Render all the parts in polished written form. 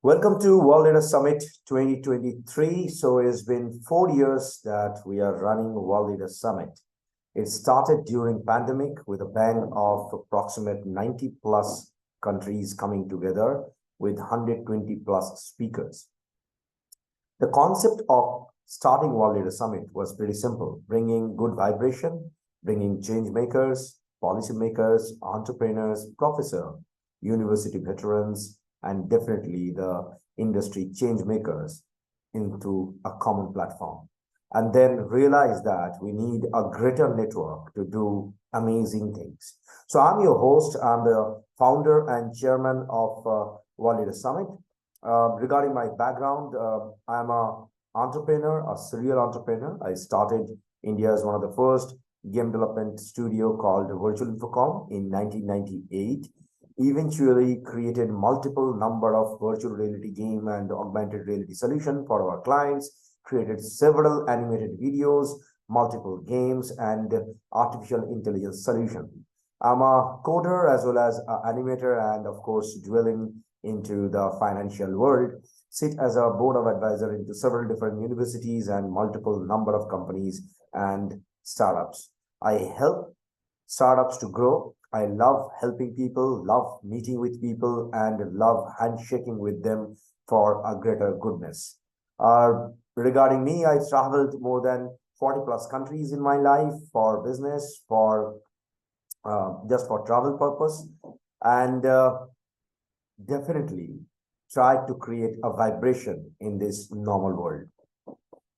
Welcome to World Leader Summit 2023. So it has been 4 years that we are running World Leader Summit. It started during pandemic with a bang of approximate 90 plus countries coming together with 120 plus speakers. The concept of starting World Leader Summit was pretty simple: bringing good vibration, bringing change makers, policy makers, entrepreneurs, professors, university veterans, and definitely the industry change makers into a common platform. And then realize that we need a greater network to do amazing things. So I'm your host. I'm the founder and chairman of World Leader Summit. Regarding my background, I'm an entrepreneur, a serial entrepreneur. I started India's one of the first game development studio called Virtual Infocom in 1998. Eventually created multiple number of virtual reality game and augmented reality solution for our clients, created several animated videos, multiple games, and artificial intelligence solution. I'm a coder as well as an animator, and of course, dwelling into the financial world, sit as a board of advisor into several different universities and multiple number of companies and startups. I help startups to grow. I love helping people, love meeting with people, and love handshaking with them for a greater goodness. Regarding me, I traveled more than 40 plus countries in my life for business, for just for travel purpose, and definitely tried to create a vibration in this normal world.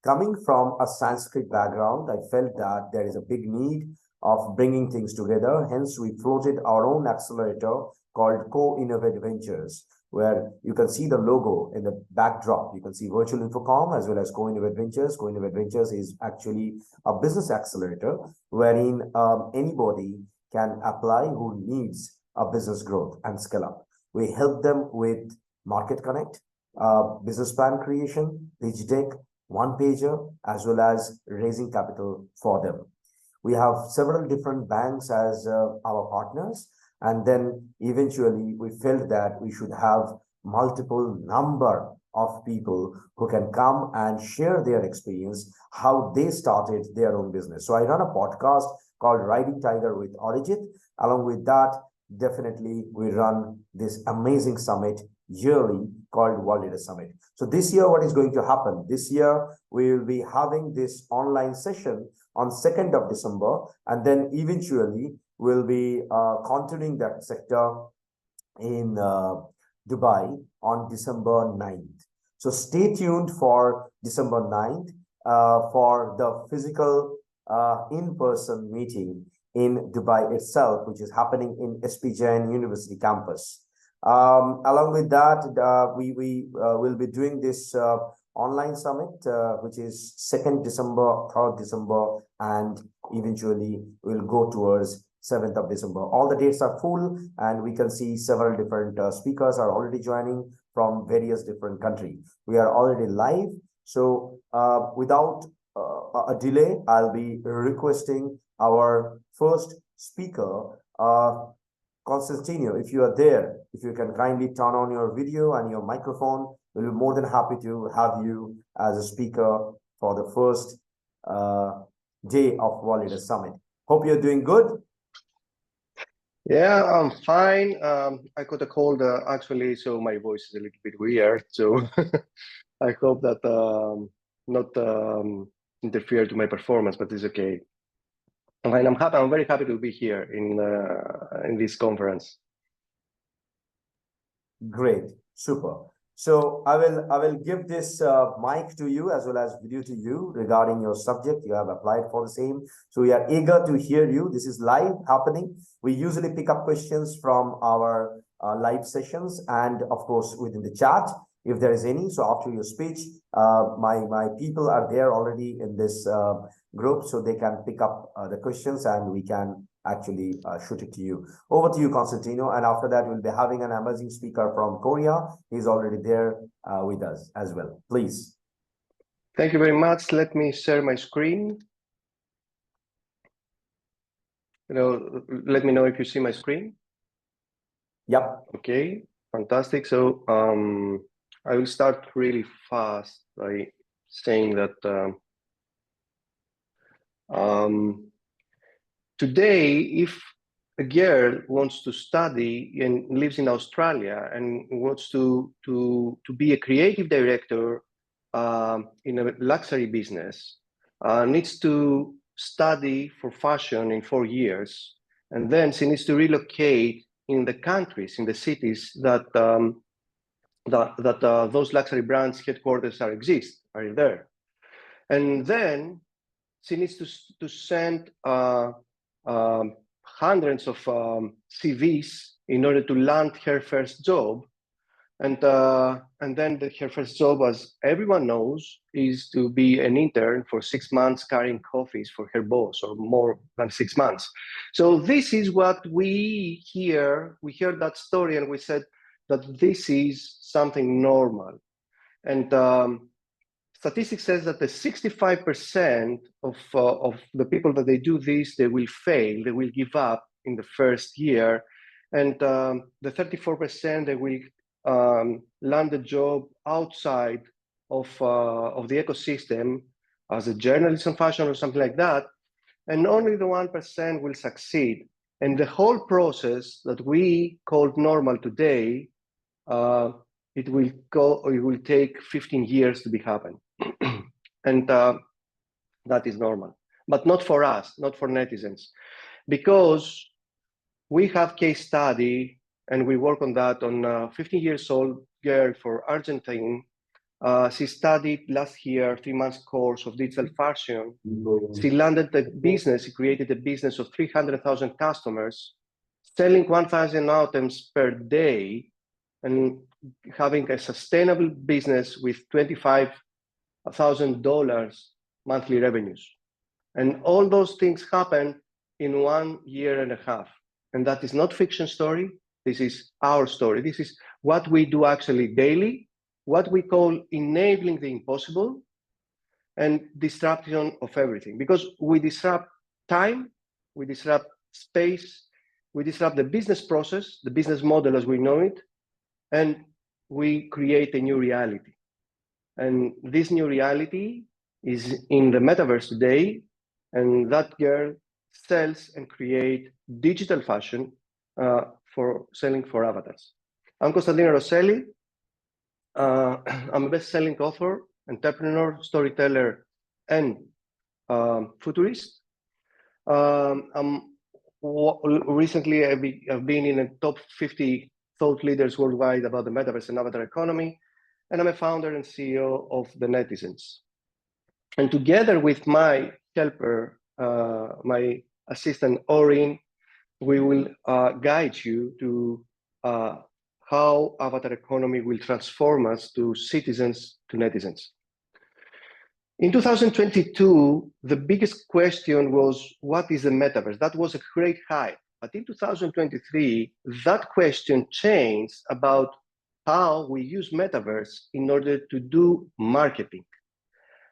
Coming from a Sanskrit background, I felt that there is a big need of bringing things together. Hence, we floated our own accelerator called Co-Innovate Ventures, where you can see the logo in the backdrop. You can see Virtual Infocom as well as Co-Innovate Ventures. Co-Innovate Ventures is actually a business accelerator wherein anybody can apply who needs a business growth and scale up. We help them with market connect, business plan creation, pitch deck, one pager, as well as raising capital for them. We have several different banks as our partners, and then eventually we felt that we should have multiple number of people who can come and share their experience, how they started their own business. So I run a podcast called Riding Tiger with Arijit. Along with that, definitely we run this amazing summit yearly called World Leader Summit. So this year, what is going to happen? This year, we will be having this online session on 2nd of December, and then eventually we'll be continuing that sector in Dubai on December 9th. So stay tuned for December 9th for the physical in-person meeting in Dubai itself, which is happening in SP Jain University campus. Along with that, we will be doing this online summit, which is 2nd December, 3rd December, and eventually we'll go towards 7th of December. All the dates are full, and we can see several different speakers are already joining from various different countries. We are already live. So without a delay, I'll be requesting our first speaker, Constantino. If you are there, if you can kindly turn on your video and your microphone, we'll be more than happy to have you as a speaker for the first day of World Leader Summit. Hope you're doing good. Yeah, I'm fine. I got a cold actually, so my voice is a little bit weird. So I hope that not interfere to my performance, but it's okay. And I'm happy. I'm very happy to be here in this conference. Great, super. So I will give this mic to you as well as video to you regarding your subject. You have applied for the same. So we are eager to hear you. This is live happening. We usually pick up questions from our live sessions and of course within the chat if there is any. So after your speech, my people are there already in this group, so they can pick up the questions and we can actually shoot it to you. Over to you, Constantino. And after that, we'll be having an amazing speaker from Korea. He's already there with us as well. Please. Thank you very much. Let me share my screen. Let me know if you see my screen. Yep. Okay, fantastic. So I will start really fast by saying that today, if a girl wants to study and lives in Australia and wants to be a creative director in a luxury business, needs to study for fashion in 4 years, and then she needs to relocate in the countries, in the cities that those luxury brands headquarters are there, and then she needs to send hundreds of CVs in order to land her first job. And then her first job, as everyone knows, is to be an intern for 6 months carrying coffees for her boss, or more than 6 months. So this is what we hear. We heard that story and we said that this is something normal. And statistics says that the 65% of the people that they do this, they will fail, they will give up in the first year. And the 34%, they will land a job outside of the ecosystem as a journalist in fashion or something like that. And only the 1% will succeed. And the whole process that we call normal today, it will take 15 years to be happen. And that is normal, but not for us, not for netizens, because we have case study and we work on that on a 15 years old girl for Argentine. She studied last year 3 months course of digital fashion. She landed the business, she created a business of 300,000 customers, selling 1,000 items per day, and having a sustainable business with $25,000 monthly revenues. And all those things happen in 1.5 years. And that is not fiction story. This is our story. This is what we do actually daily, what we call enabling the impossible and disruption of everything. Because we disrupt time, we disrupt space, we disrupt the business process, the business model as we know it, and we create a new reality. And this new reality is in the metaverse today, and that girl sells and create digital fashion for selling for avatars. I'm Costantino Rosselli. I'm a best-selling author, entrepreneur, storyteller, and futurist. Recently, I've been in the top 50 thought leaders worldwide about the metaverse and avatar economy, and I'm a founder and CEO of The Netizens. And together with my helper, my assistant, Orin, we will guide you to how avatar economy will transform us to citizens, to netizens. In 2022, the biggest question was, what is the metaverse? That was a great hype. But in 2023, that question changed about how we use metaverse in order to do marketing.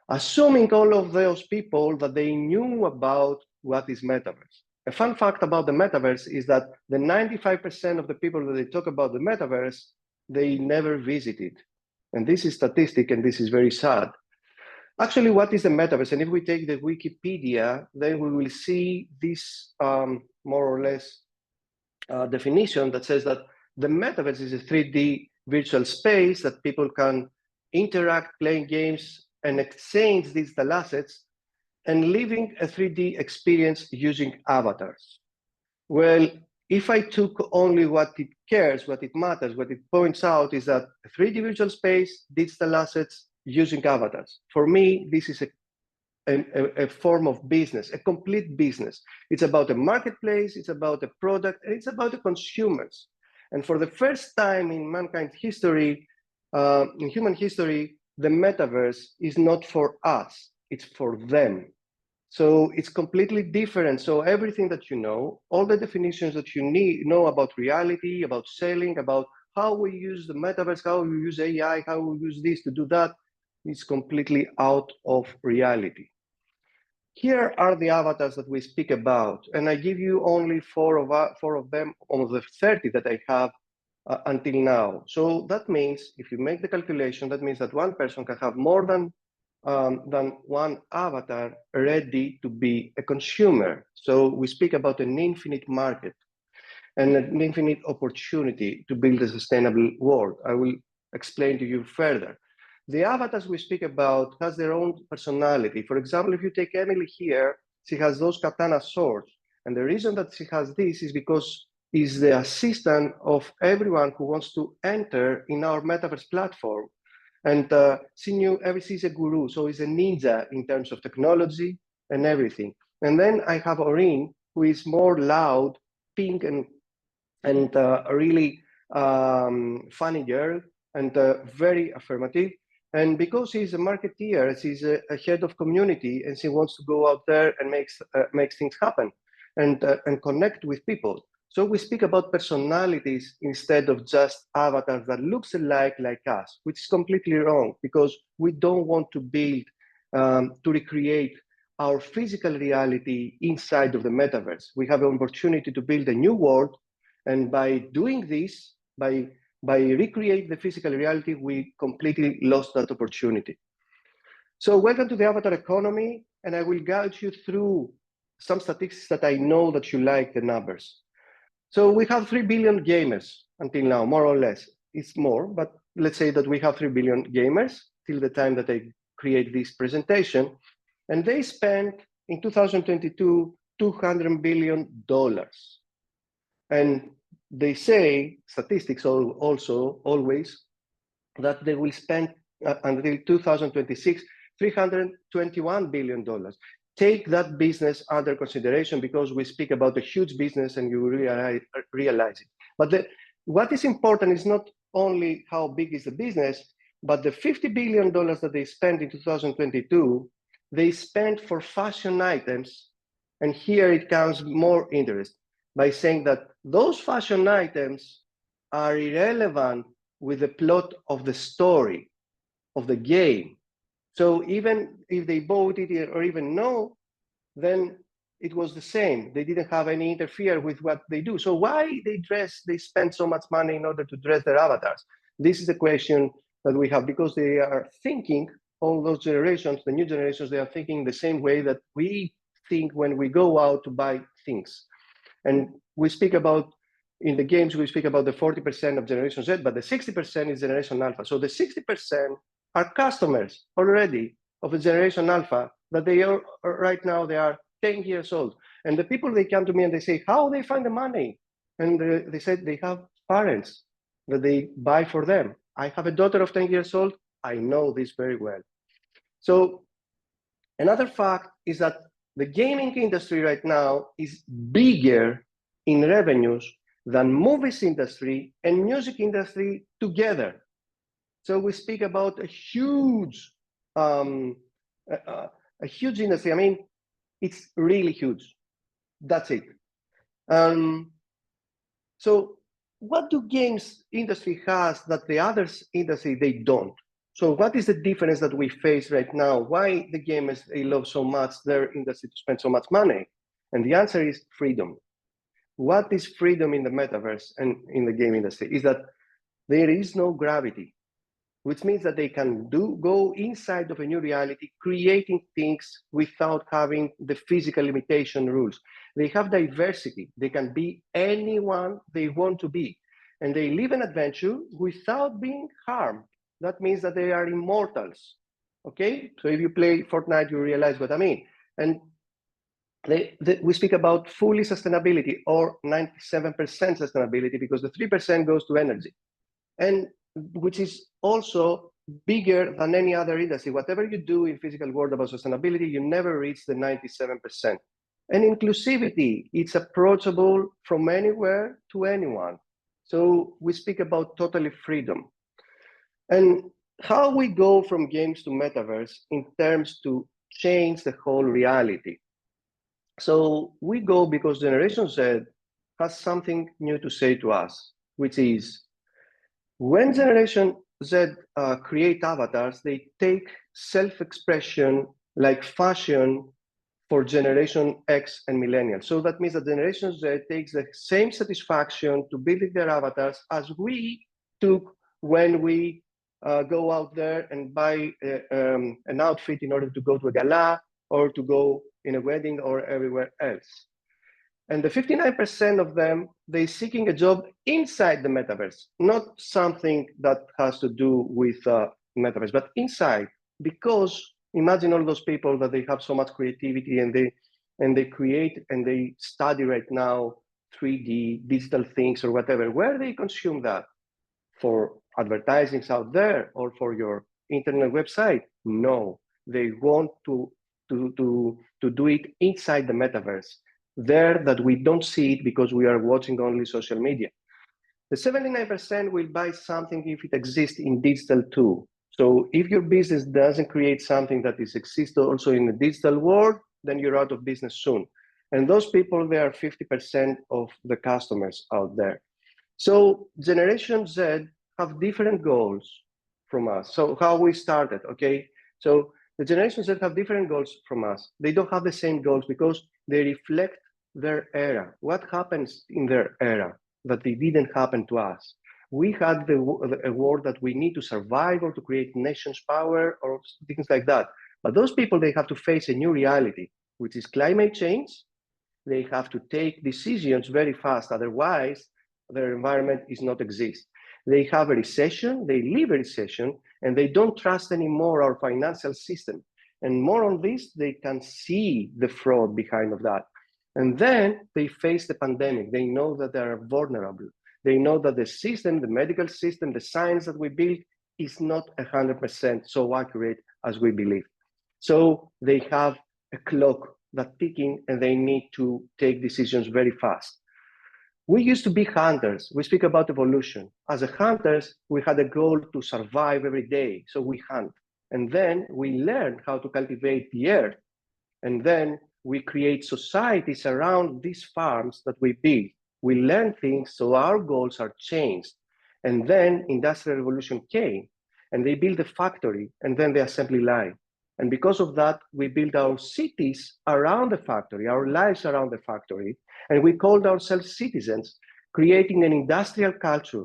Assuming all of those people that they knew about what is metaverse. A fun fact about the metaverse is that the 95% of the people that they talk about the metaverse, they never visited. And this is statistic, and this is very sad. Actually, what is the metaverse? And if we take the Wikipedia, then we will see this more or less definition that says that the metaverse is a 3D virtual space that people can interact, playing games, and exchange digital assets, and living a 3D experience using avatars. Well, if I took only what it cares, what it matters, what it points out is that a 3D virtual space, digital assets, using avatars. For me, this is a form of business, a complete business. It's about a marketplace, it's about a product, and it's about the consumers. And for the first time in mankind history, in human history, the metaverse is not for us, it's for them. So it's completely different. So everything that you know, all the definitions that you know about reality, about selling, about how we use the metaverse, how we use AI, how we use this to do that, is completely out of reality. Here are the avatars that we speak about, and I give you only four of them, of the 30 that I have until now. So that means if you make the calculation, that means that one person can have more than one avatar ready to be a consumer. So we speak about an infinite market and an infinite opportunity to build a sustainable world. I will explain to you further. The avatars we speak about has their own personality. For example, if you take Emily here, she has those katana swords. And the reason that she has this is because is the assistant of everyone who wants to enter in our metaverse platform. And she's a guru, so he's a ninja in terms of technology and everything. And then I have Orin, who is more loud, pink, and a really funny girl, and very affirmative. And because she's a marketeer, she's a head of community, and she wants to go out there and makes things happen and connect with people. So we speak about personalities instead of just avatars that looks alike like us, which is completely wrong because we don't want to build to recreate our physical reality inside of the metaverse. We have an opportunity to build a new world, and by doing this, by recreate the physical reality, we completely lost that opportunity. So welcome to the avatar economy, and I will guide you through some statistics that I know that you like the numbers. So we have 3 billion gamers until now, more or less. It's more, but let's say that we have 3 billion gamers till the time that I create this presentation. And they spent in 2022, $200 billion. And they say, statistics also always, that they will spend until 2026, $321 billion. Take that business under consideration because we speak about a huge business and you realize it. But what is important is not only how big is the business, but the $50 billion that they spent in 2022, they spent for fashion items. And here it comes more interest by saying that those fashion items are irrelevant with the plot of the story of the game. So even if they bought it or even know, then it was the same. They didn't have any interfere with what they do. So why they spend so much money in order to dress their avatars? This is the question that we have, because they are thinking, all those generations, the new generations, they are thinking the same way that we think when we go out to buy things. And we speak about, in the games, we speak about the 40% of Generation Z, but the 60% is Generation Alpha. So the 60% are customers already of the Generation Alpha that they are right now, they are 10 years old. And the people, they come to me and they say, how they find the money? And they said they have parents that they buy for them. I have a daughter of 10 years old. I know this very well. So another fact is that the gaming industry right now is bigger in revenues than movies industry and music industry together. So we speak about a huge industry. I mean, it's really huge. That's it. So what do games industry has that the others industry, they don't? So what is the difference that we face right now? Why the gamers, they love so much their industry to spend so much money? And the answer is freedom. What is freedom in the metaverse and in the game industry is that there is no gravity, which means that they can go inside of a new reality, creating things without having the physical limitation rules. They have diversity. They can be anyone they want to be. And they live an adventure without being harmed. That means that they are immortals. Okay? So if you play Fortnite, you realize what I mean. And we speak about fully sustainability or 97% sustainability because the 3% goes to energy. And which is also bigger than any other industry. Whatever you do in physical world about sustainability, you never reach the 97%. And inclusivity, it's approachable from anywhere to anyone. So we speak about totally freedom. And how we go from games to metaverse in terms to change the whole reality. So we go because Generation Z has something new to say to us, which is when Generation Z create avatars, they take self-expression like fashion for Generation X and Millennials. So that means that Generation Z takes the same satisfaction to building their avatars as we took when we go out there and buy an outfit in order to go to a gala or to go in a wedding or everywhere else. And the 59% of them, they're seeking a job inside the metaverse, not something that has to do with metaverse, but inside, because imagine all those people that they have so much creativity and they create and they study right now 3D digital things or whatever. Where they consume that? For advertisings out there or for your internet website? No, they want to do it inside the metaverse, there that we don't see it because we are watching only social media. The 79% will buy something if it exists in digital too. So if your business doesn't create something that is exists also in the digital world, then you're out of business soon. And those people, they are 50% of the customers out there. So Generation Z have different goals from us. So how we started, okay? So the Generation Z have different goals from us. They don't have the same goals because they reflect their era. What happens in their era that they didn't happen to us? We had a war that we need to survive or to create nation's power or things like that. But those people, they have to face a new reality, which is climate change. They have to take decisions very fast. Otherwise, their environment is not exist. They have a recession, they live a recession, and they don't trust anymore our financial system. And more on this, they can see the fraud behind of that. And then they face the pandemic. They know that they are vulnerable. They know that the system, the medical system, the science that we build is not 100% so accurate as we believe. So they have a clock that's ticking and they need to take decisions very fast. We used to be hunters. We speak about evolution. As a hunters, we had a goal to survive every day. So we hunt. And then we learn how to cultivate the earth. And then we create societies around these farms that we build. We learn things, so our goals are changed. And then industrial revolution came, and they built a factory, and then the assembly line. And because of that, we built our cities around the factory, our lives around the factory, and we called ourselves citizens, creating an industrial culture.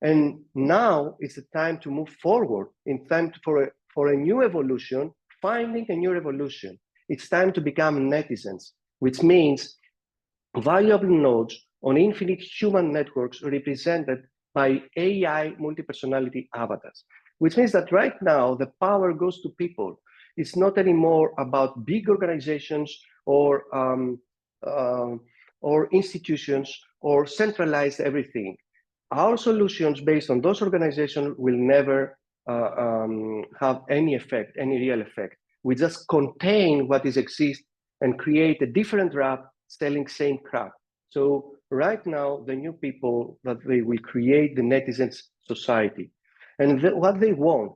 And now it's the time to move forward, in time for a new evolution, finding a new revolution. It's time to become netizens, which means valuable nodes on infinite human networks represented by AI multi-personality avatars, which means that right now the power goes to people. It's not anymore about big organizations or institutions or centralize everything. Our solutions based on those organizations will never have any effect, any real effect. We just contain what is exist and create a different wrap selling same crap. So right now, the new people that they will create the netizens society. And what they want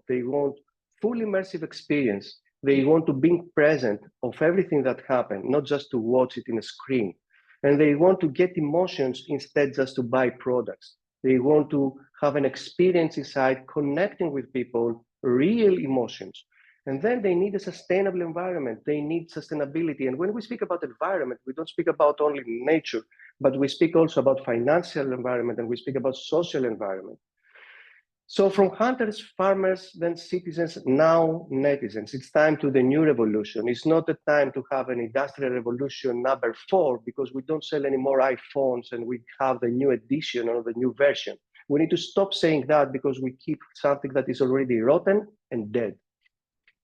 full immersive experience. They want to be present of everything that happened, not just to watch it in a screen. And they want to get emotions instead just to buy products. They want to have an experience inside connecting with people, real emotions. And then they need a sustainable environment. They need sustainability. And when we speak about environment, we don't speak about only nature, but we speak also about financial environment and we speak about social environment. So from hunters, farmers, then citizens, now netizens. It's time to the new revolution. It's not the time to have an industrial revolution number 4 because we don't sell any more iPhones and we have the new edition or the new version. We need to stop saying that because we keep something that is already rotten and dead.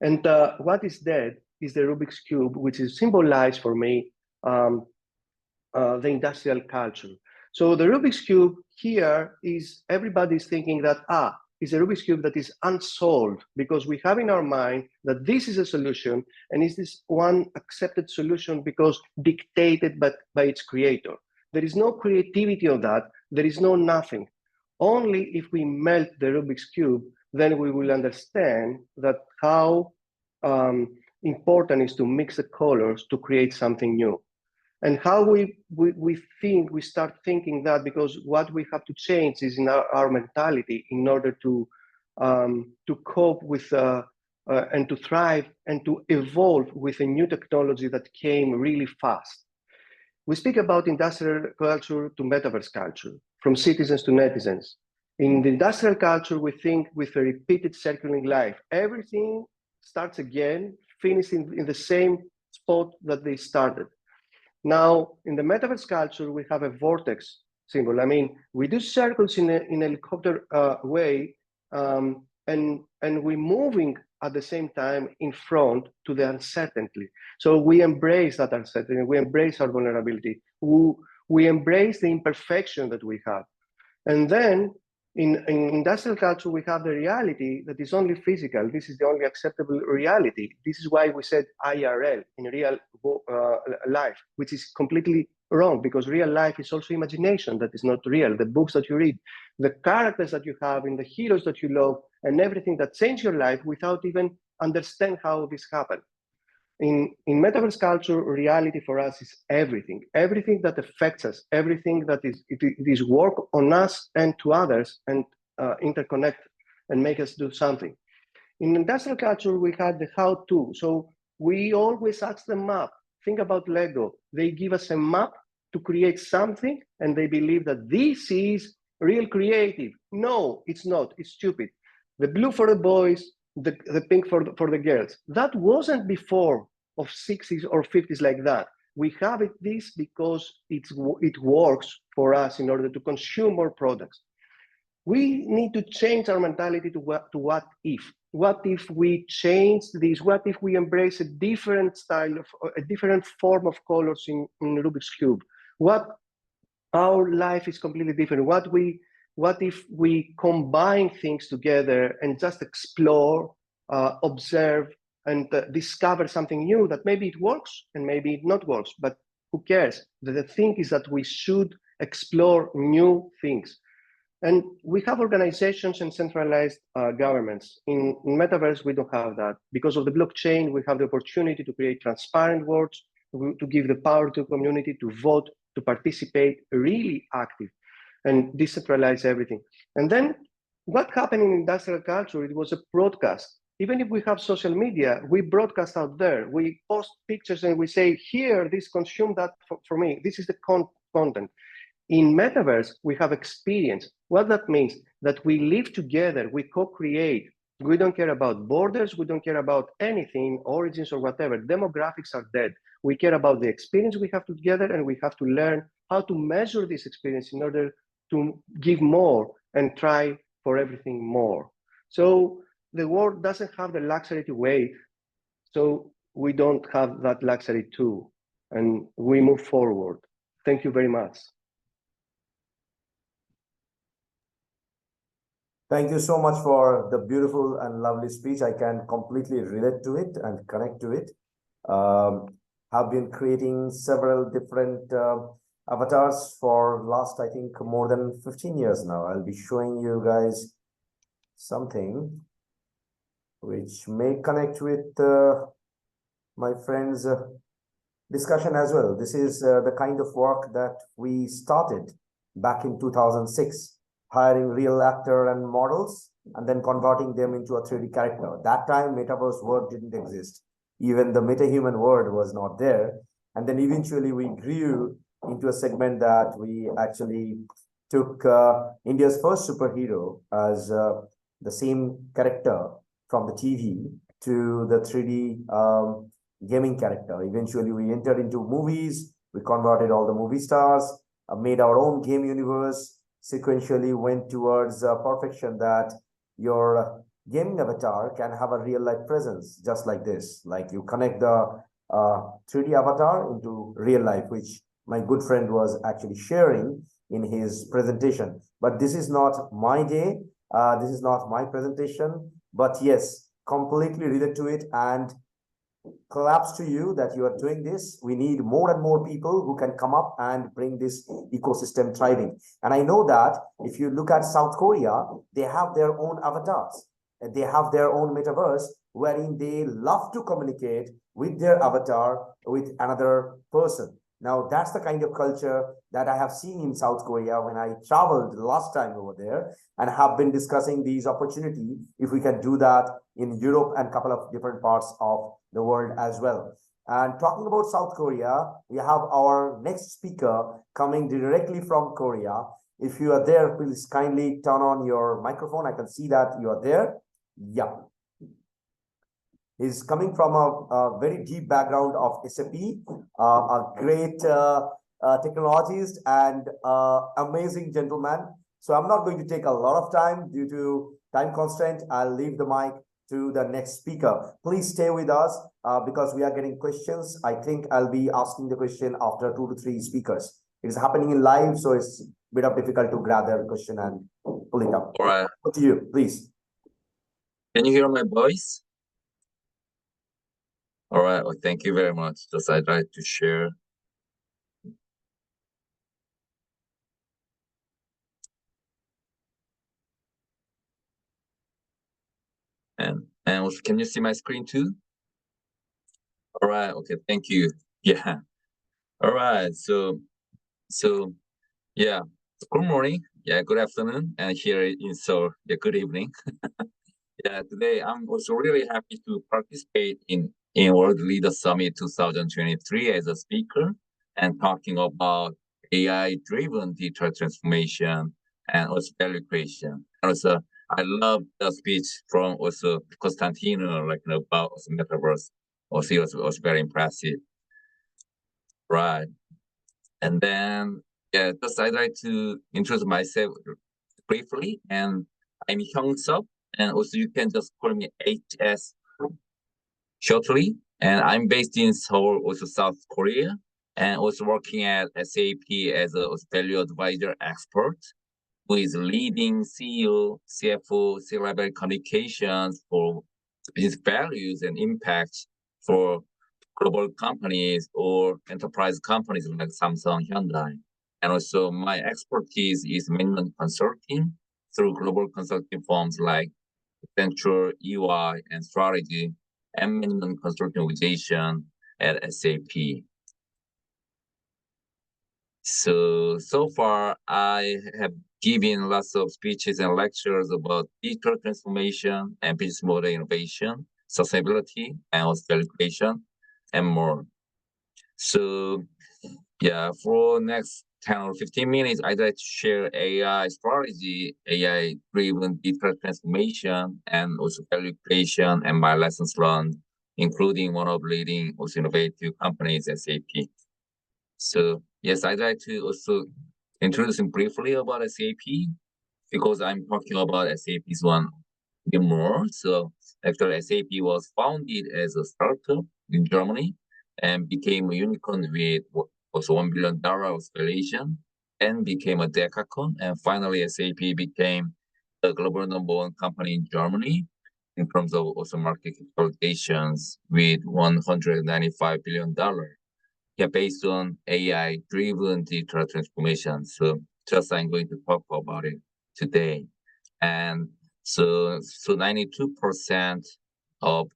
And what is dead is the Rubik's Cube, which is symbolized for me the industrial culture. So the Rubik's Cube here is everybody's thinking that, it's a Rubik's Cube that is unsolved because we have in our mind that this is a solution and is this one accepted solution because dictated by its creator. There is no creativity on that. There is no nothing. Only if we melt the Rubik's Cube, then we will understand that how important is to mix the colors to create something new. And how we start thinking that because what we have to change is in our mentality in order to cope with and to thrive and to evolve with a new technology that came really fast. We speak about industrial culture to metaverse culture, from citizens to netizens. In the industrial culture, we think with a repeated circling life. Everything starts again, finishing in the same spot that they started. Now, in the metaverse culture, we have a vortex symbol. I mean, we do circles in a helicopter way, and we're moving at the same time in front to the uncertainty. So we embrace that uncertainty, we embrace our vulnerability, we embrace the imperfection that we have. And then in industrial culture, we have the reality that is only physical. This is the only acceptable reality. This is why we said IRL, in real life, which is completely wrong, because real life is also imagination that is not real. The books that you read, the characters that you have, and the heroes that you love, and everything that changed your life without even understand how this happened. In metaverse culture, reality for us is everything that affects us, everything that it is work on us and to others, and interconnect and make us do something. In industrial culture, we had the how-to. So we always ask them up. Think about Lego. They give us a map to create something, and they believe that this is real creative. No, it's not. It's stupid. The blue for the boys, the pink for the girls. That wasn't before of 60s or 50s like that. We have this because it works for us in order to consume more products. We need to change our mentality to what if. What if we change this? What if we embrace a different style, a different form of colors in Rubik's Cube? What our life is completely different. What if we combine things together and just explore, observe, and discover something new that maybe it works and maybe it not works, but who cares? The thing is that we should explore new things. And we have organizations and centralized governments. In metaverse, we don't have that. Because of the blockchain, we have the opportunity to create transparent worlds, to give the power to the community to vote, to participate, really active, and decentralize everything. And then what happened in industrial culture, it was a broadcast. Even if we have social media, we broadcast out there. We post pictures and we say, here, this consume that for me. This is the content. In metaverse, we have experience. What that means, that we live together, we co-create. We don't care about borders, we don't care about anything, origins or whatever. Demographics are dead. We care about the experience we have together, and we have to learn how to measure this experience in order to give more and try for everything more. So the world doesn't have the luxury to wait, so we don't have that luxury too, and we move forward. Thank you very much. Thank you so much for the beautiful and lovely speech. I can completely relate to it and connect to it. Have been creating several different avatars for last, I think, more than 15 years now. I'll be showing you guys something which may connect with my friends' discussion as well. This is the kind of work that we started back in 2006, hiring real actor and models and then converting them into a 3D character. That time, metaverse word didn't exist. Even the metahuman word was not there. And then eventually we grew into a segment that we actually took India's first superhero as the same character from the TV to the 3D gaming character. Eventually, we entered into movies. We converted all the movie stars, made our own game universe, sequentially went towards perfection that your gaming avatar can have a real life presence, just like this. Like you connect the 3D avatar into real life, which my good friend was actually sharing in his presentation. But this is not my day. This is not my presentation. But yes, completely related to it, and claps to you that you are doing this. We need more and more people who can come up and bring this ecosystem thriving. And I know that if you look at South Korea, they have their own avatars. They have their own metaverse wherein they love to communicate with their avatar with another person. Now, that's the kind of culture that I have seen in South Korea when I traveled the last time over there and have been discussing these opportunity if we can do that in Europe and a couple of different parts of the world as well. And talking about South Korea, we have our next speaker coming directly from Korea. If you are there, please kindly turn on your microphone. I can see that you are there. Yeah. He's coming from a very deep background of SAP, a great technologist and amazing gentleman. So I'm not going to take a lot of time due to time constraint. I'll leave the mic to the next speaker. Please stay with us because we are getting questions. I think I'll be asking the question after 2 to 3 speakers. It's happening in live, so it's a bit of difficult to gather the question and pull it up. All right. Over to you, please. Can you hear my voice? All right. Well, thank you very much. Just I'd like to share. And also, can you see my screen too? All right. Okay. Thank you. Yeah. All right. So yeah. Good morning. Yeah. Good afternoon. And here in Seoul, yeah. Good evening. Yeah. Today, I'm also really happy to participate in World Leader Summit 2023 as a speaker and talking about AI-driven digital transformation and also value creation. And also, I love the speech from also Constantino, like about also metaverse. Also, it was very impressive. Right. And then, yeah, just I'd like to introduce myself briefly. And I'm Hyung Suk, and also you can just call me HS shortly. And I'm based in Seoul, also South Korea, and also working at SAP as a value advisor expert who is leading CEO, CFO, C-level communications for business values and impact for global companies or enterprise companies like Samsung, Hyundai. And also my expertise is management consulting through global consulting firms like Accenture, EY, and strategy and management consulting organization at SAP. So far, I have given lots of speeches and lectures about digital transformation and business model innovation, sustainability, and also value creation, and more. So yeah, for next 10 or 15 minutes, I'd like to share AI strategy, AI-driven digital transformation, and also value creation and my lessons learned, including one of leading also innovative companies, SAP. So yes, I'd like to also introduce him briefly about SAP because I'm talking about SAP's one bit more. So actually, SAP was founded as a startup in Germany and became a unicorn with also $1 billion valuation and became a decacorn. And finally, SAP became the global #1 company in Germany in terms of also market capitalizations with $195 billion. Yeah, based on AI-driven digital transformation. So just I'm going to talk about it today. And so 92% of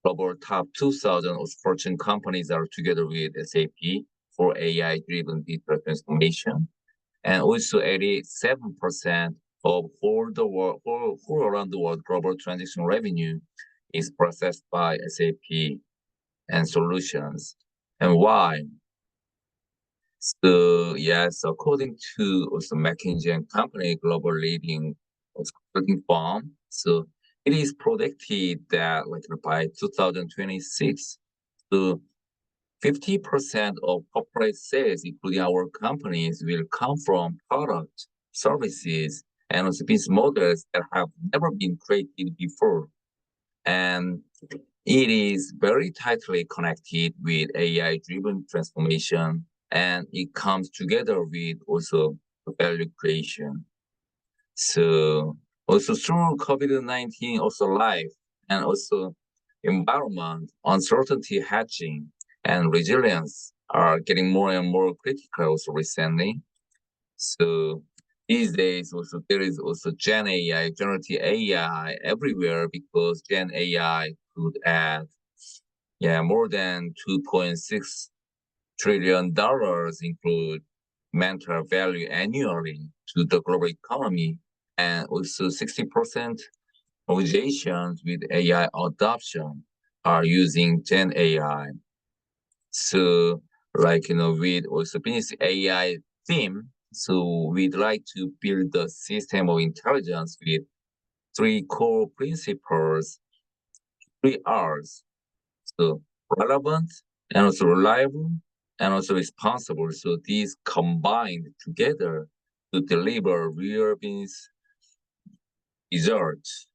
global top 2,000 of Fortune companies are together with SAP for AI-driven digital transformation. And also 87% of whole around the world global transaction revenue is processed by SAP and solutions. And why? So yes, according to also McKinsey and Company, global leading consulting firm, so it is predicted that like by 2026, so 50% of corporate sales, including our companies, will come from products, services, and also business models that have never been created before. And it is very tightly connected with AI-driven transformation, and it comes together with also value creation. So also through COVID-19, also life and also environment, uncertainty hatching and resilience are getting more and more critical also recently. So these days also there is also Gen AI, generative AI everywhere because Gen AI could add more than 2.6 trillion include mental value annually to the global economy, and also 60% organizations with AI adoption are using Gen AI. So, with also business AI theme, so we'd like to build a system of intelligence with three core principles, three R's. So relevant and also reliable and also responsible. So these combined together to deliver real business results.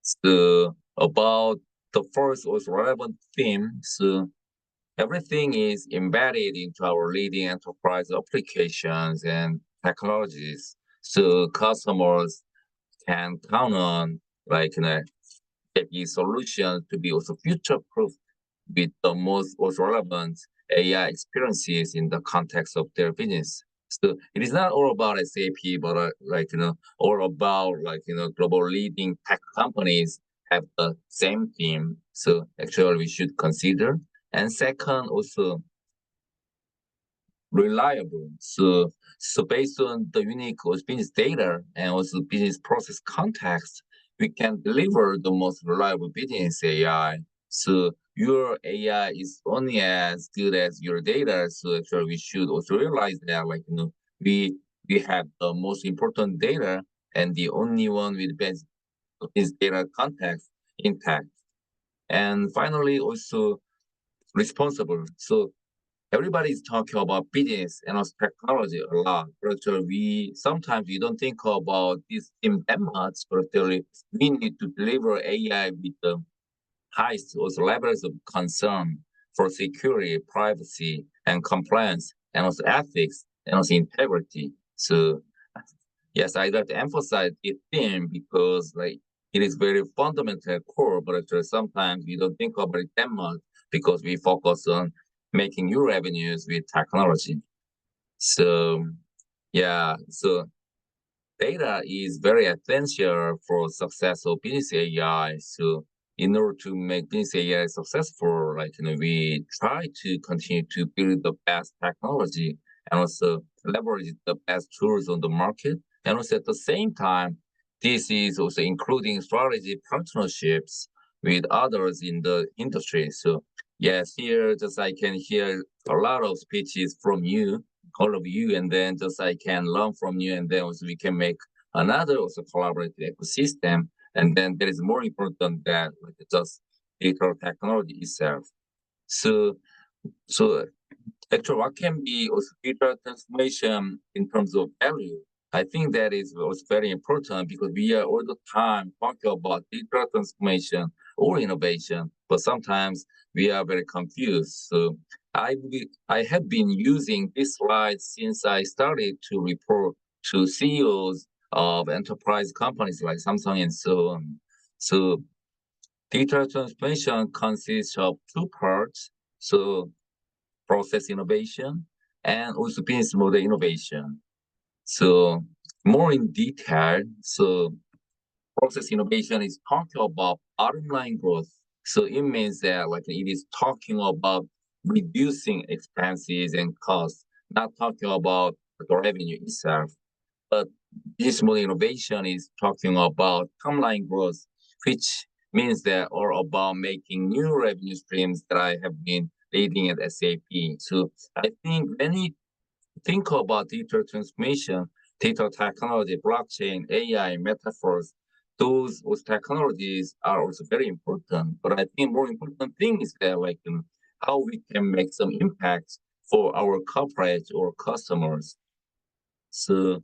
So about the first was relevant theme. So everything is embedded into our leading enterprise applications and technologies. So customers can count on API solutions to be also future-proof with the most relevant AI experiences in the context of their business. So it is not all about SAP, but all about global leading tech companies have the same theme. So actually, we should consider. And second, also reliable. So based on the unique business data and also business process context, we can deliver the most reliable business AI. So your AI is only as good as your data. So actually we should also realize that we have the most important data and the only one with best business data context intact. And finally also responsible. So everybody is talking about business and also technology a lot, but actually we sometimes we don't think about this in that much, but actually we need to deliver AI with the highest also levels of concern for security, privacy, and compliance, and also ethics, and also integrity. So yes, I'd like to emphasize this theme because it is very fundamental core, but actually sometimes we don't think about it that much because we focus on making new revenues with technology. So yeah, so data is very essential for success of business AI. So in order to make business AI successful, we try to continue to build the best technology and also leverage the best tools on the market. And also at the same time, this is also including strategy partnerships with others in the industry. So yes, here just I can hear a lot of speeches from you, all of you, and then just I can learn from you, and then also we can make another also collaborative ecosystem. And then there is more important than just data technology itself. So actually, what can be also data transformation in terms of value? I think that is also very important because we are all the time talking about data transformation or innovation, but sometimes we are very confused. So I have been using this slide since I started to report to CEOs of enterprise companies like Samsung and so on. So data transformation consists of two parts. So process innovation and also business model innovation. So more in detail, so process innovation is talking about bottom line growth. So it means that it is talking about reducing expenses and costs, not talking about the revenue itself. But business model innovation is talking about top line growth, which means that all about making new revenue streams that I have been leading at SAP. So I think when we think about data transformation, data technology, blockchain, AI, metaphors, those technologies are also very important. But I think more important thing is that how we can make some impact for our corporate or customers. So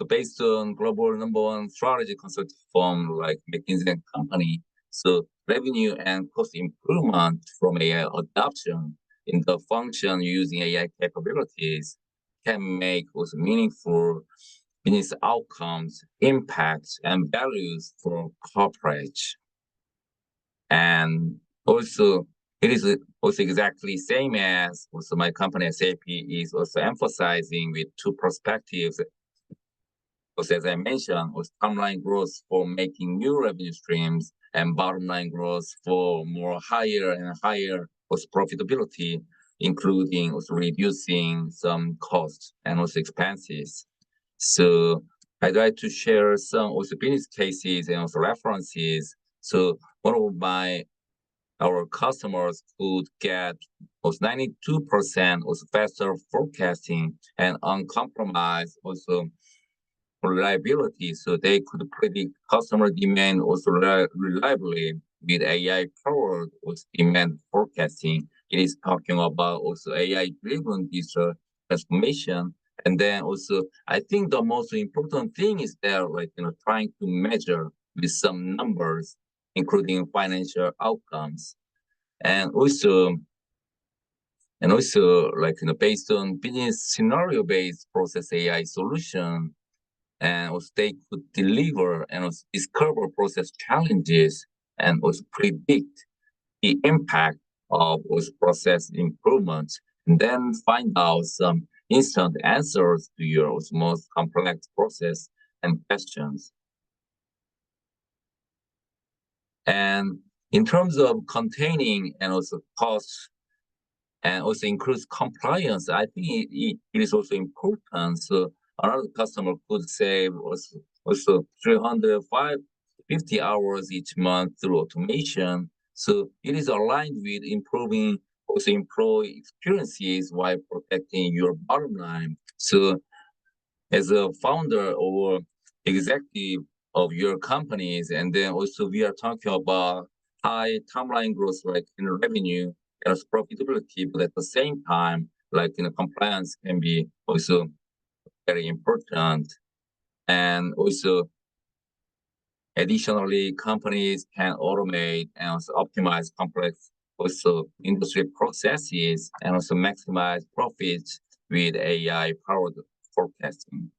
based on global number one strategy consulting firm like McKinsey and Company, so revenue and cost improvement from AI adoption in the function using AI capabilities can make also meaningful business outcomes, impacts, and values for corporates. And also, it is also exactly same as also my company SAP is also emphasizing with two perspectives. Also, as I mentioned, was top line growth for making new revenue streams and bottom line growth for more higher and higher profitability. including also reducing some costs and also expenses. So I'd like to share some also business cases and also references. So one of our customers could get also 92% also faster forecasting and uncompromised also reliability. So they could predict customer demand also reliably with AI-powered also demand forecasting. It is talking about also AI-driven digital transformation. And then also, I think the most important thing is they're trying to measure with some numbers, including financial outcomes. And also, based on business scenario-based process AI solution, and also they could deliver and also discover process challenges and also predict the impact of those process improvements, and then find out some instant answers to your most complex process and questions. And in terms of containing and also costs and also includes compliance, I think it is also important. So another customer could save also 350 hours each month through automation. So it is aligned with improving also employee experiences while protecting your bottom line. So as a founder or executive of your companies, and then also we are talking about high timeline growth like in revenue as profitability, but at the same time, compliance can be also very important. And also, additionally, companies can automate and also optimize complex also industry processes and also maximize profits with AI-powered forecasting.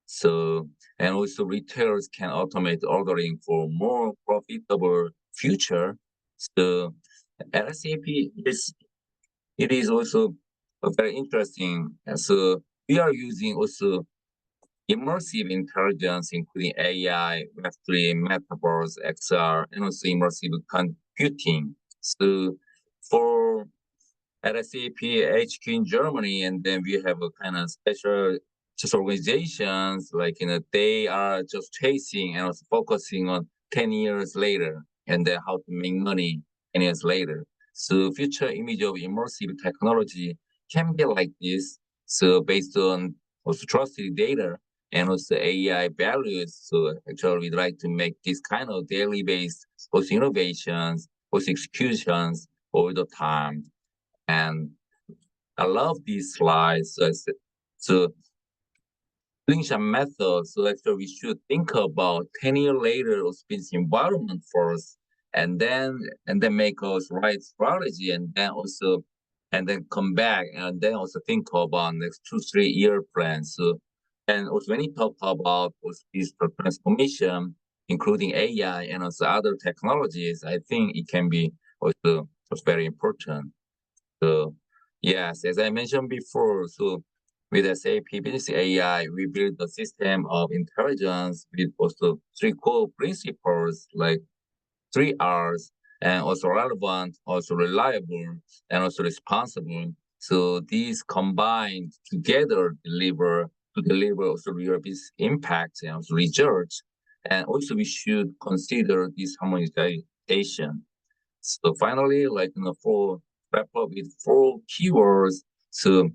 So, and also retailers can automate ordering for more profitable future. So at SAP, it is also very interesting. So we are using also immersive intelligence, including AI, Web3, Metaverse, XR, and also immersive computing. So for at SAP HQ in Germany, and then we have a kind of special just organizations they are just chasing and also focusing on 10 years later and then how to make money 10 years later. So future image of immersive technology can be like this. So based on also trusted data and also AI values. So actually we'd like to make this kind of daily based also innovations, also executions all the time. And I love these slides. So doing some methods, so actually we should think about 10 years later of business environment first, and then make us right strategy, and then come back, and then also think about next 2-3 year plans. So, and also when you talk about digital transformation, including AI and also other technologies, I think it can be also very important. So yes, as I mentioned before, so with SAP Business AI, we build a system of intelligence with also 3 core principles like 3 R's, and also relevant, also reliable, and also responsible. So these combined together deliver also real business impact and also results. And also we should consider this harmonization. So finally, for wrap up with 4 keywords. So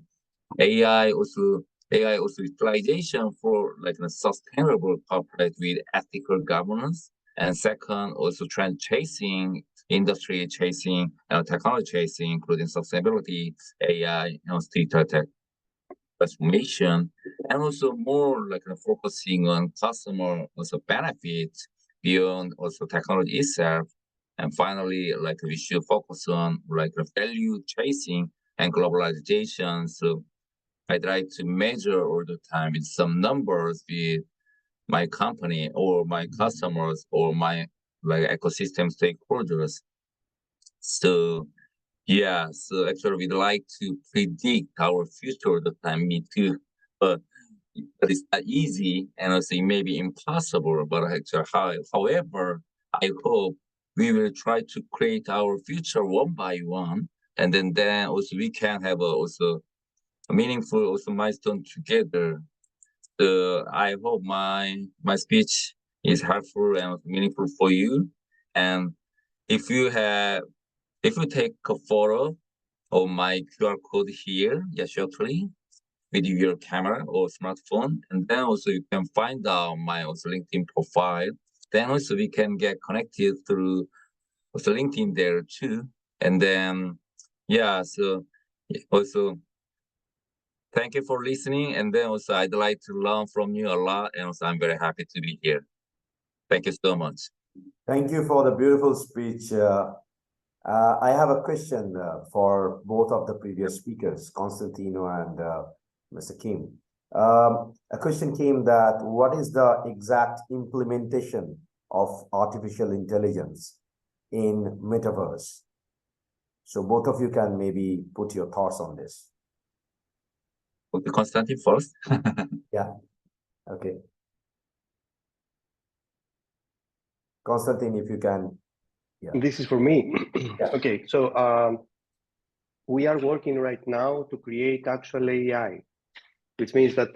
AI also utilization for a sustainable corporate with ethical governance. And second, also trend chasing, industry chasing, technology chasing, including sustainability, AI, digital tech transformation, and also more focusing on customer also benefits beyond also technology itself. And finally, we should focus on value chasing and globalization. So I try to measure all the time with some numbers with my company or my customers or my ecosystem stakeholders. So yeah, so actually we'd like to predict our future all the time, me too. But it's not easy and also it may be impossible, but actually however, I hope we will try to create our future one by one. and then also we can have also a meaningful also milestone together. So I hope my speech is helpful and meaningful for you. And if you take a photo of my QR code here, yeah, shortly with your camera or smartphone, and then also you can find out my also LinkedIn profile. Then also we can get connected through also LinkedIn there too. And then yeah, so also thank you for listening. And then also I'd like to learn from you a lot, and also I'm very happy to be here. Thank you so much. Thank you for the beautiful speech. I have a question for both of the previous speakers, Constantino and Mr. Kim. A question came that what is the exact implementation of artificial intelligence in metaverse? So both of you can maybe put your thoughts on this. Okay, Constantine first. Yeah. Okay. Constantine, if you can. Yeah. This is for me. Yeah. Okay, so we are working right now to create actual AI, which means that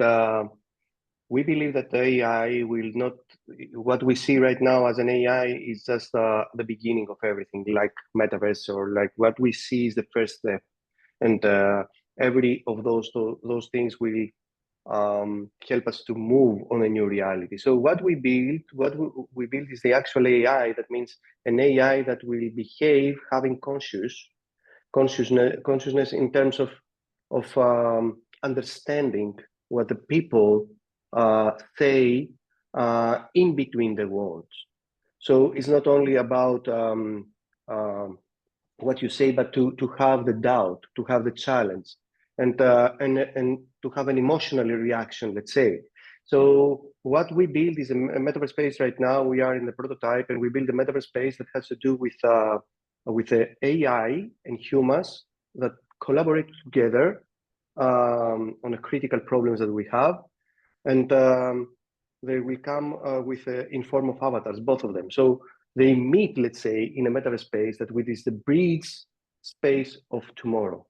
we believe that the AI will not, what we see right now as an AI is just the beginning of everything, like metaverse, or like what we see is the first step. And every of those things will help us to move on a new reality. So what we build is the actual AI. That means an AI that will behave having consciousness in terms of understanding what the people say in between the words. So it's not only about what you say, but to have the doubt, to have the challenge, and to have an emotional reaction, let's say. So what we build is a metaverse space right now. We are in the prototype, and we build a metaverse space that has to do with the AI and humans that collaborate together on the critical problems that we have, and they will come with in form of avatars, both of them. So they meet, let's say, in a metaverse space that is the bridge space of tomorrow.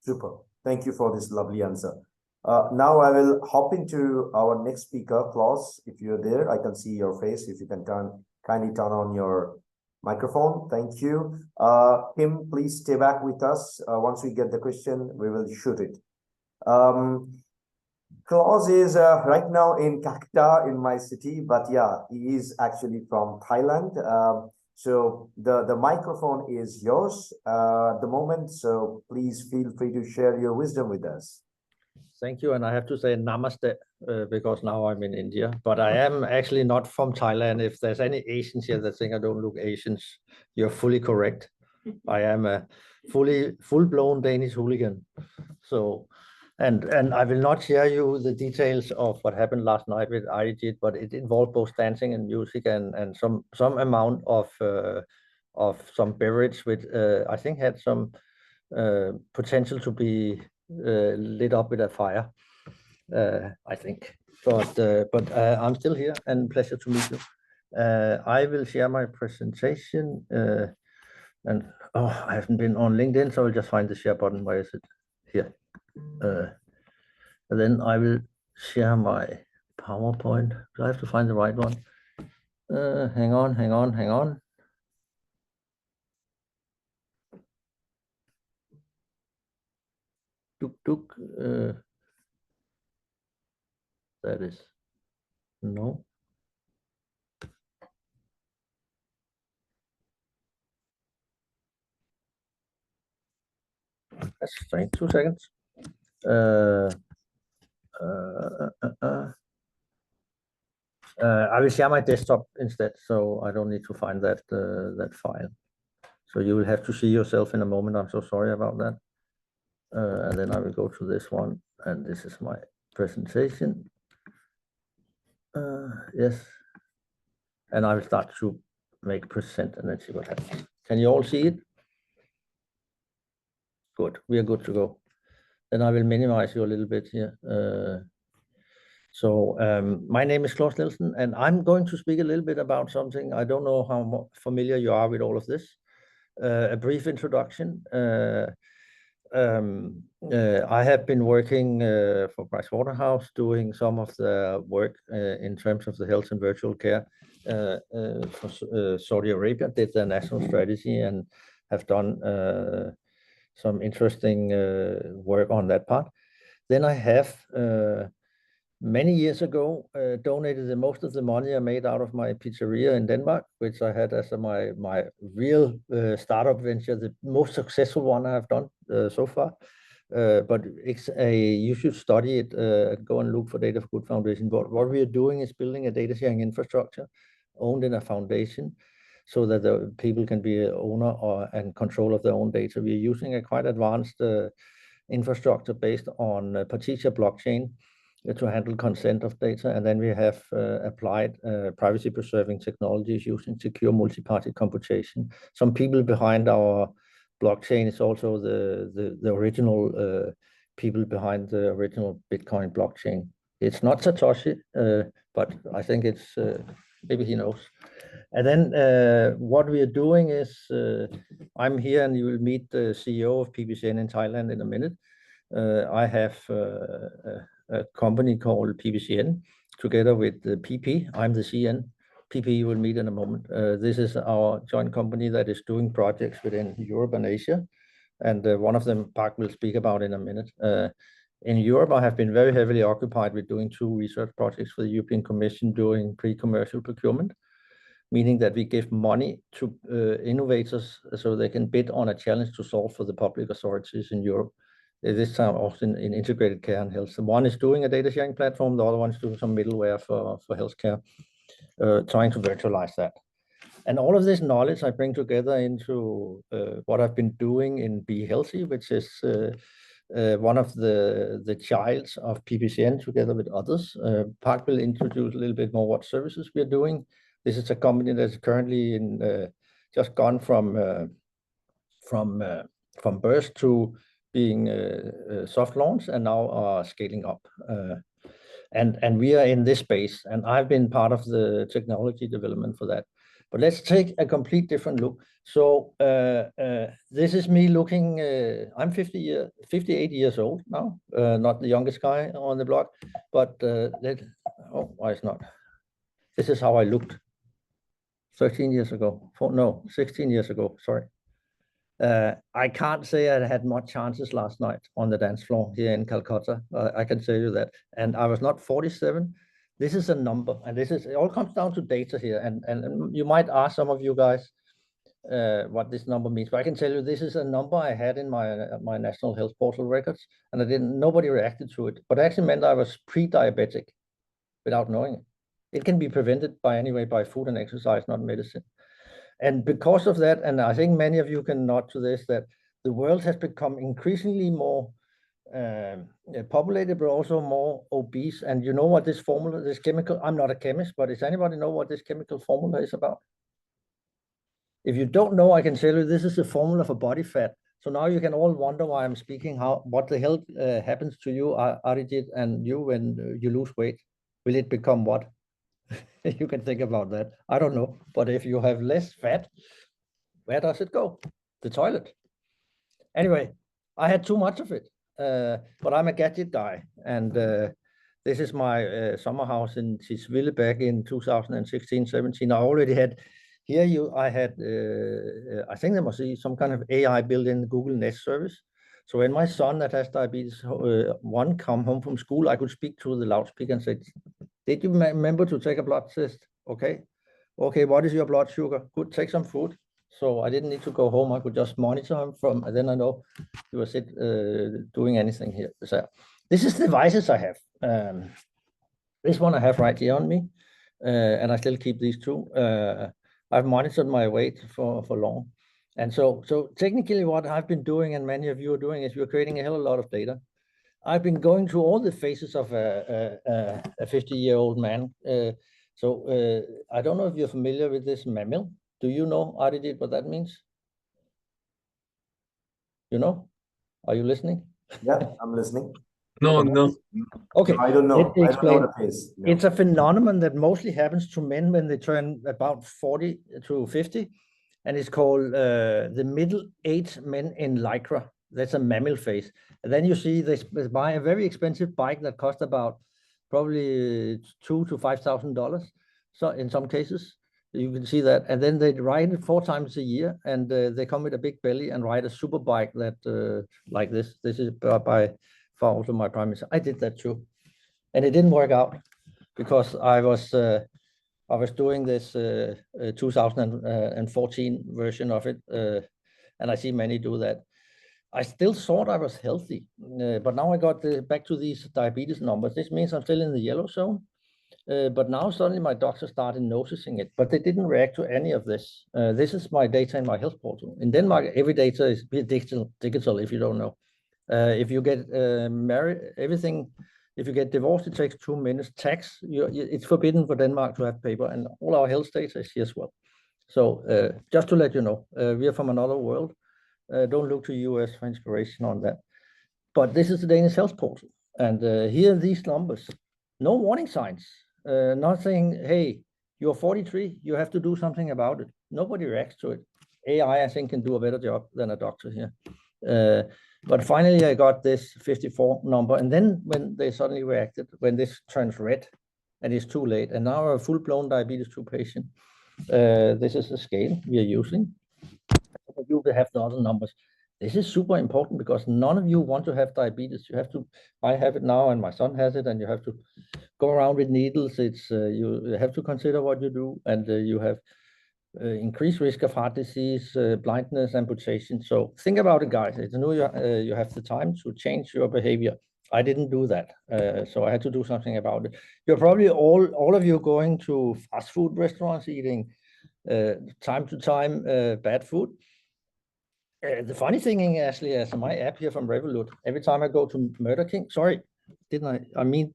Super. Thank you for this lovely answer. Now I will hop into our next speaker, Klaus. If you're there, I can see your face. If you can kindly turn on your microphone. Thank you. Kim, please stay back with us. Once we get the question, we will shoot it. Klaus is right now in Calcutta in my city, but yeah, he is actually from Thailand. So the microphone is yours at the moment. So please feel free to share your wisdom with us. Thank you. And I have to say namaste because now I'm in India, but I am actually not from Thailand. If there's any Asians here that think I don't look Asians, you're fully correct. I am a full-blown Danish hooligan. So, and I will not share you the details of what happened last night with Arijit, but it involved both dancing and music and some amount of some beverage, which I think had some potential to be lit up with a fire. I think, but I'm still here, and pleasure to meet you. I will share my presentation, and I haven't been on LinkedIn, so I'll just find the share button. Where is it? Here. And then I will share my PowerPoint. Do I have to find the right one? Hang on. That is no. That's strange. 2 seconds. I will share my desktop instead, so I don't need to find that that file. So you will have to see yourself in a moment. I'm so sorry about that. And then I will go to this one, and this is my presentation. Yes, and I will start to make present, and let's see what happens. Can you all see it? Good. We are good to go. Then I will minimize you a little bit here. My name is Klaus Nielsen, and I'm going to speak a little bit about something. I don't know how familiar you are with all of this, A brief introduction. I have been working for Pricewaterhouse, doing some of the work in terms of the health and virtual care for Saudi Arabia, did their national strategy and have done some interesting work on that part. Then I have many years ago donated the most of the money I made out of my pizzeria in Denmark, which I had as my real startup venture, the most successful one I have done so far. But it's you should study it, go and look for Data for Good Foundation. But what we are doing is building a data sharing infrastructure owned in a foundation so that the people can be an owner and control of their own data. We are using a quite advanced infrastructure based on Partitia blockchain to handle consent of data. And then we have applied privacy preserving technologies using secure multi-party computation. Some people behind our blockchain is also the original people behind the original Bitcoin blockchain. It's not Satoshi, but I think it's maybe he knows. And then what we are doing is I'm here, and you will meet the CEO of PBCN in Thailand in a minute. I have a company called PBCN together with the PP. I'm the CN. PP you will meet in a moment. This is our joint company that is doing projects within Europe and Asia. And one of them Park will speak about in a minute. In Europe, I have been very heavily occupied with doing 2 research projects for the European Commission doing pre-commercial procurement, meaning that we give money to innovators so they can bid on a challenge to solve for the public authorities in Europe. This time often in integrated care and health. One is doing a data sharing platform, the other one is doing some middleware for healthcare, trying to virtualize that. And all of this knowledge I bring together into what I've been doing in Be Healthy, which is one of the childs of PBCN together with others. Park will introduce a little bit more what services we are doing. This is a company that's currently in just gone from birth to being soft launch and now are scaling up. And we are in this space, and I've been part of the technology development for that. But let's take a complete different look. So this is me looking, I'm 58 years old now, not the youngest guy on the block, but why it's not? This is how I looked 13 years ago, 16 years ago, sorry. I can't say I had much chances last night on the dance floor here in Calcutta. I can tell you that. And I was not 47. This is a number, and it all comes down to data here. And you might ask some of you guys what this number means, but I can tell you this is a number I had in my national health portal records, and nobody reacted to it. But it actually meant I was pre-diabetic without knowing it. It can be prevented by food and exercise, not medicine. And because of that, and I think many of you can nod to this, that the world has become increasingly more populated, but also more obese. And you know what this formula, this chemical, I'm not a chemist, but does anybody know what this chemical formula is about? If you don't know, I can tell you this is the formula for body fat. So now you can all wonder why I'm speaking, what the hell happens to you, Arijit, and you when you lose weight. Will it become what? You can think about that. I don't know. But if you have less fat, where does it go? The toilet. Anyway, I had too much of it. But I'm a gadget guy. And this is my summer house in Tisvilde back in 2016-17. I already had, I think there must be some kind of AI built-in Google Nest service. So when my son that has diabetes 1 come home from school, I could speak through the loudspeaker and say, did you remember to take a blood test? Okay. Okay, what is your blood sugar? Good, take some food. So I didn't need to go home. I could just monitor him and then I know he was doing anything here. So this is the devices I have. This one I have right here on me, and I still keep these 2. I've monitored my weight for long. And so technically what I've been doing, and many of you are doing, is you're creating a hell of a lot of data. I've been going through all the phases of a 50-year-old man. I don't know if you're familiar with this mammal. Do you know, Arijit, what that means? You know? Are you listening? Yeah, I'm listening. No. I Okay. don't know. Let me explain. I don't know the face. No. It's a phenomenon that mostly happens to men when they turn about 40 to 50. and it's called the middle-aged men in Lycra. That's a mammal face. And then you see they buy a very expensive bike that costs about probably $2,000 to $5,000. So in some cases, you can see that. And then they ride it 4 times a year, and they come with a big belly and ride a super bike that like this. This is by far also my prime minister. I did that too, and it didn't work out because I was doing this 2014 version of it, and I see many do that. I still thought I was healthy, but now I got back to these diabetes numbers. This means I'm still in the yellow zone. But now suddenly my doctor started noticing it, but they didn't react to any of this. This is my data in my health portal. In Denmark, every data is digital if you don't know. If you get married, everything, if you get divorced, it takes 2 minutes. Tax, it's forbidden for Denmark to have paper, and all our health data is here as well. So just to let you know, we are from another world. Don't look to US for inspiration on that. But this is the Danish health portal, and here are these numbers. No warning signs. Not saying, hey, you're 43, you have to do something about it. Nobody reacts to it. AI, I think, can do a better job than a doctor here. But finally, I got this 54 number. And then when they suddenly reacted, when this turns red, and it's too late, and now I'm a full-blown diabetes 2 patient. This is the scale we are using. You will have the other numbers. This is super important because none of you want to have diabetes. You have to, I have it now and my son has it, and you have to go around with needles. It's you have to consider what you do, and you have increased risk of heart disease, blindness, amputation. So think about it, guys. It's new. You have the time to change your behavior. I didn't do that, so I had to do something about it. You're probably all of you going to fast food restaurants, eating time to time bad food. The funny thing, actually, as my app here from Revolut, every time I go to Murder King, sorry, didn't I? I mean,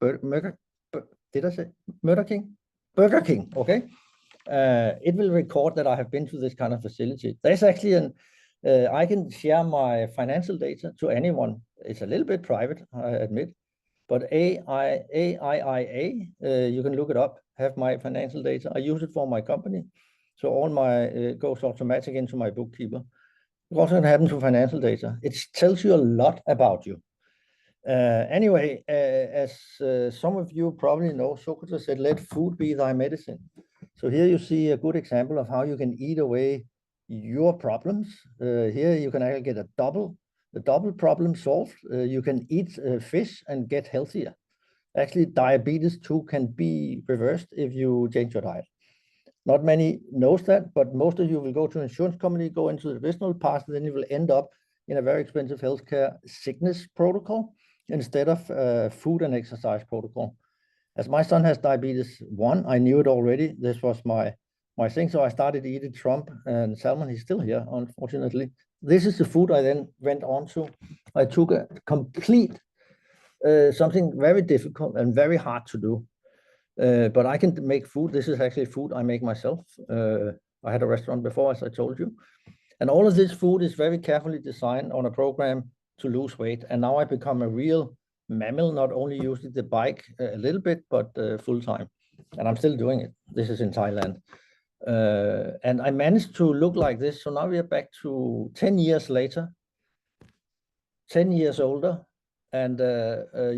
did I say Murder King? Burger King, okay. It will record that I have been to this kind of facility. There's actually I can share my financial data to anyone. It's a little bit private, I admit, but AIA, you can look it up, have my financial data. I use it for my company. So all my goes automatic into my bookkeeper. What's going to happen to financial data? It tells you a lot about you. Anyway, as some of you probably know, Socrates said, let food be thy medicine. So here you see a good example of how you can eat away your problems. Here you can actually get the double problem solved. You can eat fish and get healthier. Actually, diabetes 2 can be reversed if you change your diet. Not many knows that, but most of you will go to an insurance company, go into the traditional path, and then you will end up in a very expensive healthcare sickness protocol instead of food and exercise protocol. As my son has diabetes 1, I knew it already. This was my thing, so I started eating shrimp and salmon. He's still here, unfortunately. This is the food I then went on to. I took a complete, something very difficult and very hard to do. But I can make food. This is actually food I make myself. I had a restaurant before, as I told you. And all of this food is very carefully designed on a program to lose weight. And now I become a real mammal, not only using the bike a little bit, but full time. And I'm still doing it. This is in Thailand. And I managed to look like this. So now we are back to 10 years later, 10 years older, and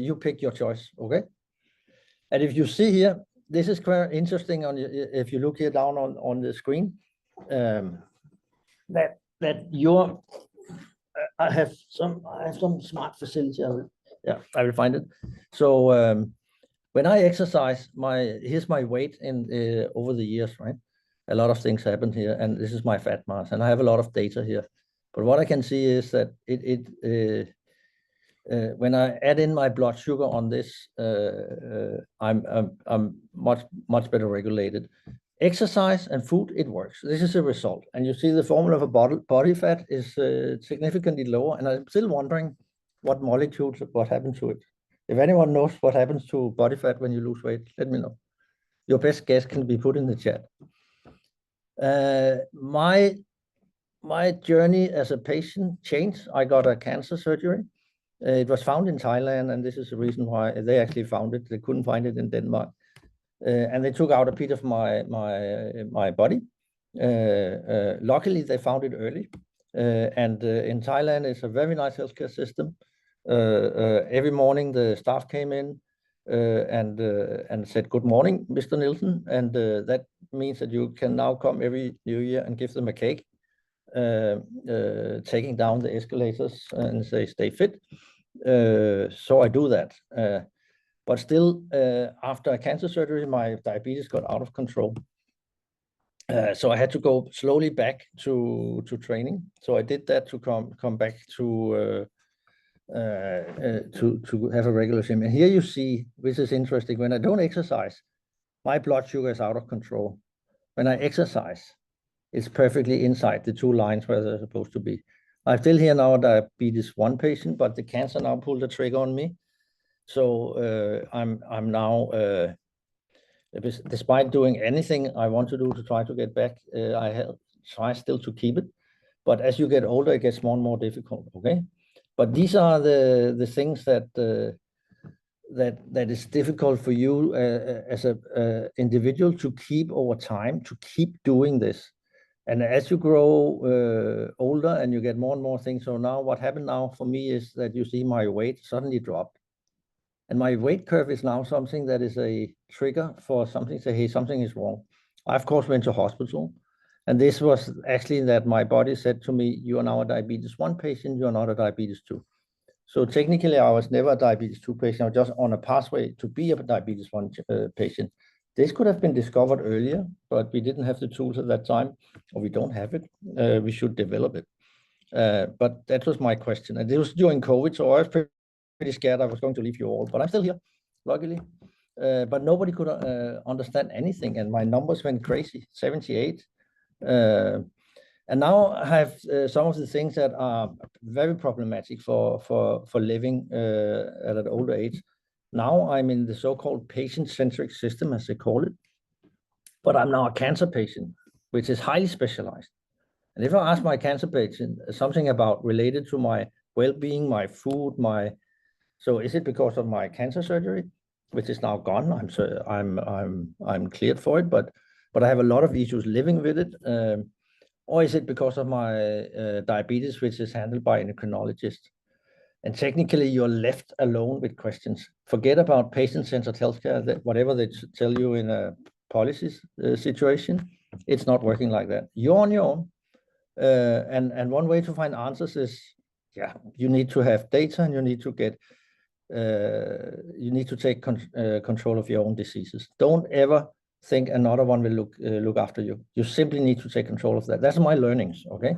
you pick your choice, okay? And if you see here, this is quite interesting. If you look here down on the screen, that your I have some smart facility. I will find it. So when I exercise, here's my weight in over the years, right? A lot of things happened here, and this is my fat mass, and I have a lot of data here. But what I can see is that when I add in my blood sugar on this, I'm much better regulated. Exercise and food, it works. This is a result, and you see the formula for body fat is significantly lower. And I'm still wondering what molecules, what happened to it. If anyone knows what happens to body fat when you lose weight, let me know. Your best guess can be put in the chat. My journey as a patient changed. I got a cancer surgery. It was found in Thailand, and this is the reason why they actually found it. They couldn't find it in Denmark, and they took out a bit of my body, Luckily, they found it early. And in Thailand, it's a very nice healthcare system. Every morning, the staff came in and said, "Good morning, Mr. Nielsen." And that means that you can now come every New Year and give them a cake, taking down the escalators and say, "Stay fit." So I do that. But still, after a cancer surgery, my diabetes got out of control. So I had to go slowly back to training. So I did that to come back to have a regular gym. And here you see, which is interesting, when I don't exercise, my blood sugar is out of control. When I exercise, it's perfectly inside the 2 lines where they're supposed to be. I'm still here now, diabetes 1 patient, but the cancer now pulled the trigger on me. So I'm now, despite doing anything I want to do to try to get back, I try still to keep it. But as you get older, it gets more and more difficult. Okay, but these are the things that is difficult for you as a individual to keep over time, to keep doing this. And as you grow older and you get more and more things, so now what happened now for me is that you see my weight suddenly dropped. And my weight curve is now something that is a trigger for something, say, hey, something is wrong. I, of course, went to hospital. And this was actually that my body said to me, you are now a diabetes 1 patient, you are not a diabetes 2. So technically, I was never a diabetes 2 patient. I was just on a pathway to be a diabetes 1 patient. This could have been discovered earlier, but we didn't have the tools at that time, or we don't have it. We should develop it. But that was my question. And it was during COVID, so I was pretty scared I was going to leave you all, but I'm still here, luckily. But nobody could understand anything, and my numbers went crazy, 78. And now I have some of the things that are very problematic for living at an older age. Now I'm in the so-called patient-centric system, as they call it, but I'm now a cancer patient, which is highly specialized. And if I ask my cancer patient something about related to my well-being, my food, so is it because of my cancer surgery, which is now gone? I'm cleared for it, but I have a lot of issues living with it. Or is it because of my diabetes, which is handled by an endocrinologist? And technically, you're left alone with questions. Forget about patient-centered healthcare, that whatever they tell you in a policies situation, it's not working like that. You're on your own. And one way to find answers is, you need to have data and you need to get, you need to take control of your own diseases. Don't ever think another one will look after you. You simply need to take control of that. That's my learnings, okay?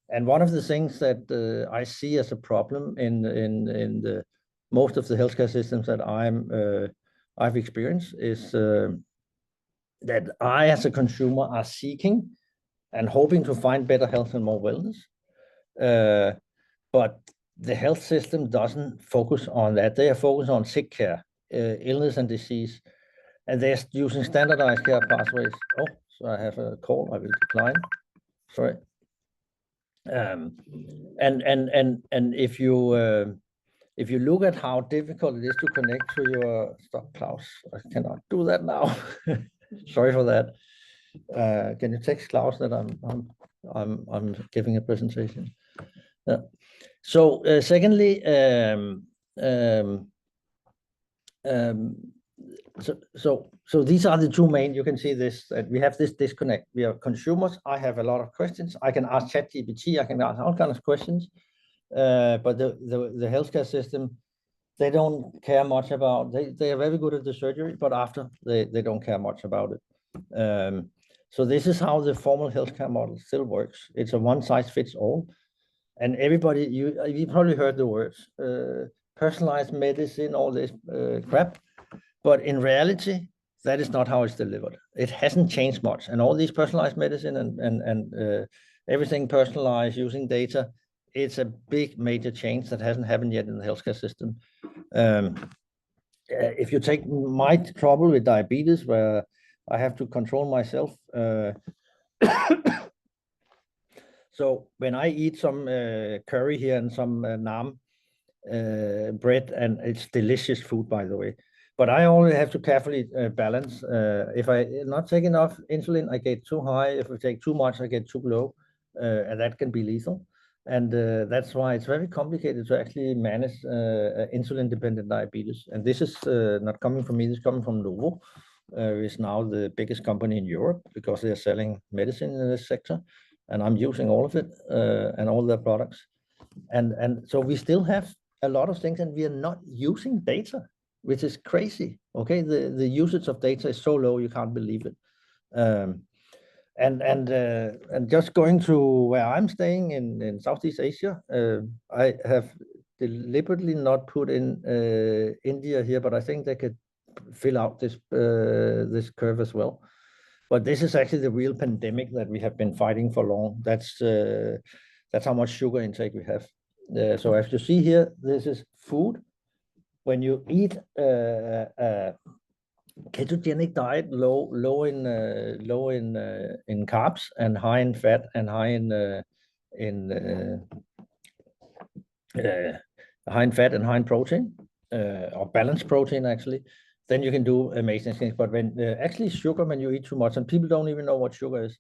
And one of the things that I see as a problem in the most of the healthcare systems that I've experienced is that I, as a consumer, are seeking and hoping to find better health and more wellness. But the health system doesn't focus on that. They are focused on sick care, illness and disease, and they're using standardized care pathways. Oh, so I have a call. I will decline. Sorry. And if you look at how difficult it is to connect to your stop, Klaus, I cannot do that now. Sorry for that. Can you text Klaus that I'm giving a presentation? Yeah. So secondly, so these are the 2 main. You can see this, that we have this disconnect. We are consumers. I have a lot of questions. I can ask ChatGPT. I can ask all kinds of questions. But the healthcare system, they don't care much about. They are very good at the surgery, but after they don't care much about it. So this is how the formal healthcare model still works. It's a one-size-fits-all, and everybody, you probably heard the words personalized medicine, all this crap. But in reality, that is not how it's delivered. It hasn't changed much. And all these personalized medicine and everything personalized using data, it's a big major change that hasn't happened yet in the healthcare system. If you take my trouble with diabetes, where I have to control myself. So when I eat some curry here and some naan bread, and it's delicious food, by the way. But I only have to carefully balance. If I not take enough insulin, I get too high. If I take too much, I get too low, and that can be lethal. And that's why it's very complicated to actually manage insulin-dependent diabetes. And this is not coming from me. This is coming from Novo, is now the biggest company in Europe because they are selling medicine in this sector, and I'm using all of it and all their products. And so we still have a lot of things, and we are not using data, which is crazy. Okay, the usage of data is so low you can't believe it. And just going to where I'm staying in Southeast Asia, I have deliberately not put in India here, but I think they could fill out this this curve as well. But this is actually the real pandemic that we have been fighting for long. That's how much sugar intake we have. So as you see here, this is food. When you eat ketogenic diet, low in carbs and high in fat and high in fat and high in protein, or balanced protein actually, then you can do amazing things. But when actually sugar, when you eat too much, and people don't even know what sugar is,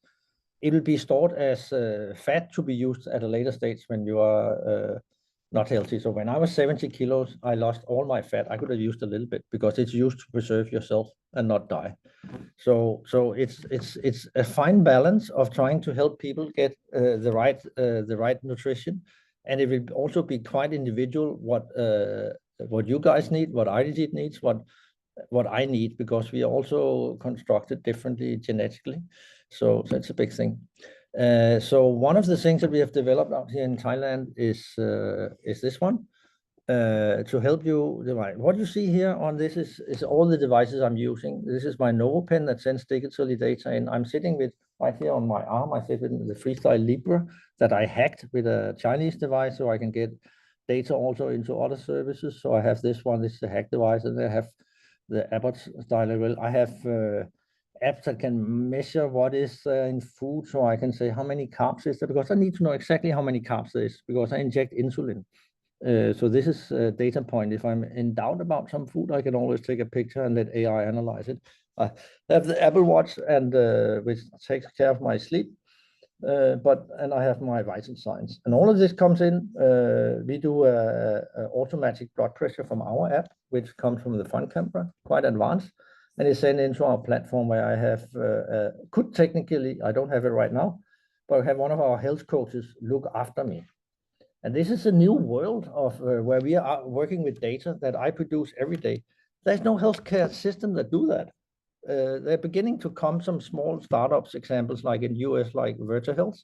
it will be stored as fat to be used at a later stage when you are not healthy. So when I was 70 kilos, I lost all my fat. I could have used a little bit because it's used to preserve yourself and not die. So it's a fine balance of trying to help people get the right nutrition, and it will also be quite individual what you guys need, what IDG needs, what I need, because we are also constructed differently genetically. So it's a big thing. So one of the things that we have developed out here in Thailand is this one, to help you divide. What you see here on this is all the devices I'm using. This is my Novo pen that sends digitally data in. I'm sitting with right here on my arm. I sit with the Freestyle Libre that I hacked with a Chinese device, so I can get data also into other services. So I have this one. This is a hack device, and I have the Abbott style. I have apps that can measure what is in food, so I can say how many carbs is there, because I need to know exactly how many carbs there is, because I inject insulin. So this is a data point. If I'm in doubt about some food, I can always take a picture and let AI analyze it. I have the Apple Watch, and which takes care of my sleep, and I have my vital signs, and all of this comes in. We do a automatic blood pressure from our app, which comes from the front camera, quite advanced, and it's sent into our platform, where I have could technically, I don't have it right now, but I have one of our health coaches look after me. And this is a new world of where we are working with data that I produce every day. There's no healthcare system that do that. They're beginning to come some small startups, examples like in US, like VirtuHealth,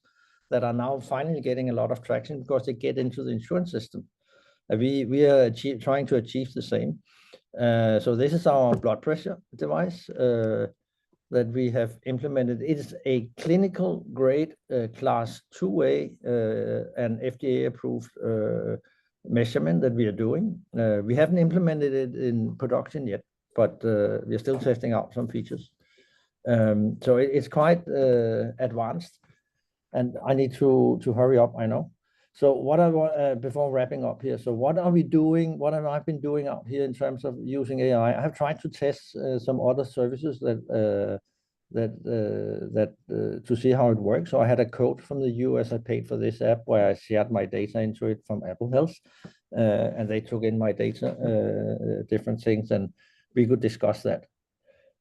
that are now finally getting a lot of traction because they get into the insurance system. We are trying to achieve the same. So this is our blood pressure device that we have implemented. It is a clinical grade class 2A and FDA approved measurement that we are doing. We haven't implemented it in production yet, but we're still testing out some features. So it's quite advanced, and I need to hurry up, I know. So what I want, before wrapping up here, so what are we doing? What have I been doing out here in terms of using AI? I have tried to test some other services that to see how it works. So I had a code from the US. I paid for this app where I shared my data into it from Apple Health, and they took in my data, different things, and we could discuss that.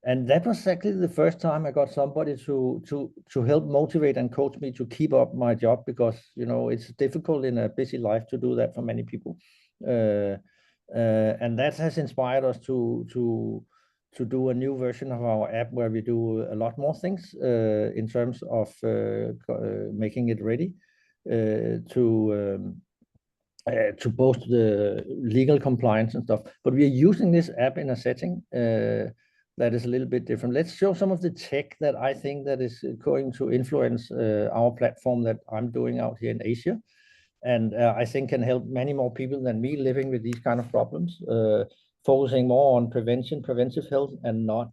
And that was actually the first time I got somebody to help motivate and coach me to keep up my job, because it's difficult in a busy life to do that for many people, and that has inspired us to do a new version of our app where we do a lot more things in terms of making it ready to both the legal compliance and stuff. But we are using this app in a setting that is a little bit different. Let's show some of the tech that I think that is going to influence our platform that I'm doing out here in Asia, and I think can help many more people than me living with these kind of problems, focusing more on preventive health, and not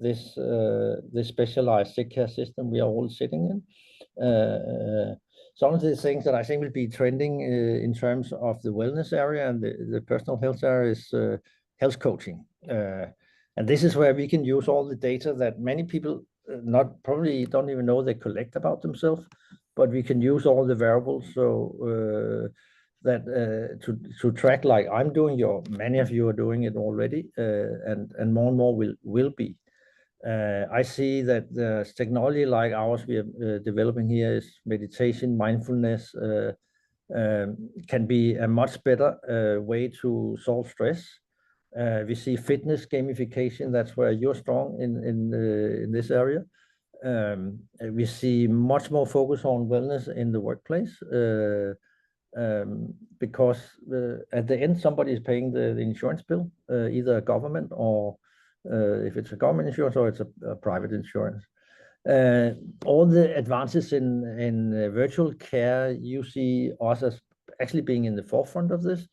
this specialized sick care system we are all sitting in. Some of the things that I think will be trending in terms of the wellness area and the personal health area is health coaching. And this is where we can use all the data that many people not probably don't even know they collect about themselves, but we can use all the variables so that to track, like I'm doing, many of you are doing it already, and more will be. I see that the technology like ours we are developing here is meditation, mindfulness, can be a much better way to solve stress. We see fitness gamification. That's where you're strong in this area. We see much more focus on wellness in the workplace, because at the end somebody is paying the insurance bill, either a government or if it's a government insurance or it's a private insurance. All the advances in virtual care, you see us as actually being in the forefront of this,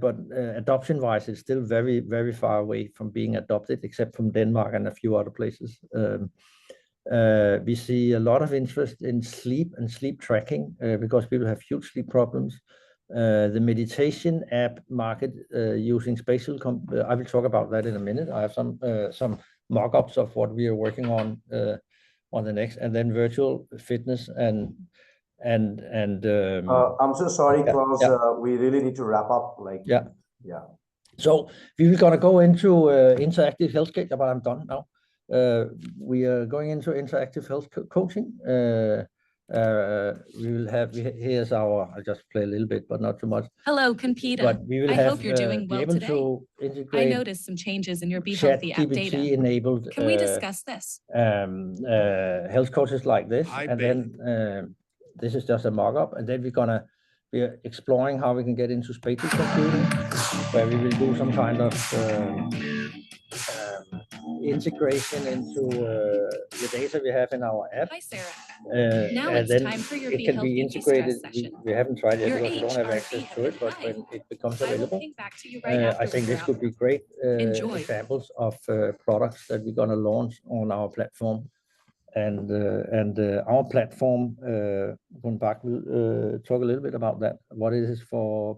but adoption-wise, it's still very, very far away from being adopted, except from Denmark and a few other places. We see a lot of interest in sleep and sleep tracking because people have huge sleep problems. The meditation app market using spatial, I will talk about that in a minute. I have some mock-ups of what we are working on the next, and then virtual fitness and I'm so sorry, Klaus. We really need to wrap up. Yeah. Yeah. So we were gonna go into interactive healthcare, but I'm done now. We are going into interactive health coaching. We will have, here's our, I'll just play a little bit, but not too much. Hello, Competa. But we will I have, hope you're doing well be able today. to I integrate noticed some changes in your Be Healthy app ChatGPT data. enabled Can we discuss this? health coaches like this. Hi, And then this is just a mock-up. And then we are exploring how we can get into spatial computing, where we will do some kind of integration into the data we have in our app. Hi, Sarah. And Now it's then time for your it Be can be Healthy integrated. de-stress session. We haven't tried it Your because we don't have HRV access to has it, but been when it becomes I will available, ping back to you right I after think we this wrap could be up. great Enjoy. examples of products that we're going to launch on our platform. And our platform, Gun Bak will talk a little bit about that, what it is for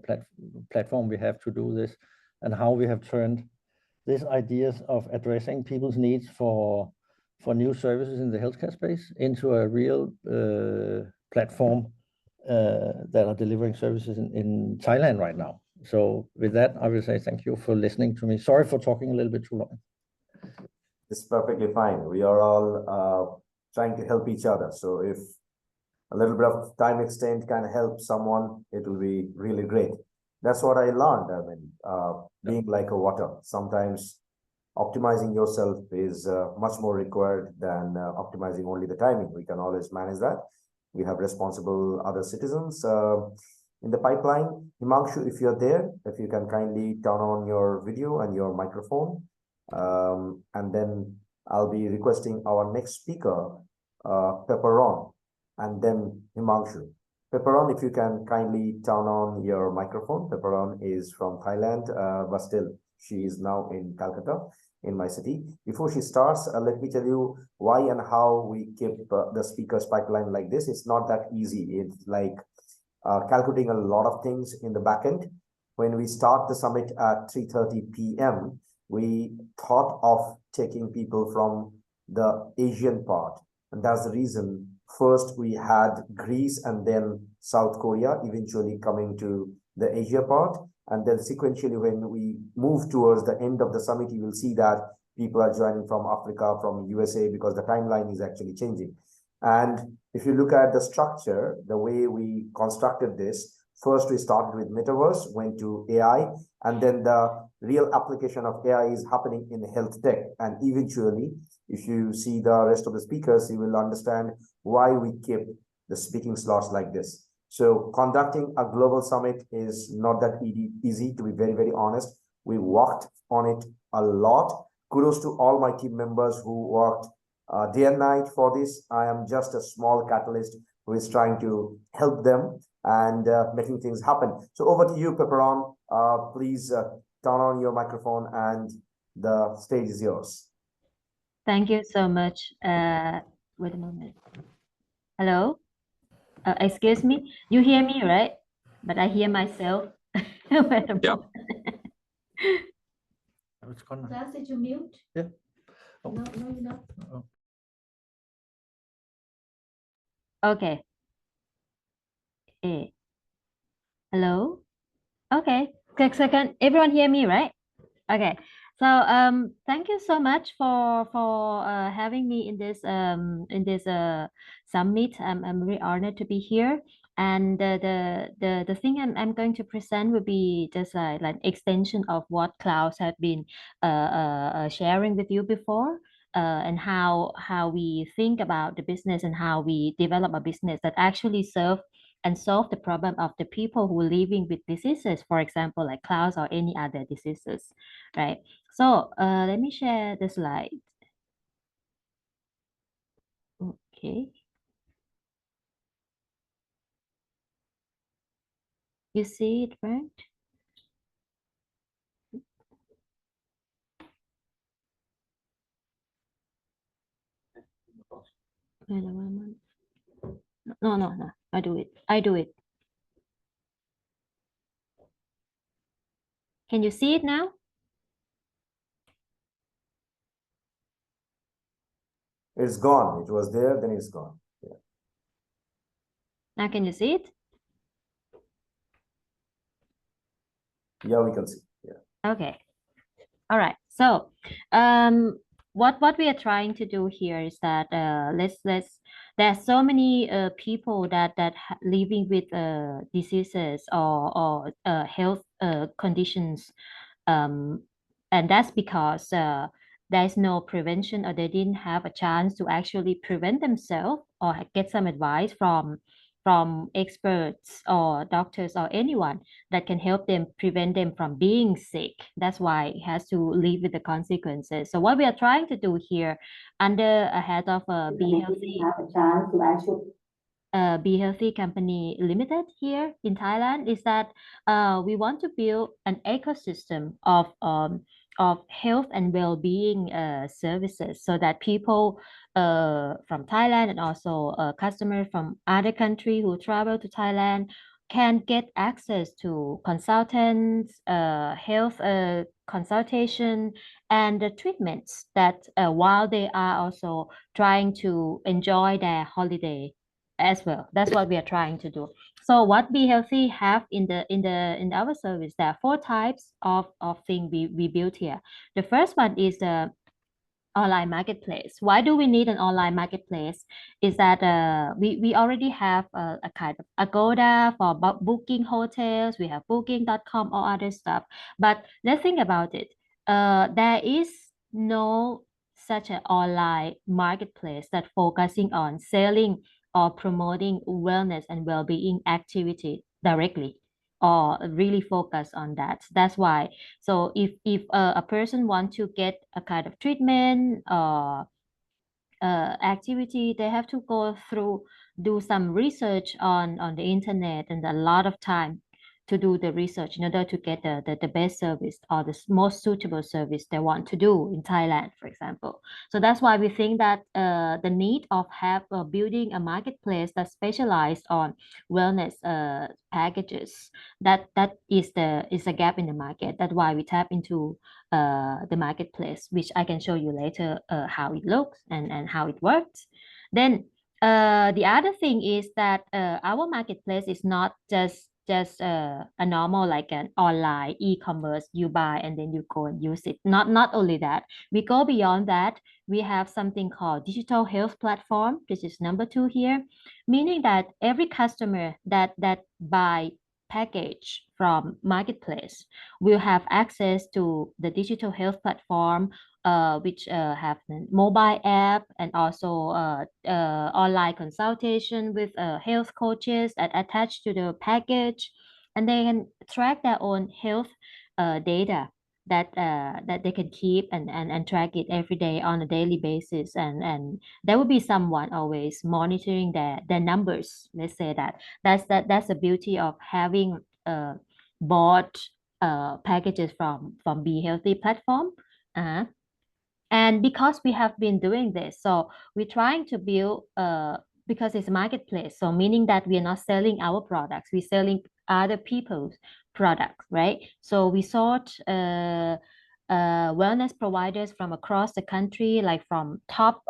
platform we have to do this, and how we have turned these ideas of addressing people's needs for new services in the healthcare space into a real platform that are delivering services in Thailand right now. So with that, I will say thank you for listening to me. Sorry for talking a little bit too long. It's perfectly fine. We are all trying to help each other. So if a little bit of time extent can help someone, it will be really great. That's what I learned. I mean, being like a water, sometimes optimizing yourself is much more required than optimizing only the timing. We can always manage that. We have responsible other citizens in the pipeline. Himanshu, if you're there, if you can kindly turn on your video and your microphone. And then I'll be requesting our next speaker, Pepperon, and then Himanshu. Pepperon, if you can kindly turn on your microphone. Pepperon is from Thailand, but still she is now in Calcutta, in my city. Before she starts, let me tell you why and how we keep the speakers pipeline like this. It's not that easy. It's like calculating a lot of things in the back end. When we start the summit at 3:30 p.m., we thought of taking people from the Asian part. And that's the reason first we had Greece and then South Korea, eventually coming to the Asia part. And then sequentially, when we move towards the end of the summit, you will see that people are joining from Africa, from USA, because the timeline is actually changing. And if you look at the structure, the way we constructed this, first we started with metaverse, went to AI, and then the real application of AI is happening in health tech. And eventually, if you see the rest of the speakers, you will understand why we keep the speaking slots like this. So conducting a global summit is not that easy, to be very, very honest. We worked on it a lot. Kudos to all my team members who worked day and night for this. I am just a small catalyst who is trying to help them and making things happen. So over to you, Pepperon. Please turn on your microphone and the stage is yours. Thank you so much. Wait a moment. Hello? Excuse me. You hear me, right? But I hear myself. Wait a moment. it's gone now. Class, did you mute? Yeah. Oh. No, no, you're not. Oh. Okay. Hello? Okay. So can everyone hear me, right? Okay. So thank you so much for having me in this summit. I'm really honored to be here. And the thing I'm going to present will be just like extension of what Klaus had been sharing with you before. And how we think about the business and how we develop a business that actually serve and solve the problem of the people who are living with diseases, for example, like Klaus or any other diseases, right? So let me share the slide. Okay. You see it, right? No. I do it. Can you see it now? It's gone. It was there, then it's gone. Yeah. Now can you see it? Yeah, we can see. Yeah. Okay. All right. So what we are trying to do here is that let's there's so many people that living with diseases or health conditions, and that's because there's no prevention, or they didn't have a chance to actually prevent themselves or get some advice from experts or doctors or anyone that can help them prevent them from being sick. That's why it has to live with the consequences. So what we are trying to do here under a head of Be Healthy, have a chance to actually Be Healthy Company Limited here in Thailand, is that we want to build an ecosystem of health and well-being services, so that people from Thailand and also customers from other countries who travel to Thailand can get access to consultants, health consultation, and the treatments that while they are also trying to enjoy their holiday as well. That's what we are trying to do. So what Be Healthy have in our service, there are 4 types of thing we built here. The first one is the online marketplace. Why do we need an online marketplace? Is that we already have a kind of Agoda for booking hotels. We have booking.com or other stuff. But let's think about it. There is no such an online marketplace that focusing on selling or promoting wellness and well-being activity directly, or really focus on that. That's why. So if a person want to get a kind of treatment or activity, they have to go through, do some research on the internet, and a lot of time to do the research in order to get the best service or the most suitable service they want to do in Thailand, for example. So that's why we think that the need of building a marketplace that specialized on wellness packages, that is a gap in the market. That's why we tap into the marketplace, which I can show you later how it looks and how it works. Then the other thing is that our marketplace is not just a normal like an online e-commerce. You buy and then you go and use it. Not only that, we go beyond that. We have something called digital health platform. This is number 2 here, meaning that every customer that buy package from marketplace will have access to the digital health platform, which have the mobile app and also online consultation with health coaches attached to the package, and they can track their own health data that they can keep and track it every day on a daily basis, and there will be someone always monitoring their numbers. Let's say that's the beauty of having bought packages from Be Healthy platform. And because we have been doing this, so we're trying to build because it's a marketplace, so meaning that we are not selling our products, we're selling other people's products, right? So we sort wellness providers from across the country, like from top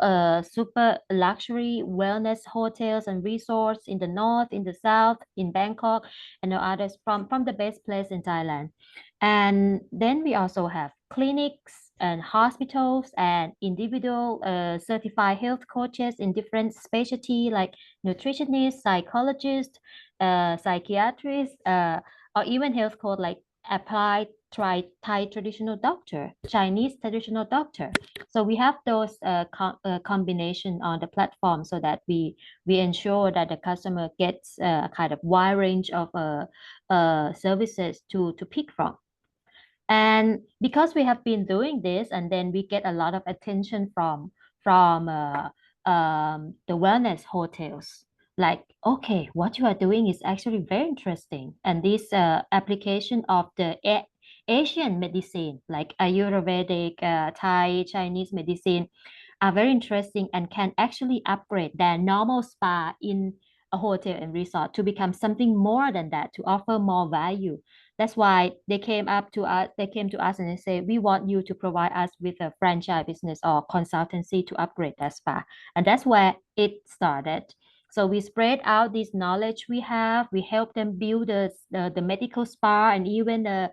super luxury wellness hotels and resorts in the north, in the south, in Bangkok, and others from the best place in Thailand. And then we also have clinics and hospitals and individual certified health coaches in different specialty like nutritionists, psychologists, psychiatrists, or even health coach like applied Thai traditional doctor, Chinese traditional doctor. So we have those combination on the platform so that we ensure that the customer gets a kind of wide range of services to pick from. And because we have been doing this, and then we get a lot of attention from the wellness hotels. Like, okay, what you are doing is actually very interesting. And this application of the Asian medicine, like Ayurvedic, Thai, Chinese medicine, are very interesting and can actually upgrade their normal spa in a hotel and resort to become something more than that, to offer more value. That's why they came to us and they say, we want you to provide us with a franchise business or consultancy to upgrade that spa. And that's where it started. So we spread out this knowledge we have. We help them build the medical spa and even the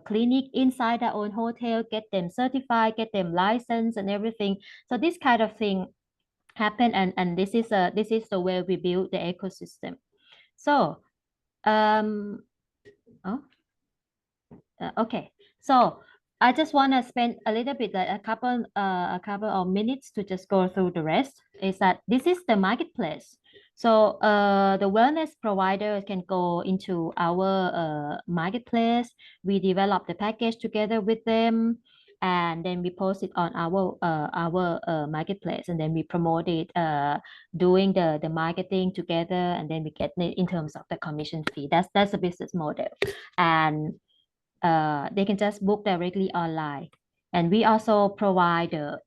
clinic inside their own hotel, get them certified, get them licensed and everything. So this kind of thing happen, and this is the way we build the ecosystem. So okay, so I just want to spend a little bit, like a couple of minutes to just go through the rest. Is that this is the marketplace. So the wellness provider can go into our marketplace. We develop the package together with them, and then we post it on our marketplace, and then we promote it, doing the marketing together, and then we get it in terms of the commission fee. That's a business model, and they can just book directly online. And we also provide the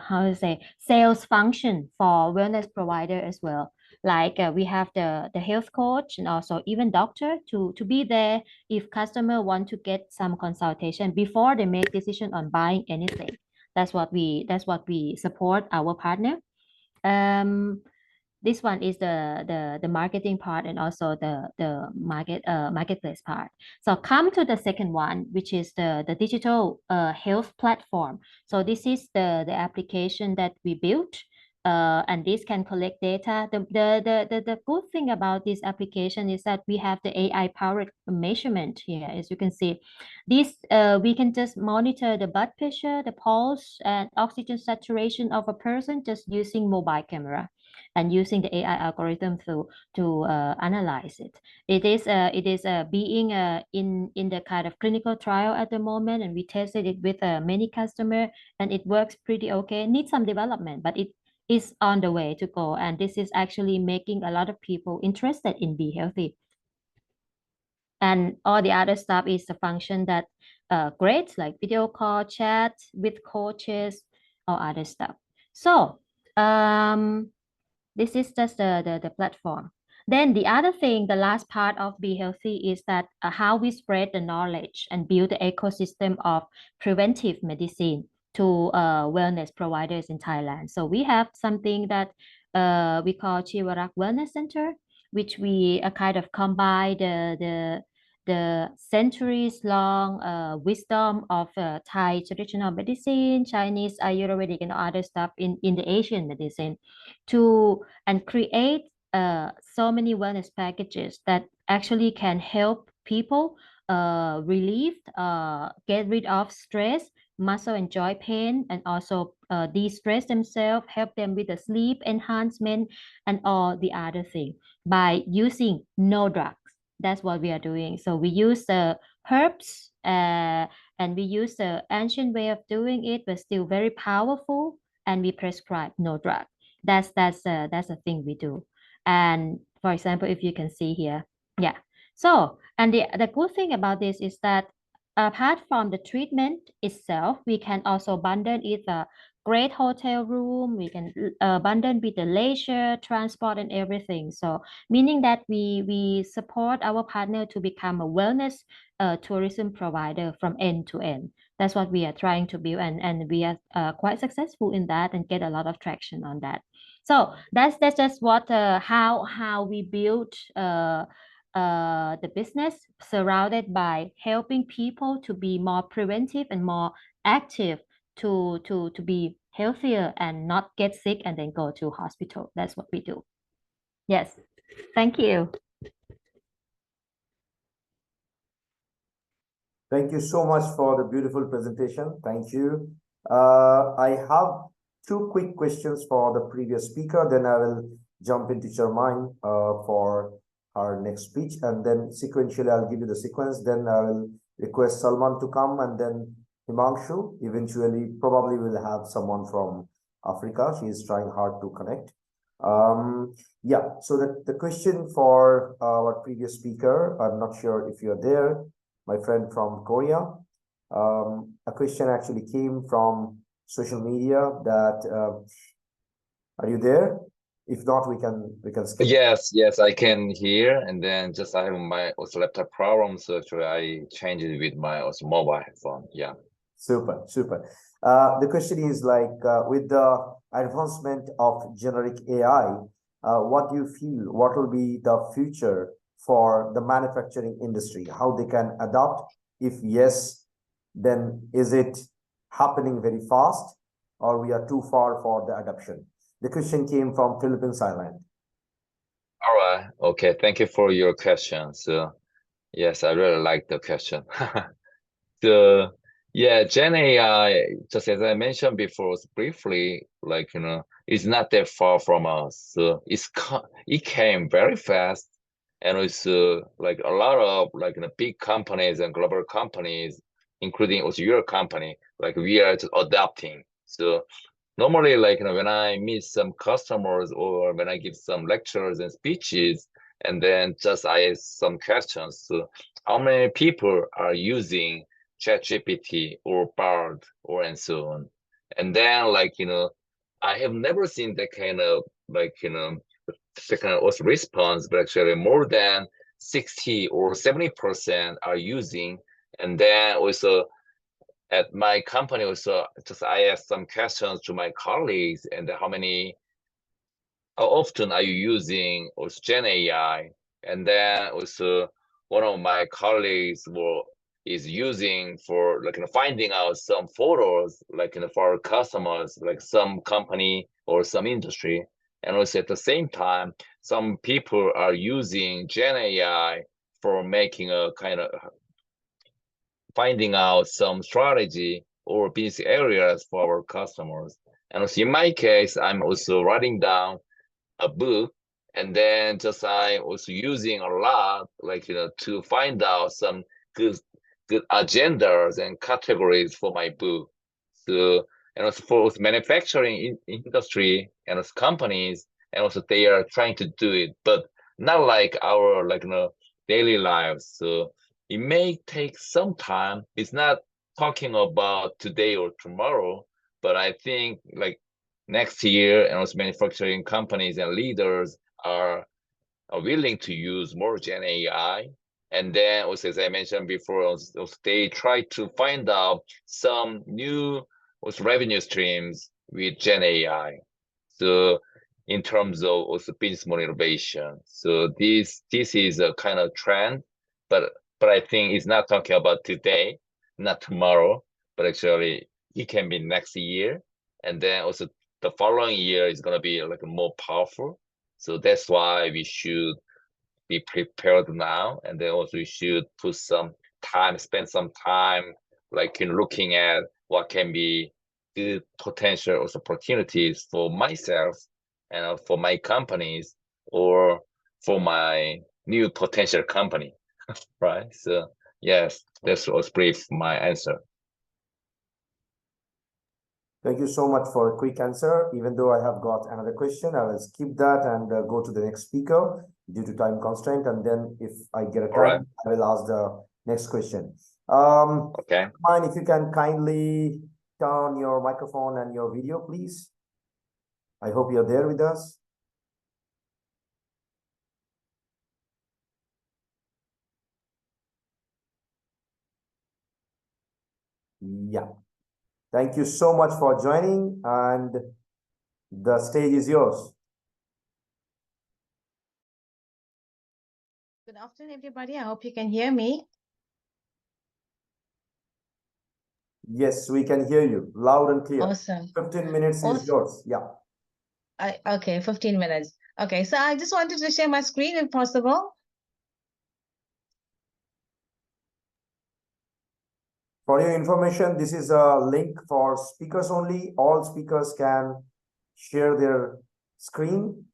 how to say sales function for wellness provider as well. Like we have the health coach and also even doctor to be there if customer want to get some consultation before they make decision on buying anything. That's what we support our partner. This one is the marketing part and also the marketplace part. So come to the second one, which is the digital health platform. So this is the application that we built. And this can collect data. The good thing about this application is that we have the AI powered measurement here. As you can see, this we can just monitor the blood pressure, the pulse, and oxygen saturation of a person just using mobile camera and using the AI algorithm to analyze it. It is being in the kind of clinical trial at the moment, and we tested it with many customers, and it works pretty okay. Needs some development, but it is on the way to go, and this is actually making a lot of people interested in Be Healthy. And all the other stuff is the function that great, like video call, chat with coaches, or other stuff. So this is just the platform. Then the other thing, the last part of Be Healthy is that how we spread the knowledge and build the ecosystem of preventive medicine to wellness providers in Thailand. So we have something that we call Chiwarak Wellness Center, which we kind of combine the centuries-long wisdom of Thai traditional medicine, Chinese Ayurvedic, and other stuff in the Asian medicine, and create so many wellness packages that actually can help people relieve, get rid of stress, muscle and joint pain, and also de-stress themselves, help them with the sleep enhancement and all the other thing by using no drugs. That's what we are doing. So we use the herbs and we use the ancient way of doing it, but still very powerful, and we prescribe no drug. That's a thing we do. And for example, if you can see here, yeah. So, and the good thing about this is that apart from the treatment itself, we can also bundle it a great hotel room. We can bundle with the leisure, transport, and everything. So meaning that we support our partner to become a wellness a tourism provider from end to end. That's what we are trying to build, and we are quite successful in that and get a lot of traction on that. So that's just what how we build the business, surrounded by helping people to be more preventive and more active to be healthier and not get sick and then go to hospital. That's what we do. Yes. Thank you. Thank you so much for the beautiful presentation. Thank you. I have two quick questions for the previous speaker, then I will jump into Charmaine for our next speech, and then sequentially I'll give you the sequence. Then I will request Salman to come, and then Himanshu. Eventually, probably we'll have someone from Africa. She is trying hard to connect. Yeah, so the question for our previous speaker, I'm not sure if you're there, my friend from Korea. A question actually came from social media that are you there? If not, we can skip. Yes, I can hear, and then just I have my also laptop problem, so actually I changed it with my also mobile phone. Yeah. Super. The question is like with the advancement of generic AI, what do you feel? What will be the future for the manufacturing industry? How they can adopt? If yes, then is it happening very fast, or we are too far for the adoption? The question came from Philippines Island. All right. Okay. Thank you for your question. So, yes, I really like the question. So, yeah, Gen AI, just as I mentioned before, briefly, like, it's not that far from us. So it came very fast, and it's like a lot of like big companies and global companies, including also your company, like we are just adapting. So normally, like when I meet some customers or when I give some lectures and speeches, and then just I ask some questions. So how many people are using ChatGPT or Bard or and so on? And then like I have never seen that kind of like the kind of response, but actually more than 60 or 70% are using. And then also at my company also, just I asked some questions to my colleagues, and how often are you using also Gen AI? And then also one of my colleagues is using for like finding out some photos like for our customers, like some company or some industry. And also at the same time, some people are using Gen AI for making a kind of finding out some strategy or business areas for our customers. And also in my case, I'm also writing down a book, and then just I'm also using a lot, like to find out some good agendas and categories for my book. So and also for manufacturing industry and also companies, and also they are trying to do it, but not like our daily lives. So it may take some time. It's not talking about today or tomorrow, but I think like next year, and also manufacturing companies and leaders are willing to use more Gen AI. And then also, as I mentioned before, also they try to find out some new also revenue streams with Gen AI. So in terms of also business model innovation. So this is a kind of trend, but I think it's not talking about today, not tomorrow, but actually it can be next year. And then also the following year is going to be like more powerful. So that's why we should be prepared now. And then also we should spend some time like in looking at what can be good potential also opportunities for myself and for my companies or for my new potential company, right? So yes, that was brief my answer. Thank you so much for a quick answer. Even though I have got another question, I will skip that and go to the next speaker due to time constraint. And then if I get a time, right, I will ask the next question. Okay. Mine, if you can kindly turn your microphone and your video, please. I hope you're there with us. Yeah. Thank you so much for joining, and the stage is yours. Good afternoon, everybody. I hope you can hear me. Yes, we can hear you loud and clear. Awesome. 15 minutes is Awesome. yours. Yeah. Okay, 15 minutes. Okay, so I just wanted to share my screen if possible. For your information, this is a link for speakers only. All speakers can share their screen.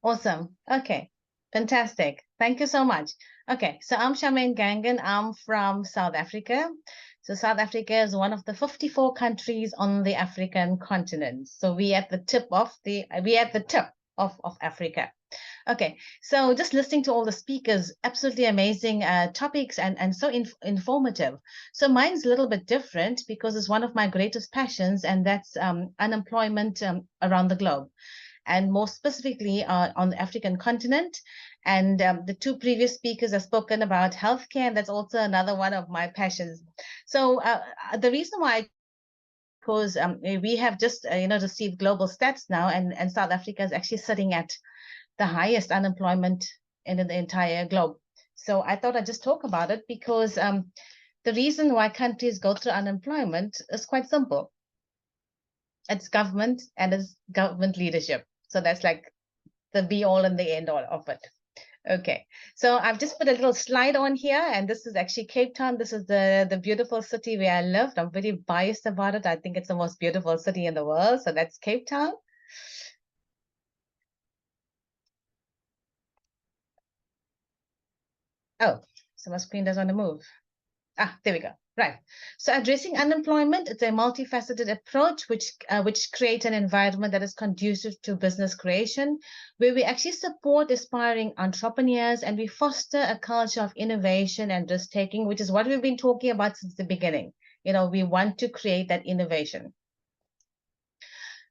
Awesome. Okay, fantastic. Thank you so much. Okay, so I'm Charmaine Gangan. I'm from South Africa. So South Africa is one of the 54 countries on the African continent. So we at the tip of Africa. Okay, so just listening to all the speakers, absolutely amazing topics and so informative. So mine's a little bit different because it's one of my greatest passions, and that's unemployment around the globe, and more specifically on the African continent. And the two previous speakers have spoken about healthcare, and that's also another one of my passions. So the reason why, because we have just received global stats now, and South Africa is actually sitting at the highest unemployment in the entire globe. So I thought I'd just talk about it because the reason why countries go through unemployment is quite simple. It's government and it's government leadership. So that's like the be all and the end all of it. Okay, so I've just put a little slide on here, and this is actually Cape Town. This is the beautiful city where I lived. I'm very biased about it. I think it's the most beautiful city in the world. So that's Cape Town. Oh, so my screen doesn't want to move. Ah, there we go. Right. So addressing unemployment, it's a multifaceted approach which creates an environment that is conducive to business creation, where we actually support aspiring entrepreneurs and we foster a culture of innovation and risk-taking, which is what we've been talking about since the beginning. We want to create that innovation.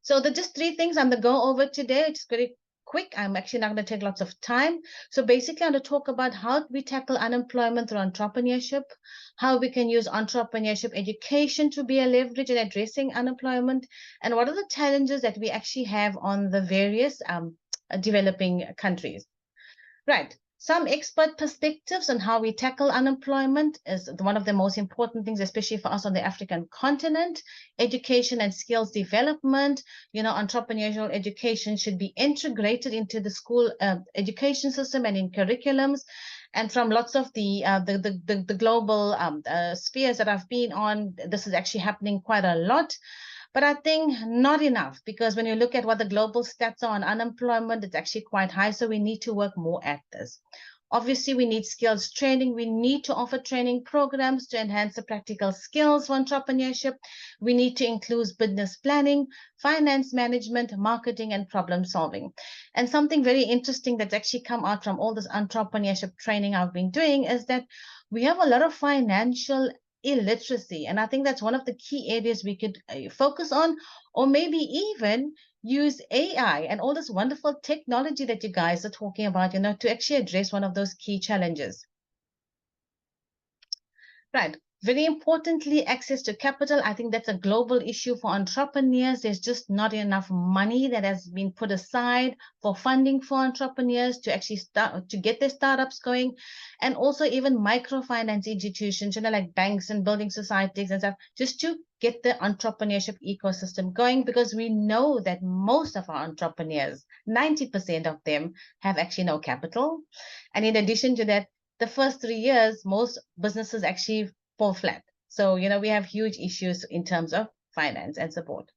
So the just three things I'm going to go over today. It's very quick. I'm actually not going to take lots of time. So basically, I'm going to talk about how we tackle unemployment through entrepreneurship, how we can use entrepreneurship education to be a leverage in addressing unemployment, and what are the challenges that we actually have on the various developing countries. Right. Some expert perspectives on how we tackle unemployment is one of the most important things, especially for us on the African continent. Education and skills development, entrepreneurial education should be integrated into the school education system and in curriculums. And from lots of the global spheres that I've been on, this is actually happening quite a lot. But I think not enough, because when you look at what the global stats are on unemployment, it's actually quite high. So we need to work more at this. Obviously, we need skills training. We need to offer training programs to enhance the practical skills for entrepreneurship. We need to include business planning, finance management, marketing, and problem solving. And something very interesting that's actually come out from all this entrepreneurship training I've been doing is that we have a lot of financial illiteracy. And I think that's one of the key areas we could focus on, or maybe even use AI and all this wonderful technology that you guys are talking about, to actually address one of those key challenges. Right. Very importantly, access to capital. I think that's a global issue for entrepreneurs. There's just not enough money that has been put aside for funding for entrepreneurs to actually start to get their startups going. And also even microfinance institutions, like banks and building societies and stuff, just to get the entrepreneurship ecosystem going, because we know that most of our entrepreneurs, 90% of them, have actually no capital. And in addition to that, the first 3 years, most businesses actually fall flat. So, we have huge issues in terms of finance and support.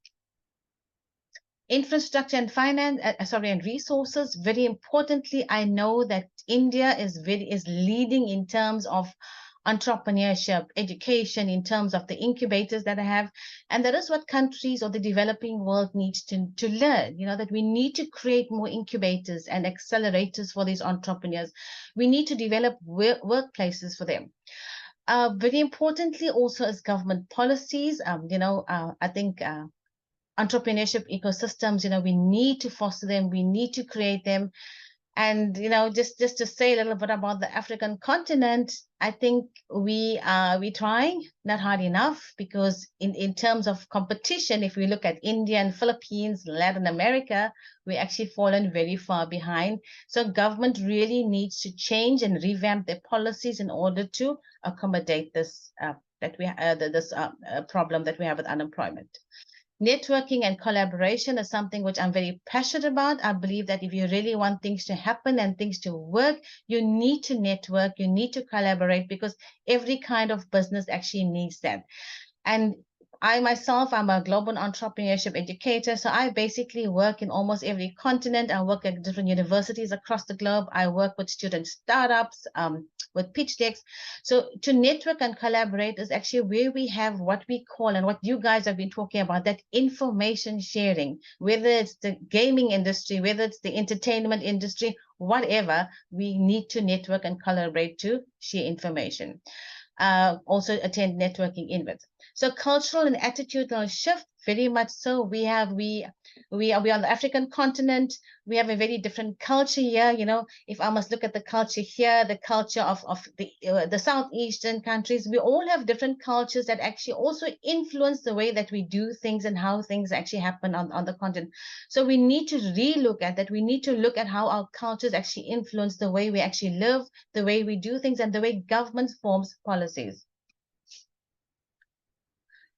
Infrastructure and finance, and resources. Very importantly, I know that India is leading in terms of entrepreneurship, education, in terms of the incubators that I have. And that is what countries or the developing world needs to learn, that we need to create more incubators and accelerators for these entrepreneurs. We need to develop workplaces for them. Very importantly also is government policies. I think entrepreneurship ecosystems, we need to foster them, we need to create them. And just to say a little bit about the African continent, I think we trying, not hard enough, because in terms of competition, if we look at India and Philippines, Latin America, we actually fallen very far behind. So government really needs to change and revamp their policies in order to accommodate this problem that we have with unemployment. Networking and collaboration is something which I'm very passionate about. I believe that if you really want things to happen and things to work, you need to network, you need to collaborate, because every kind of business actually needs that. And I myself, I'm a global entrepreneurship educator. So I basically work in almost every continent. I work at different universities across the globe. I work with student startups, with pitch decks. So to network and collaborate is actually where we have what we call, and what you guys have been talking about, that information sharing, whether it's the gaming industry, whether it's the entertainment industry, whatever, we need to network and collaborate to share information. Also attend networking events. So cultural and attitudinal shift, very much so. We are on the African continent. We have a very different culture here. If I must look at the culture here, the culture of the Southeastern countries, we all have different cultures that actually also influence the way that we do things and how things actually happen on the continent. So we need to relook at that. We need to look at how our cultures actually influence the way we actually live, the way we do things, and the way government forms policies.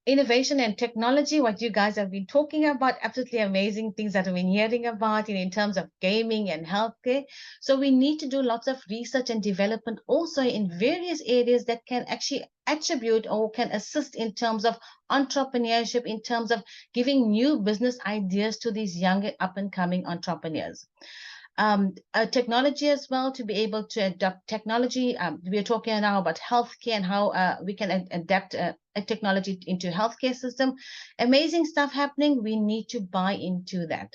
Innovation and technology, what you guys have been talking about, absolutely amazing things that I've been hearing about in terms of gaming and healthcare. So we need to do lots of research and development also in various areas that can actually attribute or can assist in terms of entrepreneurship, in terms of giving new business ideas to these younger up and coming entrepreneurs. Technology as well, to be able to adapt technology. We are talking now about healthcare and how we can adapt a technology into healthcare system. Amazing stuff happening. We need to buy into that.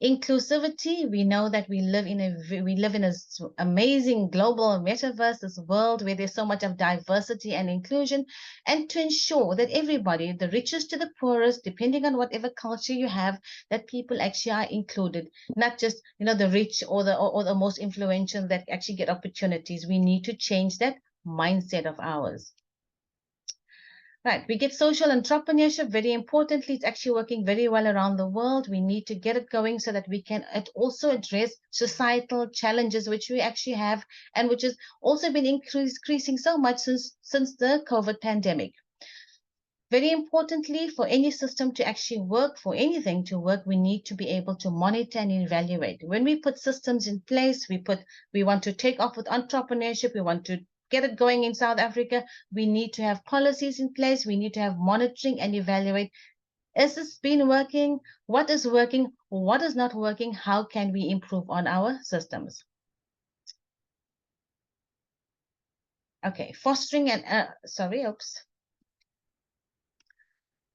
Inclusivity, we know that we live in a amazing global metaverse, this world where there's so much of diversity and inclusion, and to ensure that everybody, the richest to the poorest, depending on whatever culture you have, that people actually are included, not just the rich or the most influential that actually get opportunities. We need to change that mindset of ours. Right, we get social entrepreneurship, very importantly, it's actually working very well around the world. We need to get it going so that we can also address societal challenges, which we actually have, and which has also been increasing so much since the COVID pandemic. Very importantly, for any system to actually work, for anything to work, we need to be able to monitor and evaluate. When we put systems in place, we want to take off with entrepreneurship, we want to get it going in South Africa, we need to have policies in place, we need to have monitoring and evaluate. Has this been working? What is working? What is not working? How can we improve on our systems? Okay, fostering and,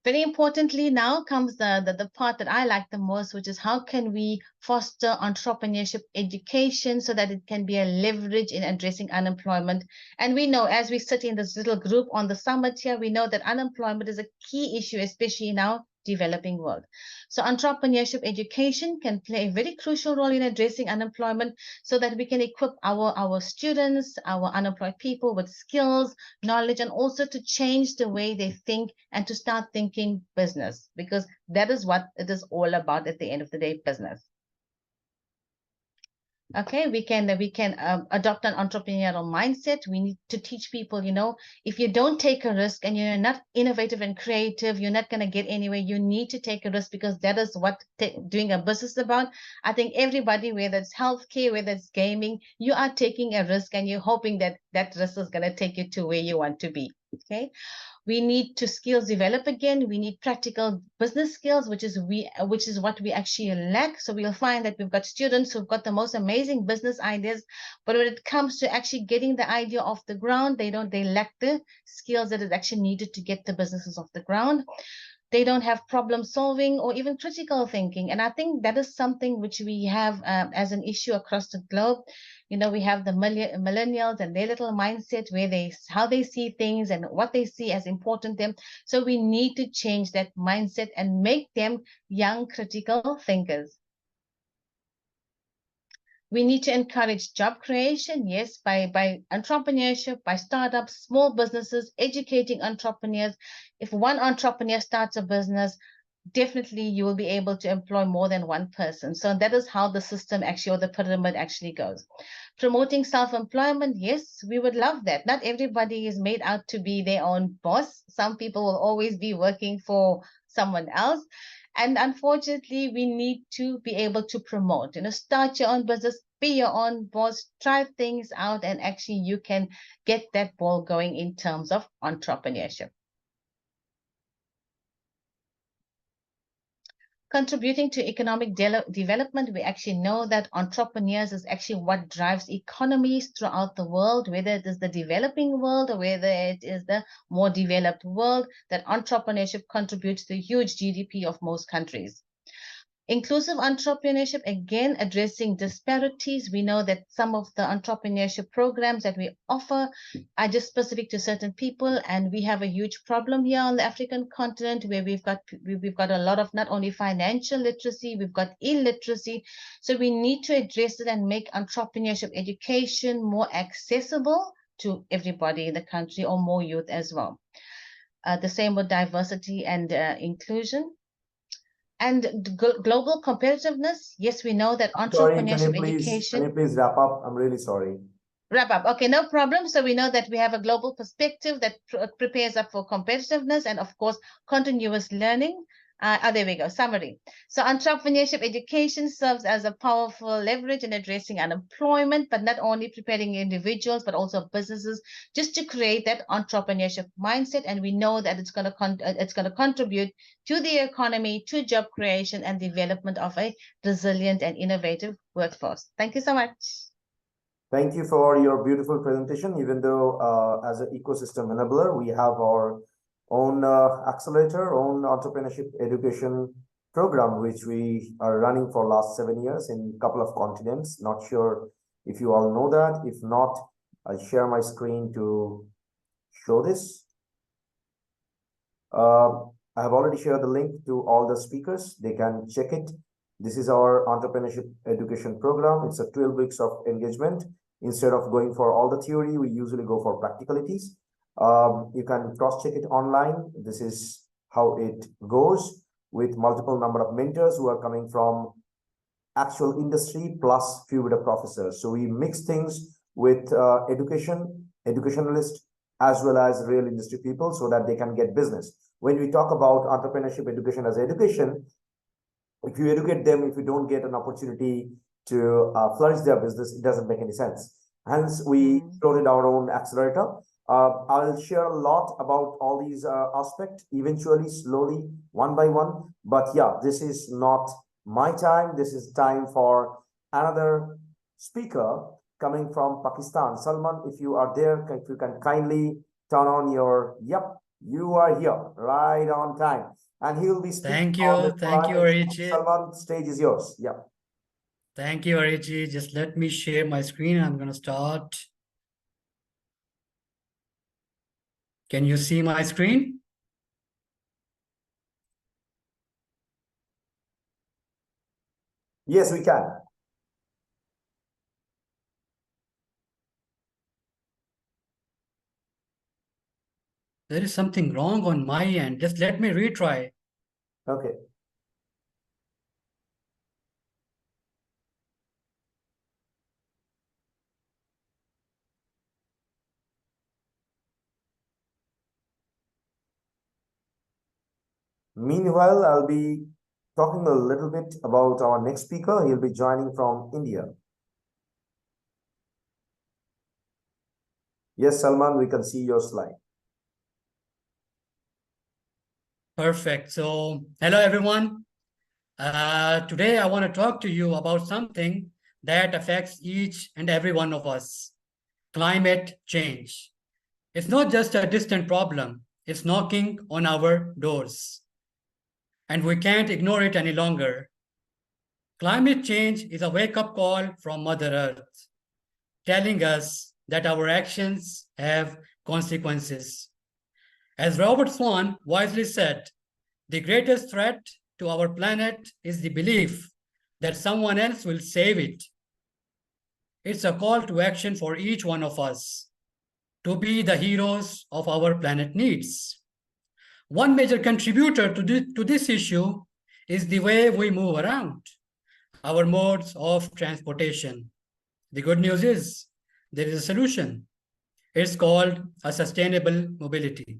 Very importantly, now comes the part that I like the most, which is how can we foster entrepreneurship education so that it can be a leverage in addressing unemployment. And we know, as we sit in this little group on the summit here, we know that unemployment is a key issue, especially in our developing world. So entrepreneurship education can play a very crucial role in addressing unemployment so that we can equip our students, our unemployed people with skills, knowledge, and also to change the way they think and to start thinking business, because that is what it is all about at the end of the day, business. Okay, we can adopt an entrepreneurial mindset. We need to teach people, if you don't take a risk and you're not innovative and creative, you're not going to get anywhere. You need to take a risk, because that is what doing a business is about. I think everybody, whether it's healthcare, whether it's gaming, you are taking a risk and you're hoping that that risk is going to take you to where you want to be. Okay. We need to skills develop again. We need practical business skills, which is what we actually lack. So we'll find that we've got students who've got the most amazing business ideas, but when it comes to actually getting the idea off the ground, they lack the skills that is actually needed to get the businesses off the ground. They don't have problem solving or even critical thinking. And I think that is something which we have as an issue across the globe. We have the millennials and their little mindset where how they see things and what they see as important to them. So we need to change that mindset and make them young critical thinkers. We need to encourage job creation, yes, by entrepreneurship, by startups, small businesses, educating entrepreneurs. If one entrepreneur starts a business, definitely you will be able to employ more than one person. So that is how the system actually, or the pyramid actually goes. Promoting self-employment, yes, we would love that. Not everybody is made out to be their own boss. Some people will always be working for someone else. And unfortunately, we need to be able to promote, start your own business, be your own boss, try things out, and actually you can get that ball going in terms of entrepreneurship. Contributing to economic development, we actually know that entrepreneurs is actually what drives economies throughout the world, whether it is the developing world or whether it is the more developed world, that entrepreneurship contributes to the huge GDP of most countries. Inclusive entrepreneurship, again, addressing disparities. We know that some of the entrepreneurship programs that we offer are just specific to certain people, and we have a huge problem here on the African continent where we've got a lot of not only financial literacy, we've got illiteracy. So we need to address it and make entrepreneurship education more accessible to everybody in the country, or more youth as well. The same with diversity and inclusion. And global competitiveness, yes, we know that entrepreneurship education. Can you please wrap up? I'm really sorry. Wrap up. Okay, no problem. So we know that we have a global perspective that prepares up for competitiveness and, of course, continuous learning. There we go, summary. So entrepreneurship education serves as a powerful leverage in addressing unemployment, but not only preparing individuals, but also businesses, just to create that entrepreneurship mindset. And we know that it's going to contribute to the economy, to job creation and development of a resilient and innovative workforce. Thank you so much. Thank you for your beautiful presentation. Even though as an ecosystem enabler, we have our own accelerator, own entrepreneurship education program, which we are running for last 7 years in a couple of continents. Not sure if you all know that. If not, I'll share my screen to show this. I have already shared the link to all the speakers. They can check it. This is our entrepreneurship education program. It's a 12 weeks of engagement. Instead of going for all the theory, we usually go for practicalities. You can cross-check it online. This is how it goes, with multiple number of mentors who are coming from actual industry plus few bit of professors. So we mix things with educationalists, as well as real industry people, so that they can get business. When we talk about entrepreneurship education as education, if you educate them, if you don't get an opportunity to flourish their business, it doesn't make any sense. Hence, we floated our own accelerator. I'll share a lot about all these aspects eventually, slowly, one by one. But yeah, this is not my time. This is time for another speaker coming from Pakistan. Salman, if you are there, if you can kindly turn on your, yep, you are here, right on time. And he will be speaking. Thank you, Arichi. Salman, stage is yours. Yeah. Thank you, Arichi. Just let me share my screen. I'm going to start. Can you see my screen? Yes, we can. There is something wrong on my end. Just let me retry. Okay. Meanwhile, I'll be talking a little bit about our next speaker. He'll be joining from India. Yes, Salman, we can see your slide. Perfect. So, hello, everyone. Today, I want to talk to you about something that affects each and every one of us: climate change. It's not just a distant problem. It's knocking on our doors, and we can't ignore it any longer. Climate change is a wake-up call from Mother Earth, telling us that our actions have consequences. As Robert Swan wisely said, the greatest threat to our planet is the belief that someone else will save it. It's a call to action for each one of us to be the heroes of our planet needs. One major contributor to this issue is the way we move around, our modes of transportation. The good news is there is a solution. It's called a sustainable mobility.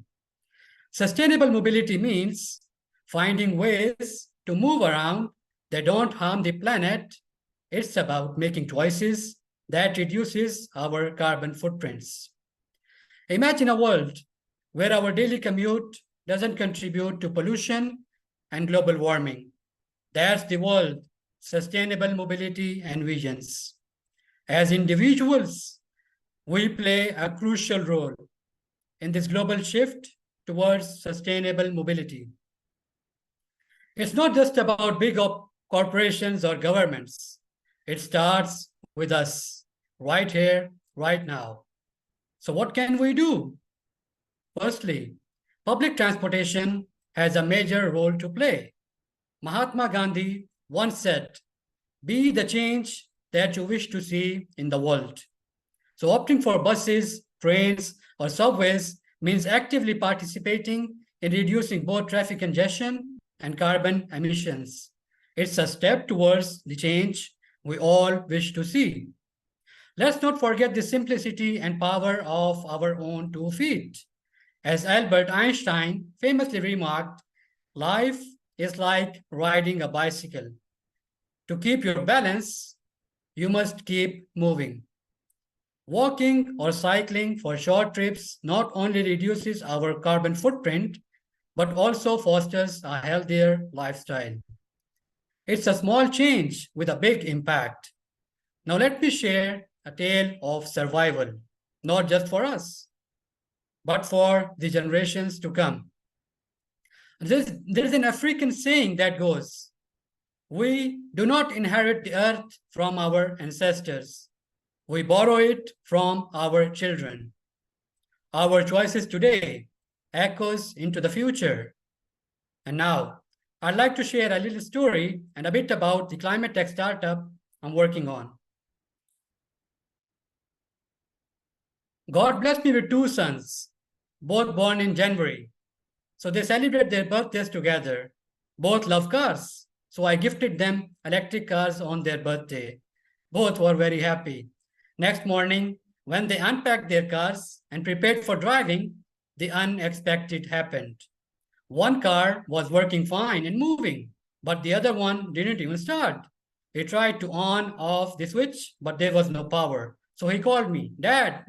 Sustainable mobility means finding ways to move around that don't harm the planet. It's about making choices that reduces our carbon footprints. Imagine a world where our daily commute doesn't contribute to pollution and global warming. That's the world sustainable mobility envisions. As individuals, we play a crucial role in this global shift towards sustainable mobility. It's not just about big corporations or governments. It starts with us right here, right now. So what can we do? Firstly, public transportation has a major role to play. Mahatma Gandhi once said, "Be the change that you wish to see in the world." So opting for buses, trains, or subways means actively participating in reducing both traffic congestion and carbon emissions. It's a step towards the change we all wish to see. Let's not forget the simplicity and power of our own 2 feet. As Albert Einstein famously remarked, life is like riding a bicycle. To keep your balance, you must keep moving. Walking or cycling for short trips not only reduces our carbon footprint, but also fosters a healthier lifestyle. It's a small change with a big impact. Now let me share a tale of survival, not just for us, but for the generations to come. There's an African saying that goes, "We do not inherit the earth from our ancestors. We borrow it from our children." Our choices today echoes into the future. And now, I'd like to share a little story and a bit about the climate tech startup I'm working on. God blessed me with 2 sons, both born in January. So they celebrate their birthdays together. Both love cars. So I gifted them electric cars on their birthday. Both were very happy. Next morning, when they unpacked their cars and prepared for driving, the unexpected happened. One car was working fine and moving, but the other one didn't even start. He tried to on off the switch, but there was no power. So he called me, "Dad,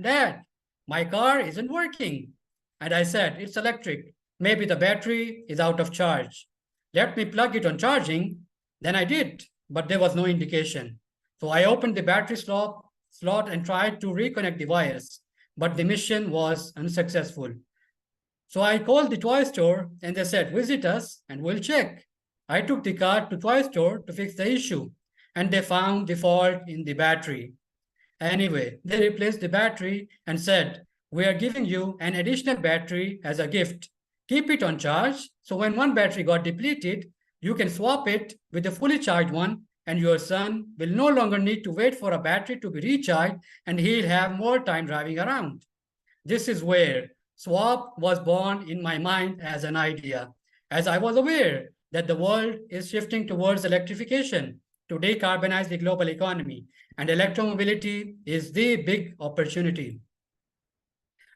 my car isn't working." And I said, "It's electric. Maybe the battery is out of charge. Let me plug it on charging." Then I did, but there was no indication. So I opened the battery slot and tried to reconnect the wires, but the mission was unsuccessful. So I called the toy store and they said, "Visit us and we'll check." I took the car to toy store to fix the issue and they found the fault in the battery. Anyway, they replaced the battery and said, "We are giving you an additional battery as a gift. Keep it on charge, so when one battery got depleted, you can swap it with a fully charged one and your son will no longer need to wait for a battery to be recharged and he'll have more time driving around." This is where swap was born in my mind as an idea, as I was aware that the world is shifting towards electrification to decarbonize the global economy, and electromobility is the big opportunity.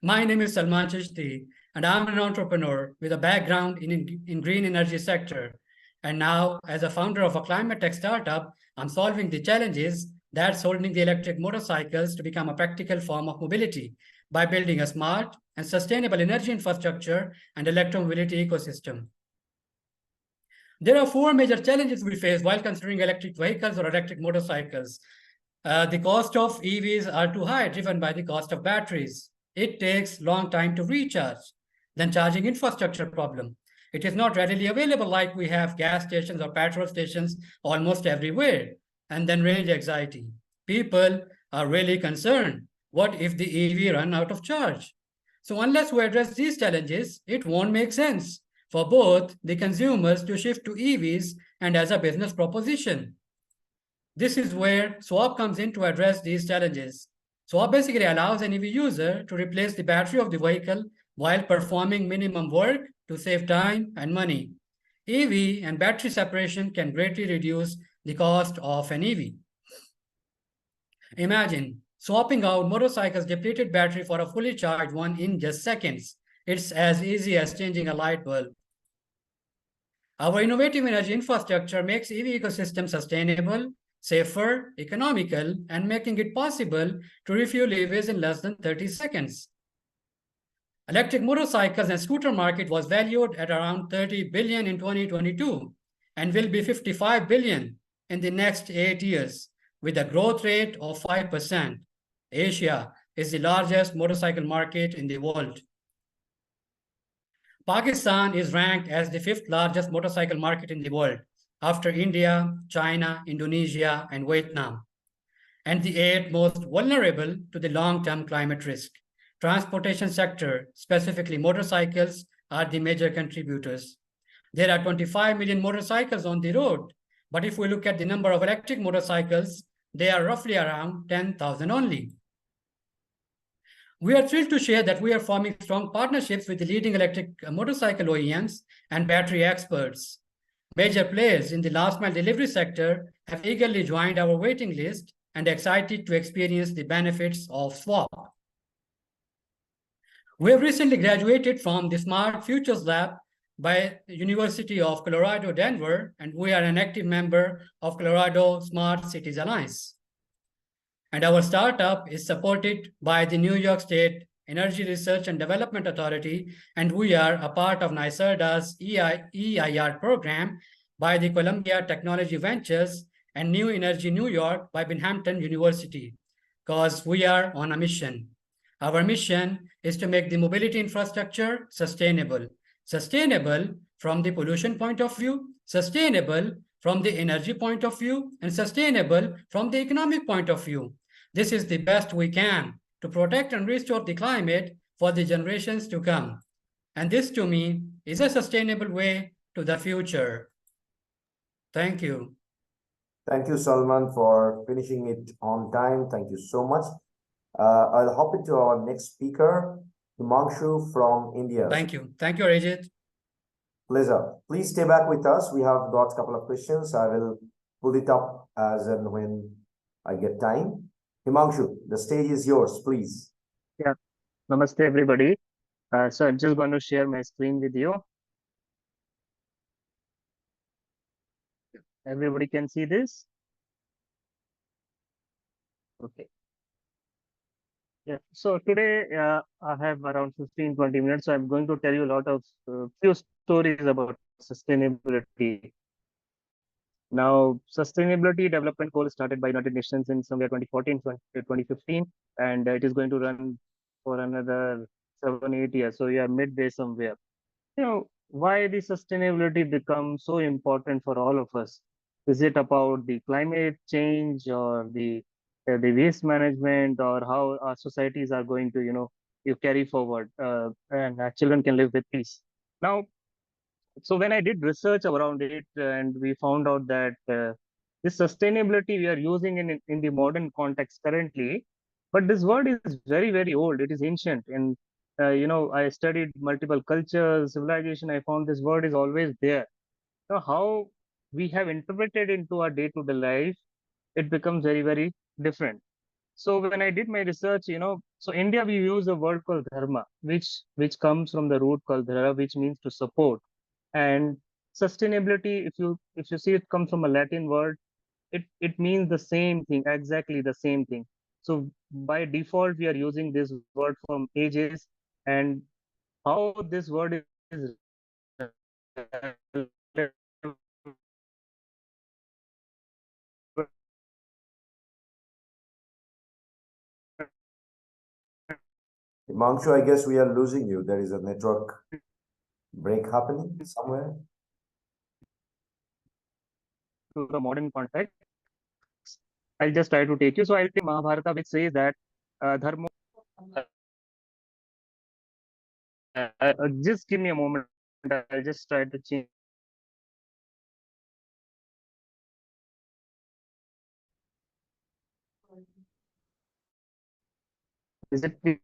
My name is Salman Chishti, and I'm an entrepreneur with a background in green energy sector. And now, as a founder of a climate tech startup, I'm solving the challenges that's holding the electric motorcycles to become a practical form of mobility by building a smart and sustainable energy infrastructure and electromobility ecosystem. There are 4 major challenges we face while considering electric vehicles or electric motorcycles. The cost of EVs are too high, driven by the cost of batteries. It takes long time to recharge. Then charging infrastructure problem. It is not readily available like we have gas stations or petrol stations almost everywhere. And then range anxiety. People are really concerned. What if the EV run out of charge? So unless we address these challenges, it won't make sense for both the consumers to shift to EVs and as a business proposition. This is where swap comes in to address these challenges. Swap basically allows an EV user to replace the battery of the vehicle while performing minimum work to save time and money. EV and battery separation can greatly reduce the cost of an EV. Imagine swapping out motorcycle's depleted battery for a fully charged one in just seconds. It's as easy as changing a light bulb. Our innovative energy infrastructure makes EV ecosystem sustainable, safer, economical, and making it possible to refuel EVs in less than 30 seconds. Electric motorcycles and scooter market was valued at around 30 billion in 2022 and will be 55 billion in the next 8 years with a growth rate of 5%. Asia is the largest motorcycle market in the world. Pakistan is ranked as the 5th largest motorcycle market in the world after India, China, Indonesia, and Vietnam, and the 8th most vulnerable to the long-term climate risk. Transportation sector, specifically motorcycles, are the major contributors. There are 25 million motorcycles on the road, but if we look at the number of electric motorcycles, they are roughly around 10,000 only. We are thrilled to share that we are forming strong partnerships with the leading electric motorcycle OEMs and battery experts. Major players in the last mile delivery sector have eagerly joined our waiting list and excited to experience the benefits of swap. We have recently graduated from the Smart Futures Lab by University of Colorado, Denver, and we are an active member of Colorado Smart Cities Alliance. And our startup is supported by the New York State Energy Research and Development Authority, and we are a part of NYSERDA's EIR program by the Columbia Technology Ventures and New Energy New York by Binghamton University, because we are on a mission. Our mission is to make the mobility infrastructure sustainable. Sustainable from the pollution point of view, sustainable from the energy point of view, and sustainable from the economic point of view. This is the best we can to protect and restore the climate for the generations to come. And this, to me, is a sustainable way to the future. Thank you. Thank you, Salman, for finishing it on time. Thank you so much. I'll hop into our next speaker, Himanshu from India. Thank you. Thank you, Rajit. Pleasure. Please stay back with us. We have got a couple of questions. I will pull it up as and when I get time. Himanshu, the stage is yours, please. Yeah, namaste everybody. So I'm just going to share my screen with you. Everybody can see this? Okay. Yeah, so today I have around 15-20 minutes. So I'm going to tell you a lot of few stories about sustainability. Now, Sustainability Development Goal started by United Nations in somewhere 2014, 2015, and it is going to run for another 7-8 years. So we are midway somewhere. You know, why the sustainability becomes so important for all of us? Is it about the climate change or the waste management, or how our societies are going to, you carry forward and our children can live with peace? Now, so when I did research around it, and we found out that this sustainability we are using in the modern context currently, but this word is very, very old. It is ancient. And, I studied multiple cultures, civilization. I found this word is always there. Now, how we have interpreted into our day-to-day life, it becomes very, very different. So when I did my research, so India, we use a word called dharma, which comes from the root called dhara, which means to support. And sustainability, if you see, it comes from a Latin word. It means the same thing, exactly the same thing. So by default, we are using this word from ages, and how this word is Himanshu, I guess we are losing you. There is a network break happening somewhere. To the modern context, I'll just try to take you. So I'll take Mahabharata, which says that dharma. Just give me a moment. I'll just try to change. Is it clear?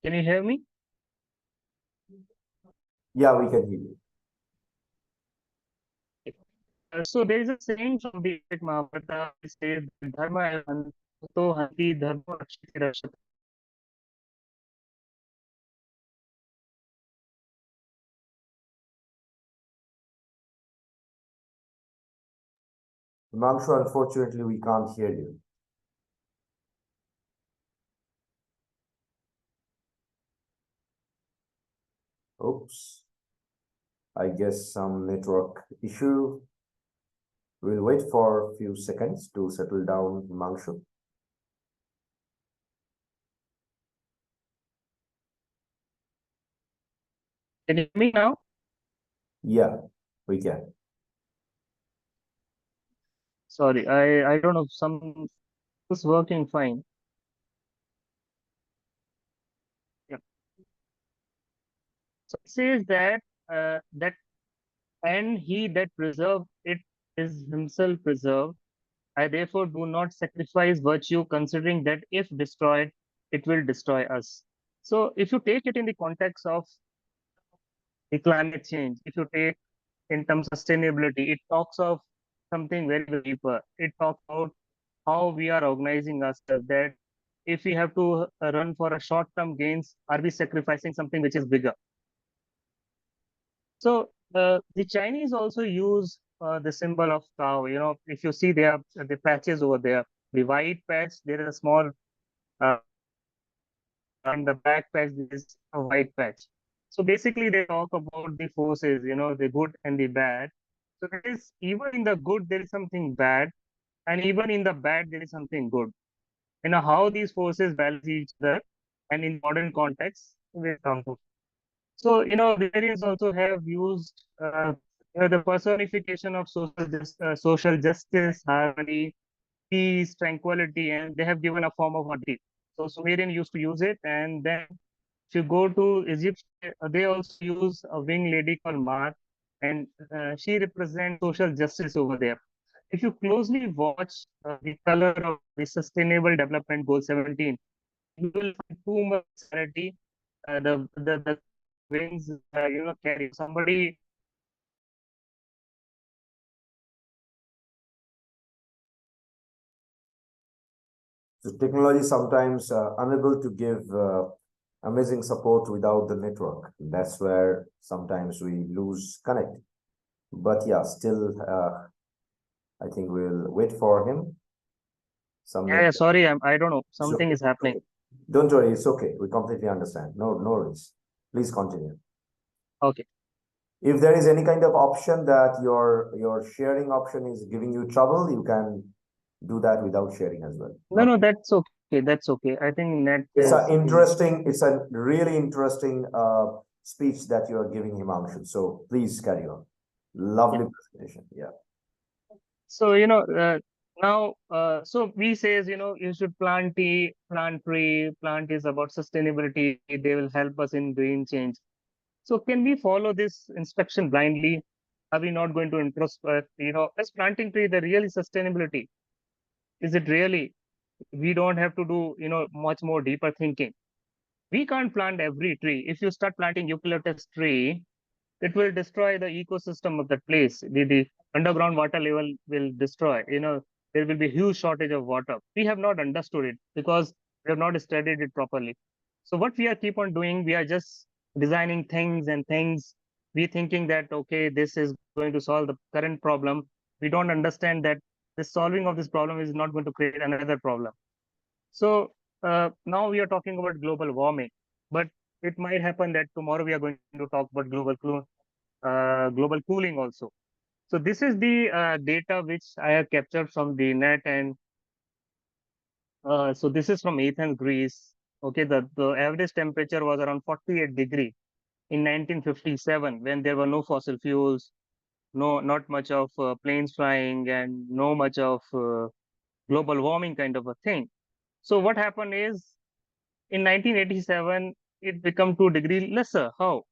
Can you hear me? Yeah, we can hear you. So there is a saying from the Mahabharata which says dharma to hanti dharma rakshati rakshati. Himanshu, unfortunately, we can't hear you. Oops. I guess some network issue. We'll wait for a few seconds to settle down, Himanshu. Can you hear me now? Yeah, we can. Sorry, I don't know. Some is working fine. Yeah. So it says that that and he that preserve it is himself preserved. I therefore do not sacrifice virtue, considering that if destroyed, it will destroy us. So if you take it in the context of the climate change, if you take in terms of sustainability, it talks of something very, very deeper. It talks about how we are organizing ourselves, that if we have to run for a short-term gains, are we sacrificing something which is bigger? So the Chinese also use the symbol of cow. You know, if you see there the patches over there, the white patch, there is a small, uh, and the black patch is a white patch. So basically, they talk about the forces, you know, the good and the bad. So there is, even in the good, there is something bad, and even in the bad, there is something good. You know, how these forces balance each other, and in modern context, we come to. So, you know, the Hungarians also have used the personification of social justice, harmony, peace, tranquility, and they have given a form of a deity. So Sumerian used to use it, and then if you go to Egypt, they also use a winged lady called Mar, and she represents social justice over there. If you closely watch the color of the Sustainable Development Goal 17, you will find too much clarity. The wings, carry somebody. So technology sometimes unable to give amazing support without the network. That's where sometimes we lose connect. But yeah, still, I think we'll wait for him. Some Yeah, network. sorry, I don't know. So, Something is happening. don't worry, it's okay. We completely understand. No worries. Please continue. Okay. If there is any kind of option that your sharing option is giving you trouble, you can do that without sharing as well. No, that's okay. That's okay. I think net It's is it's a really interesting speech that you are giving, Himanshu. So please carry on. Lovely presentation. Yeah. So, now, so we says, you should plant tea, plant tree, plant is about sustainability. They will help us in green change. So can we follow this instruction blindly? Are we not going to introspect, is planting tree the really sustainability? Is it really? We don't have to do, much more deeper thinking. We can't plant every tree. If you start planting eucalyptus tree, it will destroy the ecosystem of that place. The underground water level will destroy. There will be huge shortage of water. We have not understood it because we have not studied it properly. So what we are keep on doing, we are just designing things and things. We thinking that, okay, this is going to solve the current problem. We don't understand that the solving of this problem is not going to create another problem. So now we are talking about global warming, but it might happen that tomorrow we are going to talk about global cooling also. So this is the data which I have captured from the net, and so this is from Athens, Greece. Okay, the average temperature was around 48 degree in 1957 when there were no fossil fuels, not much of planes flying, and no much of global warming kind of a thing. So what happened is in 1987 it become 2 degree lesser. How?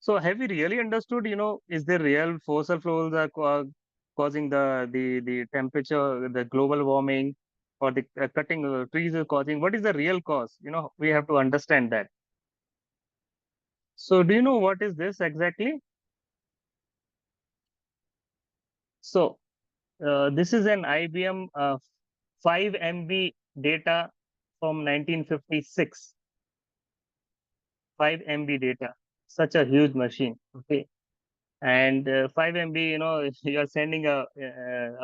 So have we really understood, is there real fossil fuels are causing the temperature, the global warming, or the cutting trees is causing? What is the real cause? We have to understand that. So do you know what is this exactly? So this is an IBM 5 MB data from 1956. 5 MB data, such a huge machine. Okay. And 5 MB, you're sending a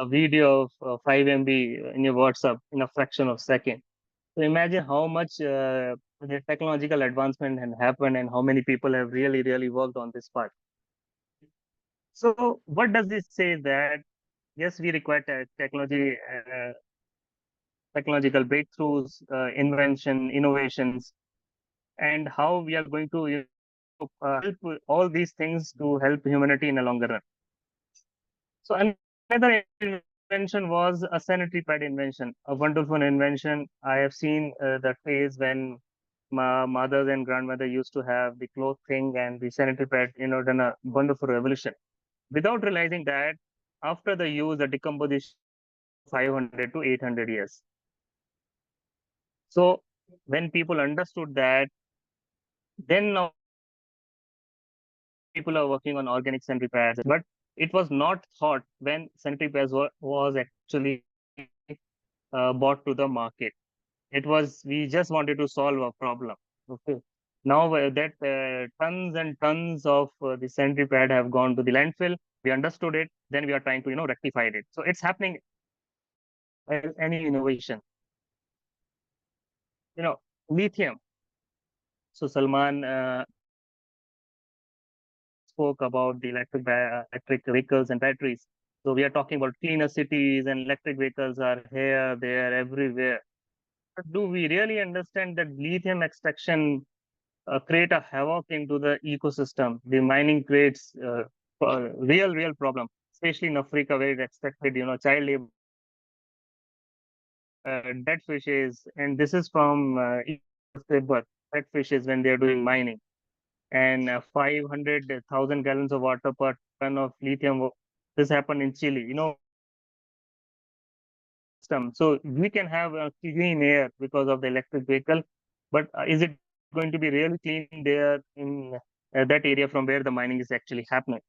video of 5 MB in your WhatsApp in a fraction of a second. So imagine how much the technological advancement has happened and how many people have really, really worked on this part. So what does this say? That yes, we require technological breakthroughs, invention, innovations, and how we are going to help all these things to help humanity in the longer run. So another invention was a sanitary pad invention, a wonderful invention. I have seen that phase when my mothers and grandmother used to have the cloth thing and the sanitary pad, done a wonderful revolution. Without realizing that after the use, the decomposition 500 to 800 years. So when people understood that, then now people are working on organic sanitary pads, but it was not thought when sanitary pads was actually brought to the market. It was, we just wanted to solve a problem. Okay. Now that tons and tons of the sanitary pad have gone to the landfill, we understood it, then we are trying to, rectify it. So it's happening as any innovation. Lithium. So Salman spoke about the electric vehicles and batteries. So we are talking about cleaner cities, and electric vehicles are here, there, everywhere. But do we really understand that lithium extraction create a havoc into the ecosystem? The mining creates real problem, especially in Africa, where it extracted, child labor, dead fishes, and this is from dead fishes when they are doing mining. And 500,000 gallons of water per ton of lithium. This happened in Chile. So we can have a clean air because of the electric vehicle, but is it going to be really clean there in that area from where the mining is actually happening?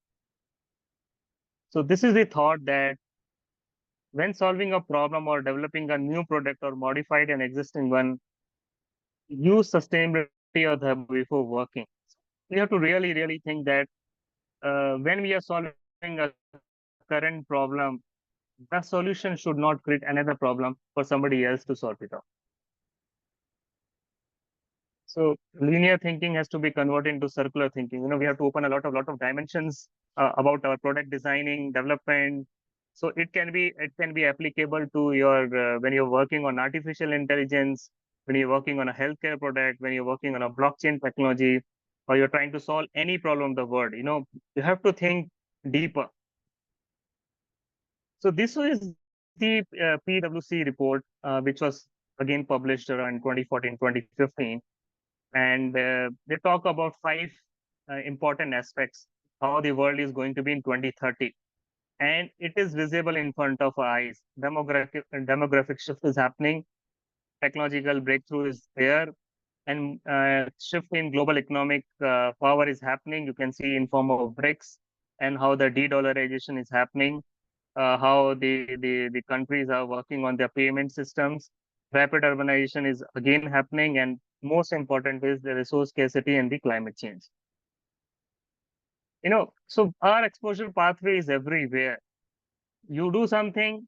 So this is the thought that when solving a problem or developing a new product or modified an existing one, use sustainability of the before working. We have to really, really think that when we are solving a current problem, the solution should not create another problem for somebody else to sort it out. So linear thinking has to be converted into circular thinking. We have to open a lot of dimensions about our product designing, development. So it can be applicable to your when you're working on artificial intelligence, when you're working on a healthcare product, when you're working on a blockchain technology, or you're trying to solve any problem in the world. You have to think deeper. So this was the PwC report, which was again published around 2014, 2015. And they talk about 5 important aspects, how the world is going to be in 2030. And it is visible in front of our eyes. Demographic shift is happening. Technological breakthrough is there. And shift in global economic power is happening. You can see in form of BRICS and how the de-dollarization is happening. How the countries are working on their payment systems. Rapid urbanization is again happening, and most important is the resource scarcity and the climate change. So our exposure pathway is everywhere. You do something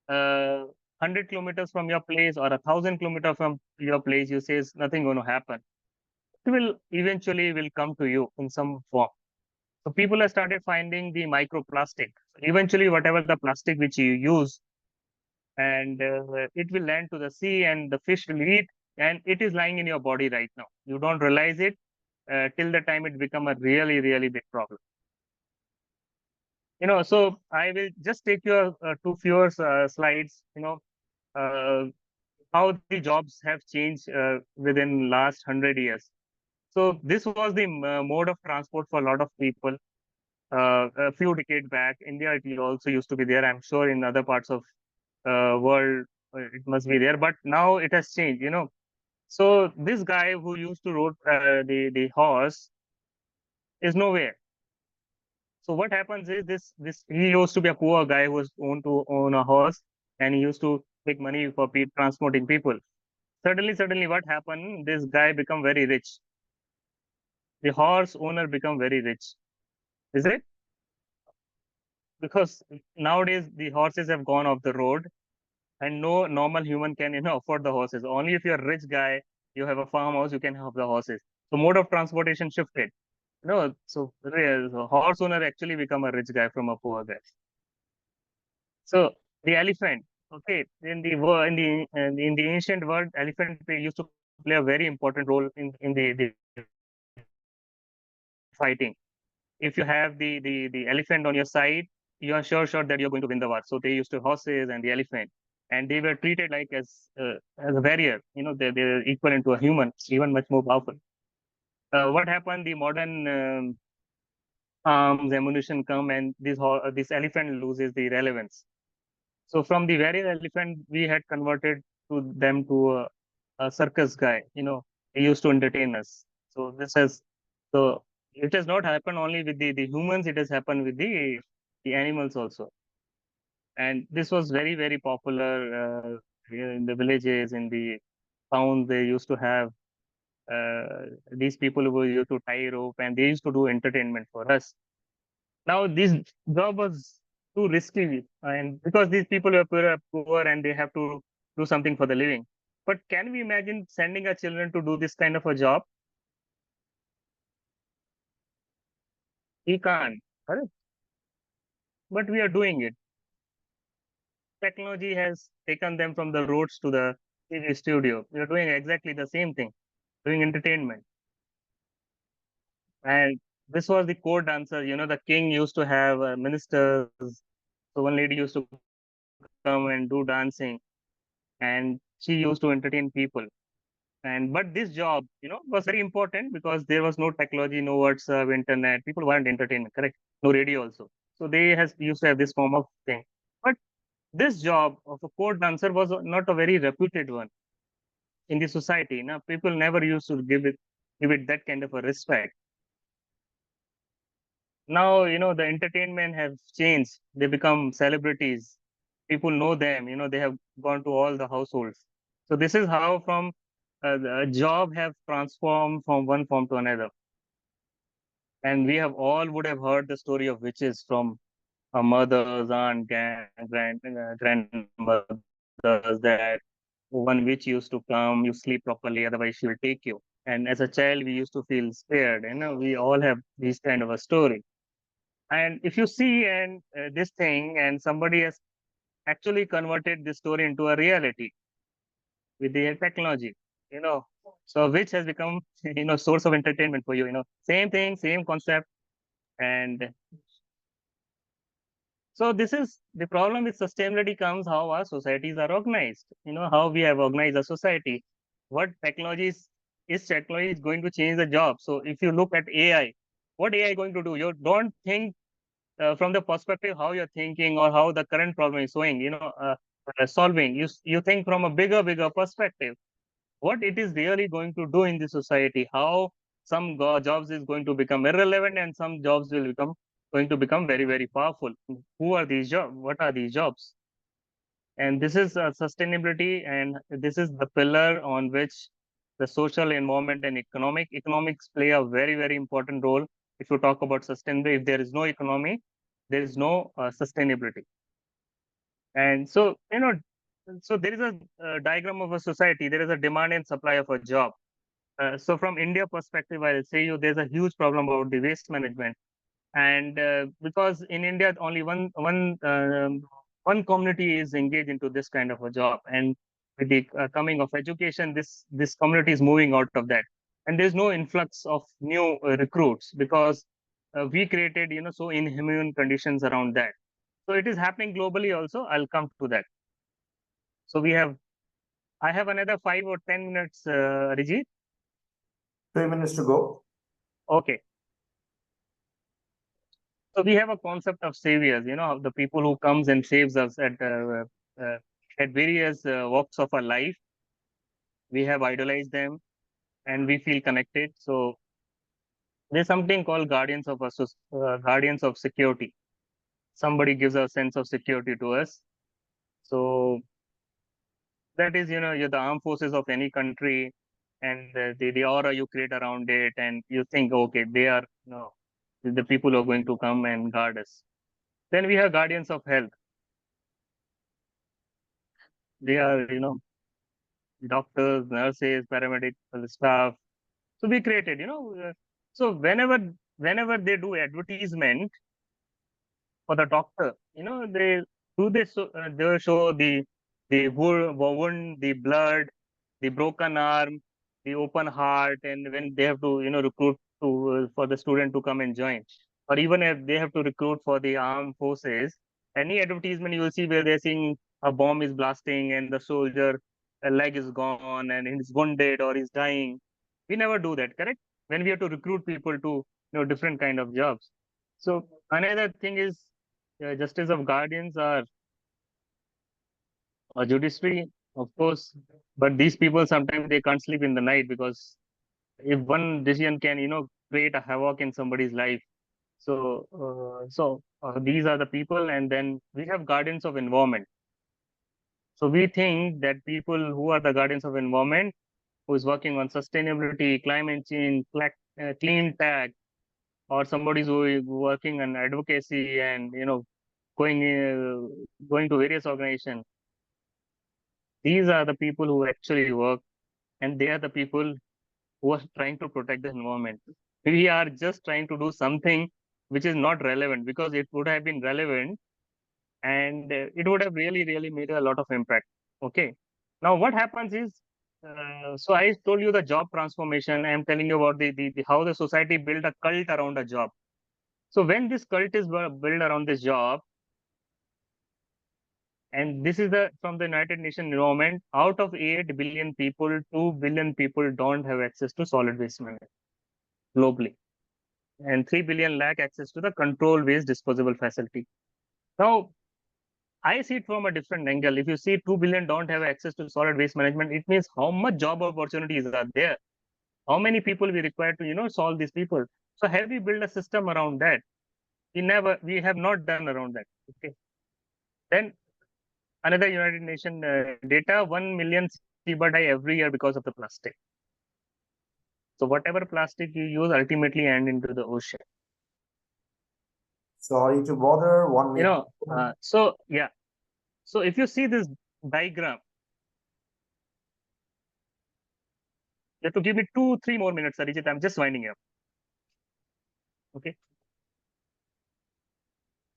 100 kilometers from your place or 1,000 kilometers from your place, you say nothing going to happen. It will eventually come to you in some form. So people have started finding the microplastic. Eventually, whatever the plastic which you use, and it will land to the sea, and the fish will eat, and it is lying in your body right now. You don't realize it till the time it become a really, really big problem. So I will just take you to few slides. How the jobs have changed within last 100 years. So this was the mode of transport for a lot of people. a few decades back. India, it also used to be there. I'm sure in other parts of world it must be there, but now it has changed. So this guy who used to ride the horse is nowhere. So what happens is this he used to be a poor guy who was own a horse, and he used to make money for transporting people. Suddenly, what happened? This guy become very rich. The horse owner become very rich. Is it? Because nowadays the horses have gone off the road, and no normal human can afford the horses. Only if you're a rich guy, you have a farmhouse, you can have the horses. So mode of transportation shifted. So the horse owner actually become a rich guy from a poor guy. So the elephant, okay, in the ancient world, elephant used to play a very important role in the fighting. If you have the elephant on your side, you are sure that you're going to win the war. So they used to horses and the elephant, and they were treated like as a barrier. They're equivalent to a human, even much more powerful. What happened? The modern arms, ammunition come, and this elephant loses the relevance. So from the very elephant, we had converted them to a circus guy. He used to entertain us. So it has not happened only with the humans. It has happened with the animals also. And this was very, very popular in the villages, in the towns. They used to have these people who used to tie rope, and they used to do entertainment for us. Now this job was too risky, and because these people were poor and they have to do something for the living. But can we imagine sending our children to do this kind of a job? We can't, correct? But we are doing it. Technology has taken them from the roads to the TV studio. We are doing exactly the same thing, doing entertainment. And this was the court dancer. The king used to have ministers. So one lady used to come and do dancing, and she used to entertain people. But this job, was very important because there was no technology, no WhatsApp, internet. People weren't entertainment, correct? No radio also. So they used to have this form of thing. But this job of a court dancer was not a very reputed one in the society. Now people never used to give it that kind of a respect. Now, the entertainment have changed. They become celebrities. People know them. They have gone to all the households. So this is how from the job have transformed from one form to another. And we have all would have heard the story of witches from our mothers, aunt, grandmothers, that one witch used to come, you sleep properly, otherwise she will take you. And as a child, we used to feel scared. We all have these kind of a story. And if you see and this thing, and somebody has actually converted this story into a reality with the technology, so which has become, source of entertainment for you, same thing, same concept. And so this is the problem with sustainability comes how our societies are organized, how we have organized a society. What technology is going to change the job. So if you look at AI, what AI going to do? You don't think from the perspective how you're thinking or how the current problem is solving. You think from a bigger perspective. What it is really going to do in the society? How some jobs is going to become irrelevant and some jobs will going to become very, very powerful. Who are these jobs? What are these jobs? And this is sustainability, and this is the pillar on which the social, environment, and economics play a very, very important role. If you talk about sustainability, if there is no economy, there is no sustainability. And so, so there is a diagram of a society. There is a demand and supply of a job. So from India perspective, I'll say you there's a huge problem about the waste management. And because in India, only one community is engaged into this kind of a job. And with the coming of education, this community is moving out of that. And there's no influx of new recruits because we created, so inhumane conditions around that. So it is happening globally also. I'll come to that. So I have another 5 or 10 minutes, Rijit. 3 minutes to go. Okay. So we have a concept of saviors, the people who comes and saves us at various walks of our life. We have idolized them and we feel connected. So there's something called guardians of security. Somebody gives a sense of security to us. So that is, you're the armed forces of any country, and the aura you create around it, and you think, okay, they are the people who are going to come and guard us. Then we have guardians of health. They are, doctors, nurses, paramedics, staff. So we created, so whenever they do advertisement for the doctor, they show the wound, the blood, the broken arm, the open heart, and when they have to recruit for the student to come and join, or even if they have to recruit for the armed forces, any advertisement you will see where they're seeing a bomb is blasting and the soldier a leg is gone and he's wounded or he's dying. We never do that, correct? When we have to recruit people to different kind of jobs. So another thing is justice of guardians are a judiciary, of course, but these people sometimes they can't sleep in the night because if one decision can create a havoc in somebody's life. So these are the people, and then we have guardians of environment. So we think that people who are the guardians of environment, who is working on sustainability, climate change, clean tech, or somebody who is working on advocacy and going going to various organizations. These are the people who actually work, and they are the people who are trying to protect the environment. We are just trying to do something which is not relevant, because it would have been relevant and it would have really made a lot of impact. Okay. Now what happens is, so I told you the job transformation. I'm telling you about the how the society built a cult around a job. So when this cult is built around this job, and this is from the United Nations Environment, out of 8 billion people, 2 billion people don't have access to solid waste management globally, and 3 billion lack access to the control waste disposable facility. Now, I see it from a different angle. If you see 2 billion don't have access to solid waste management, it means how much job opportunities are there? How many people we require to, solve these people? So have we built a system around that? We have not done around that. Okay. Then another United Nations data, 1 million seabird die every year because of the plastic. So whatever plastic you use ultimately end into the ocean. Sorry to bother. 1 minute. So yeah. So if you see this diagram, you have to give me 2-3 more minutes, Arijit. I'm just winding up. Okay.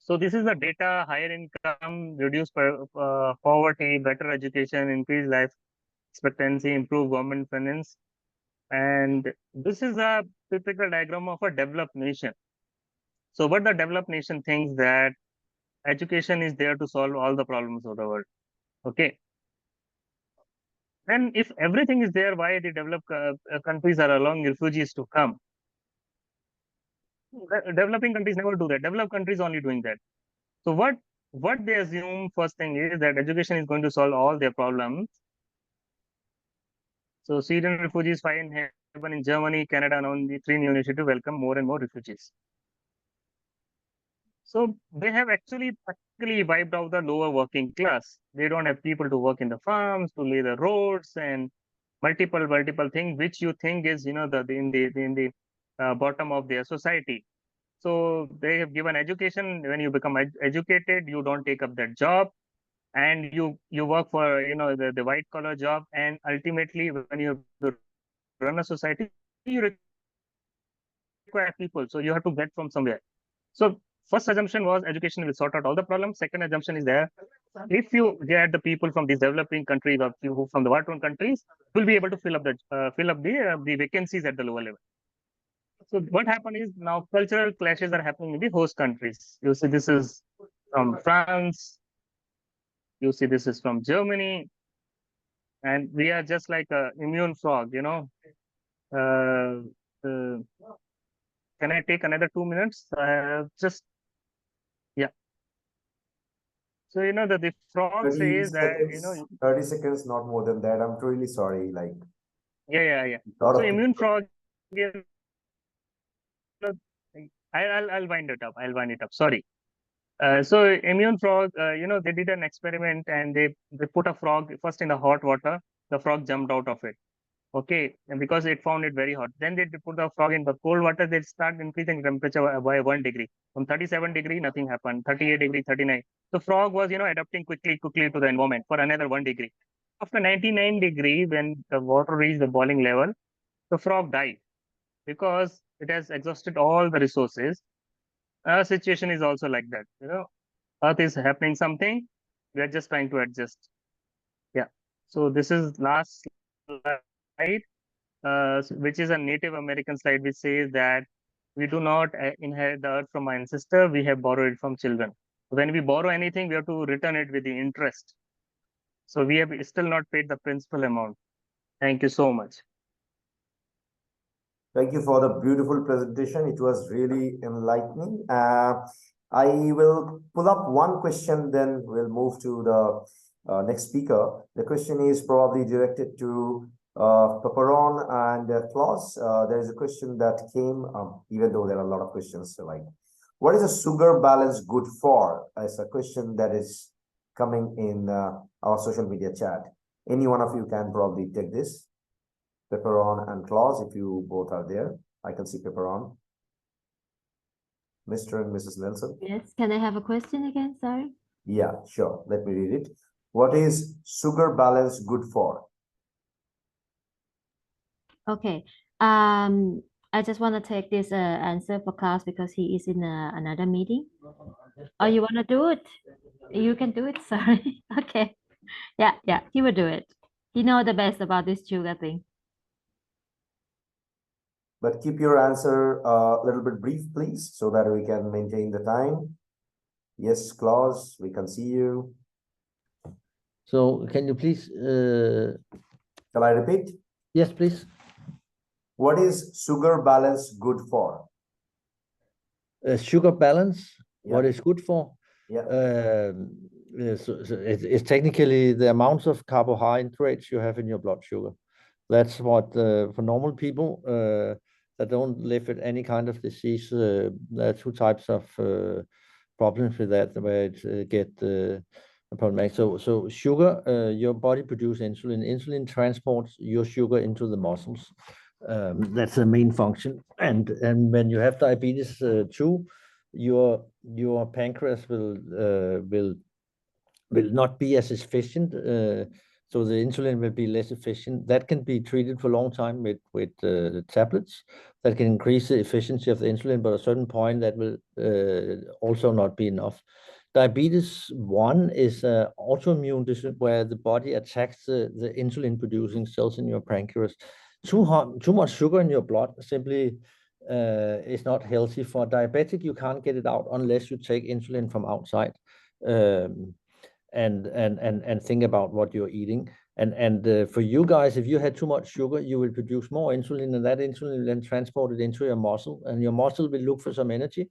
So this is the data: higher income, reduced poverty, better education, increased life expectancy, improved government finance. And this is a typical diagram of a developed nation. So what the developed nation thinks that education is there to solve all the problems of the world. Okay. Then if everything is there, why the developed countries are allowing refugees to come? Developing countries never do that. Developed countries only doing that. So what they assume first thing is that education is going to solve all their problems. So Syrian refugees find heaven in Germany, Canada, and only 3 new initiatives to welcome more and more refugees. So they have actually practically wiped out the lower working class. They don't have people to work in the farms, to lay the roads, and multiple things which you think is in the bottom of their society. So they have given education. When you become educated, you don't take up that job, and you work for the white collar job, and ultimately when you run a society, you require people, so you have to get from somewhere. So first assumption was education will sort out all the problems. Second assumption is there, if you get the people from these developing countries or people from the war-torn countries, will be able to fill up the vacancies at the lower level. So what happened is now cultural clashes are happening in the host countries. You see this is from France, you see this is from Germany, and we are just like a immune frog, uh, can I take another 2 minutes? Just So you know that the frog 30 says that seconds, 30 seconds, not more than that. I'm really sorry. Like, yeah. lot So of immune frog, you know, I'll wind it up. I'll wind it up. Sorry. So immune frog, they did an experiment and they put a frog first in the hot water. The frog jumped out of it. Okay, and because it found it very hot. Then they put the frog in the cold water. They start increasing temperature by 1 degree. From 37 degree, nothing happened. 38 degree, 39. The frog was, adapting quickly to the environment for another 1 degree. After 99 degree, when the water reached the boiling level, the frog died because it has exhausted all the resources. Our situation is also like that. Earth is happening something. We are just trying to adjust. Yeah. So this is last slide, which is a Native American slide, which says that we do not inherit the earth from our ancestor. We have borrowed it from children. When we borrow anything, we have to return it with the interest. So we have still not paid the principal amount. Thank you so much. Thank you for the beautiful presentation. It was really enlightening. I will pull up one question, then we'll move to the next speaker. The question is probably directed to Paparon and Klaus. There is a question that came, even though there are a lot of questions, so like, what is a sugar balance good for? It's a question that is coming in our social media chat. Any one of you can probably take this. Pepperon and Klaus, if you both are there. I can see Pepperon. Mr. and Mrs. Nelson. Yes, can I have a question again? Sorry. Yeah, sure. Let me read it. What is sugar balance good for? Okay. I just want to take this answer for Klaus because he is in another meeting. Oh, you want to do it? You can do it. Sorry. Okay. Yeah, he will do it. He knows the best about this sugar thing. But keep your answer a little bit brief, please, so that we can maintain the time. Yes, Klaus, we can see you. So can you please? Shall I repeat? Yes, please. What is sugar balance good for? Sugar balance. Yeah. What is good for? Yeah. It's technically the amounts of carbohydrates you have in your blood sugar. That's what for normal people that don't live with any kind of disease. There are two types of problems with that, where it get problematic. So sugar, your body produces insulin. Insulin transports your sugar into the muscles. That's the main function. And when you have diabetes too, your pancreas will not be as efficient. So the insulin will be less efficient. That can be treated for a long time with tablets that can increase the efficiency of the insulin, but at a certain point that will also not be enough. Diabetes 1 is autoimmune disease where the body attacks the insulin producing cells in your pancreas. Too much sugar in your blood simply is not healthy. For diabetic, you can't get it out unless you take insulin from outside. And think about what you're eating. And for you guys, if you had too much sugar, you will produce more insulin, and that insulin will then transport it into your muscle, and your muscle will look for some energy,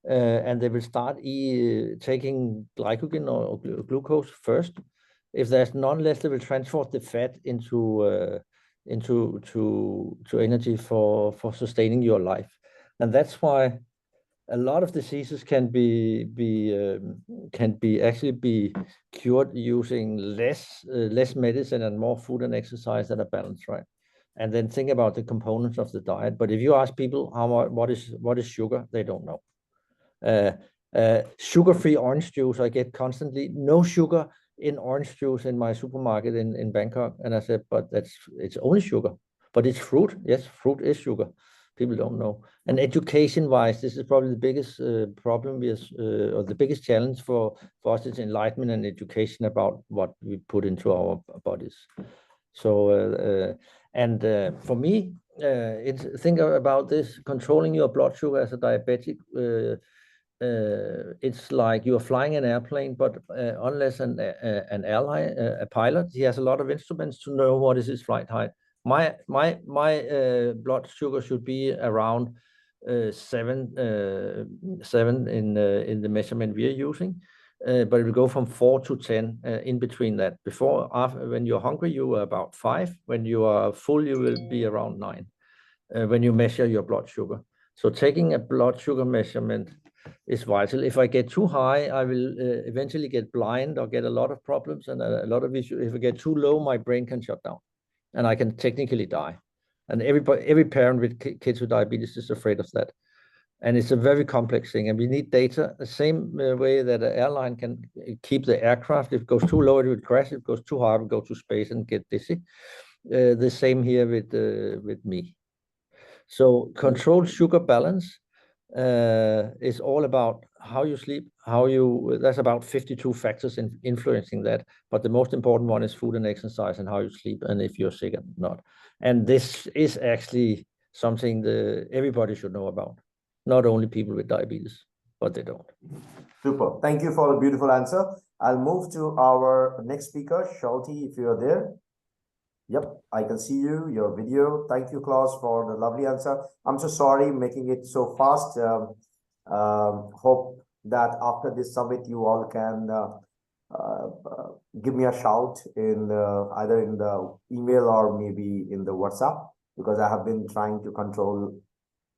and they will start taking glycogen or glucose first. If there's none left, they will transport the fat into energy for sustaining your life, and that's why a lot of diseases can actually be cured using less medicine and more food and exercise that are balanced, right? And then think about the components of the diet. But if you ask people what is sugar, they don't know. Sugar-free orange juice, I get constantly no sugar in orange juice in my supermarket in Bangkok, and I said, but it's only sugar, but it's fruit. Yes, fruit is sugar. People don't know. And education-wise, this is probably the biggest problem or the biggest challenge for us is enlightenment and education about what we put into our bodies. So, for me, think about this: controlling your blood sugar as a diabetic. It's like you're flying an airplane, but unless an airline, a pilot, he has a lot of instruments to know what is his flight height. My blood sugar should be around 7 in the measurement we are using. but it will go from 4 to 10 in between that. Before, after, when you're hungry, you are about 5. When you are full, you will be around 9 when you measure your blood sugar. So taking a blood sugar measurement is vital. If I get too high, I will eventually get blind or get a lot of problems and a lot of issues. If I get too low, my brain can shut down and I can technically die. And every parent with kids with diabetes is afraid of that. And it's a very complex thing, and we need data the same way that an airline can keep the aircraft. If it goes too low, it will crash. If it goes too high, it will go to space and get dizzy. The same here with me. So controlled sugar balance is all about how you sleep, there's about 52 factors influencing that. But the most important one is food and exercise and how you sleep and if you're sick or not. And this is actually something that everybody should know about. Not only people with diabetes, but they don't. Super. Thank you for the beautiful answer. I'll move to our next speaker, Shalti, if you're there. Yep, I can see you, your video. Thank you, Klaus, for the lovely answer. I'm so sorry making it so fast. Hope that after this summit, you all can give me a shout in either in the email or maybe in the WhatsApp, because I have been trying to control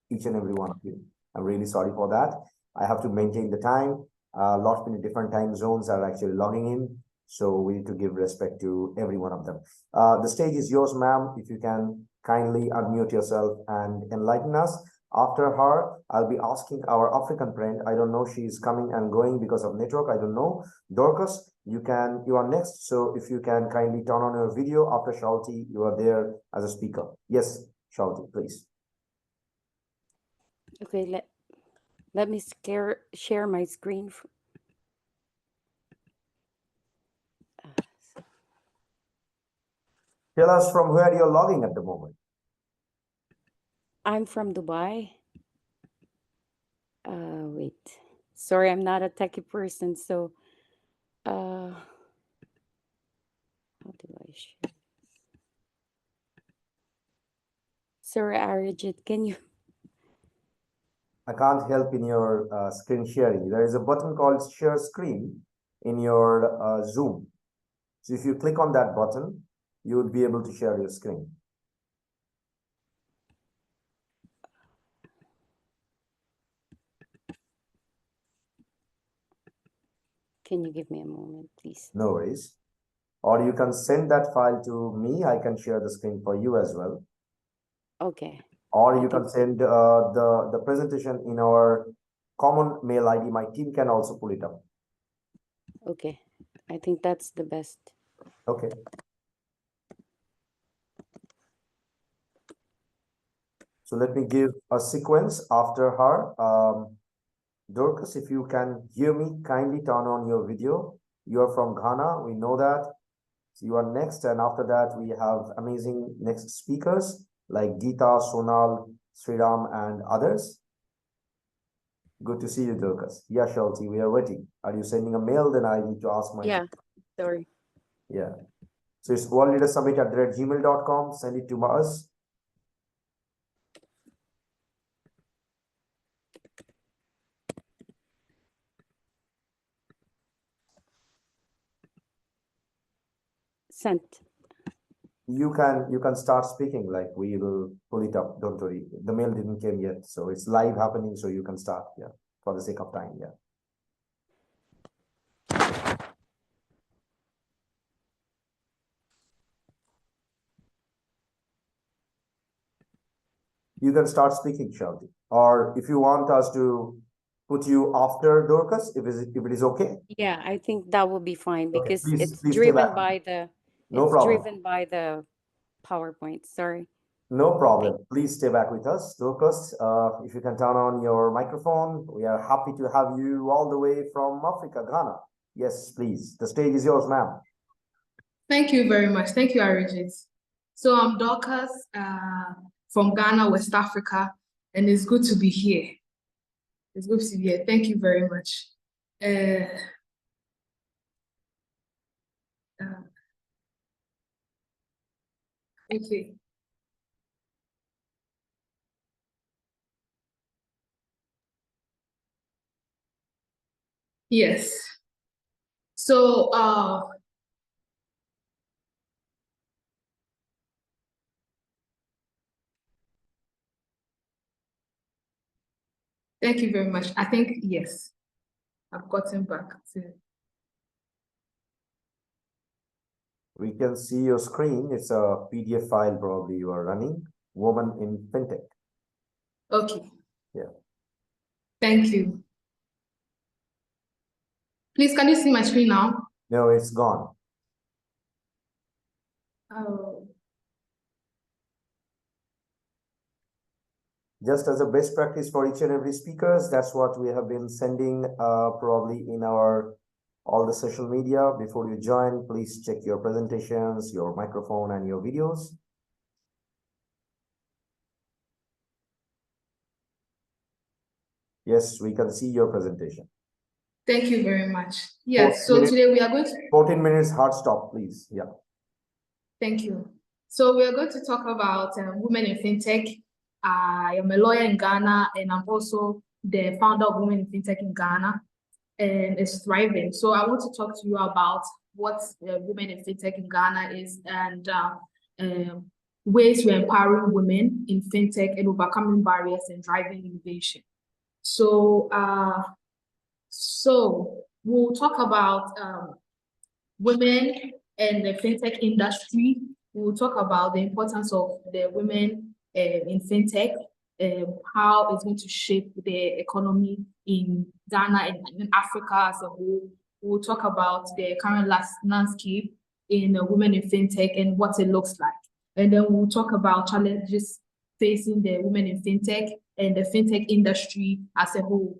each and every one of you. I'm really sorry for that. I have to maintain the time. Lots in different time zones are actually logging in. So we need to give respect to every one of them. The stage is yours, ma'am. If you can kindly unmute yourself and enlighten us. After her, I'll be asking our African friend. I don't know, she's coming and going because of network. I don't know. Dorcas, you are next. So if you can kindly turn on your video after Shalti, you are there as a speaker. Yes, Shalti, please. Okay, let me share my screen. Tell us from where you're logging at the moment. I'm from Dubai. Wait, sorry, I'm not a techie person, so how do I share? Sorry, Arijit, can you? I can't help in your screen sharing. There is a button called share screen in your Zoom. So if you click on that button, you would be able to share your screen. Can you give me a moment, please? No worries. Or you can send that file to me. I can share the screen for you as well. Okay. Or you can send the presentation in our common mail ID. My team can also pull it up. Okay, I think that's the best. Okay. So let me give a sequence after her. Dorcas, if you can hear me, kindly turn on your video. You are from Ghana, we know that. So you are next, and after that, we have amazing next speakers like Geeta, Sonal, Sriram, and others. Good to see you, Dorcas. Yeah, Shalti, we are waiting. Are you sending a mail? Then I need to ask my... Yeah, sorry. Yeah. So it's worldleadersummit@gmail.com. Send it to us. Sent. You can start speaking, like we will pull it up. Don't worry. The mail didn't came yet, so it's live happening. So you can start. Yeah, for the sake of time. Yeah. You can start speaking, Shalti. Or if you want us to put you after Dorcas, if it is okay. Yeah, I think that will be fine because Okay, it's please driven by the No problem. driven by the PowerPoint. Sorry. No problem. Please stay back with us. Dorcas, if you can turn on your microphone, we are happy to have you all the way from Africa, Ghana. Yes, please. The stage is yours, ma'am. Thank you very much. Thank you, Arijit. So I'm Dorcas from Ghana, West Africa, and it's good to be here. It's good to be here. Thank you very much. Okay. Yes. So thank you very much. I think, yes, I've gotten back to. We can see your screen. It's a PDF file probably you are running. Woman in FinTech. Okay. Yeah. Thank you. Please, can you see my screen now? No, it's gone. Oh. Just as a best practice for each and every speakers, that's what we have been sending probably in our all the social media. Before you join, please check your presentations, your microphone, and your videos. Yes, we can see your presentation. Thank you very much. Yes, so today we are going to 14 minutes hard stop, please. Yeah. Thank you. So we are going to talk about women in fintech. I am a lawyer in Ghana, and I'm also the founder of Women in Fintech in Ghana, and it's thriving. So I want to talk to you about what Women in Fintech in Ghana is, and ways to empowering women in fintech and overcoming barriers and driving innovation. So, we'll talk about women and the fintech industry. We'll talk about the importance of the women in fintech, how it's going to shape the economy in Ghana and in Africa as a whole. We'll talk about the current landscape in women in fintech and what it looks like. And then we'll talk about challenges facing the women in fintech and the fintech industry as a whole.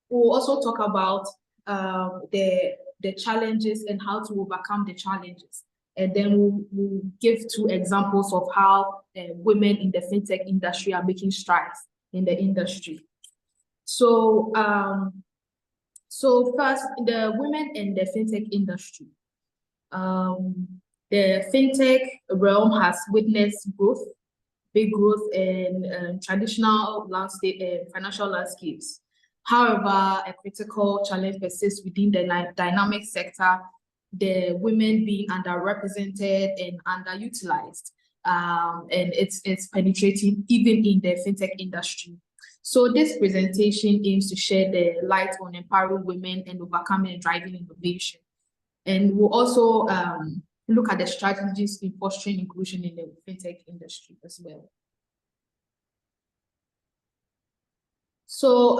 We'll also talk about the challenges and how to overcome the challenges. And then we'll give 2 examples of how women in the fintech industry are making strides in the industry. So, so first, the women in the fintech industry. The fintech realm has witnessed growth, big growth in traditional landscape, financial landscapes. However, a critical challenge persists within the dynamic sector, the women being underrepresented and underutilized, and it's penetrating even in the fintech industry. So this presentation aims to shed the light on empowering women and overcoming and driving innovation. And we'll also look at the strategies in fostering inclusion in the fintech industry as well. So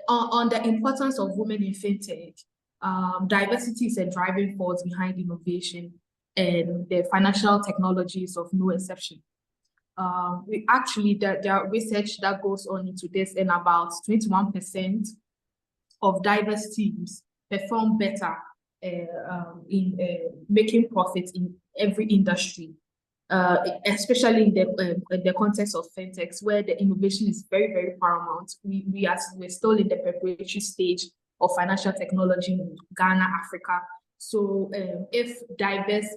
on the importance of women in fintech, diversity is a driving force behind innovation, and the financial technology is of no exception. We actually, there are research that goes on into this, and about 21% of diverse teams perform better in making profits in every industry, especially in the context of fintechs, where the innovation is very, very paramount. We're still in the preparatory stage of financial technology in Ghana, Africa. So if diverse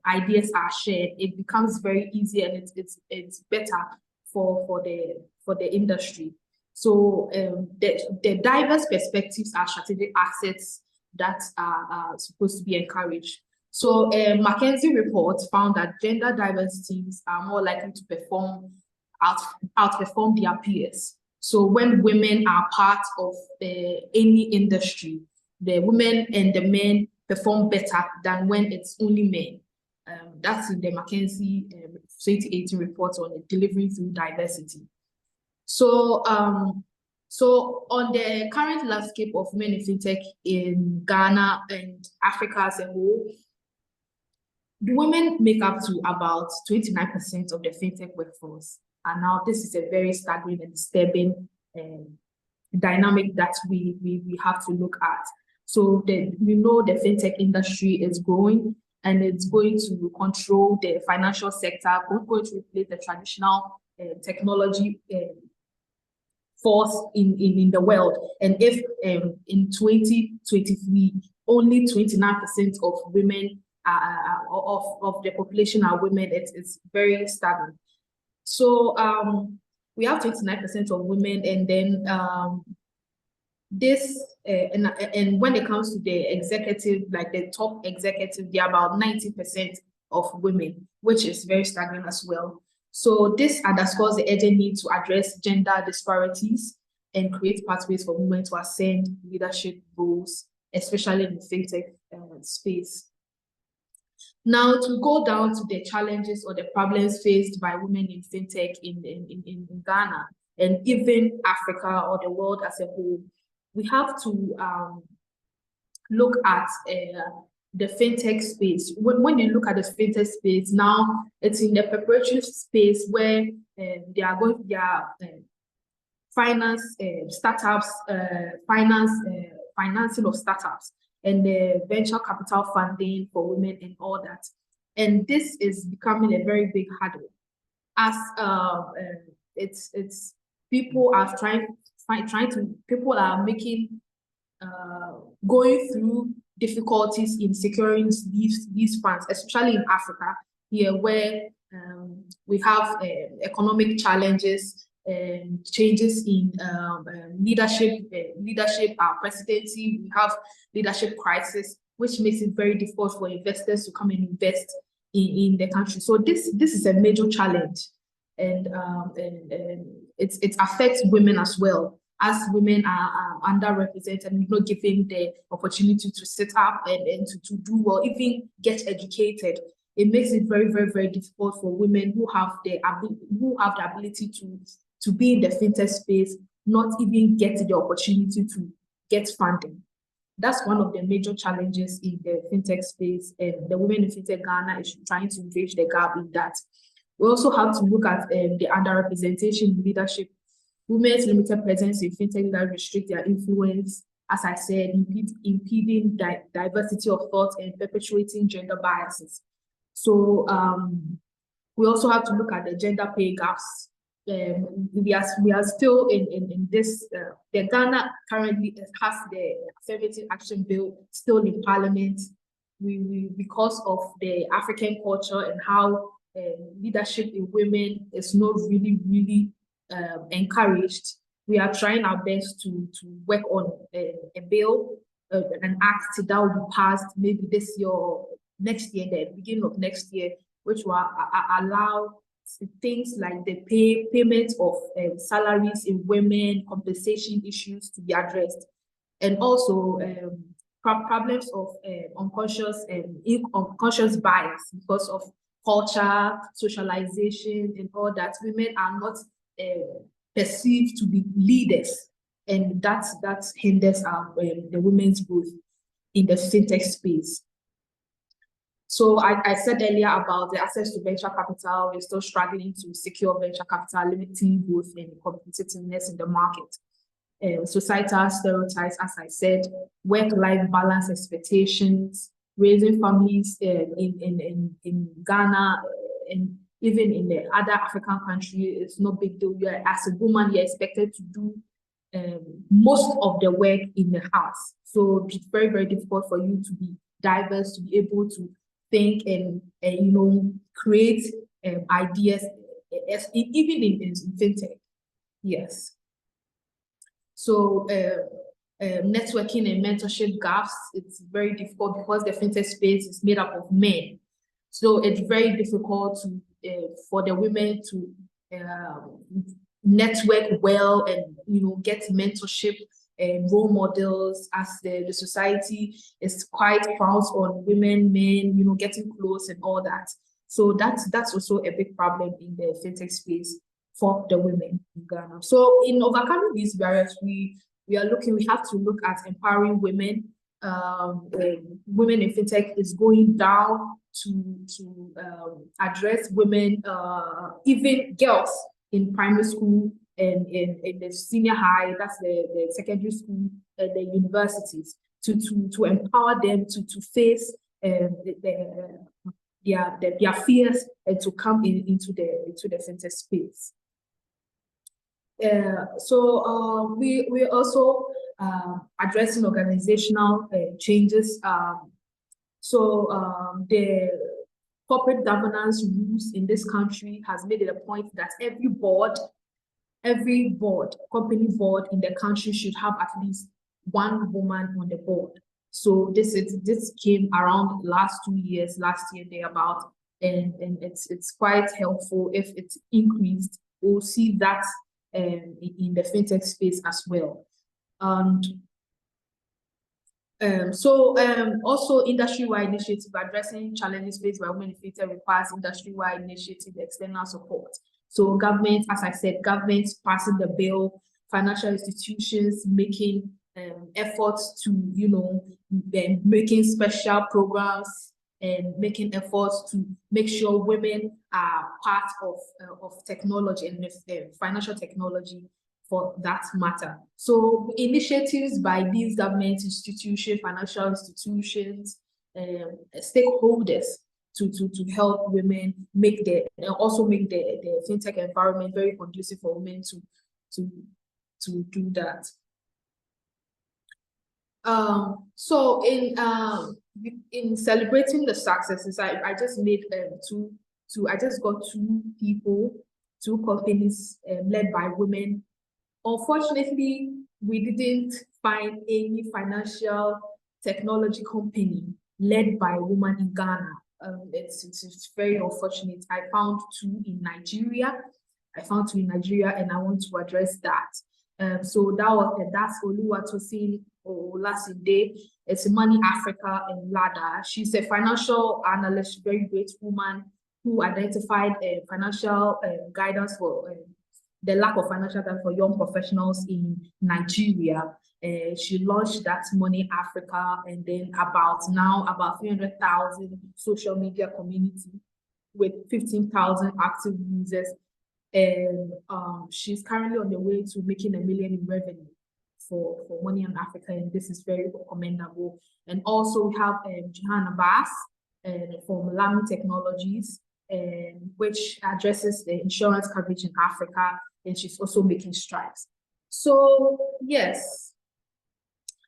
ideas are shared, it becomes very easy, and it's better for the industry. So the diverse perspectives are strategic assets that are supposed to be encouraged. So a McKinsey report found that gender diverse teams are more likely to outperform their peers. So when women are part of any industry, the women and the men perform better than when it's only men. That's in the McKinsey 2018 report on delivering through diversity. So, so on the current landscape of women in fintech in Ghana and Africa as a whole, the women make up to about 29% of the fintech workforce. And now this is a very staggering and disturbing dynamic that we have to look at. So we know the fintech industry is growing, and it's going to control the financial sector, going to replace the traditional technology force in the world. And if in 2023, only 29% of women of the population are women, it's very staggering. So we have 29% of women, and then this and when it comes to the executive, like the top executive, they're about 90% of women, which is very staggering as well. So this underscores the urgent need to address gender disparities and create pathways for women to ascend leadership roles, especially in the fintech space. Now, to go down to the challenges or the problems faced by women in fintech in Ghana and even Africa or the world as a whole, we have to look at the fintech space. When you look at the fintech space, now it's in the preparatory space where they are finance startups, financing of startups, and the venture capital funding for women and all that. And this is becoming a very big hurdle, as it's people are people are making going through difficulties in securing these funds, especially in Africa here, where we have economic challenges and changes in leadership, our presidency. We have leadership crisis, which makes it very difficult for investors to come and invest in the country. So this is a major challenge, and it affects women as well, as women are underrepresented and not given the opportunity to set up and to do well, even get educated. It makes it very, very, very difficult for women who have the ability to be in the fintech space, not even get the opportunity to get funding. That's one of the major challenges in the fintech space, and the Women in Fintech Ghana is trying to bridge the gap in that. We also have to look at the underrepresentation in leadership. Women's limited presence in fintech that restrict their influence, as I said, impeding diversity of thought and perpetuating gender biases. So we also have to look at the gender pay gaps. We are still in this. The Ghana currently has the affirmative action bill still in Parliament. We because of the African culture and how leadership in women is not really encouraged. We are trying our best to work on a bill, an act that will be passed maybe this year or next year, the beginning of next year, which will allow things like the payment of salaries in women, compensation issues to be addressed, and also problems of unconscious bias because of culture, socialization, and all that. Women are not perceived to be leaders, and that hinders the women's growth in the fintech space. So I said earlier about the access to venture capital. We're still struggling to secure venture capital, limiting growth and competitiveness in the market. Societal stereotypes, as I said, work-life balance expectations, raising families in Ghana and even in the other African countries, it's no big deal. As a woman, you're expected to do most of the work in the house. So it's very, very difficult for you to be diverse, to be able to think and create ideas, even in fintech. Yes. So networking and mentorship gaps, it's very difficult because the fintech space is made up of men. So it's very difficult for the women to network well and get mentorship and role models, as the society is quite frowns on women, men, getting close and all that. So that's also a big problem in the fintech space for the women in Ghana. So in overcoming these barriers, we have to look at empowering women. Women in fintech is going down to address women, even girls in primary school and in the senior high, that's the secondary school, the universities, to empower them to face their fears and to come into the fintech space. So we also addressing organizational changes. The corporate governance rules in this country has made it a point that every board, company board in the country should have at least one woman on the board. So this came around last 2 years, last year thereabout, and it's quite helpful. If it's increased, we'll see that in the fintech space as well. And also industry-wide initiative addressing challenges faced by women in fintech requires industry-wide initiative, external support. So government, as I said, government passing the bill, financial institutions making efforts to, making special programs and making efforts to make sure women are part of technology and financial technology for that matter. So initiatives by these government institutions, financial institutions, stakeholders to help women make the fintech environment very conducive for women to do that. So in celebrating the successes, I just made I just got two companies led by women. Unfortunately, we didn't find any financial technology company led by a woman in Ghana. It's very unfortunate. I found two in Nigeria. And I want to address that. So that's Oluwatosin Olaside. It's Money Africa and Lada. She's a financial analyst, very great woman who identified financial guidance for the lack of financial guidance for young professionals in Nigeria. She launched that Money Africa, and then about 300,000 social media community with 15,000 active users. And she's currently on the way to making $1 million in revenue for Money in Africa, and this is very commendable. And also we have Jihan Abbas from Lamy Technologies, which addresses the insurance coverage in Africa, and she's also making strides. So yes,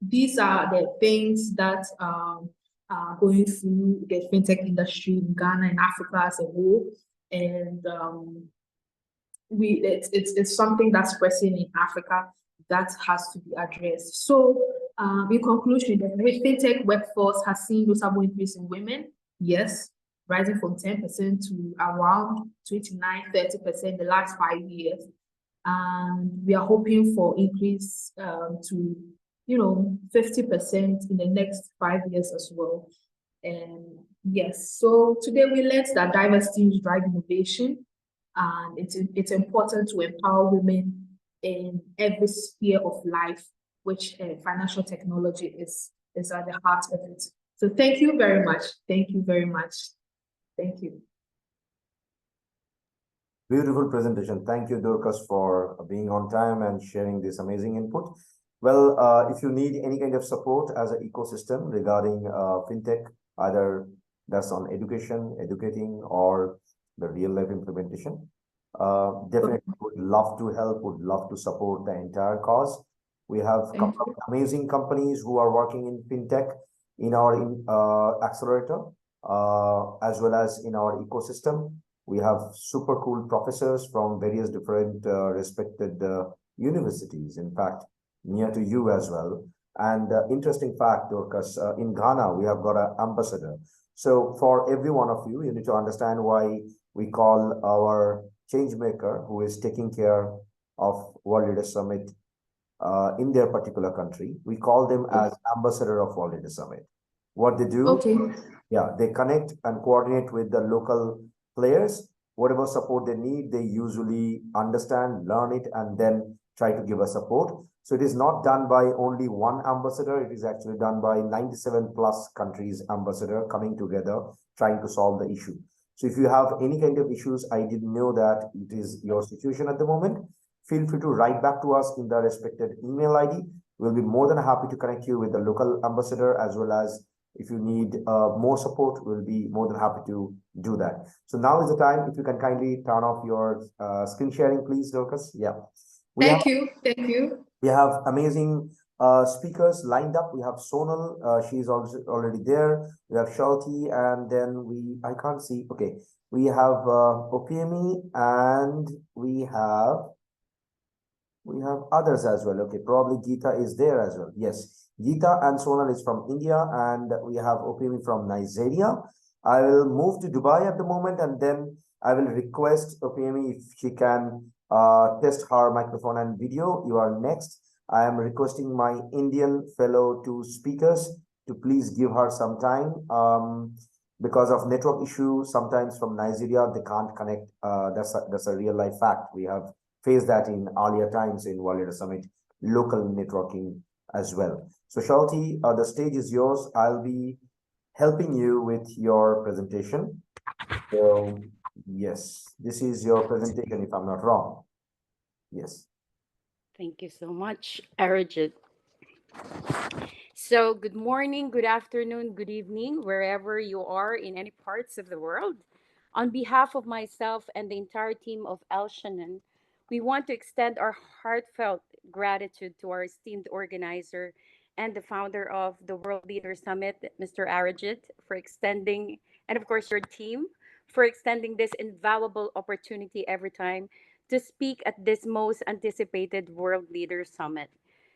these are the things that are going through the fintech industry in Ghana and Africa as a whole, and it's something that's pressing in Africa that has to be addressed. So in conclusion, the fintech workforce has seen notable increase in women, yes, rising from 10% to around 29-30% the last 5 years. And we are hoping for increase to 50% in the next 5 years as well. And yes, so today we learned that diversity drives innovation, and it's important to empower women in every sphere of life, which financial technology is at the heart of it. So thank you very much. Thank you very much. Thank you. Beautiful presentation. Thank you, Dorcas, for being on time and sharing this amazing input. Well, if you need any kind of support as an ecosystem regarding fintech, either that's on education, educating, or the real life implementation, definitely would love to help, would love to support the entire cause. We have a couple of amazing companies who are working in fintech in our accelerator, as well as in our ecosystem. We have super cool professors from various different respected universities, in fact, near to you as well. And interesting fact, Dorcas, in Ghana, we have got an ambassador. So for every one of you, you need to understand why we call our change maker, who is taking care of World Leaders Summit in their particular country, we call them as ambassador of World Leaders Summit. What they do, yeah, they connect and coordinate with the local players. Whatever support they need, they usually understand, learn it, and then try to give us support. So it is not done by only one ambassador. It is actually done by 97 plus countries ambassador coming together, trying to solve the issue. So if you have any kind of issues, I didn't know that it is your situation at the moment, feel free to write back to us in the respected email ID. We'll be more than happy to connect you with the local ambassador, as well as if you need more support, we'll be more than happy to do that. So now is the time. If you can kindly turn off your screen sharing, please, Dorcas. Yeah. Thank you. We have amazing speakers lined up. We have Sonal, she's also already there. We have Shalti, and then I can't see. Okay, we have Opiemi, and we have We have others as well. Okay, probably Geeta is there as well. Yes, Geeta and Sonal is from India, and we have Opimi from Nigeria. I will move to Dubai at the moment, and then I will request Opimi if she can test her microphone and video. You are next. I am requesting my Indian fellow two speakers to please give her some time. Because of network issue, sometimes from Nigeria they can't connect. That's a real life fact. We have faced that in earlier times in World Leader Summit, local networking as well. So Shalti, the stage is yours. I'll be helping you with your presentation. So yes, this is your presentation if I'm not wrong. Yes. Thank you so much, Arijit. So, good morning, good afternoon, good evening, wherever you are in any parts of the world. On behalf of myself and the entire team of El Shannon, we want to extend our heartfelt gratitude to our esteemed organizer and the founder of the World Leader Summit, Mr. Arijit, for extending, and of course, your team for extending this invaluable opportunity every time to speak at this most anticipated World Leader Summit.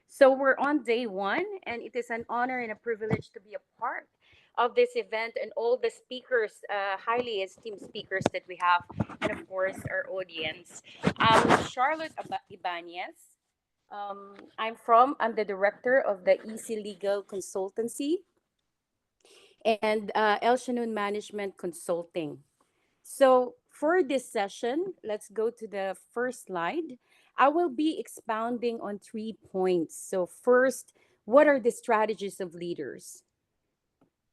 So we're on day one, and it is an honor and a privilege to be a part of this event and all the speakers, highly esteemed speakers that we have, and of course our audience. Charlotte Ibanez. I'm the director of the Easy Legal Consultancy and El Shannon Management Consulting. So for this session, let's go to the first slide. I will be expounding on 3 points. So first, what are the strategies of leaders?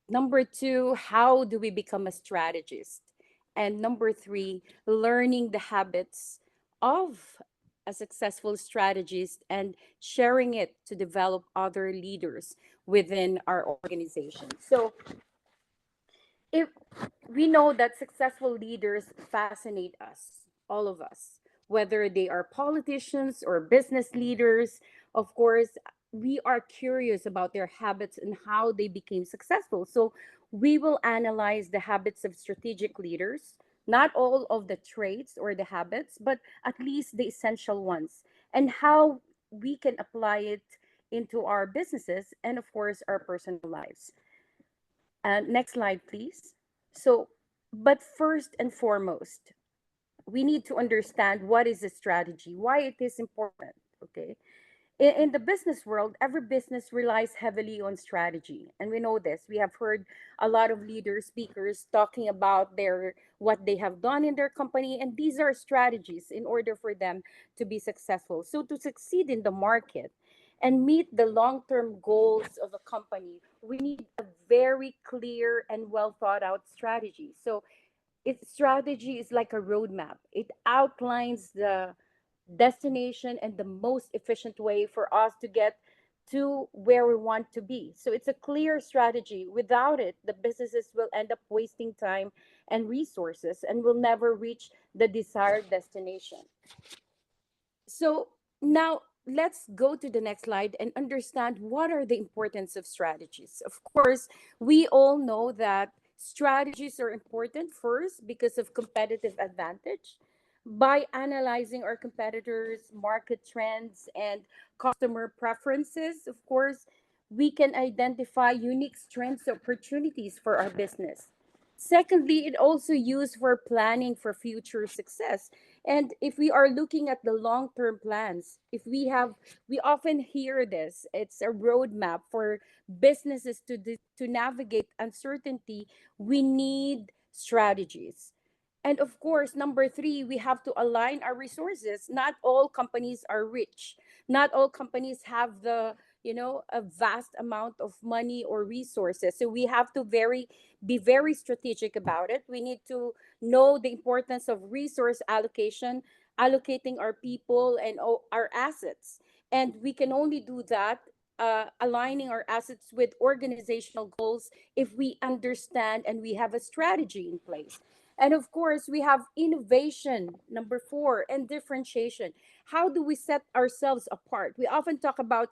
Number two, how do we become a strategist? And number three, learning the habits of a successful strategist and sharing it to develop other leaders within our organization. So if we know that successful leaders fascinate us, all of us, whether they are politicians or business leaders, of course, we are curious about their habits and how they became successful. So we will analyze the habits of strategic leaders, not all of the traits or the habits, but at least the essential ones, and how we can apply it into our businesses and, of course, our personal lives. Next slide, please. So, but first and foremost, we need to understand what is a strategy, why it is important. Okay. In the business world, every business relies heavily on strategy. And we know this. We have heard a lot of leaders, speakers talking about their what they have done in their company. And these are strategies in order for them to be successful. So to succeed in the market and meet the long-term goals of a company, we need a very clear and well thought out strategy. So its strategy is like a roadmap. It outlines the destination and the most efficient way for us to get to where we want to be. So it's a clear strategy. Without it, the businesses will end up wasting time and resources and will never reach the desired destination. So now let's go to the next slide and understand what are the importance of strategies. Of course, we all know that strategies are important first because of competitive advantage. By analyzing our competitors, market trends, and customer preferences, of course, we can identify unique strengths or opportunities for our business. Secondly, it also used for planning for future success. And if we are looking at the long-term plans, we often hear this, it's a roadmap for businesses to navigate uncertainty. We need strategies. And of course, number three, we have to align our resources. Not all companies are rich. Not all companies have a vast amount of money or resources. So we have to be very strategic about it. We need to know the importance of resource allocation, allocating our people and our assets. And we can only do that aligning our assets with organizational goals if we understand and we have a strategy in place. And of course, we have innovation, number four, and differentiation. How do we set ourselves apart? We often talk about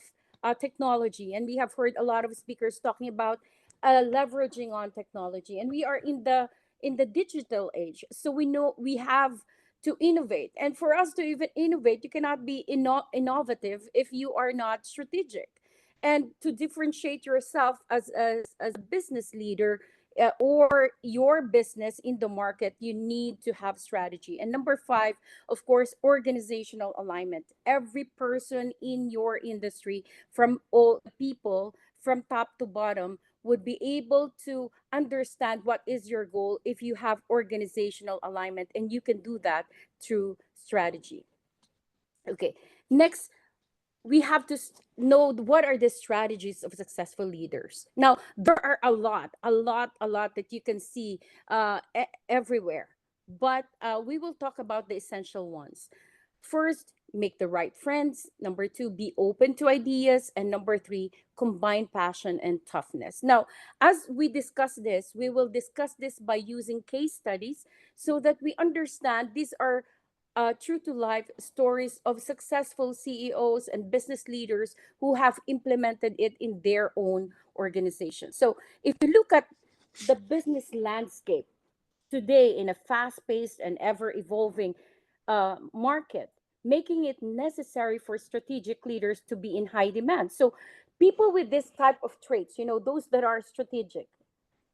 technology, and we have heard a lot of speakers talking about leveraging on technology. And we are in the digital age, so we know we have to innovate. And for us to even innovate, you cannot be innovative if you are not strategic. And to differentiate yourself as a business leader, or your business in the market, you need to have strategy. And number five, of course, organizational alignment. Every person in your industry, from all people, from top to bottom, would be able to understand what is your goal if you have organizational alignment, and you can do that through strategy. Okay, next, we have to know what are the strategies of successful leaders. Now, there are a lot that you can see everywhere, but we will talk about the essential ones. First, make the right friends. Number two, be open to ideas. And number three, combine passion and toughness. Now, as we discuss this, we will discuss this by using case studies so that we understand these are true to life stories of successful CEOs and business leaders who have implemented it in their own organization. So, if you look at the business landscape today in a fast paced and ever evolving market, making it necessary for strategic leaders to be in high demand. So, people with this type of traits, those that are strategic,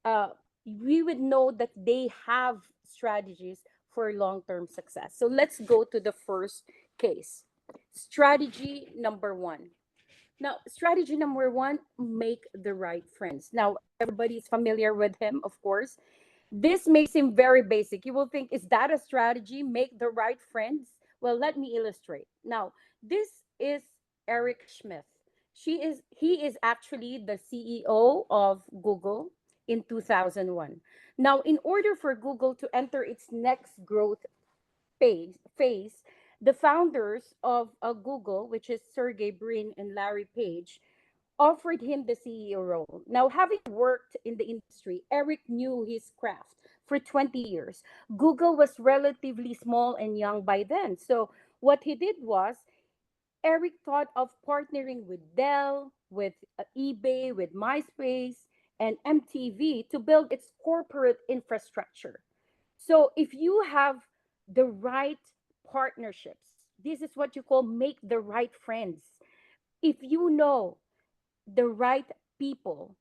uh, we would know that they have strategies for long-term success. So let's go to the first case. Strategy number one. Now, strategy number one, make the right friends. Now, everybody's familiar with him, of course. This may seem very basic. You will think, is that a strategy? Make the right friends? Well, let me illustrate. Now, this is Eric Schmidt. He is actually the CEO of Google in 2001. Now, in order for Google to enter its next growth phase, the founders of Google, which is Sergey Brin and Larry Page, offered him the CEO role. Now, having worked in the industry, Eric knew his craft for 20 years. Google was relatively small and young by then. So, what he did was, Eric thought of partnering with Dell, with eBay, with MySpace, and MTV to build its corporate infrastructure. So, if you have the right partnerships, this is what you call make the right friends. If you know the right people,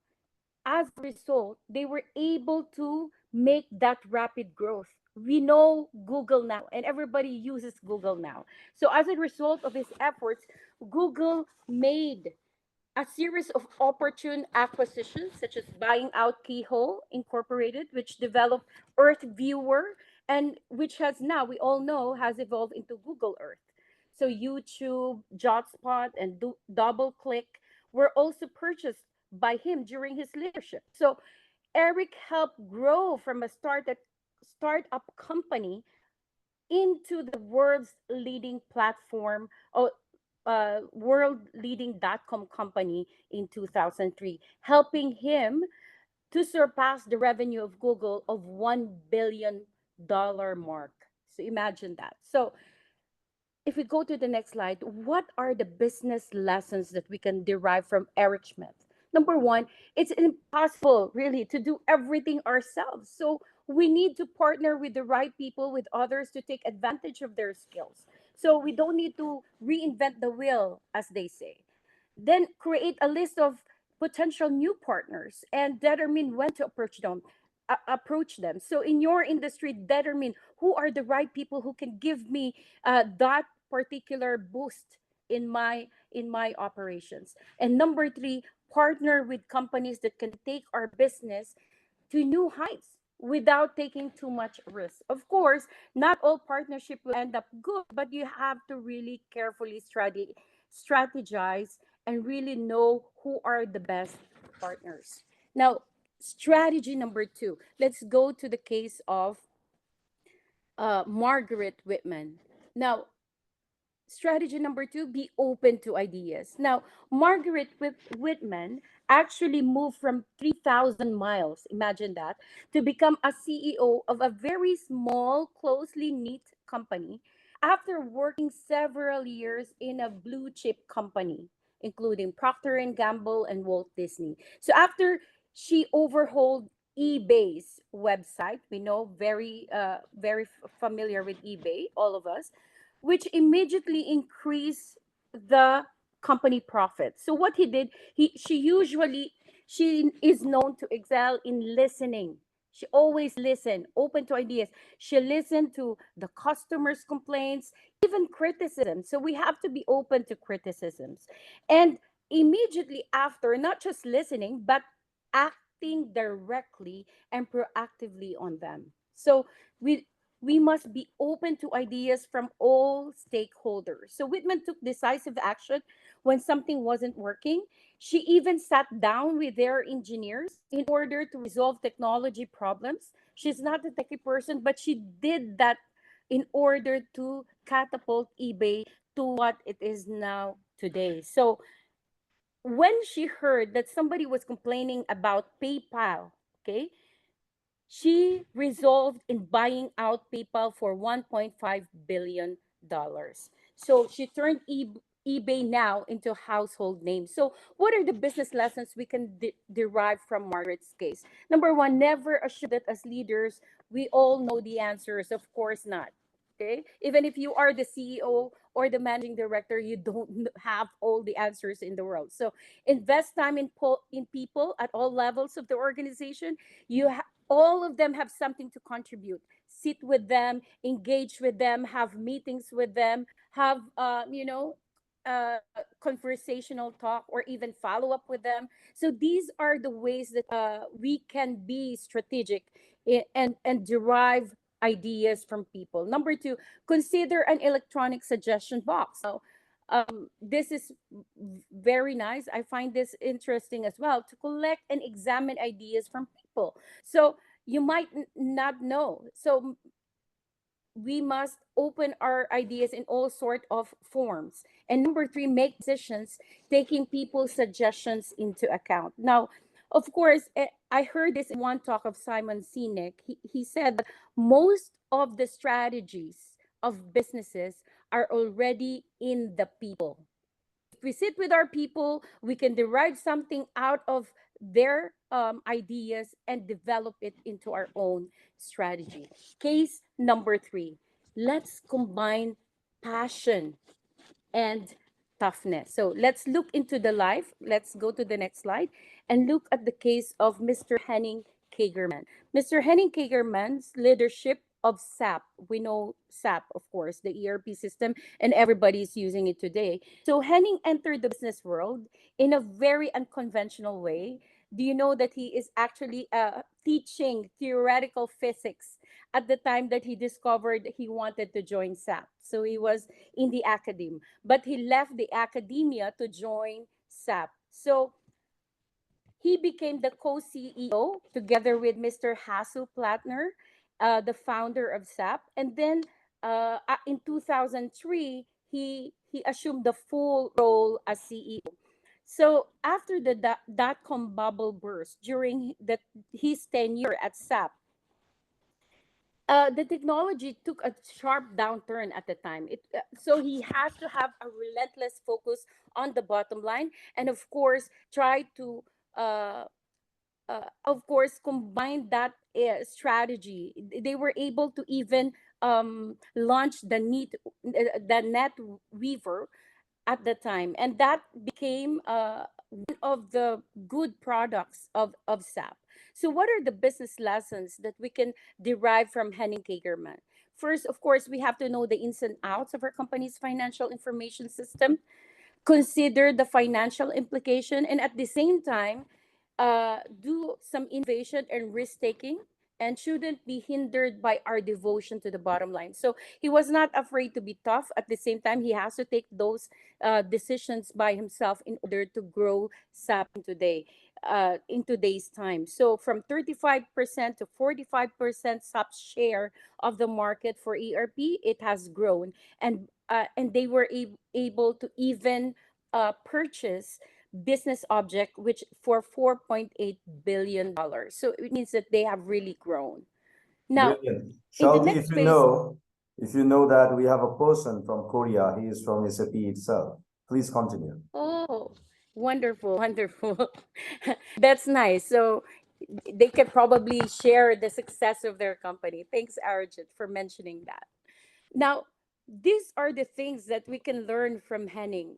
as a result, they were able to make that rapid growth. We know Google now, and everybody uses Google now. So, as a result of his efforts, Google made a series of opportune acquisitions, such as buying out Keyhole Incorporated, which developed Earth Viewer, and which has now, we all know, has evolved into Google Earth. So YouTube, JotSpot, and DoubleClick were also purchased by him during his leadership. So Eric helped grow from a startup company into the world's leading platform, or world leading .com company in 2003, helping him to surpass the revenue of Google of $1 billion mark. So imagine that. So if we go to the next slide, what are the business lessons that we can derive from Eric Schmidt? Number one, it's impossible really to do everything ourselves. So we need to partner with the right people, with others, to take advantage of their skills. So we don't need to reinvent the wheel, as they say. Then create a list of potential new partners and determine when to approach them. So in your industry, determine who are the right people who can give me that particular boost in my operations. And number three, partner with companies that can take our business to new heights without taking too much risk. Of course, not all partnership will end up good, but you have to really carefully strategize and really know who are the best partners. Now, strategy number two. Let's go to the case of Margaret Whitman. Now, strategy number two, be open to ideas. Now, Margaret Whitman actually moved from 3,000 miles, imagine that, to become a CEO of a very small, closely knit company after working several years in a blue chip company, including Procter and Gamble and Walt Disney. So after she overhauled eBay's website. We know very familiar with eBay, all of us, which immediately increased the company profit. So what he did, she is known to excel in listening. She always listen, open to ideas. She listened to the customers' complaints, even criticism. So we have to be open to criticisms. And immediately after, not just listening, but acting directly and proactively on them. So we we must be open to ideas from all stakeholders. So Whitman took decisive action when something wasn't working. She even sat down with their engineers in order to resolve technology problems. She's not a techie person, but she did that in order to catapult eBay to what it is now today. So when she heard that somebody was complaining about PayPal, okay, she resolved in buying out PayPal for $1.5 billion. So she turned eBay now into a household name. So what are the business lessons we can derive from Margaret's case? Number one, never assume that as leaders, we all know the answers. Of course not. Okay. Even if you are the CEO or the managing director, you don't have all the answers in the world. So invest time in people at all levels of the organization. All of them have something to contribute. Sit with them, engage with them, have meetings with them, have conversational talk or even follow up with them. So these are the ways that we can be strategic and derive ideas from people. Number two, consider an electronic suggestion box. So this is very nice. I find this interesting as well, to collect and examine ideas from people. So you might not know. So we must open our ideas in all sort of forms. And number three, make decisions taking people's suggestions into account. Now, of course, I heard this in one talk of Simon Sinek. He said that most of the strategies of businesses are already in the people. If we sit with our people, we can derive something out of their ideas and develop it into our own strategy. Case number three, let's combine passion and toughness. So let's look into the life. Let's go to the next slide and look at the case of Mr. Henning Kagerman. Mr. Henning Kagerman's leadership of SAP. We know SAP, of course, the ERP system, and everybody's using it today. So Henning entered the business world in a very unconventional way. Do you know that he is actually teaching theoretical physics at the time that he discovered he wanted to join SAP? So he was in the academe, but he left the academia to join SAP. So he became the co-CEO together with Mr. Hasu Plattner, the founder of SAP. And then in 2003, he assumed the full role as CEO. So after the dot-com bubble burst during his tenure at SAP, the technology took a sharp downturn at the time. So he has to have a relentless focus on the bottom line, and of course, try to, combine that strategy. They were able to even launch the Net Weaver at the time, and that became one of the good products of SAP. So what are the business lessons that we can derive from Henning Kagerman? First, of course, we have to know the ins and outs of our company's financial information system, consider the financial implication, and at the same time, do some innovation and risk taking, and shouldn't be hindered by our devotion to the bottom line. So he was not afraid to be tough. At the same time, he has to take those decisions by himself in order to grow SAP in today's time. So from 35% to 45% SAP share of the market for ERP, it has grown, and they were able to even purchase business object which for $4.8 billion. So it means that they have really grown. Now, Brilliant. in the Shalti, next phase, if you know that we have a person from Korea, he is from SAP itself. Please continue. oh, wonderful, wonderful. That's nice. So they can probably share the success of their company. Thanks, Arjit, for mentioning that. Now, these are the things that we can learn from Henning.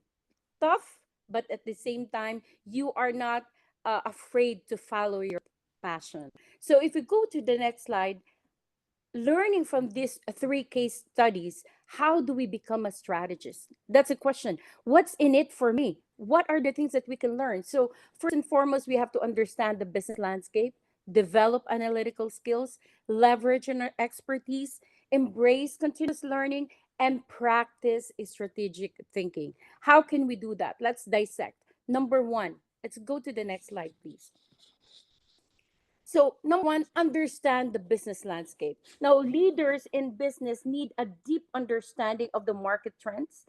Tough, but at the same time, you are not afraid to follow your passion. So if we go to the next slide, learning from these three case studies, how do we become a strategist? That's a question. What's in it for me? What are the things that we can learn? So first and foremost, we have to understand the business landscape, develop analytical skills, leverage on our expertise, embrace continuous learning, and practice strategic thinking. How can we do that? Let's dissect. Number one, let's go to the next slide, please. So, number one, understand the business landscape. Now, leaders in business need a deep understanding of the market trends.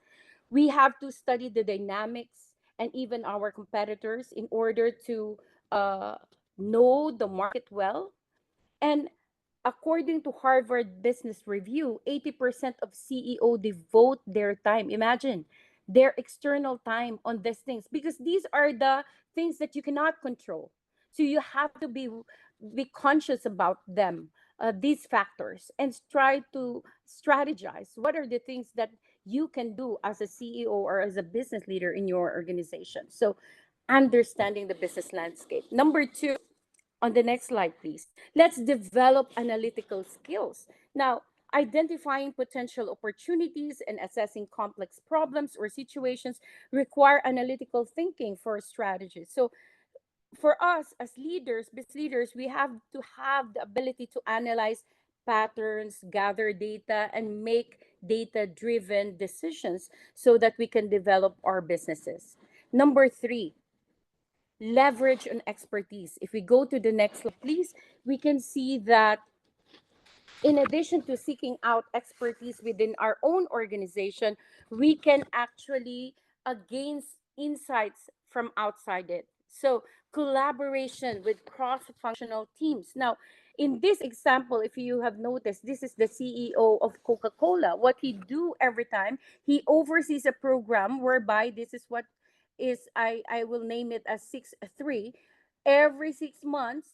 We have to study the dynamics and even our competitors in order to know the market well. And according to Harvard Business Review, 80% of CEO devote their time. Imagine their external time on these things, because these are the things that you cannot control. So you have to be conscious about them, these factors, and try to strategize. What are the things that you can do as a CEO or as a business leader in your organization? So understanding the business landscape. Number two, on the next slide, please. Let's develop analytical skills. Now, identifying potential opportunities and assessing complex problems or situations require analytical thinking for strategies. So for us as leaders, business leaders, we have to have the ability to analyze patterns, gather data, and make data-driven decisions so that we can develop our businesses. Number three, leverage on expertise. If we go to the next slide, please, we can see that in addition to seeking out expertise within our own organization, we can actually gain insights from outside it. So collaboration with cross-functional teams. Now, in this example, if you have noticed, this is the CEO of Coca-Cola. What he do every time, he oversees a program whereby this is what is, I will name it as 6-3. Every 6 months,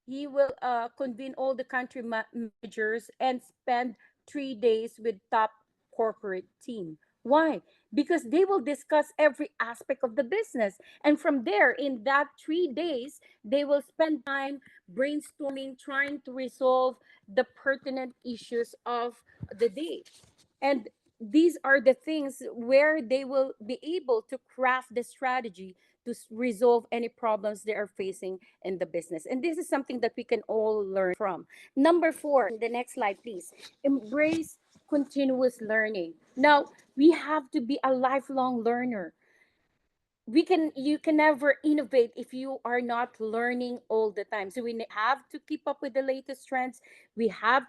he will convene all the country managers and spend 3 days with top corporate team. Why? Because they will discuss every aspect of the business. And from there, in that 3 days, they will spend time brainstorming, trying to resolve the pertinent issues of the day. And these are the things where they will be able to craft the strategy to resolve any problems they are facing in the business. And this is something that we can all learn from. Number four, the next slide, please. Embrace continuous learning. Now, we have to be a lifelong learner. You can never innovate if you are not learning all the time. So we have to keep up with the latest trends. We have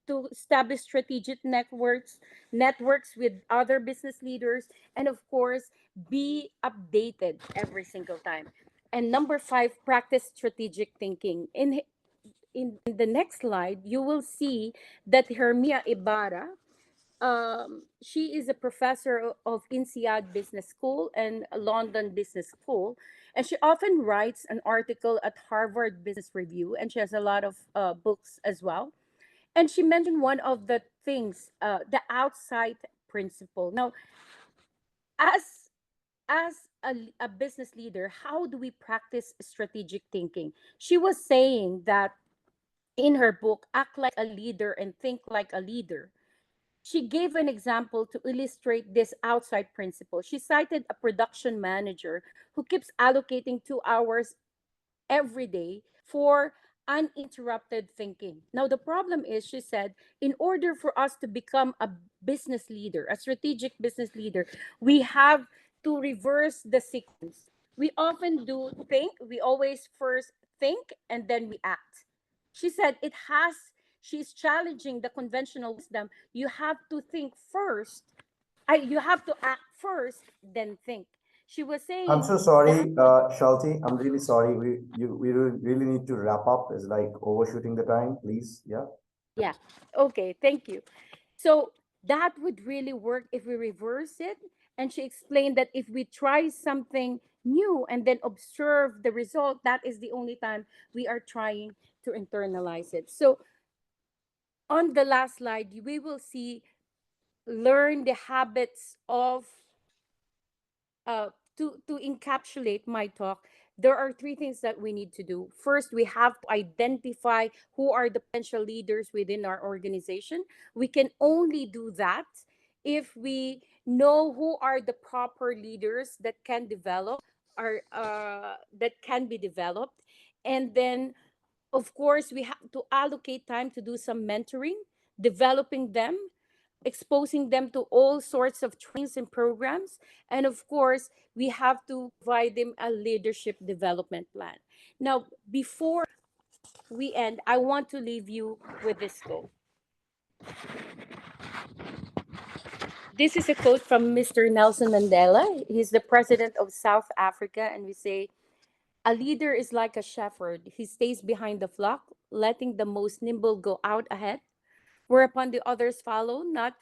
to establish strategic networks with other business leaders, and of course be updated every single time. And number five, practice strategic thinking. In the next slide, you will see that Hermia Ibarra, she is a professor of INSEAD Business School and London Business School, and she often writes an article at Harvard Business Review, and she has a lot of books as well. And she mentioned one of the things, the outside principle. Now, as a business leader, how do we practice strategic thinking? She was saying that in her book, Act Like a Leader and Think Like a Leader, she gave an example to illustrate this outside principle. She cited a production manager who keeps allocating 2 hours every day for uninterrupted thinking. Now, the problem is, she said, in order for us to become a business leader, a strategic business leader, we have to reverse the sequence. We often do think, we always first think and then we act. She said she's challenging the conventional wisdom. You have to think first. You have to act first, then think. She was saying, I'm so sorry, Shalti. I'm really sorry. We really need to wrap up. It's like overshooting the time, please. Yeah. Yeah. Okay. Thank you. So that would really work if we reverse it. And she explained that if we try something new and then observe the result, that is the only time we are trying to internalize it. So on the last slide, we will see learn the habits of uh, to encapsulate my talk. There are three things that we need to do. First, we have to identify who are the potential leaders within our organization. We can only do that if we know who are the proper leaders that can develop or that can be developed. And then, of course, we have to allocate time to do some mentoring, developing them, exposing them to all sorts of trainings and programs. And of course, we have to provide them a leadership development plan. Now, before we end, I want to leave you with this quote. This is a quote from Mr. Nelson Mandela. He's the president of South Africa. And we say, a leader is like a shepherd. He stays behind the flock, letting the most nimble go out ahead, whereupon the others follow, not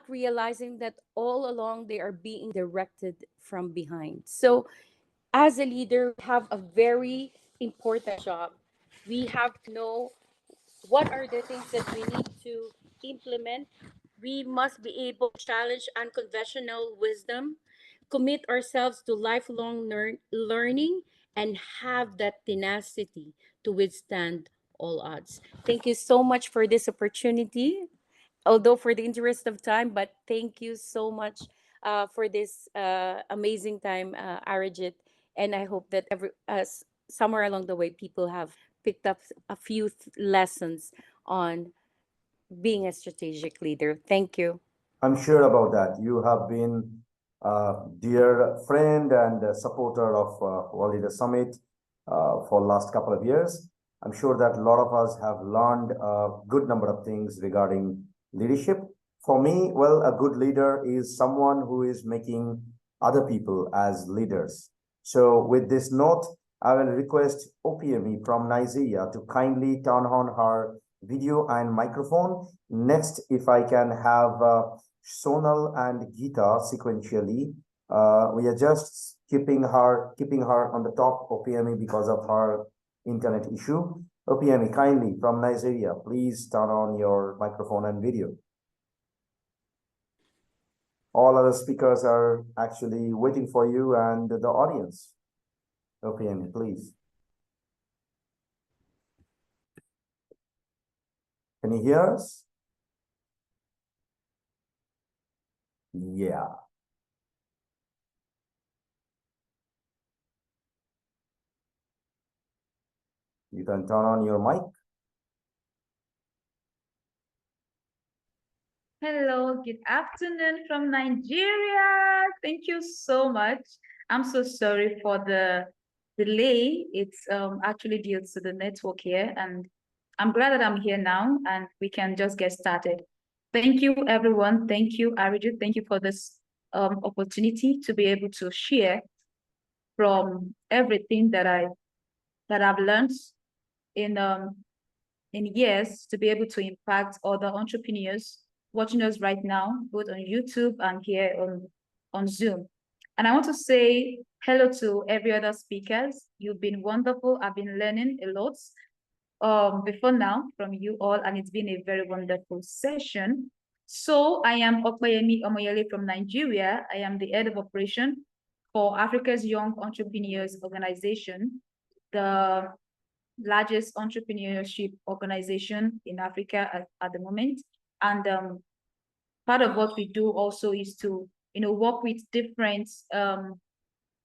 realizing that all along they are being directed from behind. So, as a leader, we have a very important job. We have to know what are the things that we need to implement. We must be able to challenge unconventional wisdom, commit ourselves to lifelong learning, and have that tenacity to withstand all odds. Thank you so much for this opportunity, although for the interest of time, but thank you so much for this amazing time, Arijit. And I hope that somewhere along the way, people have picked up a few lessons on being a strategic leader. Thank you. I'm sure about that. You have been a dear friend and a supporter of World Leader Summit for last couple of years. I'm sure that a lot of us have learned a good number of things regarding leadership. For me, well, a good leader is someone who is making other people as leaders. So with this note, I will request OPME from Nigeria to kindly turn on her video and microphone. Next, if I can have Sonal and Geeta sequentially. We are just keeping her on the top, OPME, because of her internet issue. OPME, kindly from Nigeria, please turn on your microphone and video. All other speakers are actually waiting for you and the audience. OPME, please. Can you hear us? Yeah. You can turn on your mic. Hello, good afternoon from Nigeria. Thank you so much. I'm so sorry for the delay. It's actually due to the network here, and I'm glad that I'm here now and we can just get started. Thank you, everyone. Thank you, Arijit. Thank you for this opportunity to be able to share from everything that I've learned in years, to be able to impact other entrepreneurs watching us right now, both on YouTube and here on Zoom. And I want to say hello to every other speakers. You've been wonderful. I've been learning a lot before now from you all, and it's been a very wonderful session. So I am Okpayemi Omoyele from Nigeria. I am the head of operation for Africa's Young Entrepreneurs Organization, the largest entrepreneurship organization in Africa at the moment. And part of what we do also is to, work with different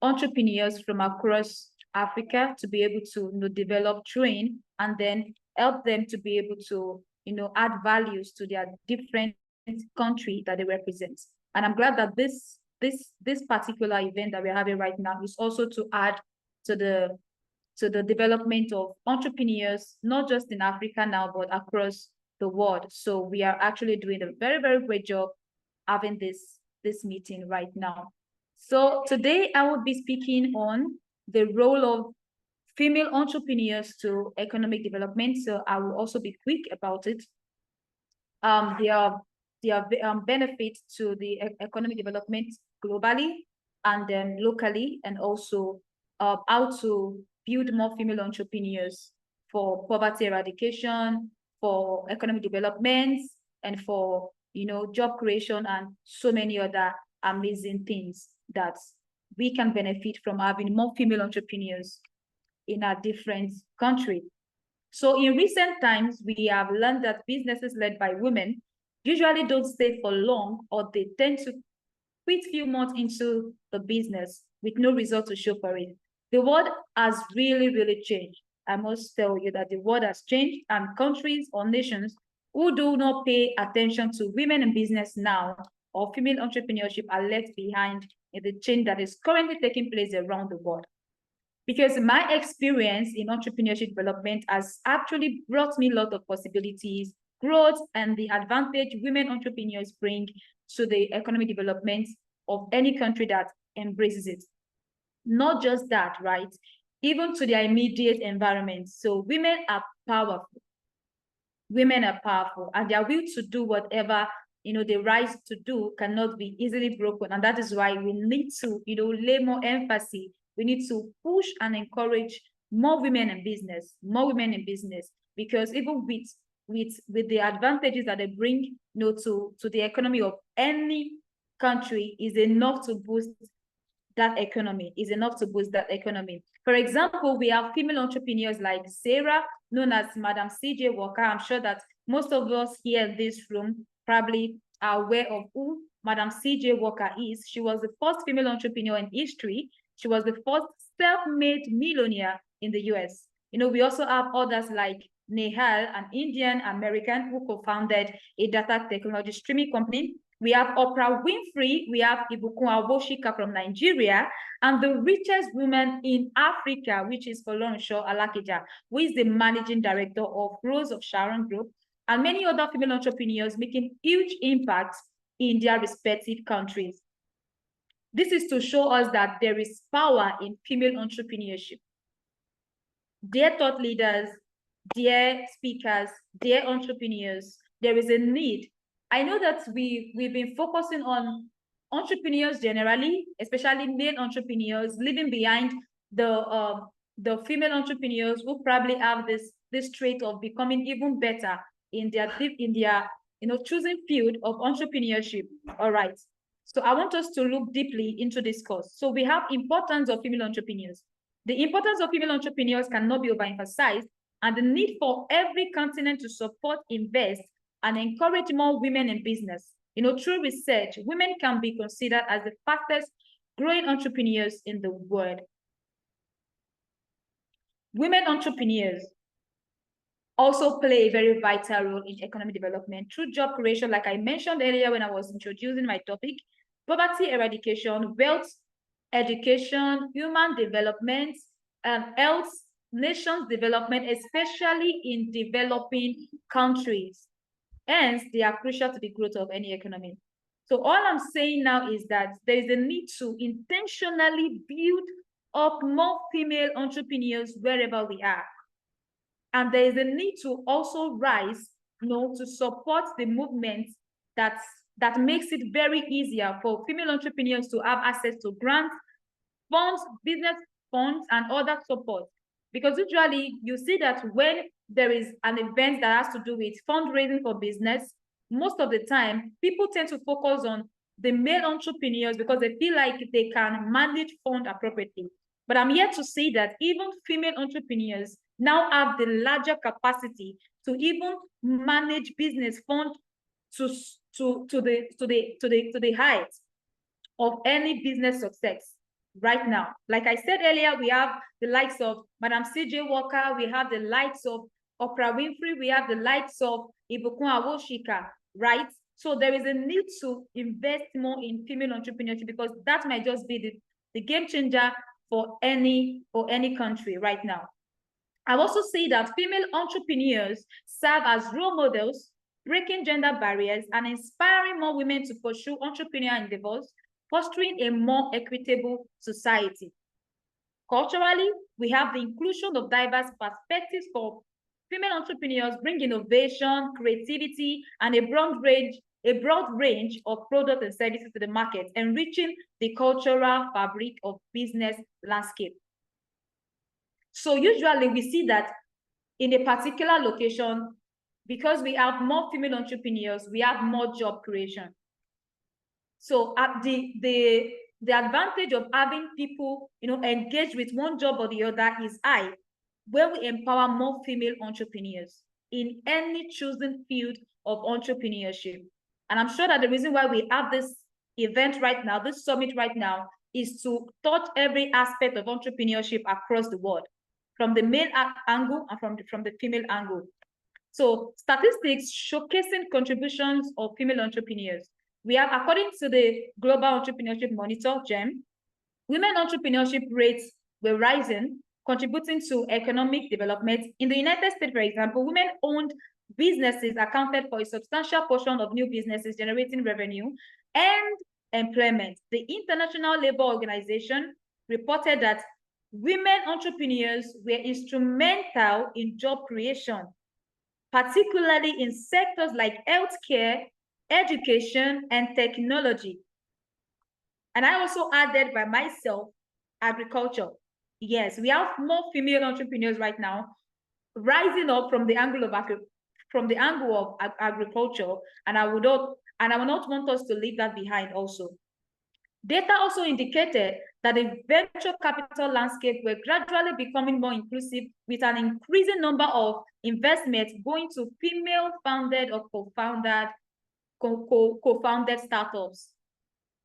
entrepreneurs from across Africa to be able to develop, train, and then help them to be able to, add values to their different country that they represent. And I'm glad that this particular event that we're having right now is also to add to the development of entrepreneurs, not just in Africa now, but across the world. So we are actually doing a very, very great job having this meeting right now. So today I will be speaking on the role of female entrepreneurs to economic development. So I will also be quick about it. There are benefits to the economic development globally, and then locally, and also how to build more female entrepreneurs for poverty eradication, for economic development, and for job creation, and so many other amazing things that we can benefit from having more female entrepreneurs in a different country. So in recent times, we have learned that businesses led by women usually don't stay for long, or they tend to quit few months into the business with no result to show for it. The world has really, really changed. I must tell you that the world has changed, and countries or nations who do not pay attention to women in business now or female entrepreneurship are left behind in the change that is currently taking place around the world. Because my experience in entrepreneurship development has actually brought me a lot of possibilities, growth, and the advantage women entrepreneurs bring to the economic development of any country that embraces it. Not just that, right? Even to their immediate environment. So women are powerful. Women are powerful, and their will to do whatever they rise to do cannot be easily broken. And that is why we need to lay more emphasis. We need to push and encourage more women in business, because even with the advantages that they bring to the economy of any country is enough to boost that economy, For example, we have female entrepreneurs like Sarah, known as Madam CJ Walker. I'm sure that most of us here in this room probably are aware of who Madam CJ Walker is. She was the first female entrepreneur in history. She was the first self-made millionaire in the US. We also have others like Nehal, an Indian American who co-founded a data technology streaming company. We have Oprah Winfrey, we have Ibukun Awosika from Nigeria, and the richest woman in Africa, which is Folorunsho Alakija, who is the managing director of Rose of Sharon Group, and many other female entrepreneurs making huge impacts in their respective countries. This is to show us that there is power in female entrepreneurship. Dear thought leaders, dear speakers, dear entrepreneurs, there is a need. I know that we've been focusing on entrepreneurs generally, especially male entrepreneurs, leaving behind the female entrepreneurs who probably have this trait of becoming even better in their choosing field of entrepreneurship. All right. So I want us to look deeply into this course. So we have importance of female entrepreneurs. The importance of female entrepreneurs cannot be overemphasized, and the need for every continent to support, invest, and encourage more women in business. Through research, women can be considered as the fastest growing entrepreneurs in the world. Women entrepreneurs also play a very vital role in economic development through job creation, like I mentioned earlier when I was introducing my topic, poverty eradication, wealth, education, human development, and health, nations development, especially in developing countries. Hence, they are crucial to the growth of any economy. So all I'm saying now is that there is a need to intentionally build up more female entrepreneurs wherever we are. And there is a need to also rise, to support the movement that makes it very easier for female entrepreneurs to have access to grants, funds, business funds, and other support. Because usually you see that when there is an event that has to do with fundraising for business, most of the time, people tend to focus on the male entrepreneurs because they feel like they can manage funds appropriately. But I'm here to say that even female entrepreneurs now have the larger capacity to even manage business funds to the height of any business success right now. Like I said earlier, we have the likes of Madam CJ Walker, we have the likes of Oprah Winfrey, we have the likes of Ibukun Awoshika, right? So there is a need to invest more in female entrepreneurship because that might just be the game changer for any country right now. I also say that female entrepreneurs serve as role models, breaking gender barriers and inspiring more women to pursue entrepreneurial endeavors, fostering a more equitable society. Culturally, we have the inclusion of diverse perspectives for female entrepreneurs, bring innovation, creativity, and a broad range a broad range of products and services to the market, enriching the cultural fabric of business landscape. So usually we see that in a particular location, because we have more female entrepreneurs, we have more job creation. So the advantage of having people, engaged with one job or the other is high when we empower more female entrepreneurs in any chosen field of entrepreneurship. And I'm sure that the reason why we have this event right now, this summit right now, is to touch every aspect of entrepreneurship across the world, from the male angle and from the female angle. So statistics showcasing contributions of female entrepreneurs. We have, according to the Global Entrepreneurship Monitor, GEM, women entrepreneurship rates were rising, contributing to economic development. In the United States, for example, women-owned businesses accounted for a substantial portion of new businesses generating revenue and employment. The International Labour Organization reported that women entrepreneurs were instrumental in job creation, particularly in sectors like healthcare, education, and technology. And I also added by myself, agriculture. Yes, we have more female entrepreneurs right now rising up from the angle of agriculture, and I would not want us to leave that behind also. Data also indicated that the venture capital landscape were gradually becoming more inclusive, with an increasing number of investments going to female-founded or co-founded startups.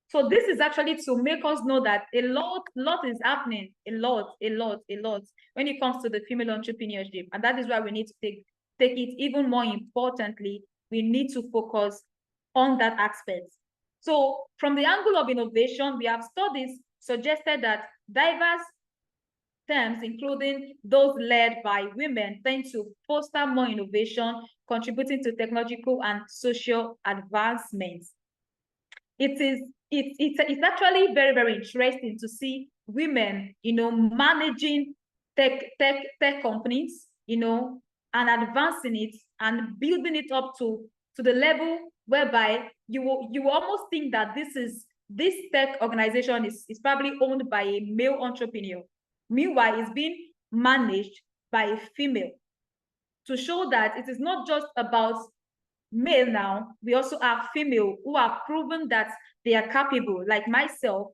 So this is actually to make us know that a lot is happening, a lot, when it comes to the female entrepreneurship. And that is why we need to take it even more importantly, we need to focus on that aspect. So from the angle of innovation, we have studies suggested that diverse firms, including those led by women, tend to foster more innovation, contributing to technological and social advancements. It's actually very, very interesting to see women, managing tech companies, and advancing it and building it up to the level whereby you almost think that this tech organization is probably owned by a male entrepreneur. Meanwhile, it's being managed by a female, to show that it is not just about male now. We also have female who have proven that they are capable, like myself,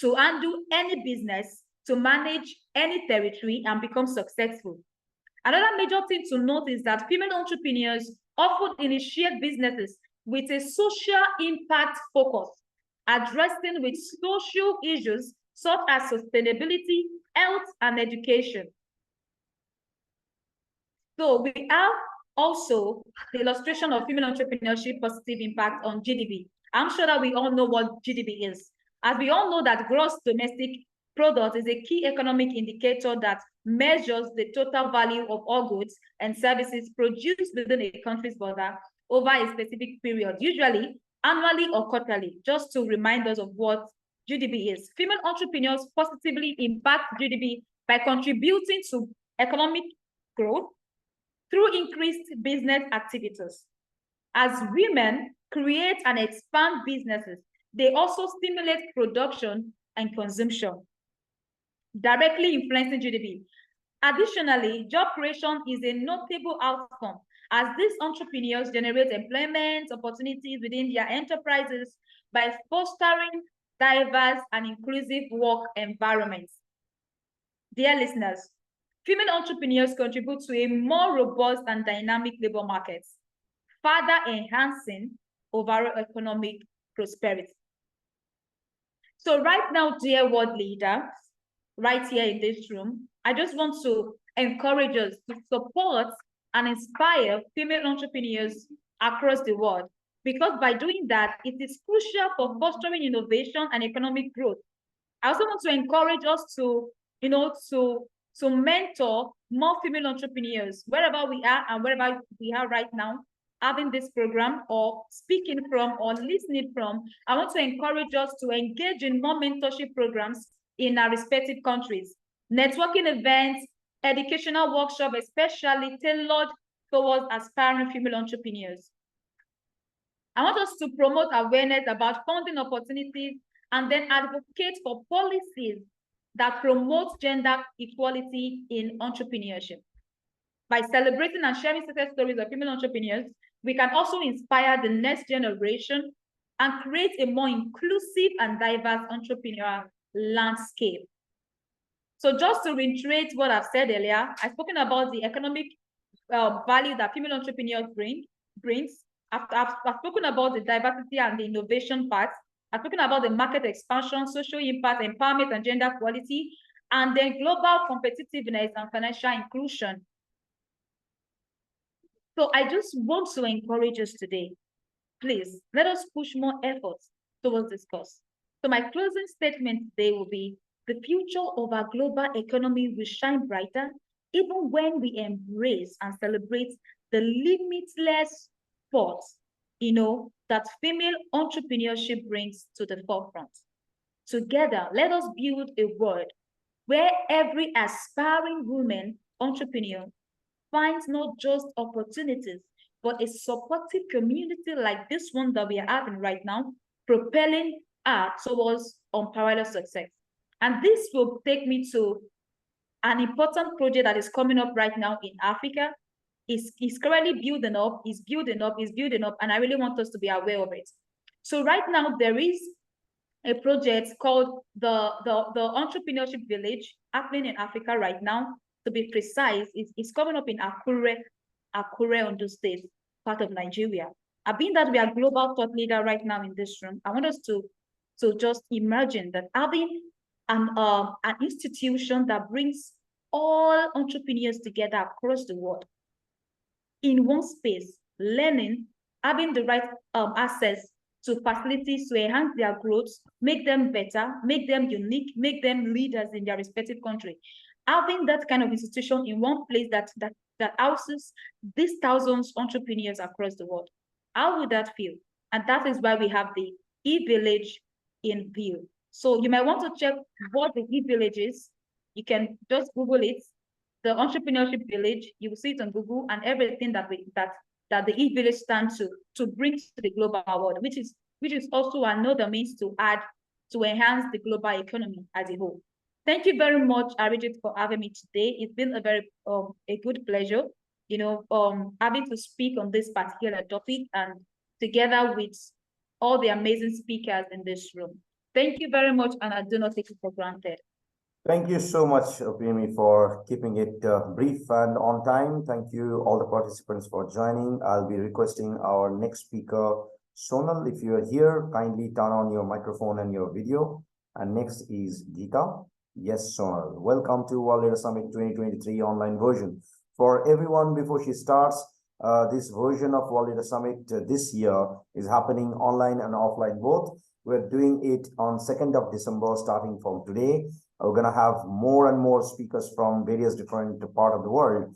to undo any business, to manage any territory and become successful. Another major thing to note is that female entrepreneurs often initiate businesses with a social impact focus, addressing with social issues such as sustainability, health, and education. So we have also the illustration of female entrepreneurship positive impact on GDP. I'm sure that we all know what GDP is. As we all know that gross domestic product is a key economic indicator that measures the total value of all goods and services produced within a country's border over a specific period, usually annually or quarterly, just to remind us of what GDP is. Female entrepreneurs positively impact GDP by contributing to economic growth through increased business activities. As women create and expand businesses, they also stimulate production and consumption, directly influencing GDP. Additionally, job creation is a notable outcome, as these entrepreneurs generate employment opportunities within their enterprises by fostering diverse and inclusive work environments. Dear listeners, female entrepreneurs contribute to a more robust and dynamic labor market, further enhancing overall economic prosperity. So right now, dear world leaders, right here in this room, I just want to encourage us to support and inspire female entrepreneurs across the world, because by doing that, it is crucial for fostering innovation and economic growth. I also want to encourage us to, to mentor more female entrepreneurs wherever we are and wherever we are right now, having this program or speaking from or listening from. I want to encourage us to engage in more mentorship programs in our respective countries, networking events, educational workshops, especially tailored towards aspiring female entrepreneurs. I want us to promote awareness about funding opportunities and then advocate for policies that promote gender equality in entrepreneurship. By celebrating and sharing success stories of female entrepreneurs, we can also inspire the next generation and create a more inclusive and diverse entrepreneurial landscape. So just to reiterate what I've said earlier, I've spoken about the economic value that female entrepreneurs brings. I've spoken about the diversity and the innovation part. I've spoken about the market expansion, social impact, empowerment, and gender equality, and then global competitiveness and financial inclusion. So I just want to encourage us today, please, let us push more efforts towards this cause. So my closing statement today will be, the future of our global economy will shine brighter even when we embrace and celebrate the limitless force, that female entrepreneurship brings to the forefront. Together, let us build a world where every aspiring woman entrepreneur finds not just opportunities, but a supportive community like this one that we are having right now, propelling her towards unparalleled success. And this will take me to an important project that is coming up right now in Africa. Is currently building up, and I really want us to be aware of it. So right now there is a project called the Entrepreneurship Village happening in Africa right now. To be precise, it's coming up in Akure, Ondo State, part of Nigeria. Being that we are global thought leader right now in this room, I want us to just imagine that having an institution that brings all entrepreneurs together across the world in one space, learning, having the right access to facilities to enhance their growth, make them better, make them unique, make them leaders in their respective country. Having that kind of institution in one place that houses these thousands of entrepreneurs across the world, how would that feel? And that is why we have the e-village in view. So you might want to check what the e-village is. You can just Google it, the Entrepreneurship Village. You will see it on Google, and everything that the e-village stands to bring to the global world, which is also another means to enhance the global economy as a whole. Thank you very much, Arijit, for having me today. It's been a very a good pleasure, having to speak on this particular topic, and together with all the amazing speakers in this room. Thank you very much, and I do not take it for granted. Thank you so much, Opimi, for keeping it brief and on time. Thank you, all the participants, for joining. I'll be requesting our next speaker, Sonal. If you are here, kindly turn on your microphone and your video. And next is Geeta. Yes, Sonal. Welcome to World Leader Summit 2023 online version. For everyone, before she starts, this version of World Leader Summit this year is happening online and offline both. We're doing it on 2nd of December, starting from today. We're going to have more and more speakers from various different parts of the world,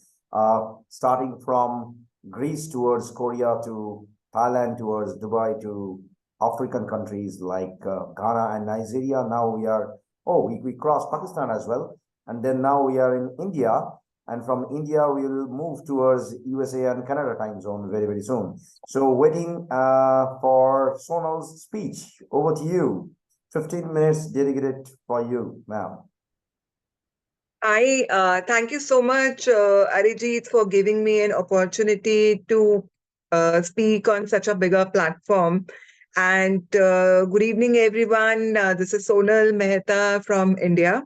starting from Greece towards Korea to Thailand towards Dubai to African countries like Ghana and Nigeria. Now we are, we crossed Pakistan as well. And then now we are in India. And from India, we will move towards USA and Canada time zone very, very soon. So waiting for Sonal's speech. Over to you. 15 minutes dedicated for you, ma'am. Thank you so much, Arijit, for giving me an opportunity to speak on such a bigger platform. And good evening, everyone. This is Sonal Mehta from India.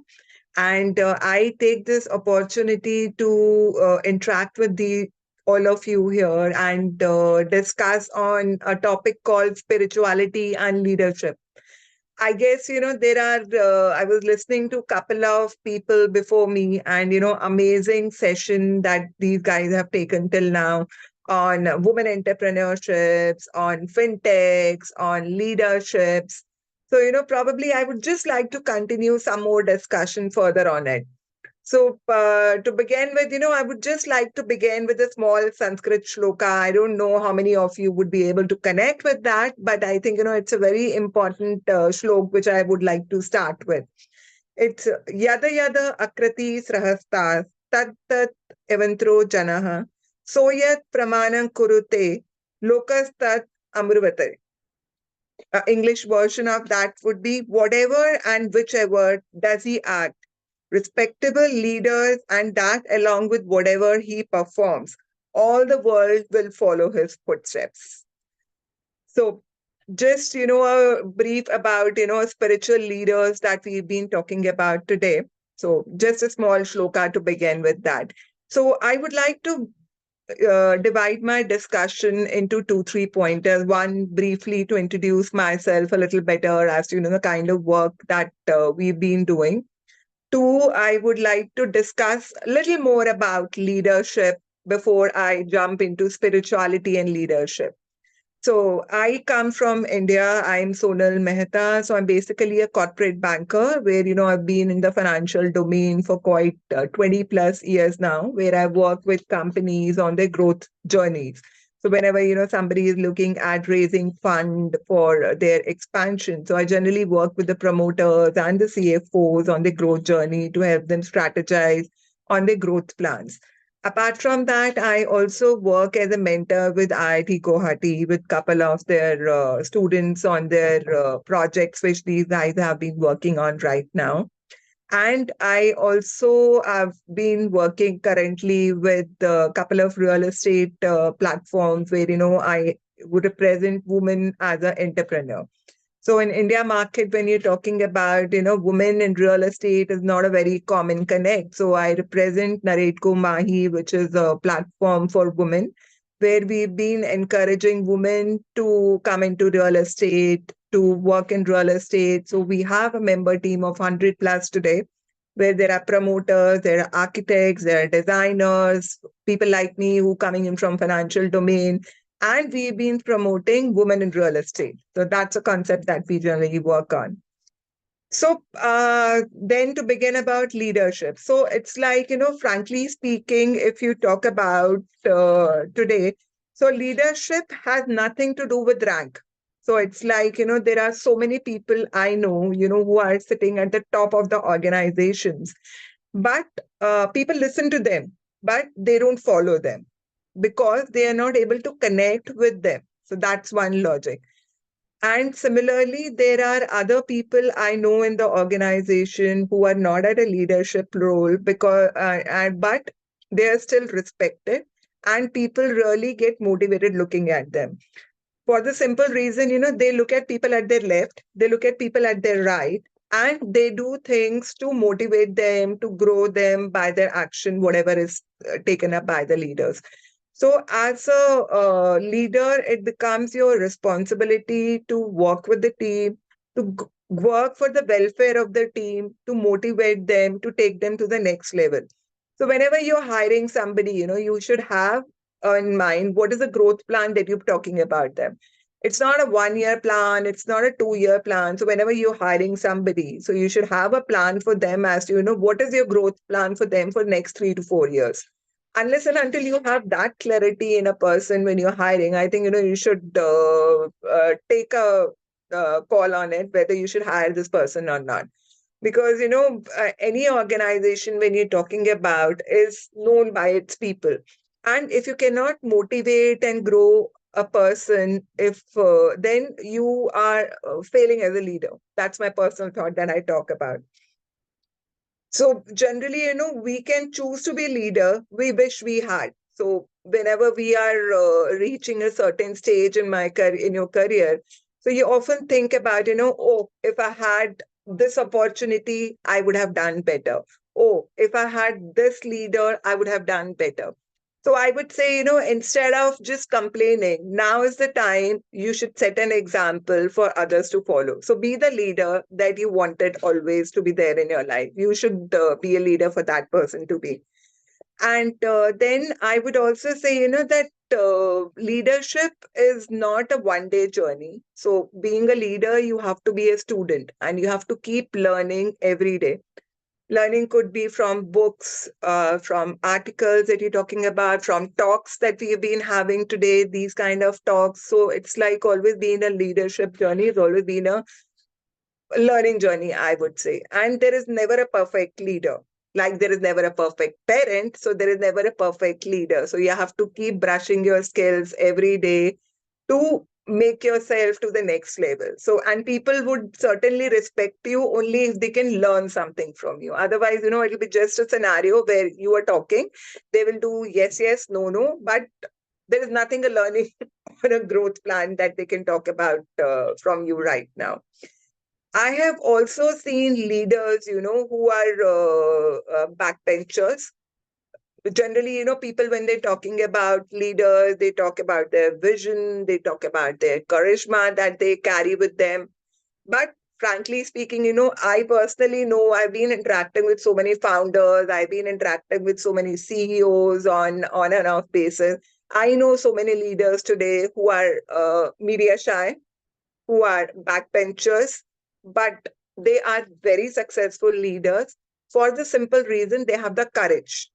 And I take this opportunity to interact with all of you here and discuss on a topic called spirituality and leadership. I guess, I was listening to a couple of people before me and, amazing session that these guys have taken till now on women entrepreneurships, on fintechs, on leaderships. So, probably I would just like to continue some more discussion further on it. So to begin with, I would just like to begin with a small Sanskrit shloka. I don't know how many of you would be able to connect with that, but I think, it's a very important shlok which I would like to start with. It's yada yada akrati srahastas tat tat evantro janaha soyat pramanam kurute lokas tat Amruvatare. English version of that would be whatever and whichever does he act, respectable leaders, and that along with whatever he performs, all the world will follow his footsteps. So just, a brief about, spiritual leaders that we've been talking about today. So just a small shloka to begin with that. So I would like to divide my discussion into 2-3 pointers. One, briefly to introduce myself a little better as to, the kind of work that we've been doing. Two, I would like to discuss a little more about leadership before I jump into spirituality and leadership. So I come from India. I'm Sonal Mehta. So I'm basically a corporate banker where, I've been in the financial domain for quite 20 plus years now, where I work with companies on their growth journeys. So whenever, somebody is looking at raising fund for their expansion, so I generally work with the promoters and the CFOs on the growth journey to help them strategize on their growth plans. Apart from that, I also work as a mentor with IIT Guwahati with a couple of their students on their projects, which these guys have been working on right now. And I also have been working currently with a couple of real estate platforms where, I would represent women as an entrepreneur. So in India market, when you're talking about, women in real estate is not a very common connect. So I represent Naredko Mahi, which is a platform for women, where we've been encouraging women to come into real estate, to work in real estate. So we have a member team of 100 plus today, where there are promoters, there are architects, there are designers, people like me who coming in from financial domain. And we've been promoting women in real estate. So that's a concept that we generally work on. So then to begin about leadership. So it's like, frankly speaking, if you talk about today, so leadership has nothing to do with rank. So it's like, there are so many people I know, who are sitting at the top of the organizations, but people listen to them, but they don't follow them, because they are not able to connect with them. So that's one logic. And similarly, there are other people I know in the organization who are not at a leadership role but they are still respected, and people really get motivated looking at them. For the simple reason, they look at people at their left, they look at people at their right, and they do things to motivate them, to grow them by their action, whatever is taken up by the leaders. So as a leader, it becomes your responsibility to work with the team, to work for the welfare of the team, to motivate them, to take them to the next level. So whenever you're hiring somebody, you should have in mind what is the growth plan that you're talking about them. It's not a 1-year plan, it's not a 2-year plan. So whenever you're hiring somebody, so you should have a plan for them as to, what is your growth plan for them for next 3 to 4 years. Unless and until you have that clarity in a person when you're hiring, I think, you should take a call on it, whether you should hire this person or not. Because, any organization when you're talking about is known by its people. And if you cannot motivate and grow a person, then you are failing as a leader. That's my personal thought that I talk about. So generally, we can choose to be leader. We wish we had. So whenever we are reaching a certain stage in your career, so you often think about, oh, if I had this opportunity, I would have done better. Oh, if I had this leader, I would have done better. So I would say, instead of just complaining, now is the time you should set an example for others to follow. So be the leader that you wanted always to be there in your life. You should be a leader for that person to be. And then I would also say, that leadership is not a one-day journey. So being a leader, you have to be a student and you have to keep learning every day. Learning could be from books, from articles that you're talking about, from talks that we've been having today, these kind of talks. So it's like always been a leadership journey, it's always been a learning journey, I would say. And there is never a perfect leader. Like there is never a perfect parent, so there is never a perfect leader. So you have to keep brushing your skills every day to make yourself to the next level. So, and people would certainly respect you only if they can learn something from you. Otherwise, it'll be just a scenario where you are talking, they will do yes, yes, no, no, but there is nothing a learning or a growth plan that they can talk about from you right now. I have also seen leaders, who are backbenchers. Generally, people, when they're talking about leaders, they talk about their vision, they talk about their charisma that they carry with them. But frankly speaking, I personally know I've been interacting with so many founders, I've been interacting with so many CEOs on and off basis. I know so many leaders today who are media shy, who are backbenchers, but they are very successful leaders for the simple reason they have the courage.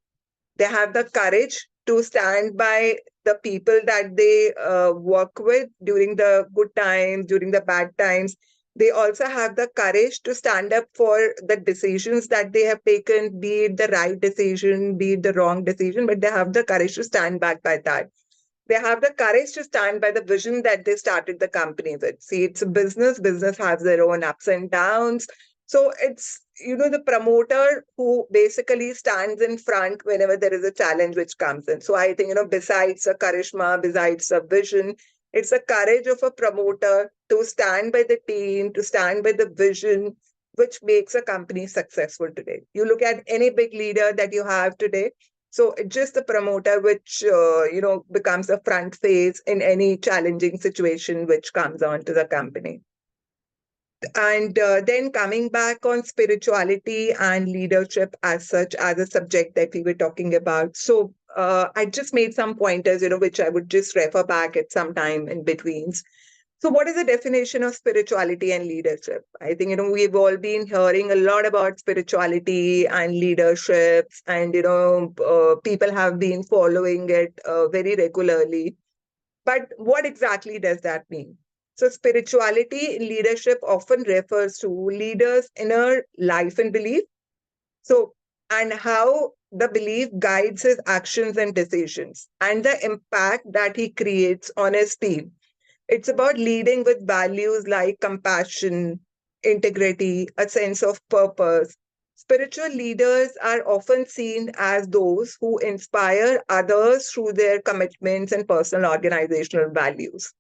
They have the courage to stand by the people that they work with during the good times, during the bad times. They also have the courage to stand up for the decisions that they have taken, be it the right decision, be it the wrong decision, but they have the courage to stand back by that. They have the courage to stand by the vision that they started the company with. See, it's a business has their own ups and downs. So it's, the promoter who basically stands in front whenever there is a challenge which comes in. So I think, besides a charisma, besides a vision, it's the courage of a promoter to stand by the team, to stand by the vision, which makes a company successful today. You look at any big leader that you have today, so it's just the promoter which, becomes a front face in any challenging situation which comes onto the company. And then coming back on spirituality and leadership as such, as a subject that we were talking about. So I just made some pointers, which I would just refer back at some time in betweens. So what is the definition of spirituality and leadership? I think, we've all been hearing a lot about spirituality and leadership, and, people have been following it very regularly. But what exactly does that mean? So spirituality in leadership often refers to leaders' inner life and belief. So, and how the belief guides his actions and decisions, and the impact that he creates on his team. It's about leading with values like compassion, integrity, a sense of purpose. Spiritual leaders are often seen as those who inspire others through their commitments and personal organizational values.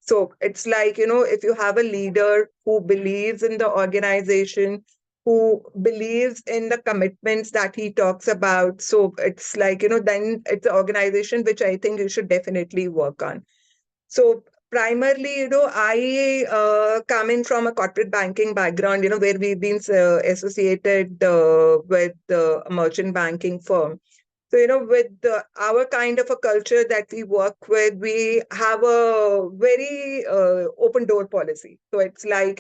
So it's like, if you have a leader who believes in the organization, who believes in the commitments that he talks about, so it's like, then it's an organization which I think you should definitely work on. So primarily, I come in from a corporate banking background, where we've been associated with a merchant banking firm. So, with our kind of a culture that we work with, we have a very open door policy. So it's like,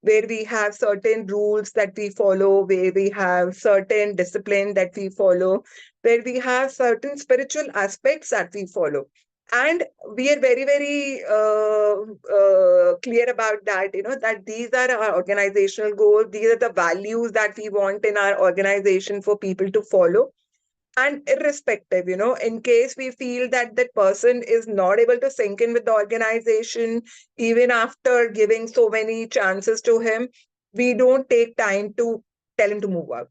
where we have certain rules that we follow, where we have certain discipline that we follow, where we have certain spiritual aspects that we follow. And we are very, very clear about that, that these are our organizational goals. These are the values that we want in our organization for people to follow. And irrespective, in case we feel that that person is not able to sink in with the organization, even after giving so many chances to him, we don't take time to tell him to move up.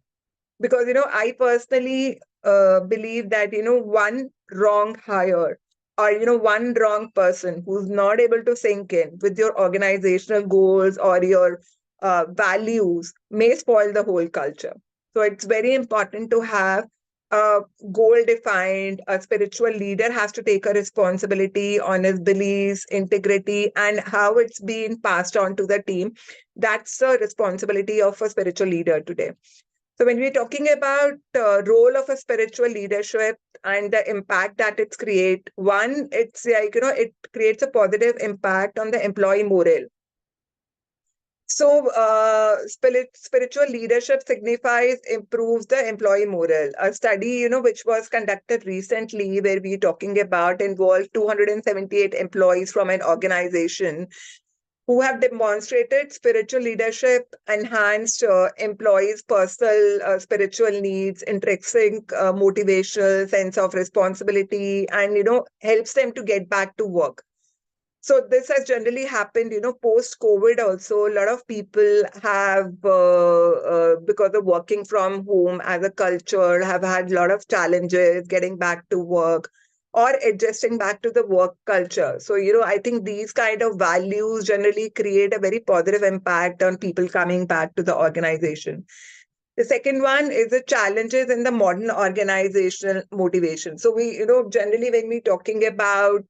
Because, I personally believe that, one wrong hire or, one wrong person who's not able to sink in with your organizational goals or your values may spoil the whole culture. So it's very important to have a goal defined. A spiritual leader has to take a responsibility on his beliefs, integrity, and how it's being passed on to the team. That's the responsibility of a spiritual leader today. So when we're talking about the role of a spiritual leadership and the impact that it's create, one, it's like, it creates a positive impact on the employee morale. So spiritual leadership signifies improves the employee morale. A study, which was conducted recently where we're talking about involved 278 employees from an organization who have demonstrated spiritual leadership, enhanced employees' personal spiritual needs, intrinsic motivational sense of responsibility, and, helps them to get back to work. So this has generally happened, post-COVID also. A lot of people have, because of working from home as a culture, have had a lot of challenges getting back to work or adjusting back to the work culture. So, I think these kind of values generally create a very positive impact on people coming back to the organization. The second one is the challenges in the modern organizational motivation. So we, generally when we're talking about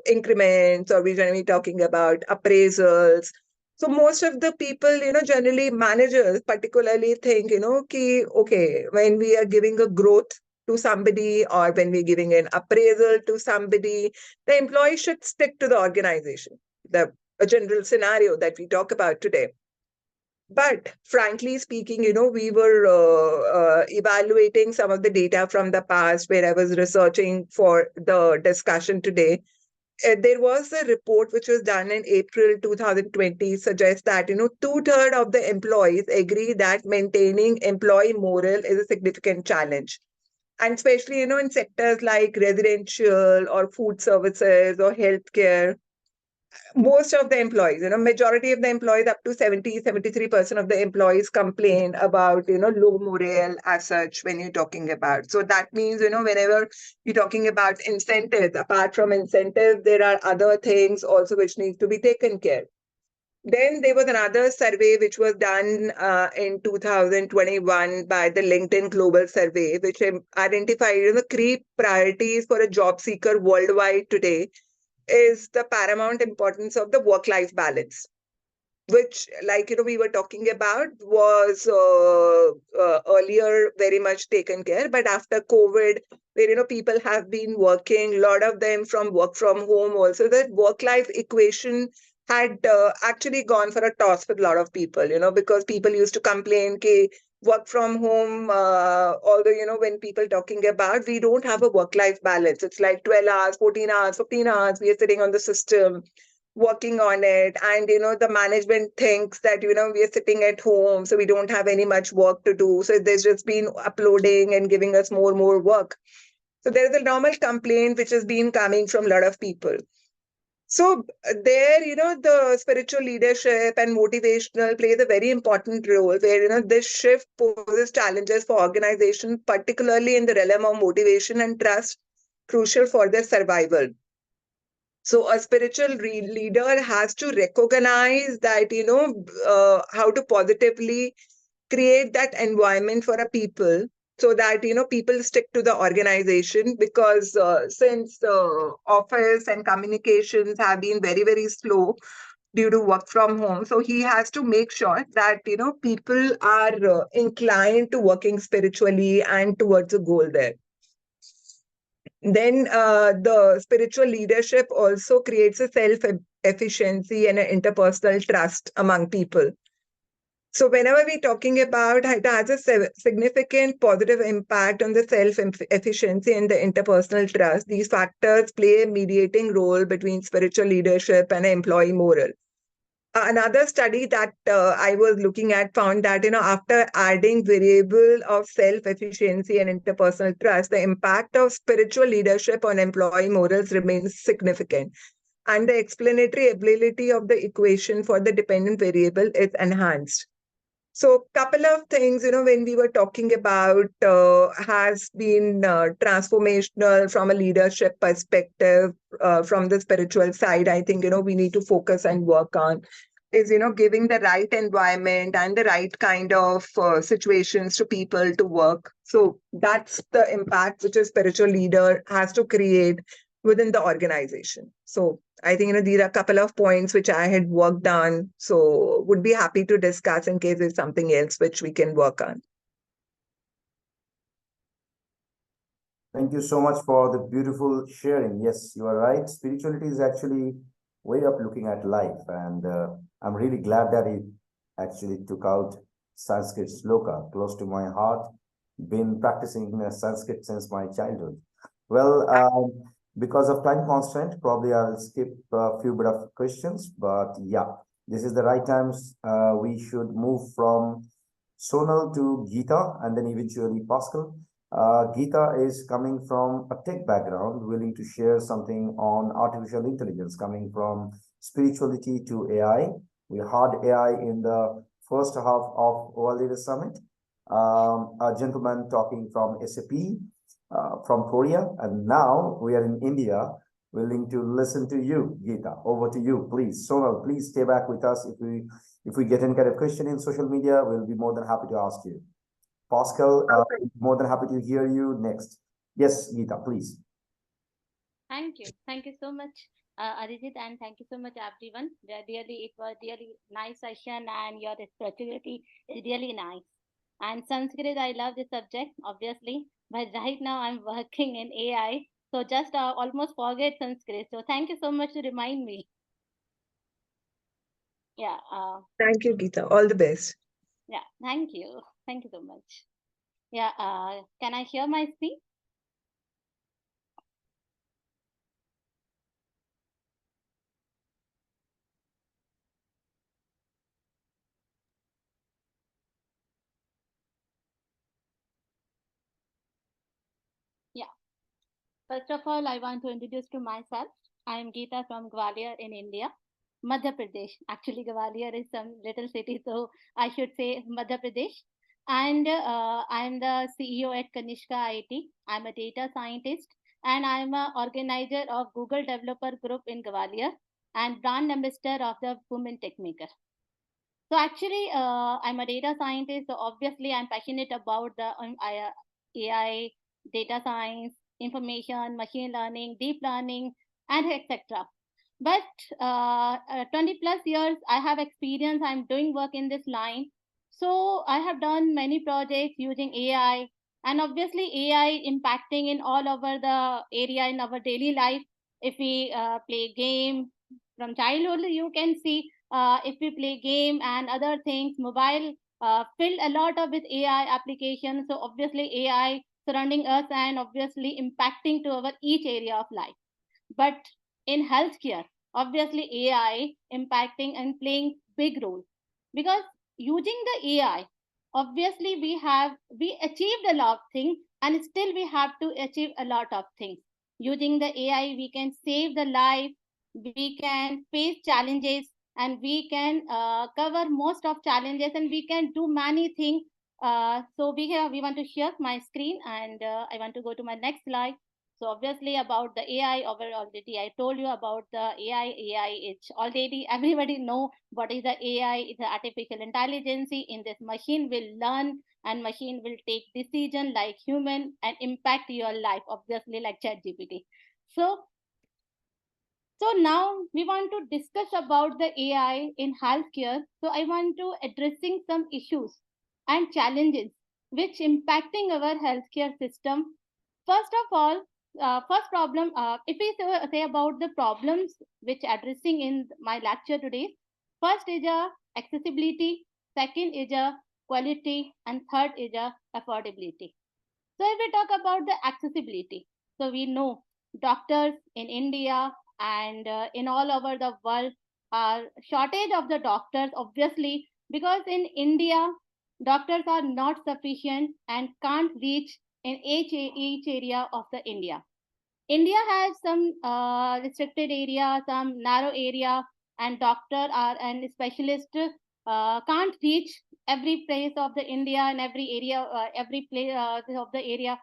increments, or we generally talking about appraisals. So most of the people, generally managers particularly think, okay, when we are giving a growth to somebody, or when we're giving an appraisal to somebody, the employee should stick to the organization. A general scenario that we talk about today. But frankly speaking, we were evaluating some of the data from the past where I was researching for the discussion today. There was a report which was done in April 2020 suggests that, 2/3 of the employees agree that maintaining employee morale is a significant challenge. And especially, in sectors like residential or food services or healthcare, most of the employees, majority of the employees, up to 73% of the employees complain about, low morale as such when you're talking about. So that means, whenever you're talking about incentives, apart from incentives, there are other things also which need to be taken care. Then there was another survey which was done in 2021 by the LinkedIn Global Survey, which identified the key priorities for a job seeker worldwide today is the paramount importance of the work-life balance, which, like, we were talking about, was earlier very much taken care. But after COVID, where, people have been working, a lot of them from work from home also, that work-life equation had actually gone for a toss with a lot of people, because people used to complain, okay, work from home, although, when people talking about, we don't have a work-life balance. It's like 12 hours, 14 hours, 15 hours, we are sitting on the system, working on it. And, the management thinks that, we are sitting at home, so we don't have any much work to do. So there's just been uploading and giving us more work. So there is a normal complaint which has been coming from a lot of people. So there, the spiritual leadership and motivational plays a very important role where, this shift poses challenges for organization, particularly in the realm of motivation and trust, crucial for their survival. So a spiritual leader has to recognize that, how to positively create that environment for a people so that, people stick to the organization, because since office and communications have been very, very slow due to work from home. So he has to make sure that, people are inclined to working spiritually and towards a goal there. Then the spiritual leadership also creates a self-efficiency and an interpersonal trust among people. So whenever we're talking about, it has a significant positive impact on the self-efficiency and the interpersonal trust. These factors play a mediating role between spiritual leadership and employee morale. Another study that I was looking at found that, after adding variable of self-efficiency and interpersonal trust, the impact of spiritual leadership on employee morals remains significant. And the explanatory ability of the equation for the dependent variable is enhanced. So couple of things, when we were talking about has been transformational from a leadership perspective, from the spiritual side. I think, we need to focus and work on is, giving the right environment and the right kind of situations to people to work. So that's the impact which a spiritual leader has to create within the organization. So I think, these are a couple of points which I had worked on. So would be happy to discuss in case there's something else which we can work on. Thank you so much for the beautiful sharing. Yes, you are right. Spirituality is actually way of looking at life. And I'm really glad that he actually took out Sanskrit sloka, close to my heart. Been practicing Sanskrit since my childhood. Well, because of time constraint, probably I'll skip a few bit of questions, but yeah, this is the right times. We should move from Sonal to Geeta and then eventually Pascal. Geeta is coming from a tech background, willing to share something on artificial intelligence, coming from spirituality to AI. We had AI in the first half of World Leaders Summit. A gentleman talking from SAP, from Korea, and now we are in India, willing to listen to you, Geeta. Over to you, please. Sonal, please stay back with us. If we get any kind of question in social media, we'll be more than happy to ask you. Pascal, more than happy to hear you next. Yes, Geeta, please. Thank you. Thank you so much, Arijit, and thank you so much, everyone. It was really nice session, and your spirituality is really nice. And Sanskrit, I love this subject, obviously, but right now I'm working in AI, so just almost forget Sanskrit. So thank you so much to remind me. Yeah. Thank you, Geeta. All the best. Yeah. Thank you. Thank you so much. Yeah. Can I share my screen? Yeah. First of all, I want to introduce to myself. I am Geeta from Gwalior in India, Madhya Pradesh. Actually, Gwalior is some little city, so I should say Madhya Pradesh. And I'm the CEO at Kanishka IT. I'm a data scientist, and I'm an organizer of Google Developer Group in Gwalior and brand ambassador of the Women Tech Maker. So actually, I'm a data scientist. So obviously, I'm passionate about the AI, data science, information, machine learning, deep learning, and etc. But 20 plus years, I have experience. I'm doing work in this line. So I have done many projects using AI, and obviously AI impacting in all over the area in our daily life. If we play game from childhood, you can see if we play game and other things, mobile filled a lot of with AI applications. So obviously AI surrounding us and obviously impacting to our each area of life. But in healthcare, obviously AI impacting and playing big role, because using the AI, obviously we achieved a lot of things, and still we have to achieve a lot of things. Using the AI, we can save the life, we can face challenges, and we can cover most of challenges, and we can do many things. So we want to share my screen, and I want to go to my next slide. So obviously about the AI, already I told you about the AI. AI, it's already everybody know what is the AI. It's the artificial intelligence. In this, machine will learn and machine will take decision like human and impact your life, obviously like ChatGPT. So now we want to discuss about the AI in healthcare. So I want to addressing some issues and challenges which impacting our healthcare system. First of all, first problem, if we say about the problems which addressing in my lecture today, first is accessibility, second is quality, and third is affordability. So if we talk about the accessibility, so we know doctors in India and in all over the world are shortage of the doctors, obviously, because in India, doctors are not sufficient and can't reach in each area of the India. India has some restricted area, some narrow area, and doctor are and specialist can't reach every place of the India and every area, every place of the area.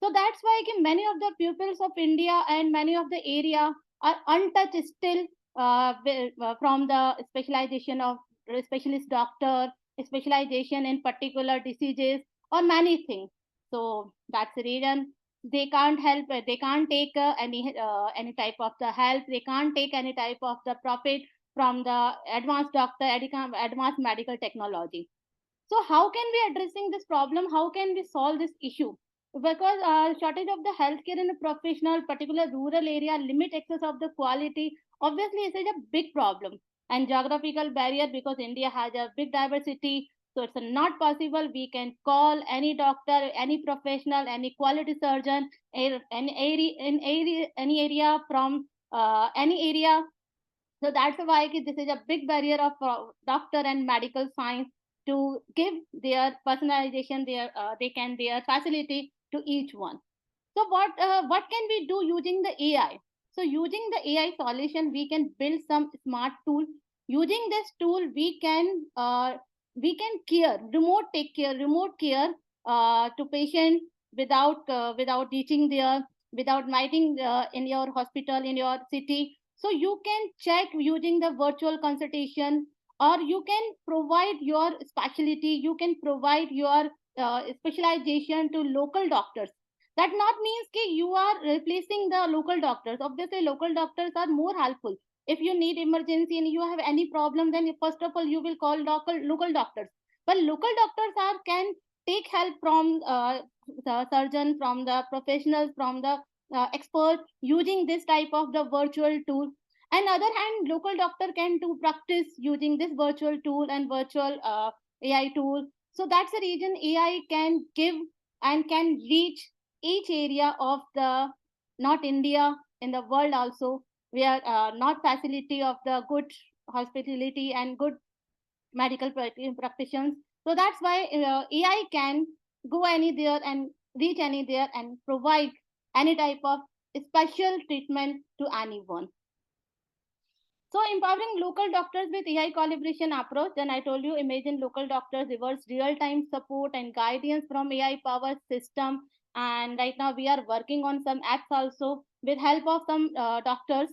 So that's why many of the pupils of India and many of the area are untouched still from the specialization of specialist doctor, specialization in particular diseases or many things. So that's the reason they can't help, they can't take any type of the help, they can't take any type of the profit from the advanced doctor, advanced medical technology. So how can we addressing this problem? How can we solve this issue? Because shortage of the healthcare in a professional, particular rural area, limit access of the quality. Obviously, it is a big problem, and geographical barrier because India has a big diversity. So it's not possible. We can call any doctor, any professional, any quality surgeon, any area from any area. So that's why this is a big barrier of doctor and medical science to give their personalization, their facility to each one. So what can we do using the AI? So using the AI solution, we can build some smart tool. Using this tool, we can take care, remote care to patient without reaching there, without meeting in your hospital, in your city. So you can check using the virtual consultation, or you can provide your specialty, you can provide your specialization to local doctors. That not means that you are replacing the local doctors. Obviously, local doctors are more helpful. If you need emergency and you have any problem, then first of all you will call local doctors. But local doctors can take help from the surgeon, from the professionals, from the expert, using this type of the virtual tool. And other hand, local doctor can do practice using this virtual tool and virtual AI tool. So that's the reason AI can give and can reach each area of the not India, in the world also, where not facility of the good hospitality and good medical practitioners. So that's why AI can go any there and reach any there and provide any type of special treatment to anyone. So empowering local doctors with AI collaboration approach, then I told you, imagine local doctors reverse real-time support and guidance from AI-powered system. And right now we are working on some apps also with help of some doctors.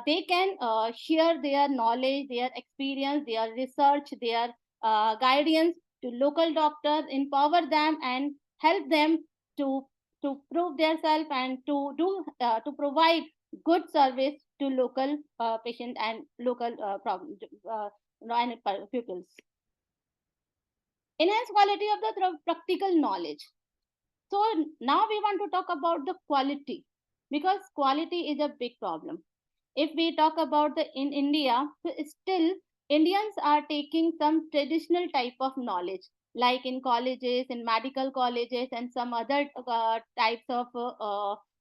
They can share their knowledge, their experience, their research, their guidance to local doctors, empower them and help them to prove themselves and to provide good service to local patient and local and pupils. Enhance quality of the practical knowledge. So now we want to talk about the quality, because quality is a big problem. If we talk about in India, still Indians are taking some traditional type of knowledge, like in colleges, in medical colleges, and some other types of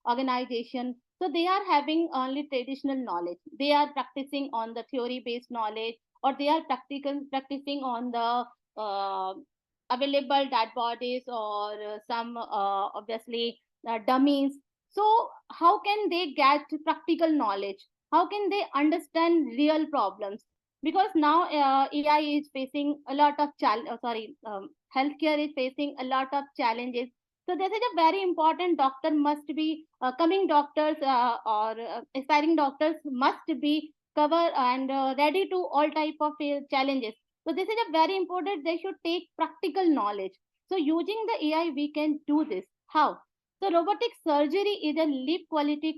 organization. So they are having only traditional knowledge. They are practicing on the theory-based knowledge, or they are practicing on the available dead bodies, or some obviously dummies. So how can they get practical knowledge? How can they understand real problems? Because now AI is facing a lot of healthcare is facing a lot of challenges. So this is a very important. Doctor must be coming doctors or aspiring doctors must be cover and ready to all type of challenges. So this is a very important. They should take practical knowledge. So using the AI, we can do this. How? So robotic surgery is a leap quality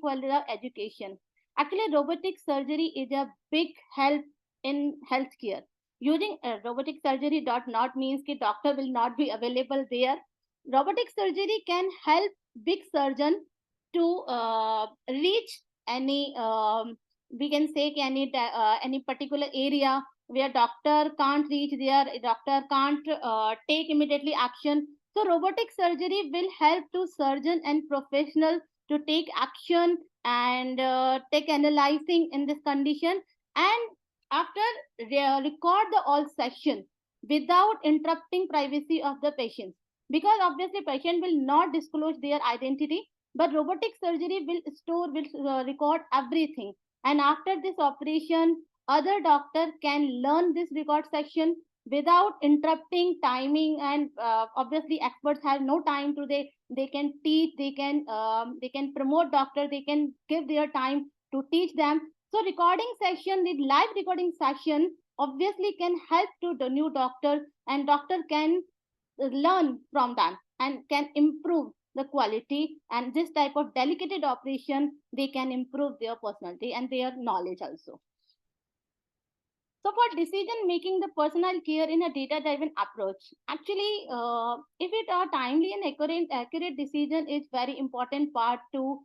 education. Actually, robotic surgery is a big help in healthcare. Using robotic surgery not means that doctor will not be available there. Robotic surgery can help big surgeon to reach any we can say any particular area where doctor can't reach there, doctor can't take immediately action. So robotic surgery will help to surgeon and professional to take action and take analyzing in this condition, and after record the all session without interrupting privacy of the patient, because obviously patient will not disclose their identity, but robotic surgery will record everything. And after this operation, other doctor can learn this record section without interrupting timing. And obviously experts have no time to they can teach, they can promote doctor, they can give their time to teach them. So recording session, the live recording session obviously can help to the new doctor, and doctor can learn from them and can improve the quality. And this type of delicate operation, they can improve their personality and their knowledge also. So for decision making, the personal care in a data driven approach, actually if it are timely and accurate decision is very important part to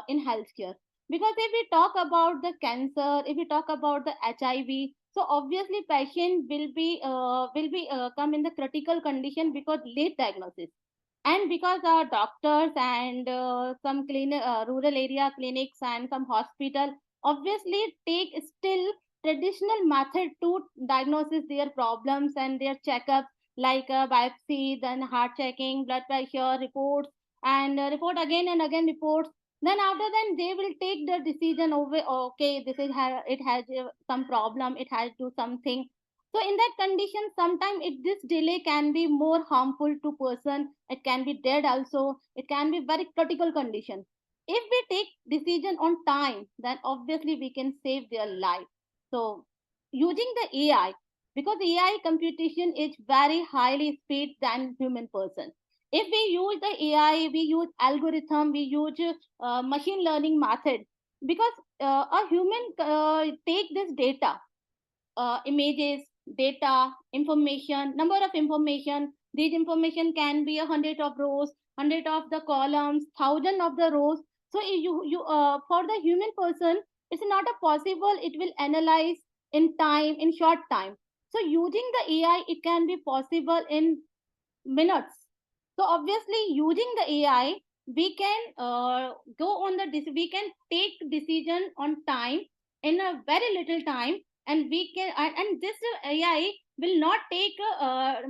in healthcare. Because if we talk about the cancer, if we talk about the HIV, so obviously patient will be come in the critical condition because late diagnosis. And because our doctors and some rural area clinics and some hospital obviously take still traditional method to diagnosis their problems and their checkups, like biopsy, then heart checking, blood pressure reports, and report again and again reports. Then after that, they will take the decision over, okay, this is it has some problem, it has to do something. So in that condition, sometimes this delay can be more harmful to person. It can be dead also. It can be very critical condition. If we take decision on time, then obviously we can save their life. So using the AI, because AI computation is very highly speed than human person. If we use the AI, we use algorithm, we use machine learning method, because a human take this data, images, data, information, number of information. These information can be 100 of rows, 100 of the columns, 1,000 of the rows. So for the human person, it's not a possible. It will analyze in time, in short time. So using the AI, it can be possible in minutes. So obviously, using the AI, we can go on we can take decision on time in a very little time, and we can and this AI will not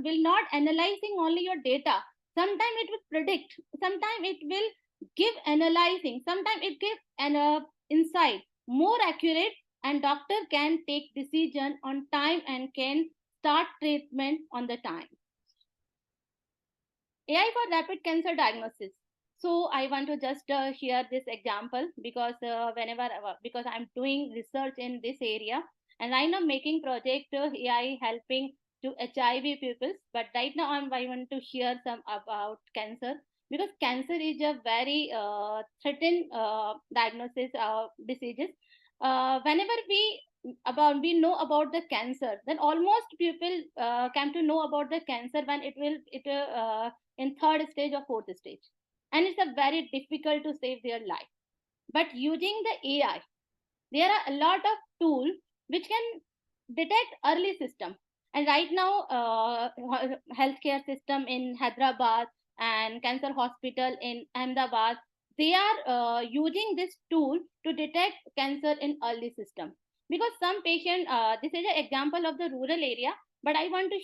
will not analyzing only your data. Sometimes it will predict. Sometimes it will give analyzing. Sometimes it gives an insight more accurate, and doctor can take decision on time and can start treatment on the time. AI for rapid cancer diagnosis. So I want to just share this example because because I'm doing research in this area, and right now making project AI helping to HIV people. But right now I want to share some about cancer, because cancer is a very threatened diagnosis diseases. Whenever we know about the cancer, then almost people come to know about the cancer when it in third stage or fourth stage, and it's a very difficult to save their life. But using the AI, there are a lot of tools which can detect early system. And right now healthcare system in Hyderabad and cancer hospital in Ahmedabad, they are using this tool to detect cancer in early system. Because some patient, this is an example of the rural area, but I want to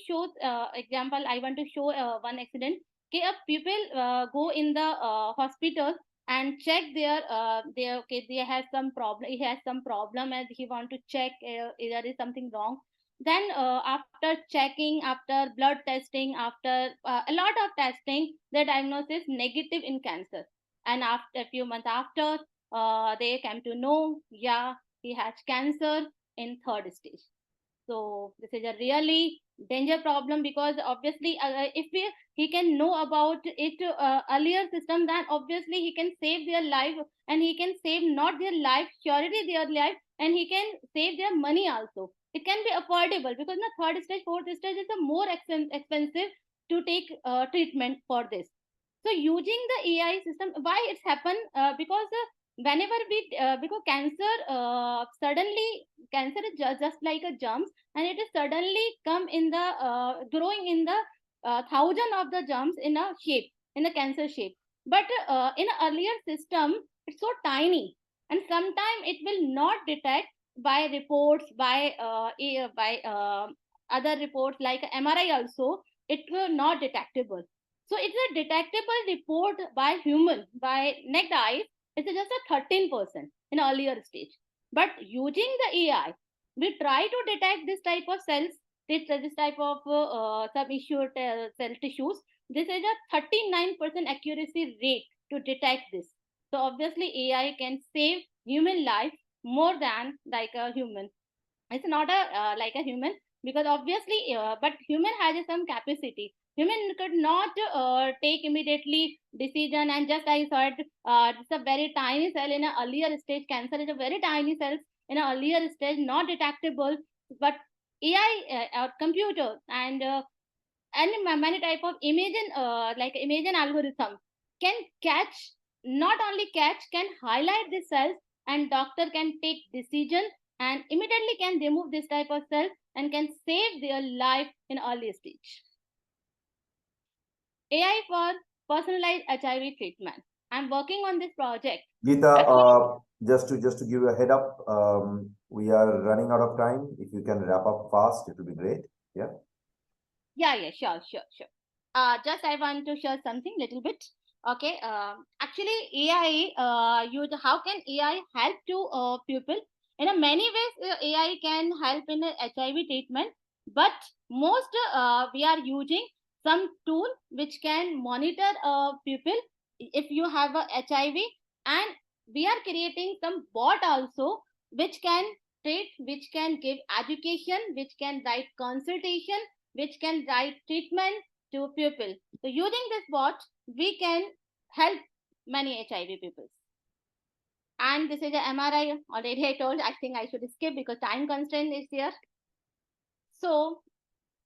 show one accident. Okay, people go in the hospital and check okay, they have some problem, he has some problem, and he want to check if there is something wrong. Then after checking, after blood testing, after a lot of testing, the diagnosis negative in cancer. And after a few months after, they came to know, yeah, he has cancer in third stage. So this is a really danger problem, because obviously if he can know about it earlier system, then obviously he can save their life, and he can save not their life, surely their life, and he can save their money also. It can be affordable, because in the third stage, fourth stage is a more expensive to take treatment for this. So using the AI system, why it's happened? Because whenever because cancer suddenly, cancer is just like a germs, and it is suddenly come in the growing in the thousand of the germs in a shape, in the cancer shape. But in an earlier system, it's so tiny, and sometimes it will not detect by reports, by other reports like MRI also, it will not detectable. So it's a detectable report by human, by naked eyes. It's just a 13% in earlier stage. But using the AI, we try to detect this type of cells, this type of some issue cell tissues. This is a 39% accuracy rate to detect this. So obviously AI can save human life more than like a human. It's not a like a human, because obviously but human has some capacity. Human could not take immediately decision, and just I said it's a very tiny cell in an earlier stage. Cancer is a very tiny cells in an earlier stage, not detectable. But AI or computer and many type of imaging algorithm can catch, not only catch, can highlight the cells, and doctor can take decision and immediately can remove this type of cells and can save their life in early stage. AI for personalized HIV treatment. I'm working on this project. Geeta, just to give you a head up, we are running out of time. If you can wrap up fast, it will be great. Yeah. Yeah, sure. Just I want to share something little bit. Okay, actually AI, how can AI help to people? In many ways, AI can help in HIV treatment, but most we are using some tool which can monitor people if you have a HIV, and we are creating some bot also which can treat, which can give education, which can write consultation, which can write treatment to people. So using this bot, we can help many HIV people. And this is a MRI. Already I told, I think I should skip because time constraint is there. So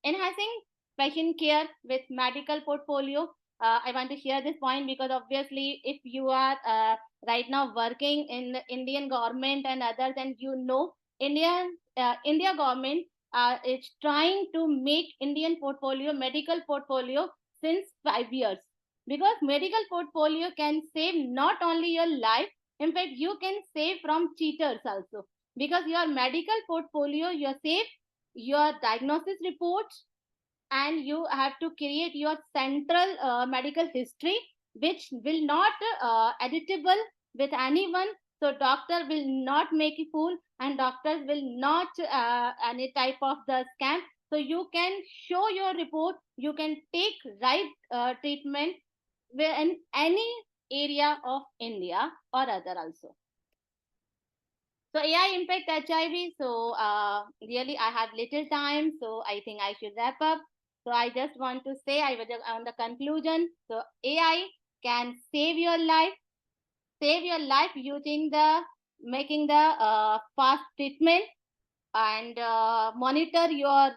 enhancing patient care with medical portfolio. I want to share this point because obviously if you are right now working in the Indian government and others, and you know India government is trying to make Indian portfolio, medical portfolio since 5 years, because medical portfolio can save not only your life, in fact you can save from cheaters also, because your medical portfolio, you save your diagnosis reports, and you have to create your central medical history which will not editable with anyone, so doctor will not make a fool and doctors will not any type of the scam. So you can show your report, you can take right treatment in any area of India or other also. So AI impact HIV. So really I have little time, so I think I should wrap up. So I just want to say, I was on the conclusion. So AI can save your life using the making the fast treatment, and monitor your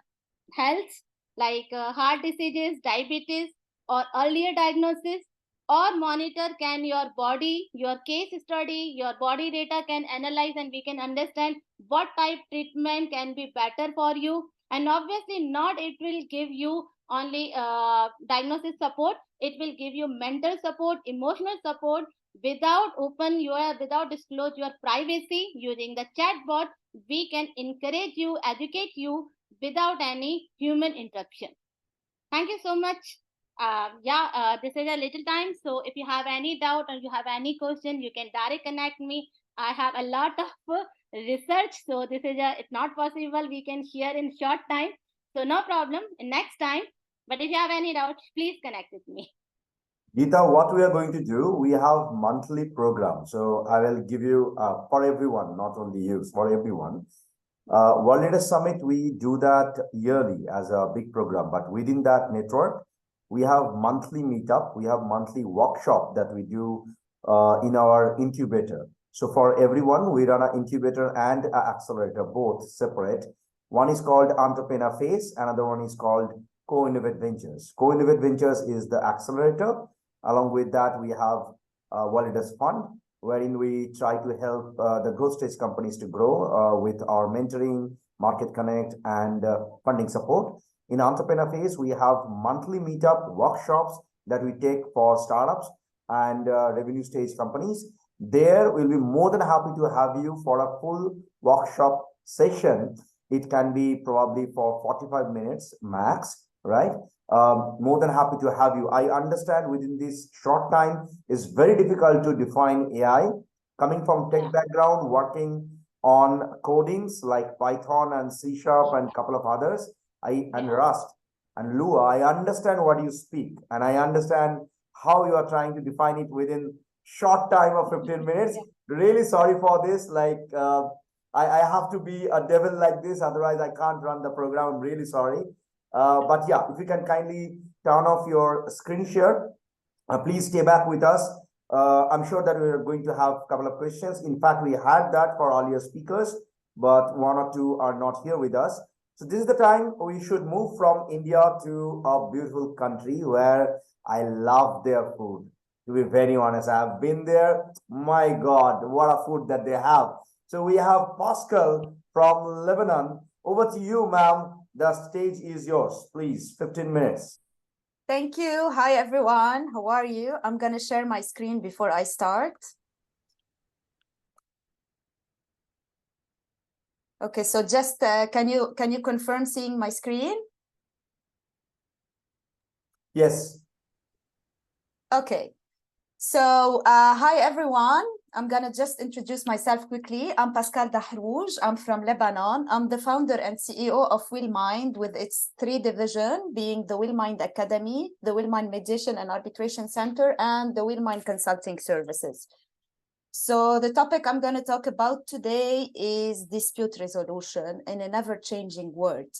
health like heart diseases, diabetes, or earlier diagnosis, or monitor can your body, your case study, your body data can analyze, and we can understand what type treatment can be better for you. And obviously not it will give you only diagnosis support, it will give you mental support, emotional support, without disclose your privacy. Using the chatbot we can encourage you, educate you without any human interruption. Thank you so much. This is a little time, so if you have any doubt or you have any question, you can direct connect me. I have a lot of research, so this is it's not possible we can share in short time, so no problem next time. But if you have any doubt, please connect with me. Geeta, what we are going to do, we have monthly program. So I will give you for everyone, not only you, for everyone. World Leaders Summit, we do that yearly as a big program, but within that network, we have monthly meetup, we have monthly workshop that we do in our incubator. So for everyone, we run an incubator and an accelerator, both separate. One is called Entrepreneur Phase, another one is called Co-Innovate Ventures. Co-Innovate Ventures is the accelerator. Along with that, we have World Leaders Fund, wherein we try to help the growth stage companies to grow with our mentoring, market connect, and funding support. In Entrepreneur Phase, we have monthly meetup workshops that we take for startups and revenue stage companies. There, we'll be more than happy to have you for a full workshop session. It can be probably for 45 minutes max, right? More than happy to have you. I understand within this short time is very difficult to define AI. Coming from tech background, working on codings like Python and C# and a couple of others, and Rust and Lua, I understand what you speak, and I understand how you are trying to define it within short time of 15 minutes. Really sorry for this. Like I have to be a devil like this, otherwise I can't run the program. I'm really sorry. But yeah, if you can kindly turn off your screen share, please stay back with us. I'm sure that we're going to have a couple of questions. In fact, we had that for all your speakers, but one or two are not here with us. So this is the time we should move from India to a beautiful country where I love their food. To be very honest, I've been there. My God, what a food that they have. So we have Pascal from Lebanon. Over to you, ma'am. The stage is yours. Please, 15 minutes. Thank you. Hi, everyone. How are you? I'm going to share my screen before I start. Okay, so just can you confirm seeing my screen? Yes. Okay. So, hi everyone. I'm gonna just introduce myself quickly. I'm Pascal Dahrouj. I'm from Lebanon. I'm the founder and CEO of WillMind, with its 3 divisions, being the WillMind Academy, the WillMind Mediation and Arbitration Center, and the WillMind Consulting Services. So the topic I'm going to talk about today is dispute resolution in an ever-changing world.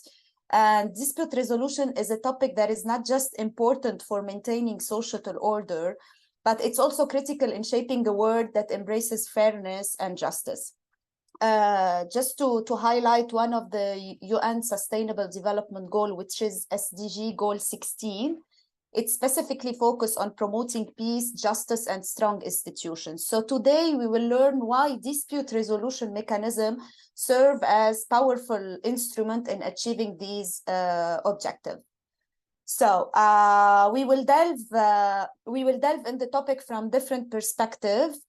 And dispute resolution is a topic that is not just important for maintaining societal order, but it's also critical in shaping a world that embraces fairness and justice. Just to highlight one of the UN Sustainable Development Goal, which is SDG Goal 16, it specifically focuses on promoting peace, justice, and strong institutions. So today we will learn why dispute resolution mechanisms serve as powerful instrument in achieving these objectives. So we will delve in the topic from different perspectives.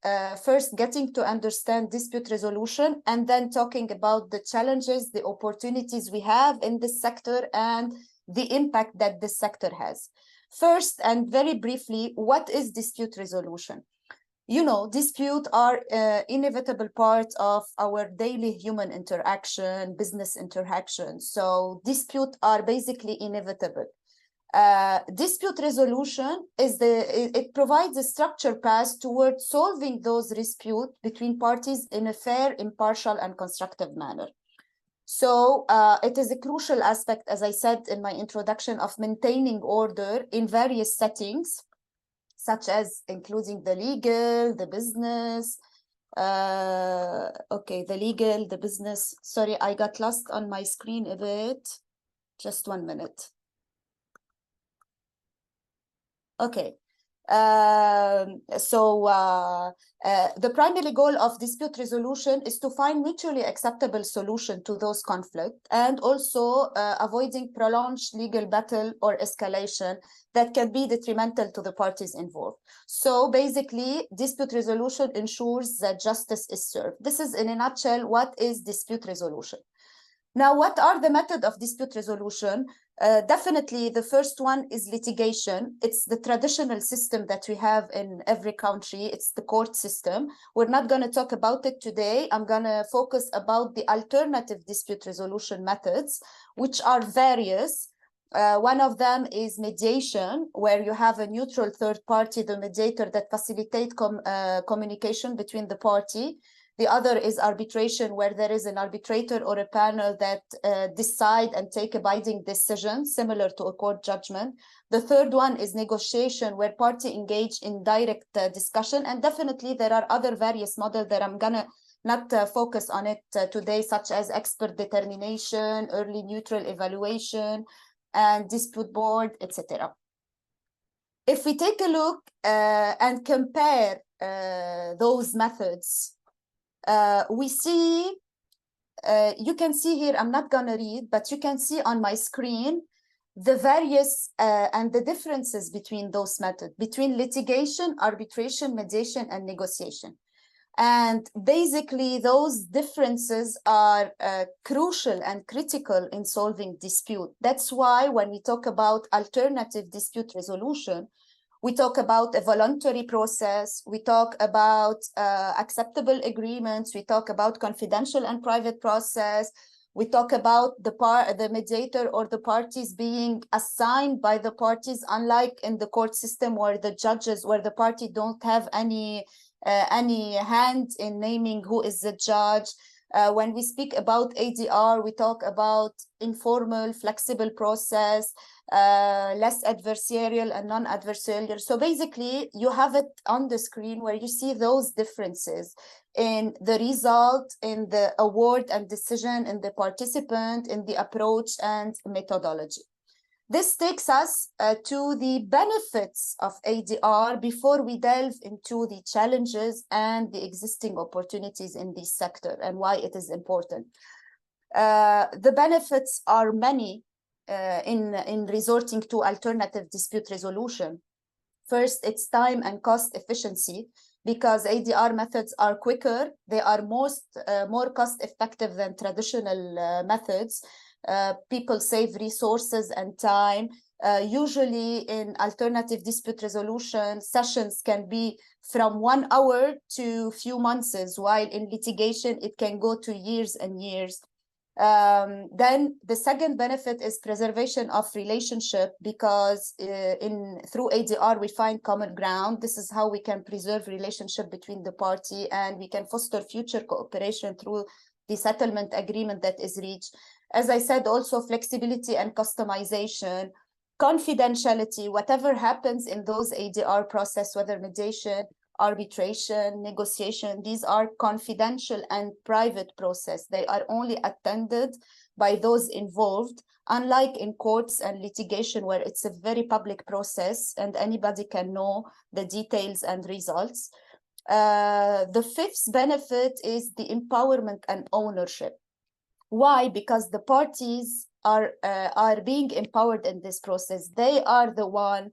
First, getting to understand dispute resolution, and then talking about the challenges, the opportunities we have in this sector, and the impact that this sector has. First, and very briefly, what is dispute resolution? You know, disputes are inevitable part of our daily human interaction, business interaction. So disputes are basically inevitable. Dispute resolution it provides a structured path towards solving those disputes between parties in a fair, impartial, and constructive manner. So it is a crucial aspect, as I said in my introduction, of maintaining order in various settings, such as including the legal, the business. Okay, the legal, the business. Sorry, I got lost on my screen a bit. Just 1 minute. Okay. The primary goal of dispute resolution is to find mutually acceptable solution to those conflicts, and also avoiding prolonged legal battle or escalation that can be detrimental to the parties involved. So basically, dispute resolution ensures that justice is served. This is, in a nutshell, what is dispute resolution. Now, what are the methods of dispute resolution? Definitely, the first one is litigation. It's the traditional system that we have in every country. It's the court system. We're not going to talk about it today. I'm going to focus about the alternative dispute resolution methods, which are various. One of them is mediation, where you have a neutral third party, the mediator, that facilitates communication between the party. The other is arbitration, where there is an arbitrator or a panel that decide and take a binding decision, similar to a court judgment. The third one is negotiation, where parties engage in direct discussion. And definitely there are other various models that I'm gonna not focus on it today, such as expert determination, early neutral evaluation, and dispute board, etc. If we take a look and compare those methods, we see, you can see here, I'm not going to read, but you can see on my screen the various and the differences between those methods, between litigation, arbitration, mediation, and negotiation. And basically, those differences are crucial and critical in solving dispute. That's why when we talk about alternative dispute resolution, we talk about a voluntary process, we talk about acceptable agreements, we talk about confidential and private process, we talk about the mediator or the parties being assigned by the parties, unlike in the court system where the judges, where the party don't have any hand in naming who is the judge. When we speak about ADR, we talk about informal, flexible process, less adversarial and non-adversarial. So basically, you have it on the screen where you see those differences in the result, in the award and decision, in the participant, in the approach and methodology. This takes us to the benefits of ADR before we delve into the challenges and the existing opportunities in this sector and why it is important. The benefits are many in resorting to alternative dispute resolution. First, it's time and cost efficiency, because ADR methods are quicker, they are more cost effective than traditional methods. People save resources and time. Usually in alternative dispute resolution, sessions can be from 1 hour to few months, while in litigation, it can go to years and years. Then the second benefit is preservation of relationship, because through ADR, we find common ground. This is how we can preserve relationship between the party, and we can foster future cooperation through the settlement agreement that is reached. As I said, also flexibility and customization, confidentiality, whatever happens in those ADR process, whether mediation, arbitration, negotiation, these are confidential and private process. They are only attended by those involved, unlike in courts and litigation, where it's a very public process and anybody can know the details and results. The fifth benefit is the empowerment and ownership. Why? Because the parties are being empowered in this process. They are the one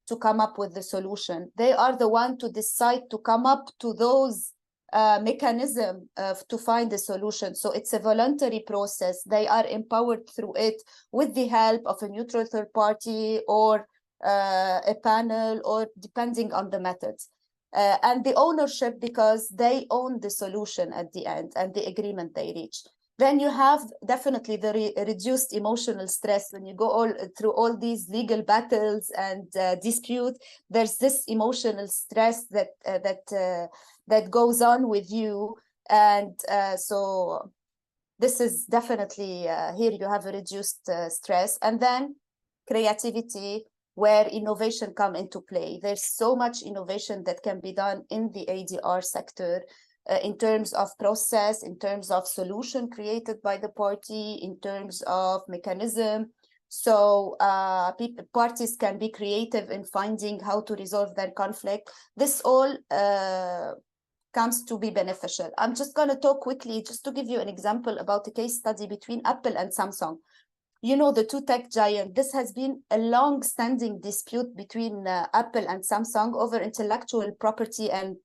to come up with the solution. They are the one to decide to come up to those mechanism to find a solution. So it's a voluntary process. They are empowered through it with the help of a neutral third party or a panel, or depending on the methods. And the ownership, because they own the solution at the end and the agreement they reach. Then you have definitely the reduced emotional stress. When you go through all these legal battles and dispute, there's this emotional stress that goes on with you. And so this is definitely, here you have a reduced stress. And then creativity, where innovation come into play. There's so much innovation that can be done in the ADR sector, in terms of process, in terms of solution created by the party, in terms of mechanism. So parties can be creative in finding how to resolve their conflict. This all comes to be beneficial. I'm just going to talk quickly, just to give you an example about a case study between Apple and Samsung. You know, the two tech giants. This has been a long-standing dispute between Apple and Samsung over intellectual property and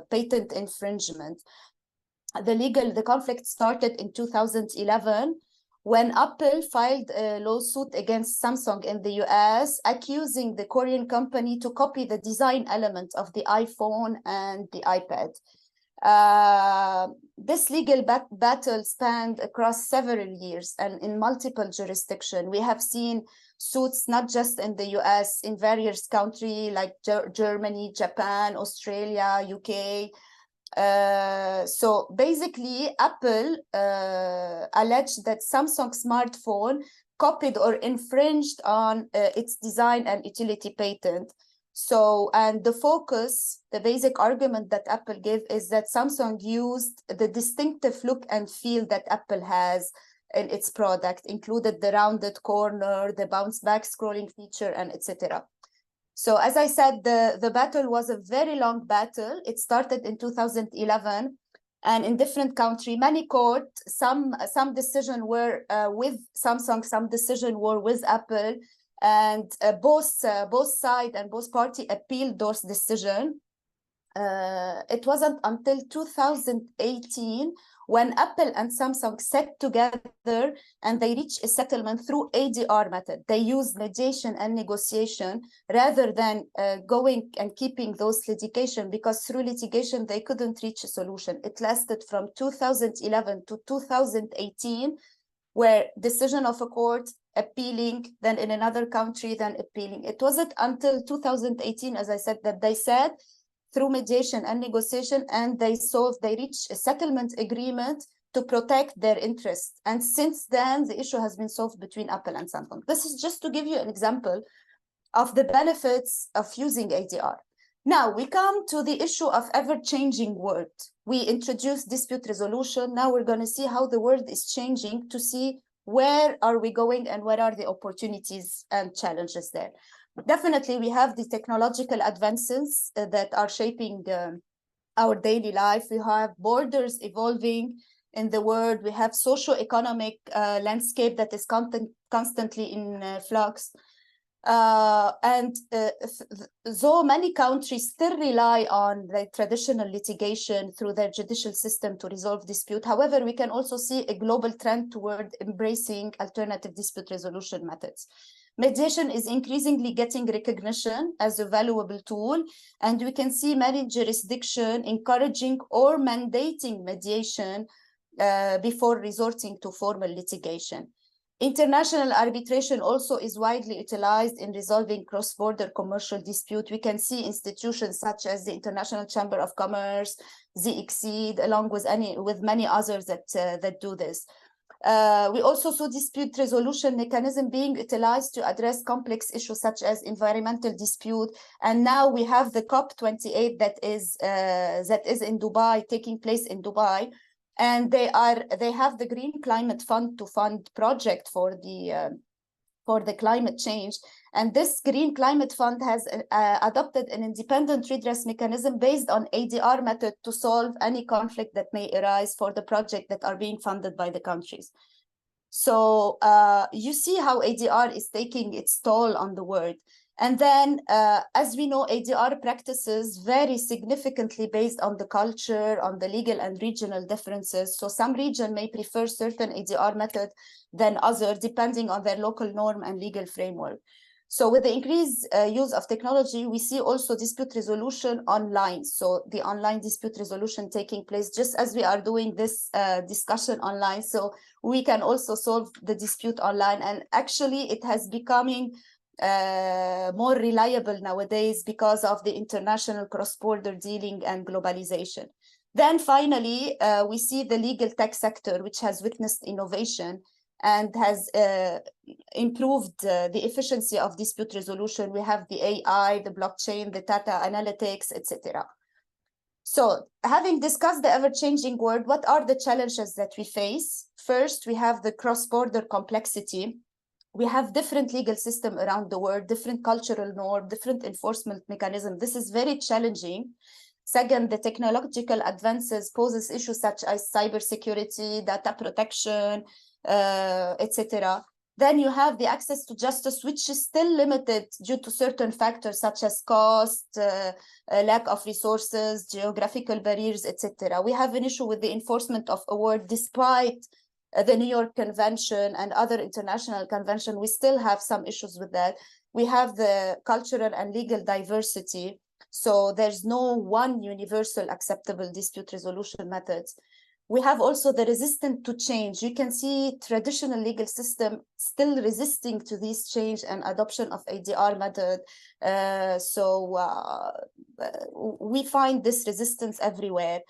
patent infringement. The conflict started in 2011 when Apple filed a lawsuit against Samsung in the US, accusing the Korean company to copy the design element of the iPhone and the iPad. This legal battle spanned across several years and in multiple jurisdictions. We have seen suits not just in the US, in various countries like Germany, Japan, Australia, UK. So basically, Apple alleged that Samsung smartphone copied or infringed on its design and utility patent. So, and the focus, the basic argument that Apple gave is that Samsung used the distinctive look and feel that Apple has in its product, included the rounded corner, the bounce back scrolling feature, and etc. So as I said, the battle was a very long battle. It started in 2011, and in different countries, many courts, some decision were with Samsung, some decision were with Apple. And both sides and both parties appealed those decisions. It wasn't until 2018 when Apple and Samsung sat together and they reached a settlement through ADR method. They used mediation and negotiation rather than going and keeping those litigation, because through litigation, they couldn't reach a solution. It lasted from 2011 to 2018, where decision of a court, appealing, then in another country, then appealing. It wasn't until 2018, as I said, that they said through mediation and negotiation, and they reached a settlement agreement to protect their interests. And since then, the issue has been solved between Apple and Samsung. This is just to give you an example of the benefits of using ADR. Now we come to the issue of ever-changing world. We introduced dispute resolution. Now we're going to see how the world is changing, to see where are we going and what are the opportunities and challenges there. Definitely, we have the technological advances that are shaping our daily life. We have borders evolving in the world. We have socio-economic landscape that is constantly in flux. Though many countries still rely on the traditional litigation through their judicial system to resolve dispute, however, we can also see a global trend toward embracing alternative dispute resolution methods. Mediation is increasingly getting recognition as a valuable tool, and we can see many jurisdictions encouraging or mandating mediation before resorting to formal litigation. International arbitration also is widely utilized in resolving cross-border commercial dispute. We can see institutions such as the International Chamber of Commerce, the Exceed, along with many others that do this. We also saw dispute resolution mechanism being utilized to address complex issues such as environmental dispute. And now we have the COP28 that is in Dubai, taking place in Dubai. And they have the Green Climate Fund to fund project for the climate change. And this Green Climate Fund has adopted an independent redress mechanism based on ADR method to solve any conflict that may arise for the project that are being funded by the countries. So you see how ADR is taking its toll on the world. And then, as we know, ADR practices vary significantly based on the culture, on the legal and regional differences. So some region may prefer certain ADR method than others, depending on their local norm and legal framework. So with the increased use of technology, we see also dispute resolution online. So the online dispute resolution taking place just as we are doing this discussion online. So we can also solve the dispute online. And actually, it has becoming more reliable nowadays because of the international cross-border dealing and globalization. Then finally, we see the legal tech sector, which has witnessed innovation and has improved the efficiency of dispute resolution. We have the AI, the blockchain, the data analytics, etc. So having discussed the ever-changing world, what are the challenges that we face? First, we have the cross-border complexity. We have different legal systems around the world, different cultural norms, different enforcement mechanisms. This is very challenging. Second, the technological advances poses issues such as cybersecurity, data protection, etc. Then you have the access to justice, which is still limited due to certain factors such as cost, lack of resources, geographical barriers, etc. We have an issue with the enforcement of award despite the New York Convention and other international conventions. We still have some issues with that. We have the cultural and legal diversity. So there's no one universal acceptable dispute resolution methods. We have also the resistance to change. You can see traditional legal system still resisting to this change and adoption of ADR method. We find this resistance everywhere.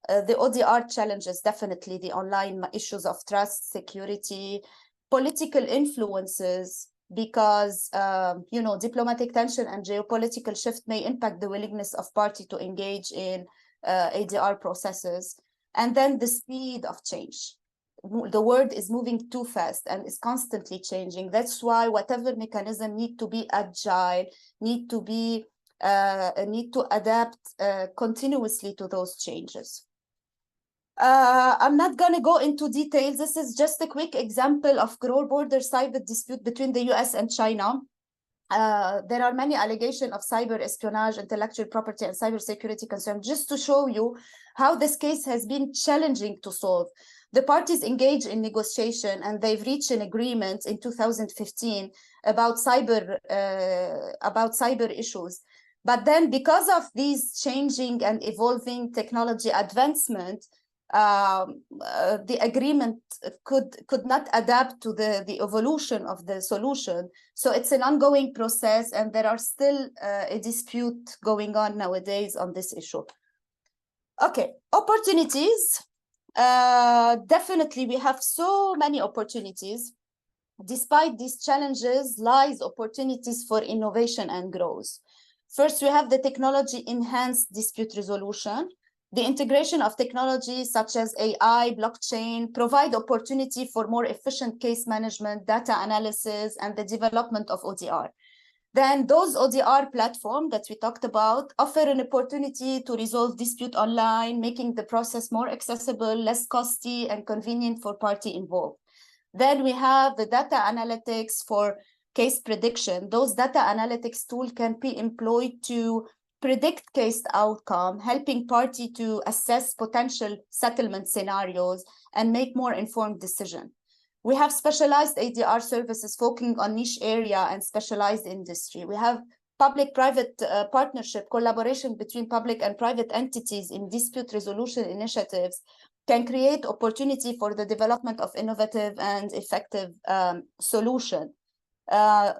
The ODR challenges, definitely the online issues of trust, security, political influences, because diplomatic tension and geopolitical shift may impact the willingness of party to engage in ADR processes. And then the speed of change. The world is moving too fast and is constantly changing. That's why whatever mechanism need to be agile, need to adapt continuously to those changes. I'm not going to go into details. This is just a quick example of cross-border cyber dispute between the US and China. There are many allegations of cyber espionage, intellectual property, and cybersecurity concerns, just to show you how this case has been challenging to solve. The parties engaged in negotiation and they've reached an agreement in 2015 about cyber issues. But then because of these changing and evolving technology advancement, the agreement could not adapt to the evolution of the solution. So it's an ongoing process, and there are still a dispute going on nowadays on this issue. Okay, opportunities. Definitely, we have so many opportunities. Despite these challenges, lies opportunities for innovation and growth. First, we have the technology-enhanced dispute resolution. The integration of technologies such as AI, blockchain, provide opportunity for more efficient case management, data analysis, and the development of ODR. Then those ODR platforms that we talked about offer an opportunity to resolve dispute online, making the process more accessible, less costly, and convenient for party involved. Then we have the data analytics for case prediction. Those data analytics tools can be employed to predict case outcome, helping party to assess potential settlement scenarios and make more informed decision. We have specialized ADR services focusing on niche area and specialized industry. We have public-private partnership, collaboration between public and private entities in dispute resolution initiatives can create opportunity for the development of innovative and effective solution.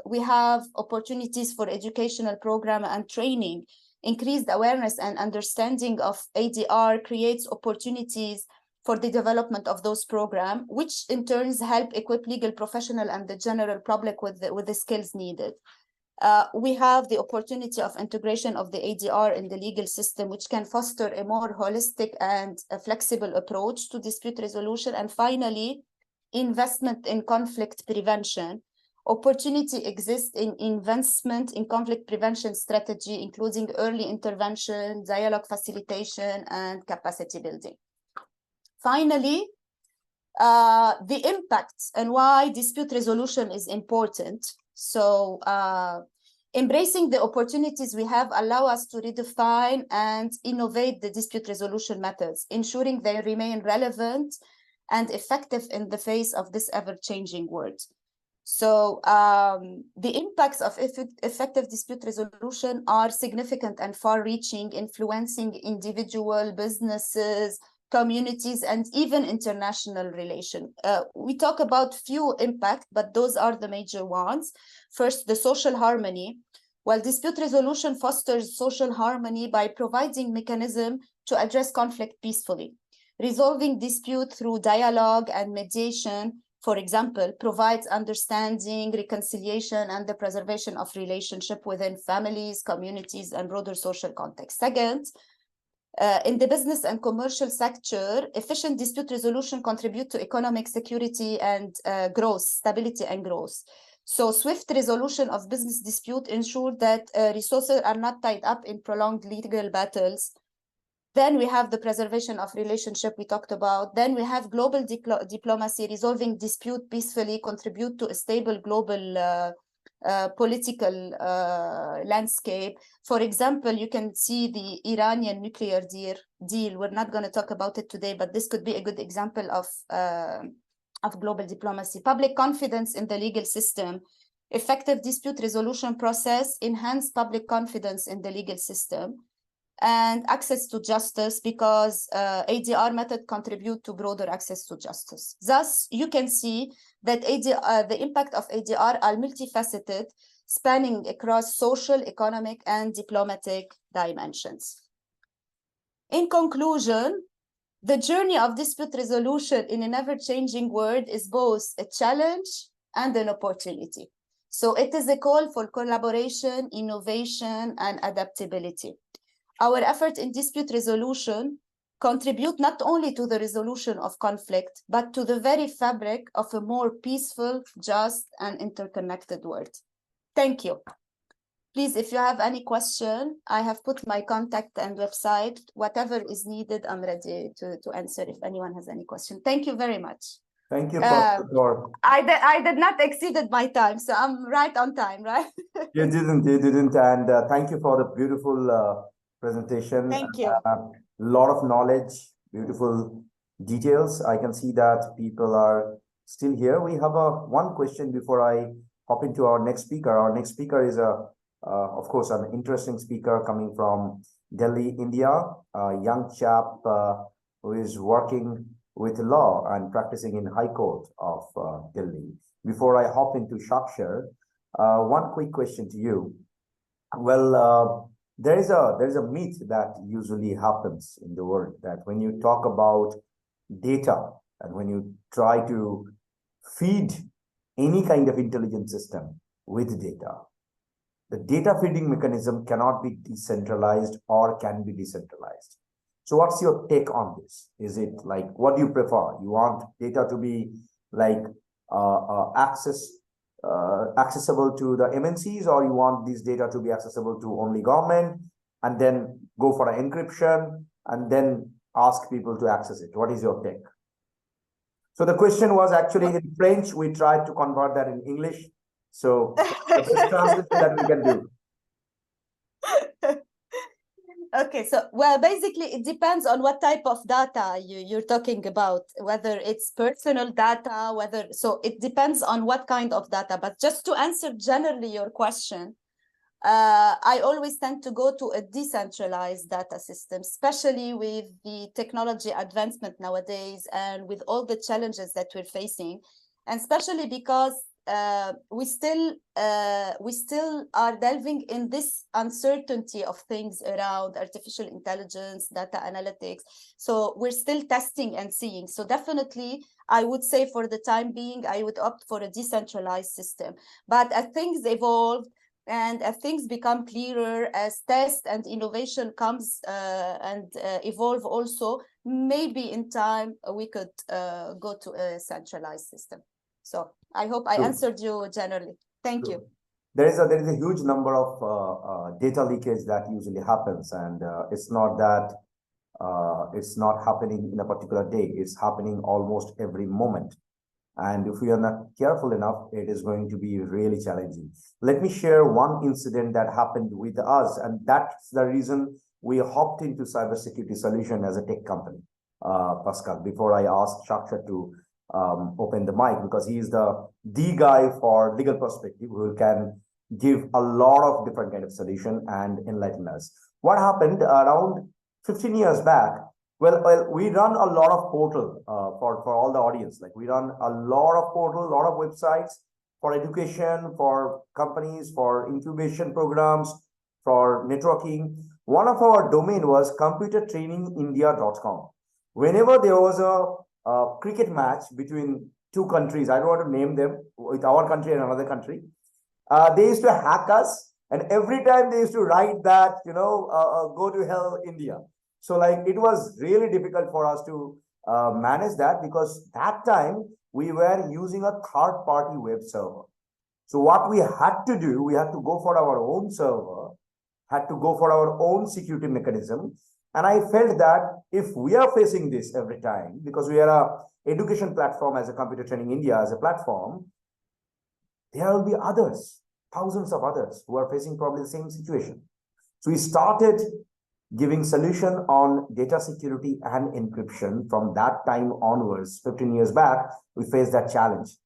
We have opportunities for educational program and training. Increased awareness and understanding of ADR creates opportunities for the development of those programs, which in turns help equip legal professional and the general public with the skills needed. We have the opportunity of integration of the ADR in the legal system, which can foster a more holistic and a flexible approach to dispute resolution. And finally, investment in conflict prevention. Opportunity exists in investment in conflict prevention strategy, including early intervention, dialogue facilitation, and capacity building. Finally, the impacts and why dispute resolution is important. So embracing the opportunities we have allow us to redefine and innovate the dispute resolution methods, ensuring they remain relevant and effective in the face of this ever-changing world. So the impacts of effective dispute resolution are significant and far-reaching, influencing individual businesses, communities, and even international relations. We talk about few impact, but those are the major ones. First, the social harmony. Well, dispute resolution fosters social harmony by providing mechanism to address conflict peacefully. Resolving dispute through dialogue and mediation, for example, provides understanding, reconciliation, and the preservation of relationship within families, communities, and broader social context. Second, in the business and commercial sector, efficient dispute resolution contribute to economic security and growth, stability and growth. So swift resolution of business dispute ensure that resources are not tied up in prolonged legal battles. Then we have the preservation of relationship we talked about. Then we have global diplomacy, resolving dispute peacefully, contribute to a stable global political landscape. For example, you can see the Iranian nuclear deal. We're not going to talk about it today, but this could be a good example of global diplomacy. Public confidence in the legal system. Effective dispute resolution process enhance public confidence in the legal system. And access to justice, because ADR method contribute to broader access to justice. Thus, you can see that the impact of ADR are multifaceted, spanning across social, economic, and diplomatic dimensions. In conclusion, the journey of dispute resolution in an ever-changing world is both a challenge and an opportunity. So it is a call for collaboration, innovation, and adaptability. Our effort in dispute resolution contribute not only to the resolution of conflict, but to the very fabric of a more peaceful, just, and interconnected world. Thank you. Please, if you have any question, I have put my contact and website. Whatever is needed, I'm ready to answer if anyone has any question. Thank you very much. Thank you, Professor. I did not exceeded my time, so I'm right on time, right? You didn't. And thank you for the beautiful presentation. Thank you. Lot of knowledge, beautiful details. I can see that people are still here. We have one question before I hop into our next speaker. Our next speaker is of course, an interesting speaker coming from Delhi, India, a young chap who is working with law and practicing in High Court of Delhi. Before I hop into Shakshar, one quick question to you. Well, there is a myth that usually happens in the world, that when you talk about data and when you try to feed any kind of intelligence system with data, the data feeding mechanism cannot be decentralized or can be decentralized. So what's your take on this? Is it like, what do you prefer? You want data to be like accessible to the MNCs, or you want this data to be accessible to only government and then go for an encryption and then ask people to access it? What is your take? So the question was actually in French. We tried to convert that in English. So the best translation that we can do. Okay, so well, basically it depends on what type of data you're talking about, whether it's personal data, so it depends on what kind of data. But just to answer generally your question, I always tend to go to a decentralized data system, especially with the technology advancement nowadays and with all the challenges that we're facing, and especially because we still are delving in this uncertainty of things around artificial intelligence, data analytics. So we're still testing and seeing. So definitely, I would say for the time being, I would opt for a decentralized system. But as things evolve and as things become clearer, as test and innovation comes and evolve also, maybe in time we could go to a centralized system. So I hope I answered you generally. Thank you. There is a huge number of data leakage that usually happens, and it's not that it's not happening in a particular day. It's happening almost every moment. And if we are not careful enough, it is going to be really challenging. Let me share one incident that happened with us, and that's the reason we hopped into cybersecurity solution as a tech company, Pascal, before I asked Shaksha to open the mic, because he is the guy for legal perspective who can give a lot of different kind of solution and enlighten us. What happened around 15 years back? Well, we run a lot of portal for all the audience. Like we run a lot of portal, a lot of websites for education, for companies, for incubation programs, for networking. One of our domain was computertrainingindia.com. Whenever there was a cricket match between two countries, I don't want to name them, with our country and another country, they used to hack us, and every time they used to write that, go to hell, India. So like it was really difficult for us to manage that, because that time we were using a third-party web server. So what we had to do, we had to go for our own server, had to go for our own security mechanism. And I felt that if we are facing this every time, because we are a education platform as a Computer Training India as a platform, there will be others, thousands of others who are facing probably the same situation. So we started giving solution on data security and encryption. From that time onwards, 15 years back, we faced that challenge.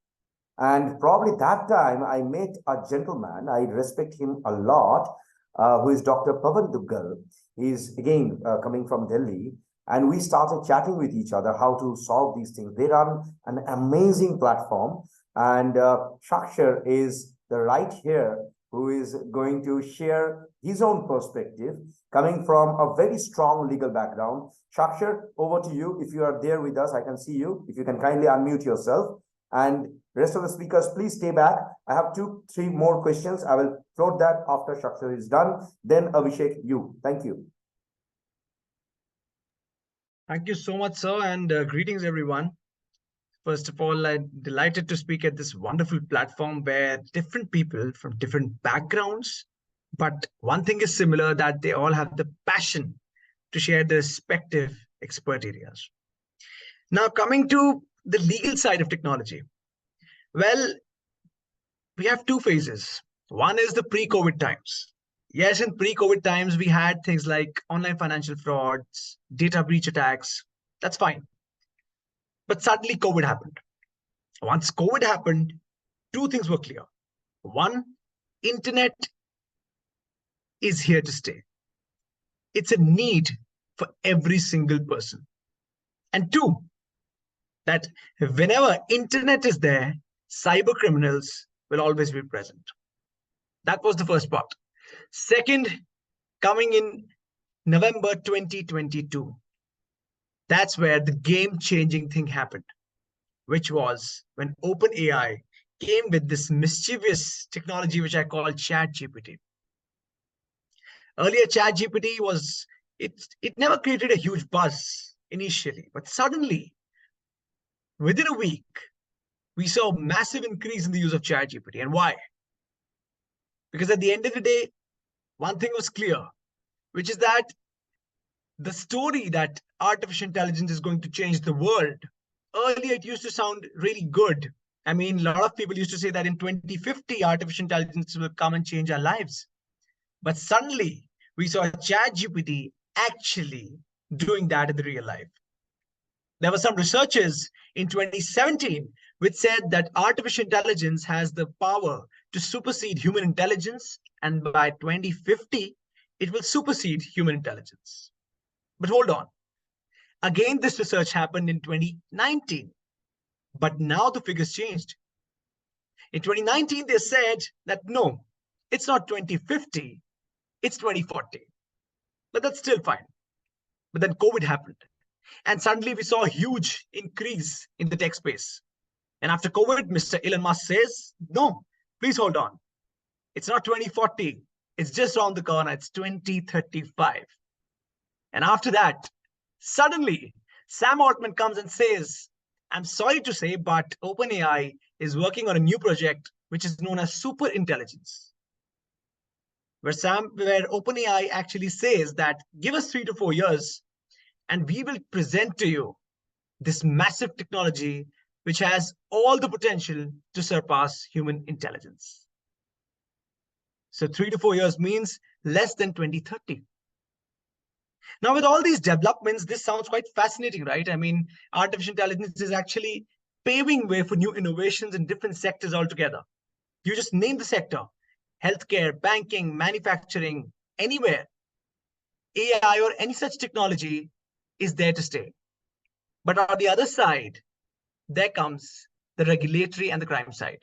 And probably that time I met a gentleman, I respect him a lot, who is Dr. Pavan Duggal. He's again coming from Delhi, and we started chatting with each other how to solve these things. They run an amazing platform, and Shakshar is the right here who is going to share his own perspective coming from a very strong legal background. Shakshar, over to you. If you are there with us, I can see you. If you can kindly unmute yourself. And rest of the speakers, please stay back. I have 2-3 more questions. I will float that after Shakshar is done. Then Abhishek, you. Thank you. Thank you so much, sir, and greetings, everyone. First of all, I'm delighted to speak at this wonderful platform where different people from different backgrounds, but one thing is similar, that they all have the passion to share their respective expert areas. Now, coming to the legal side of technology, well, we have two phases. One is the pre-COVID times. Yes, in pre-COVID times, we had things like online financial frauds, data breach attacks. That's fine. But suddenly COVID happened. Once COVID happened, two things were clear. One, internet is here to stay. It's a need for every single person. And two, that whenever internet is there, cyber criminals will always be present. That was the first part. Second, coming in November 2022, that's where the game-changing thing happened, which was when OpenAI came with this mischievous technology, which I call ChatGPT. Earlier, ChatGPT was, it never created a huge buzz initially, but suddenly, within a week, we saw a massive increase in the use of ChatGPT. And why? Because at the end of the day, one thing was clear, which is that the story that artificial intelligence is going to change the world, earlier it used to sound really good. I mean, a lot of people used to say that in 2050, artificial intelligence will come and change our lives. But suddenly, we saw ChatGPT actually doing that in the real life. There were some researchers in 2017 which said that artificial intelligence has the power to supersede human intelligence, and by 2050, it will supersede human intelligence. But hold on. Again, this research happened in 2019, but now the figures changed. In 2019, they said that no, it's not 2050, it's 2040. But that's still fine. But then COVID happened. And suddenly we saw a huge increase in the tech space. And after COVID, Mr. Elon Musk says, no, please hold on. It's not 2040. It's just around the corner. It's 2035. And after that, suddenly, Sam Altman comes and says, I'm sorry to say, but OpenAI is working on a new project, which is known as super intelligence. Where OpenAI actually says that give us 3 to 4 years, and we will present to you this massive technology which has all the potential to surpass human intelligence. So 3 to 4 years means less than 2030. Now, with all these developments, this sounds quite fascinating, right? I mean, artificial intelligence is actually paving way for new innovations in different sectors altogether. You just name the sector: healthcare, banking, manufacturing, anywhere. AI or any such technology is there to stay. But on the other side, there comes the regulatory and the crime side.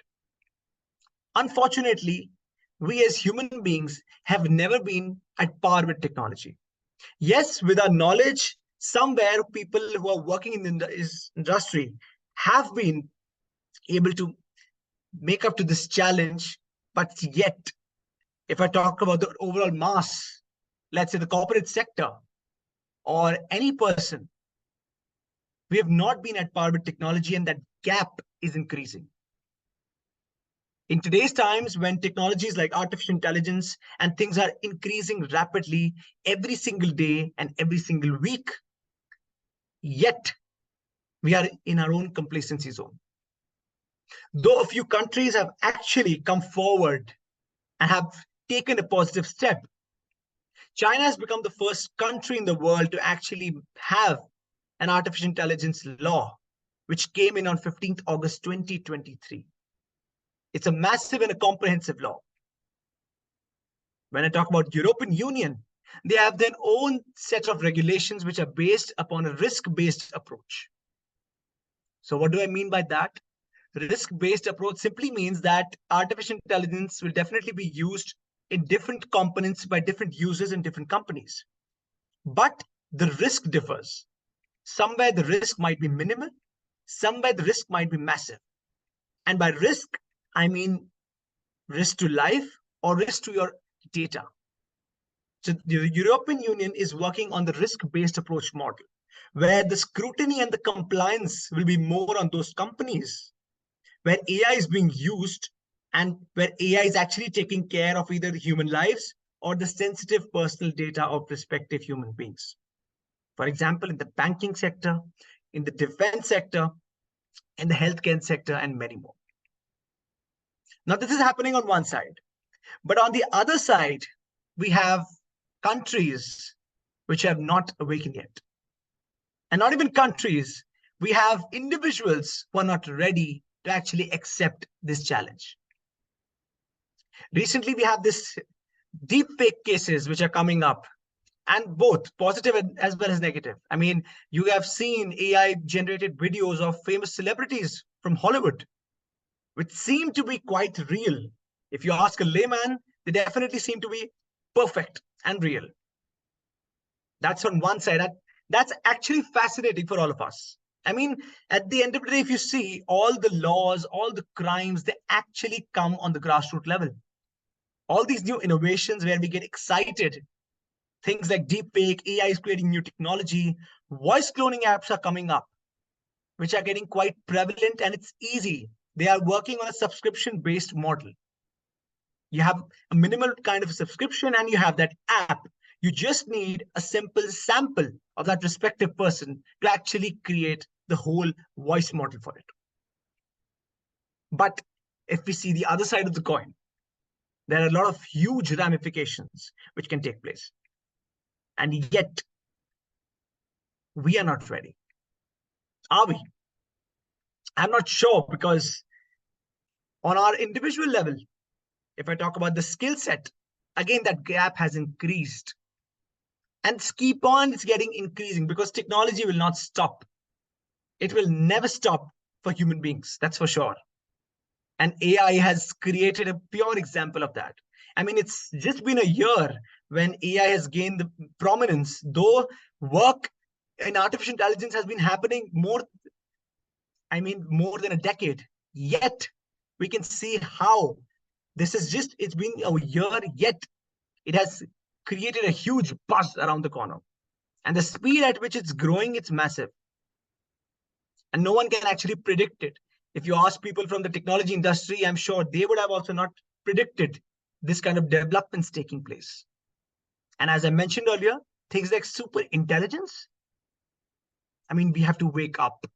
Unfortunately, we as human beings have never been at par with technology. Yes, with our knowledge, somewhere people who are working in this industry have been able to make up to this challenge. But yet, if I talk about the overall mass, let's say the corporate sector or any person, we have not been at par with technology, and that gap is increasing. In today's times, when technologies like artificial intelligence and things are increasing rapidly every single day and every single week, yet we are in our own complacency zone. Though a few countries have actually come forward and have taken a positive step, China has become the first country in the world to actually have an artificial intelligence law, which came in on 15th August 2023. It's a massive and a comprehensive law. When I talk about European Union, they have their own set of regulations which are based upon a risk-based approach. So what do I mean by that? Risk-based approach simply means that artificial intelligence will definitely be used in different components by different users in different companies. But the risk differs. Somewhere the risk might be minimal, somewhere the risk might be massive. And by risk, I mean risk to life or risk to your data. So the European Union is working on the risk-based approach model, where the scrutiny and the compliance will be more on those companies where AI is being used and where AI is actually taking care of either human lives or the sensitive personal data of respective human beings. For example, in the banking sector, in the defense sector, in the healthcare sector, and many more. Now, this is happening on one side. But on the other side, we have countries which have not awakened yet. And not even countries, we have individuals who are not ready to actually accept this challenge. Recently, we have this deep fake cases which are coming up, and both positive as well as negative. I mean, you have seen AI generated videos of famous celebrities from Hollywood, which seem to be quite real. If you ask a layman, they definitely seem to be perfect and real. That's on one side. That's actually fascinating for all of us. I mean, at the end of the day, if you see all the laws, all the crimes, they actually come on the grassroots level. All these new innovations where we get excited, things like deepfake, AI is creating new technology, voice cloning apps are coming up, which are getting quite prevalent, and it's easy. They are working on a subscription-based model. You have a minimal kind of subscription and you have that app. You just need a simple sample of that respective person to actually create the whole voice model for it. But if we see the other side of the coin, there are a lot of huge ramifications which can take place. And yet, we are not ready. Are we? I'm not sure, because on our individual level, if I talk about the skill set, again, that gap has increased. And it's getting increasing, because technology will not stop. It will never stop for human beings, that's for sure. And AI has created a pure example of that. I mean, it's just been a year when AI has gained the prominence, though work in artificial intelligence has been happening more than a decade. Yet we can see how it's been a year, yet it has created a huge buzz around the corner. And the speed at which it's growing, it's massive. And no one can actually predict it. If you ask people from the technology industry, I'm sure they would have also not predicted this kind of developments taking place. And as I mentioned earlier, things like super intelligence, I mean, we have to wake up.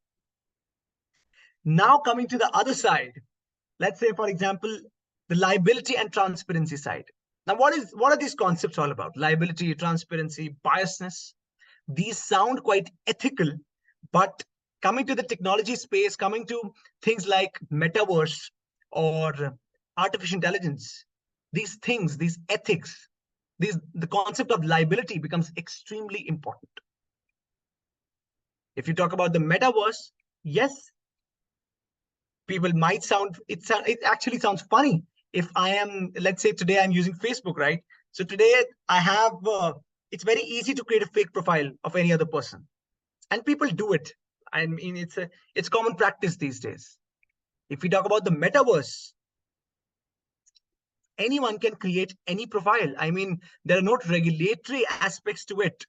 Now coming to the other side, let's say, for example, the liability and transparency side. Now, what are these concepts all about? Liability, transparency, biasness. These sound quite ethical, but coming to the technology space, coming to things like metaverse or artificial intelligence, these things, these ethics, the concept of liability becomes extremely important. If you talk about the metaverse, yes, people might it actually sounds funny. If let's say today I'm using Facebook, right? So today I have, it's very easy to create a fake profile of any other person. And people do it. I mean, it's common practice these days. If we talk about the metaverse, anyone can create any profile. I mean, there are no regulatory aspects to it.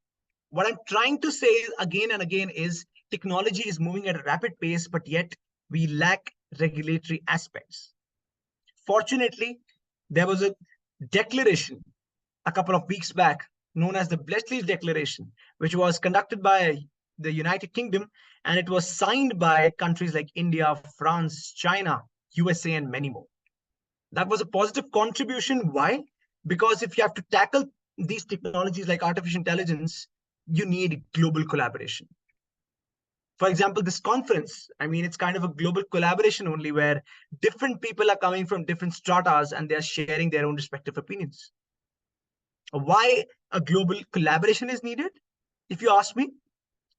What I'm trying to say again and again is technology is moving at a rapid pace, but yet we lack regulatory aspects. Fortunately, there was a declaration a couple of weeks back known as the Bletchley Declaration, which was conducted by the United Kingdom, and it was signed by countries like India, France, China, USA, and many more. That was a positive contribution. Why? Because if you have to tackle these technologies like artificial intelligence, you need global collaboration. For example, this conference, I mean, it's kind of a global collaboration only, where different people are coming from different stratas and they're sharing their own respective opinions. Why a global collaboration is needed? If you ask me,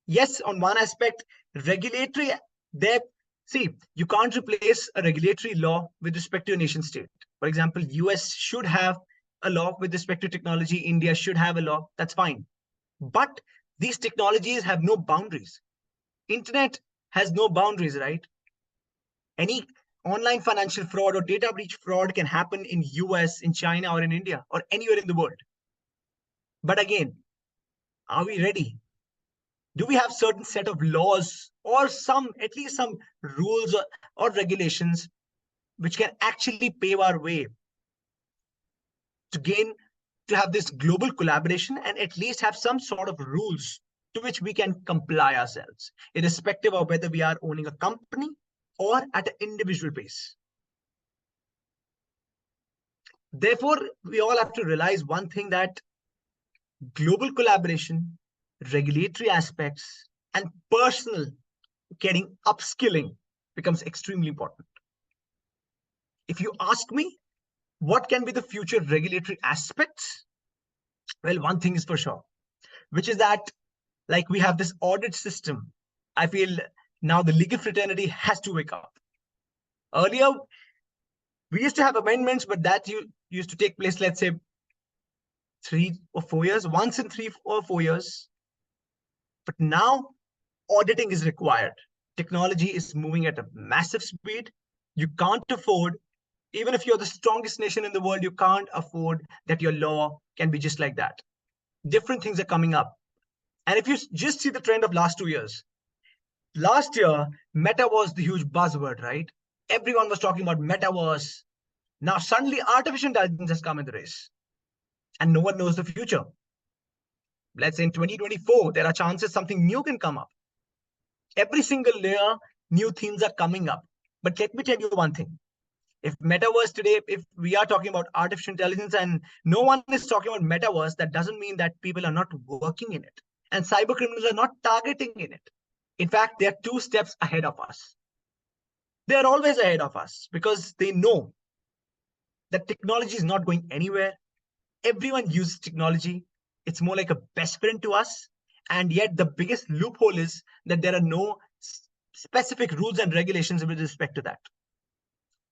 yes, on one aspect, regulatory, you can't replace a regulatory law with respect to a nation state. For example, US should have a law with respect to technology. India should have a law. That's fine. But these technologies have no boundaries. Internet has no boundaries, right? Any online financial fraud or data breach fraud can happen in US, in China, or in India, or anywhere in the world. But again, are we ready? Do we have certain set of laws or at least some rules or regulations which can actually pave our way to have this global collaboration and at least have some sort of rules to which we can comply ourselves, irrespective of whether we are owning a company or at an individual base? Therefore, we all have to realize one thing, that global collaboration, regulatory aspects, and personal upskilling becomes extremely important. If you ask me, what can be the future regulatory aspects? Well, one thing is for sure, which is that, like, we have this audit system. I feel now the legal fraternity has to wake up. Earlier, we used to have amendments, but that used to take place, let's say, 3 or 4 years, once in 3 or 4 years. But now auditing is required. Technology is moving at a massive speed. You can't afford, even if you're the strongest nation in the world, you can't afford that your law can be just like that. Different things are coming up. And if you just see the trend of last 2 years, last year, meta was the huge buzzword, right? Everyone was talking about metaverse. Now suddenly artificial intelligence has come in the race and no one knows the future. Let's say in 2024, there are chances something new can come up. Every single year, new themes are coming up. But let me tell you one thing. If metaverse today, if we are talking about artificial intelligence and no one is talking about metaverse, that doesn't mean that people are not working in it. And cyber criminals are not targeting in it. In fact, they are 2 steps ahead of us. They are always ahead of us because they know that technology is not going anywhere. Everyone uses technology. It's more like a best friend to us. And yet the biggest loophole is that there are no specific rules and regulations with respect to that.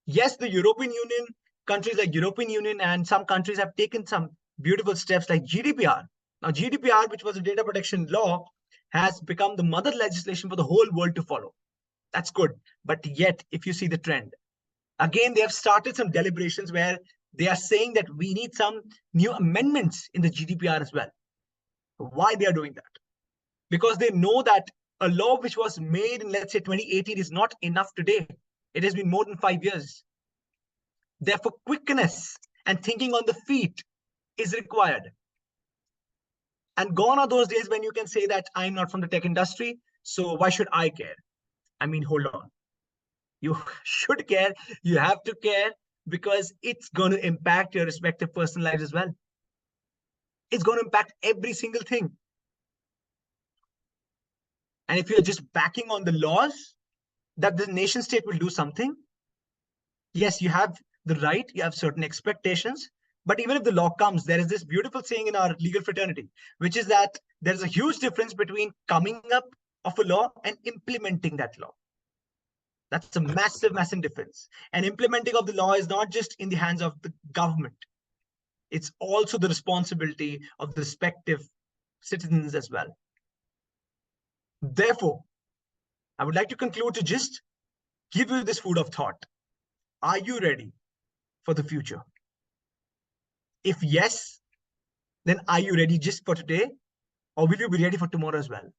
Yes, the European Union, countries like European Union and some countries have taken some beautiful steps like GDPR. Now, GDPR, which was a data protection law, has become the mother legislation for the whole world to follow. That's good. But yet, if you see the trend, again, they have started some deliberations where they are saying that we need some new amendments in the GDPR as well. Why they are doing that? Because they know that a law which was made in, let's say, 2018 is not enough today. It has been more than 5 years. Therefore, quickness and thinking on the feet is required. And gone are those days when you can say that I'm not from the tech industry, so why should I care? I mean, hold on. You should care. You have to care because it's going to impact your respective personal lives as well. It's going to impact every single thing. And if you're just backing on the laws that the nation state will do something, yes, you have the right, you have certain expectations, but even if the law comes, there is this beautiful saying in our legal fraternity, which is that there's a huge difference between coming up of a law and implementing that law. That's a massive, massive difference. And implementing of the law is not just in the hands of the government. It's also the responsibility of the respective citizens as well. Therefore, I would like to conclude to just give you this food of thought. Are you ready for the future? If yes, then are you ready just for today? Or will you be ready for tomorrow as well?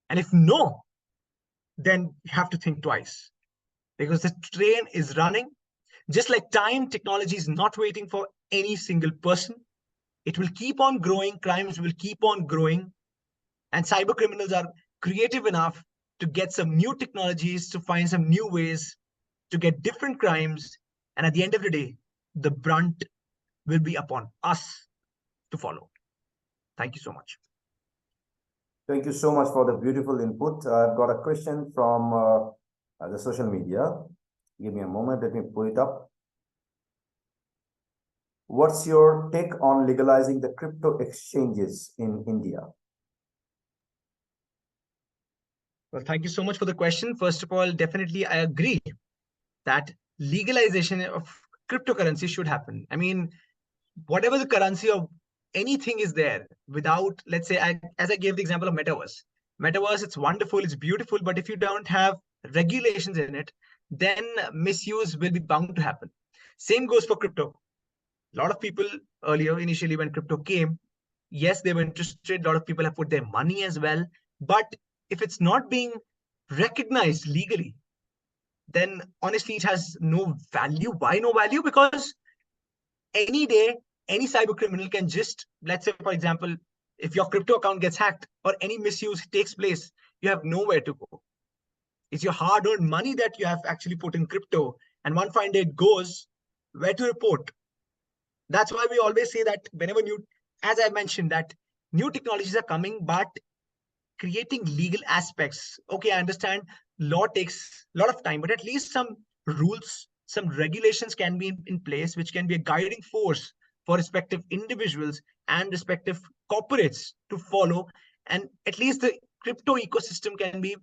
And if no, then you have to think twice because the train is running. Just like time, technology is not waiting for any single person. It will keep on growing. Crimes will keep on growing. And cyber criminals are creative enough to get some new technologies, to find some new ways to get different crimes. And at the end of the day, the brunt will be upon us to follow. Thank you so much. Thank you so much for the beautiful input. I've got a question from the social media. Give me a moment, let me pull it up. What's your take on legalizing the crypto exchanges in India? Well, thank you so much for the question. First of all, definitely I agree that legalization of cryptocurrency should happen. I mean, whatever the currency of anything is there without, let's say, as I gave the example of metaverse. Metaverse, it's wonderful, it's beautiful, but if you don't have regulations in it, then misuse will be bound to happen. Same goes for crypto. A lot of people earlier, initially when crypto came, yes, they were interested. A lot of people have put their money as well. But if it's not being recognized legally, then honestly, it has no value. Why no value? Because any day, any cyber criminal can just, let's say, for example, if your crypto account gets hacked or any misuse takes place, you have nowhere to go. It's your hard-earned money that you have actually put in crypto. And one fine day it goes, where to report? That's why we always say that whenever as I mentioned, that new technologies are coming, but creating legal aspects. Okay, I understand law takes a lot of time, but at least some rules, some regulations can be in place, which can be a guiding force for respective individuals and respective corporates to follow. And at least the crypto ecosystem can be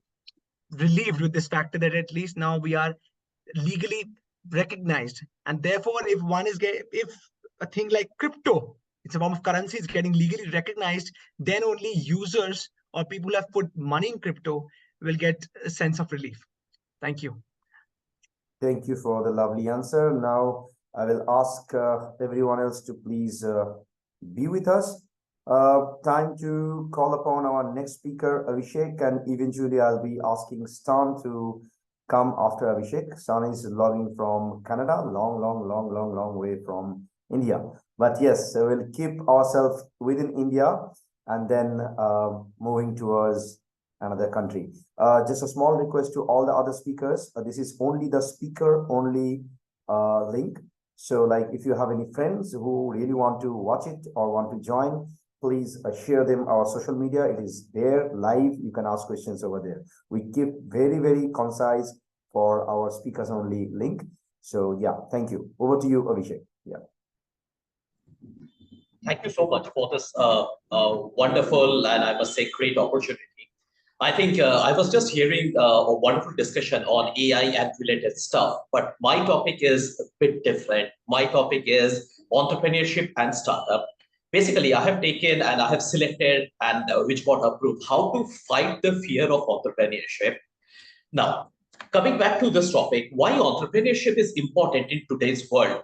relieved with this factor that at least now we are legally recognized. And therefore, if a thing like crypto, it's a form of currency, is getting legally recognized, then only users or people who have put money in crypto will get a sense of relief. Thank you. Thank you for the lovely answer. Now I will ask everyone else to please be with us. Time to call upon our next speaker, Abhishek, and eventually I'll be asking Stan to come after Abhishek. Stan is logging from Canada, long way from India. But yes, we'll keep ourselves within India and then moving towards another country. Just a small request to all the other speakers. This is only the speaker only link. So like if you have any friends who really want to watch it or want to join, please share them our social media. It is there live. You can ask questions over there. We keep very, very concise for our speakers only link. So yeah, thank you. Over to you, Abhishek. Yeah. Thank you so much for this wonderful and I must say great opportunity. I think I was just hearing a wonderful discussion on AI and related stuff, but my topic is a bit different. My topic is entrepreneurship and startup. Basically, I have taken and I have selected and which got approved how to fight the fear of entrepreneurship. Now, coming back to this topic, why entrepreneurship is important in today's world?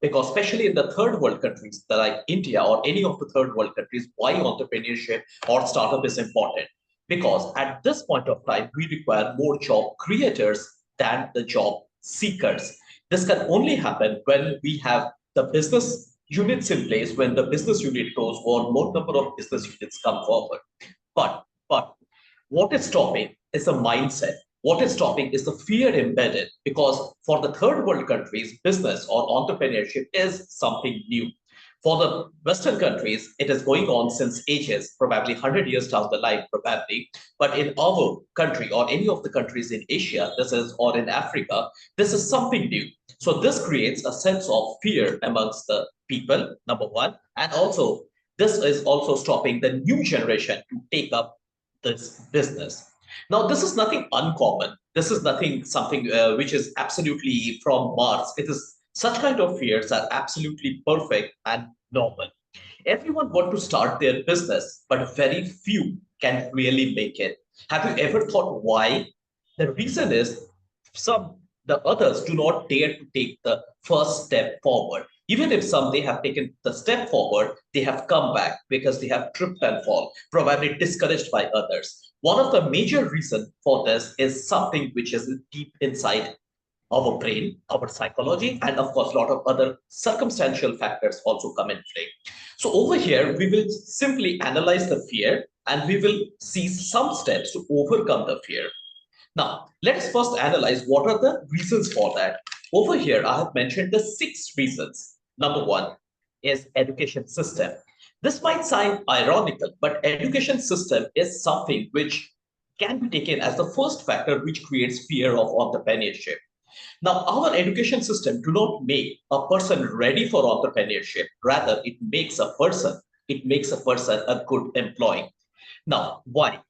Because especially in the third world countries like India or any of the third world countries, why entrepreneurship or startup is important? Because at this point of time, we require more job creators than the job seekers. This can only happen when we have the business units in place, when the business unit grows or more number of business units come forward. But what is stopping is the mindset. What is stopping is the fear embedded, because for the third world countries, business or entrepreneurship is something new. For the Western countries, it is going on since ages, probably 100 years down the line, probably. But in our country or any of the countries in Asia, or in Africa, this is something new. So this creates a sense of fear amongst the people, number one. And also, this is also stopping the new generation to take up this business. Now, this is nothing uncommon. This is something which is absolutely from Mars. It is such kind of fears are absolutely perfect and normal. Everyone wants to start their business, but very few can really make it. Have you ever thought why? The reason is the others do not dare to take the first step forward. Even if they have taken the step forward, they have come back because they have tripped and fall, probably discouraged by others. One of the major reasons for this is something which is deep inside our brain, our psychology, and of course, a lot of other circumstantial factors also come in play. So over here, we will simply analyze the fear and we will see some steps to overcome the fear. Now, let's first analyze what are the reasons for that. Over here, I have mentioned the 6 reasons. Number 1 is education system. This might sound ironical, but education system is something which can be taken as the first factor which creates fear of entrepreneurship. Now, our education system do not make a person ready for entrepreneurship. Rather, it makes a person a good employee. Now, why?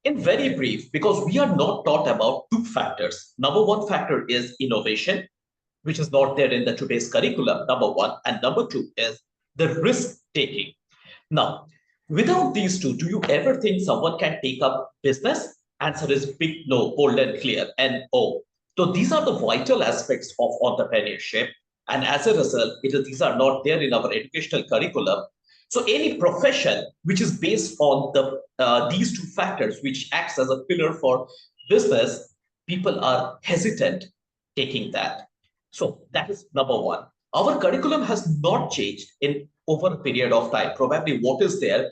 In very brief, because we are not taught about 2 factors. Number 1 factor is innovation, which is not there in the today's curriculum, number 1. And number 2 is the risk taking. Now, without these 2, do you ever think someone can take up business? Answer is big no, bold and clear, NO. So these are the vital aspects of entrepreneurship. And as a result, these are not there in our educational curriculum. So any profession which is based on these 2 factors, which acts as a pillar for business, people are hesitant taking that. So that is number 1. Our curriculum has not changed in over a period of time. Probably what is there,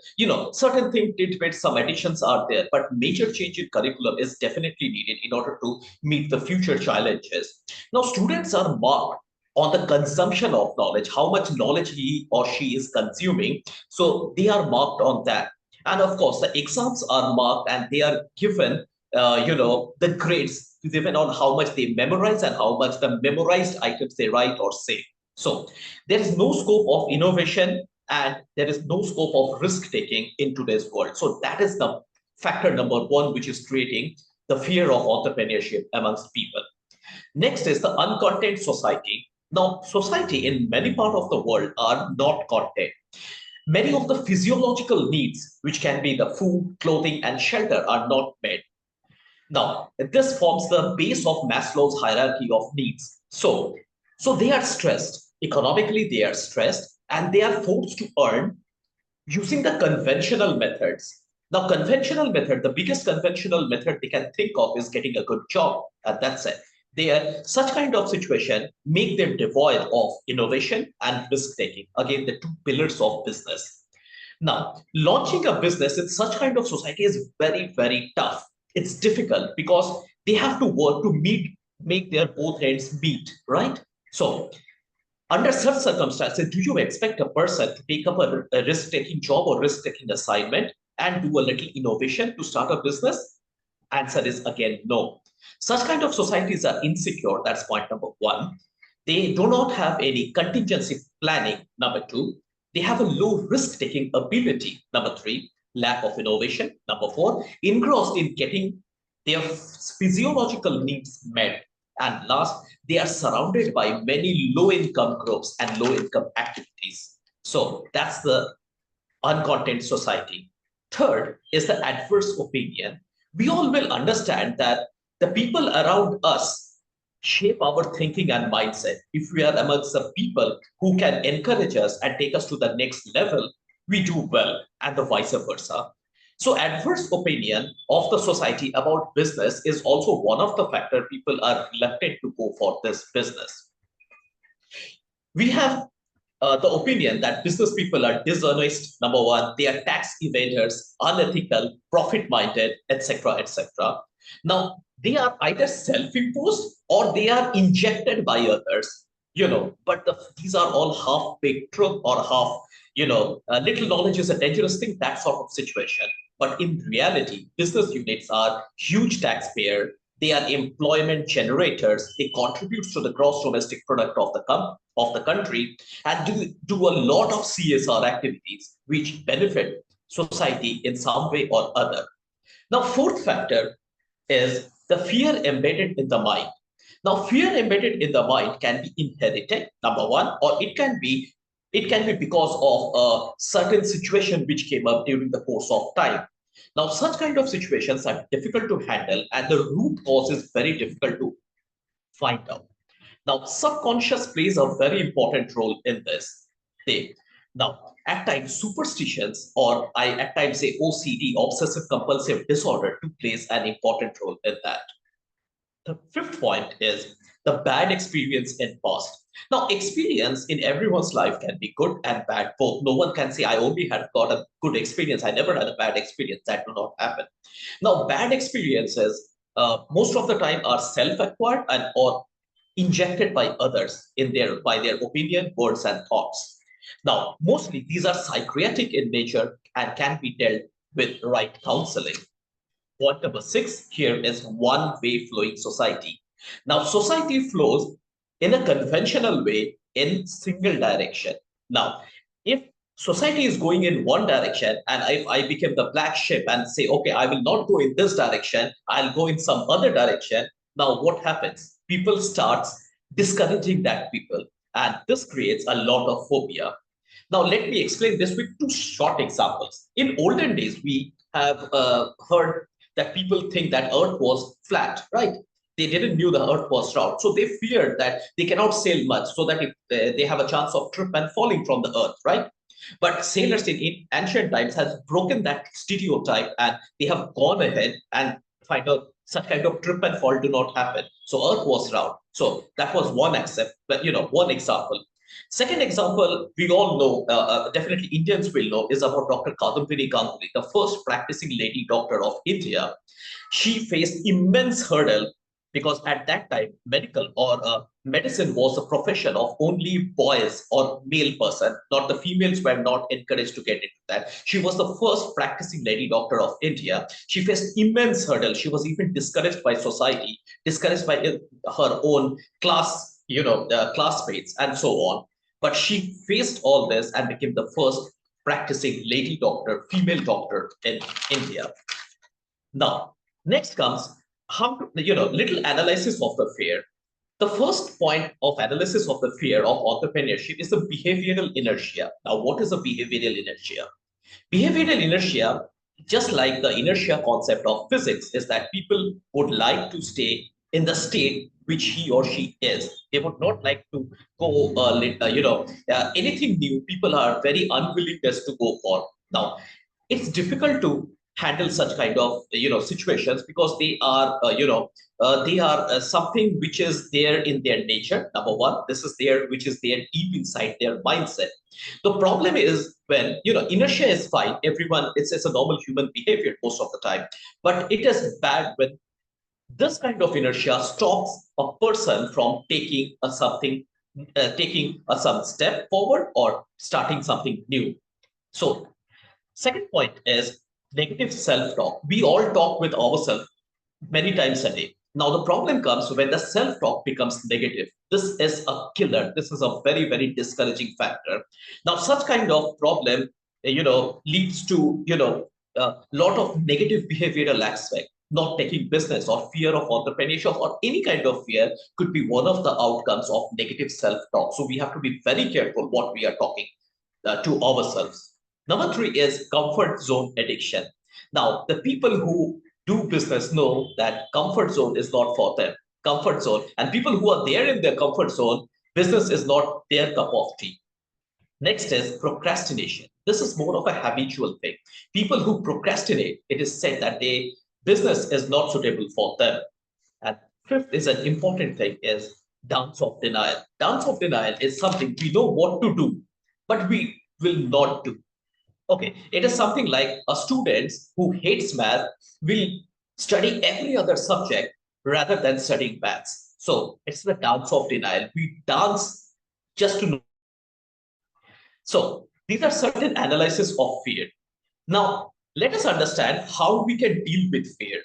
certain things did, some additions are there, but major change in curriculum is definitely needed in order to meet the future challenges. Now, students are marked on the consumption of knowledge, how much knowledge he or she is consuming. So they are marked on that. And of course, the exams are marked and they are given, the grades given on how much they memorize and how much the memorized items they write or say. So there is no scope of innovation and there is no scope of risk taking in today's world. So that is the factor number 1, which is creating the fear of entrepreneurship amongst people. Next is the uncontent society. Now, society in many parts of the world are not content. Many of the physiological needs, which can be the food, clothing, and shelter, are not met. Now, this forms the base of Maslow's hierarchy of needs. So they are stressed. Economically, they are stressed, and they are forced to earn using the conventional methods. Now, the biggest conventional method they can think of is getting a good job, and that's it. Such kind of situation make them devoid of innovation and risk-taking. Again, the 2 pillars of business. Now, launching a business in such kind of society is very, very tough. It's difficult because they have to work to make their both ends meet, right? So under such circumstances, do you expect a person to take up a risk-taking job or risk-taking assignment and do a little innovation to start a business? Answer is again no. Such kind of societies are insecure. That's point number one. They do not have any contingency planning. Number two, they have a low risk-taking ability. Number three, lack of innovation. Number four, engrossed in getting their physiological needs met. And last, they are surrounded by many low-income groups and low-income activities. So that's the uncontent society. Third is the adverse opinion. We all will understand that the people around us shape our thinking and mindset. If we are amongst the people who can encourage us and take us to the next level, we do well, and the vice versa. So adverse opinion of the society about business is also one of the factors people are reluctant to go for this business. We have the opinion that business people are dishonest, number one, they are tax evaders, unethical, profit-minded, etc., etc. Now, they are either self-imposed or they are injected by others, but these are all half-baked truth or half, little knowledge is a dangerous thing, that sort of situation. But in reality, business units are huge taxpayer. They are employment generators. They contribute to the gross domestic product of the country and do a lot of CSR activities which benefit society in some way or other. Now, fourth factor is the fear embedded in the mind. Now, fear embedded in the mind can be inherited, number one, or it can be because of a certain situation which came up during the course of time. Now, such kind of situations are difficult to handle and the root cause is very difficult to find out. Now, subconscious plays a very important role in this thing. Now, at times, superstitions, or I at times say OCD, obsessive compulsive disorder, plays an important role in that. The fifth point is the bad experience in past. Now, experience in everyone's life can be good and bad both. No one can say, I only had got a good experience. I never had a bad experience. That do not happen. Now, bad experiences most of the time are self-acquired and or injected by others by their opinion, words, and thoughts. Now, mostly these are psychiatric in nature and can be dealt with right counseling. Point number 6 here is one-way flowing society. Now, society flows in a conventional way in single direction. Now, if society is going in one direction and if I become the black sheep and say, okay, I will not go in this direction, I'll go in some other direction. Now, what happens? People start discouraging that people, and this creates a lot of phobia. Now, let me explain this with 2 short examples. In olden days, we have heard that people think that Earth was flat, right? They didn't knew the Earth was round. So they feared that they cannot sail much so that if, they have a chance of trip and falling from the Earth, right? But sailors in ancient times has broken that stereotype and they have gone ahead and find out such kind of trip and fall do not happen. So Earth was round. So that was one example. Second example, we all know, definitely Indians will know, is about Dr. Kadambini Ganguly, the first practicing lady doctor of India. She faced immense hurdle because at that time, medical or medicine was a profession of only boys or male person, not the females were not encouraged to get into that. She was the first practicing lady doctor of India. She faced immense hurdle. She was even discouraged by society, discouraged by her own classmates and so on. But she faced all this and became the first practicing lady doctor, female doctor in India. Now, next comes little analysis of the fear. The first point of analysis of the fear of entrepreneurship is the behavioral inertia. Now, what is a behavioral inertia? Behavioral inertia, just like the inertia concept of physics, is that people would like to stay in the state which he or she is. They would not like to go, anything new. People are very unwilling to go for. Now, it's difficult to handle such kind of situations because they are something which is there in their nature. Number one, this is there which is there deep inside their mindset. The problem is when inertia is fine, everyone it's a normal human behavior most of the time, but it is bad when this kind of inertia stops a person from taking something taking some step forward or starting something new. So second point is negative self-talk. We all talk with ourselves many times a day. Now the problem comes when the self-talk becomes negative. This is a killer. This is a very, very discouraging factor. Now such kind of problem, leads to, a lot of negative behavioral aspect. Not taking business or fear of entrepreneurship or any kind of fear could be one of the outcomes of negative self-talk. So we have to be very careful what we are talking to ourselves. Number three is comfort zone addiction. Now, the people who do business know that comfort zone is not for them. Comfort zone, and people who are there in their comfort zone, business is not their cup of tea. Next is procrastination. This is more of a habitual thing. People who procrastinate, it is said that business is not suitable for them. And fifth is an important thing is dance of denial. Dance of denial is something we know what to do, but we will not do. Okay, it is something like a student who hates math will study every other subject rather than studying maths. So it's the dance of denial. We dance just to know. So these are certain analysis of fear. Now, let us understand how we can deal with fear.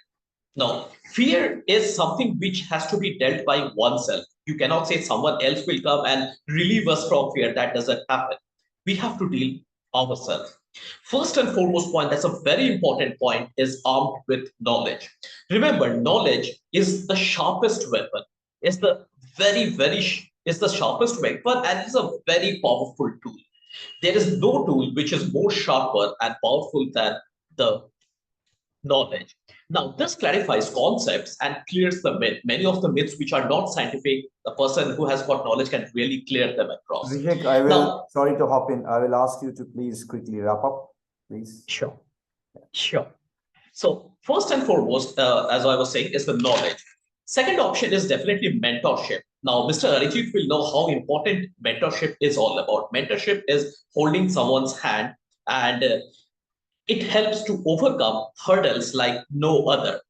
Now, fear is something which has to be dealt by oneself. You cannot say someone else will come and relieve us from fear. That doesn't happen. We have to deal ourselves. First and foremost point, that's a very important point, is armed with knowledge. Remember, knowledge is the sharpest weapon. It's the it's the sharpest weapon and it's a very powerful tool. There is no tool which is more sharper and powerful than the knowledge. Now, this clarifies concepts and clears the myth. Many of the myths which are not scientific, the person who has got knowledge can really clear them across. Vivek, sorry to hop in. I will ask you to please quickly wrap up, please. Sure. So first and foremost, as I was saying, is the knowledge. Second option is definitely mentorship. Now, Mr. Arijit will know how important mentorship is all about. Mentorship is holding someone's hand, and it helps to overcome hurdles like no other.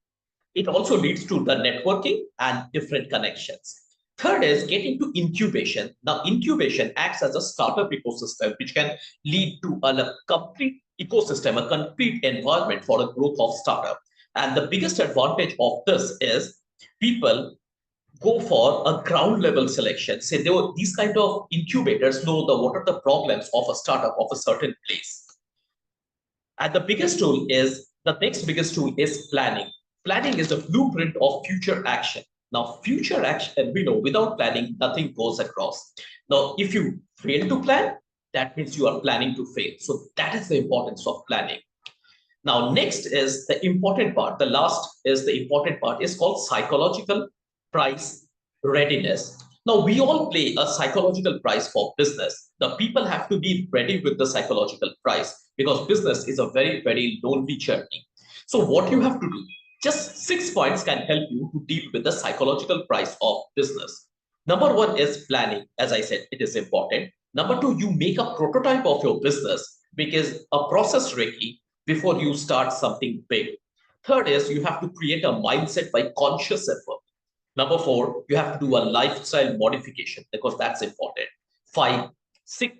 It also leads to the networking and different connections. Third is getting to incubation. Now, incubation acts as a startup ecosystem, which can lead to a complete ecosystem, a complete environment for the growth of startup. And the biggest advantage of this is people go for a ground level selection. Say these kind of incubators know what are the problems of a startup of a certain place. And the next biggest tool is planning. Planning is the blueprint of future action. Now, future action, we know without planning, nothing goes across. Now, if you fail to plan, that means you are planning to fail. So that is the importance of planning. Now, next is the important part. The last is the important part is called psychological price readiness. Now, we all pay a psychological price for business. The people have to be ready with the psychological price because business is a very, very lonely journey. So what you have to do, just 6 points can help you to deal with the psychological price of business. Number one is planning. As I said, it is important. Number two, you make a prototype of your business because a process ready before you start something big. Third is you have to create a mindset by conscious effort. Number four, you have to do a lifestyle modification because that's important. 5, seek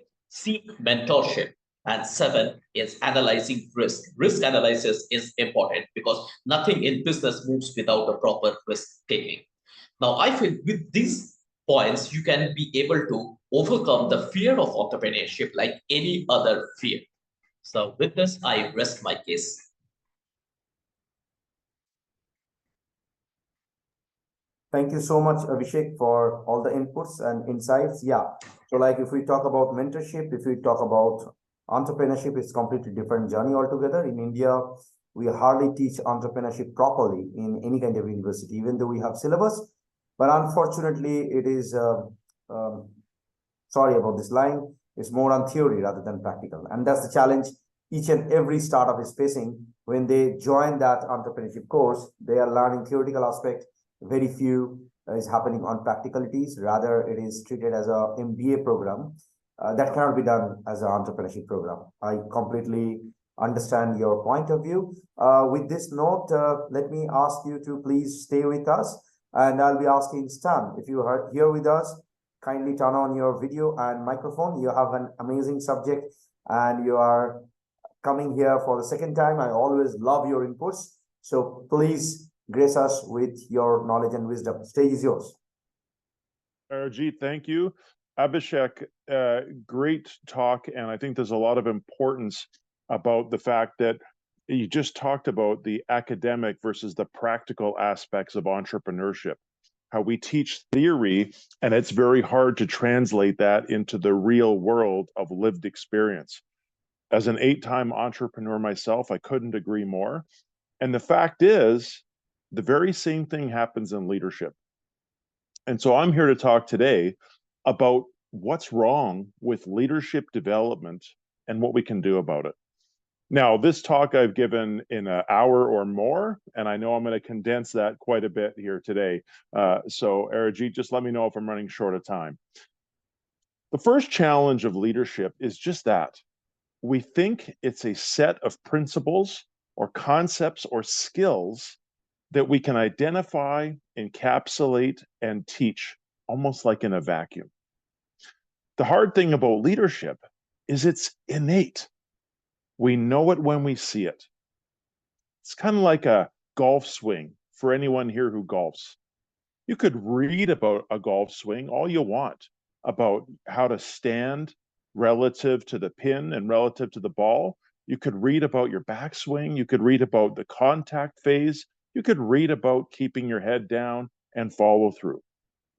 mentorship. And 7 is analyzing risk. Risk analysis is important because nothing in business moves without a proper risk taking. Now, I feel with these points, you can be able to overcome the fear of entrepreneurship like any other fear. So with this, I rest my case. Thank you so much, Abhishek, for all the inputs and insights. Yeah. So like if we talk about mentorship, if we talk about entrepreneurship, it's completely different journey altogether. In India, we hardly teach entrepreneurship properly in any kind of university, even though we have syllabus. But unfortunately, it is, sorry about this line, it's more on theory rather than practical. And that's the challenge each and every startup is facing when they join that entrepreneurship course. They are learning theoretical aspect. Very few is happening on practicalities. Rather, it is treated as a MBA program that cannot be done as an entrepreneurship program. I completely understand your point of view. With this note, let me ask you to please stay with us, and I'll be asking Stan, if you are here with us, kindly turn on your video and microphone. You have an amazing subject and you are coming here for the second time. I always love your inputs. So please grace us with your knowledge and wisdom. Stage is yours. Arjit, thank you. Abhishek, great talk. And I think there's a lot of importance about the fact that you just talked about the academic versus the practical aspects of entrepreneurship, how we teach theory, and it's very hard to translate that into the real world of lived experience. As an 8-time entrepreneur myself, I couldn't agree more. And the fact is, the very same thing happens in leadership. And so I'm here to talk today about what's wrong with leadership development and what we can do about it. Now, this talk I've given in an hour or more, and I know I'm going to condense that quite a bit here today. So Arijit, just let me know if I'm running short of time. The first challenge of leadership is just that. We think it's a set of principles or concepts or skills that we can identify, encapsulate, and teach, almost like in a vacuum. The hard thing about leadership is it's innate. We know it when we see it. It's kind of like a golf swing for anyone here who golfs. You could read about a golf swing all you want, about how to stand relative to the pin and relative to the ball. You could read about your backswing. You could read about the contact phase. You could read about keeping your head down and follow through.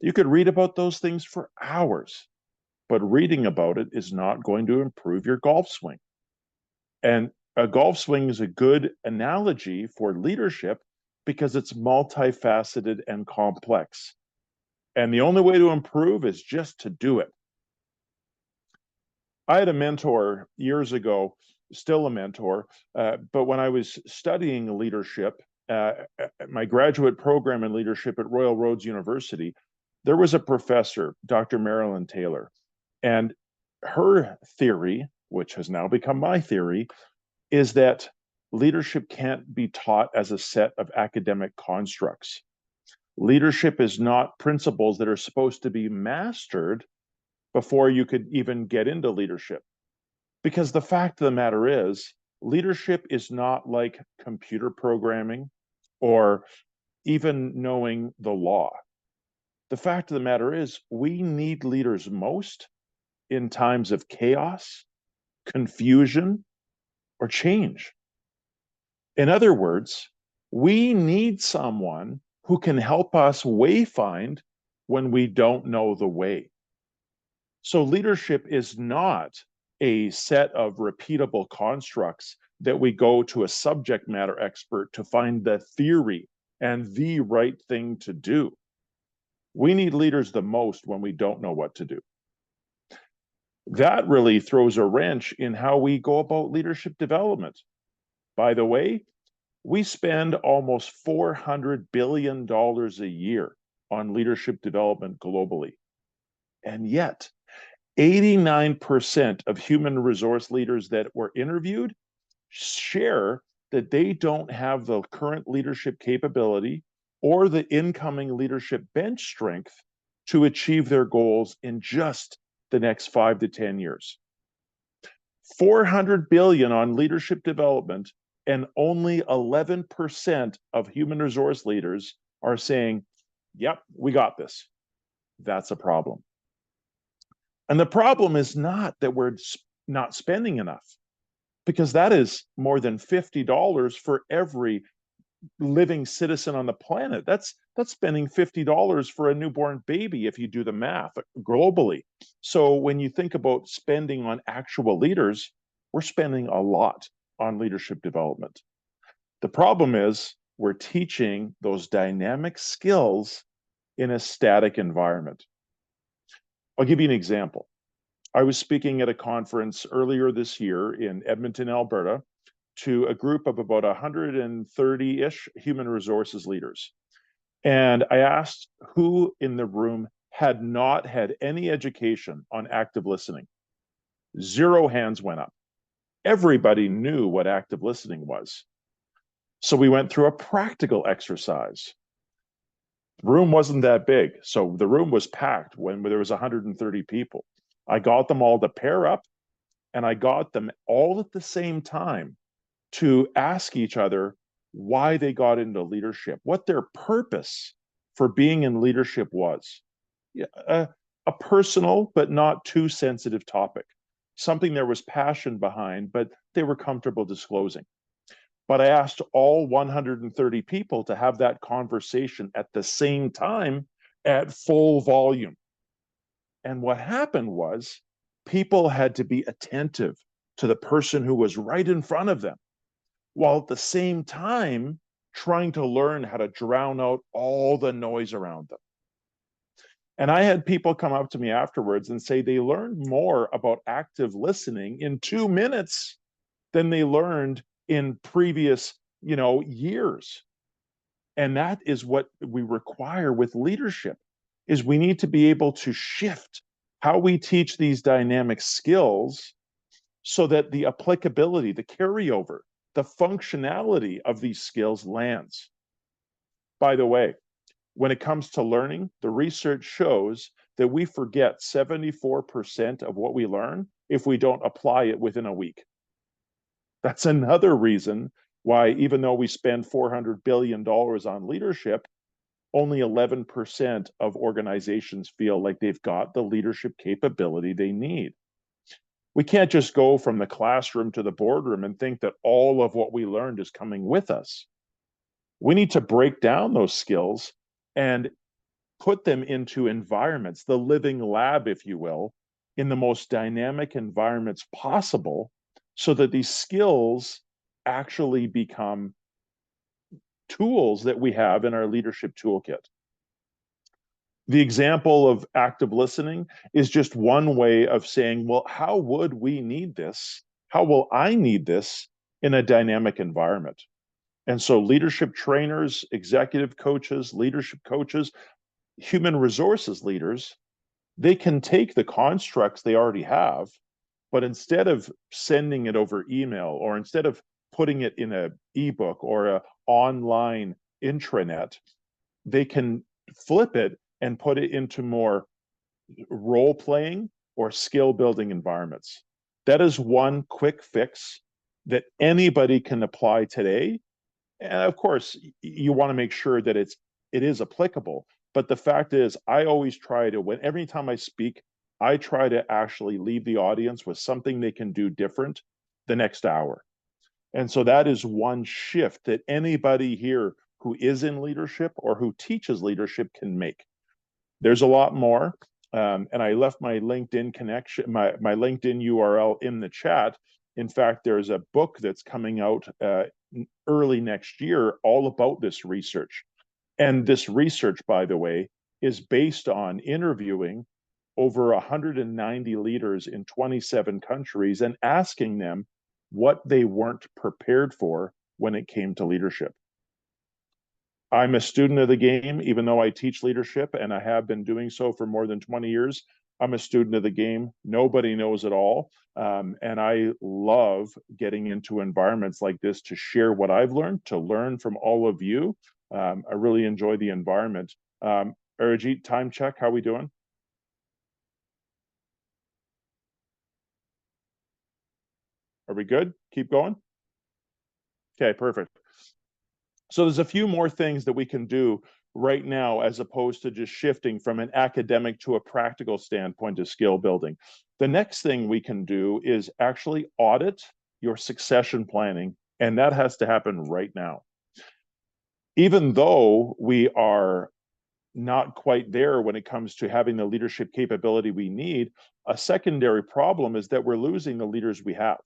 You could read about those things for hours, but reading about it is not going to improve your golf swing. And a golf swing is a good analogy for leadership because it's multifaceted and complex. And the only way to improve is just to do it. I had a mentor years ago, still a mentor, but when I was studying leadership, my graduate program in leadership at Royal Roads University, there was a professor, Dr. Marilyn Taylor, and her theory, which has now become my theory, is that leadership can't be taught as a set of academic constructs. Leadership is not principles that are supposed to be mastered before you could even get into leadership. Because the fact of the matter is, leadership is not like computer programming or even knowing the law. The fact of the matter is, we need leaders most in times of chaos, confusion, or change. In other words, we need someone who can help us wayfind when we don't know the way. So leadership is not a set of repeatable constructs that we go to a subject matter expert to find the theory and the right thing to do. We need leaders the most when we don't know what to do. That really throws a wrench in how we go about leadership development. By the way, we spend almost $400 billion a year on leadership development globally. And yet, 89% of human resource leaders that were interviewed share that they don't have the current leadership capability or the incoming leadership bench strength to achieve their goals in just the next 5 to 10 years. 400 billion on leadership development, and only 11% of human resource leaders are saying, yep, we got this. That's a problem. And the problem is not that we're not spending enough, because that is more than $50 for every living citizen on the planet. That's spending $50 for a newborn baby if you do the math globally. So when you think about spending on actual leaders, we're spending a lot on leadership development. The problem is we're teaching those dynamic skills in a static environment. I'll give you an example. I was speaking at a conference earlier this year in Edmonton, Alberta, to a group of about 130-ish human resources leaders. And I asked who in the room had not had any education on active listening. 0 hands went up. Everybody knew what active listening was. So we went through a practical exercise. The room wasn't that big. So the room was packed when there was 130 people. I got them all to pair up, and I got them all at the same time to ask each other why they got into leadership, what their purpose for being in leadership was. A personal but not too sensitive topic, something there was passion behind, but they were comfortable disclosing. But I asked all 130 people to have that conversation at the same time at full volume. And what happened was people had to be attentive to the person who was right in front of them, while at the same time trying to learn how to drown out all the noise around them. And I had people come up to me afterwards and say they learned more about active listening in 2 minutes than they learned in previous, years. And that is what we require with leadership, is we need to be able to shift how we teach these dynamic skills so that the applicability, the carryover, the functionality of these skills lands. By the way, when it comes to learning, the research shows that we forget 74% of what we learn if we don't apply it within a week. That's another reason why, even though we spend $400 billion on leadership, only 11% of organizations feel like they've got the leadership capability they need. We can't just go from the classroom to the boardroom and think that all of what we learned is coming with us. We need to break down those skills and put them into environments, the living lab, if you will, in the most dynamic environments possible, so that these skills actually become tools that we have in our leadership toolkit. The example of active listening is just one way of saying, well, how would we need this? How will I need this in a dynamic environment? And so leadership trainers, executive coaches, leadership coaches, human resources leaders, they can take the constructs they already have, but instead of sending it over email, or instead of putting it in an ebook or an online intranet, they can flip it and put it into more role-playing or skill-building environments. That is one quick fix that anybody can apply today. And of course, you want to make sure that it is applicable. But the fact is, I always try to, every time I speak, I try to actually leave the audience with something they can do different the next hour. And so that is one shift that anybody here who is in leadership or who teaches leadership can make. There's a lot more. And I left my LinkedIn connection, my LinkedIn URL in the chat. In fact, there's a book that's coming out early next year all about this research. And this research, by the way, is based on interviewing over 190 leaders in 27 countries and asking them what they weren't prepared for when it came to leadership. I'm a student of the game, even though I teach leadership, and I have been doing so for more than 20 years. I'm a student of the game. Nobody knows it all. And I love getting into environments like this to share what I've learned, to learn from all of you. I really enjoy the environment. Arijit, time check, how are we doing? Are we good? Keep going? Okay, perfect. So there's a few more things that we can do right now, as opposed to just shifting from an academic to a practical standpoint of skill building. The next thing we can do is actually audit your succession planning, and that has to happen right now. Even though we are not quite there when it comes to having the leadership capability we need, a secondary problem is that we're losing the leaders we have.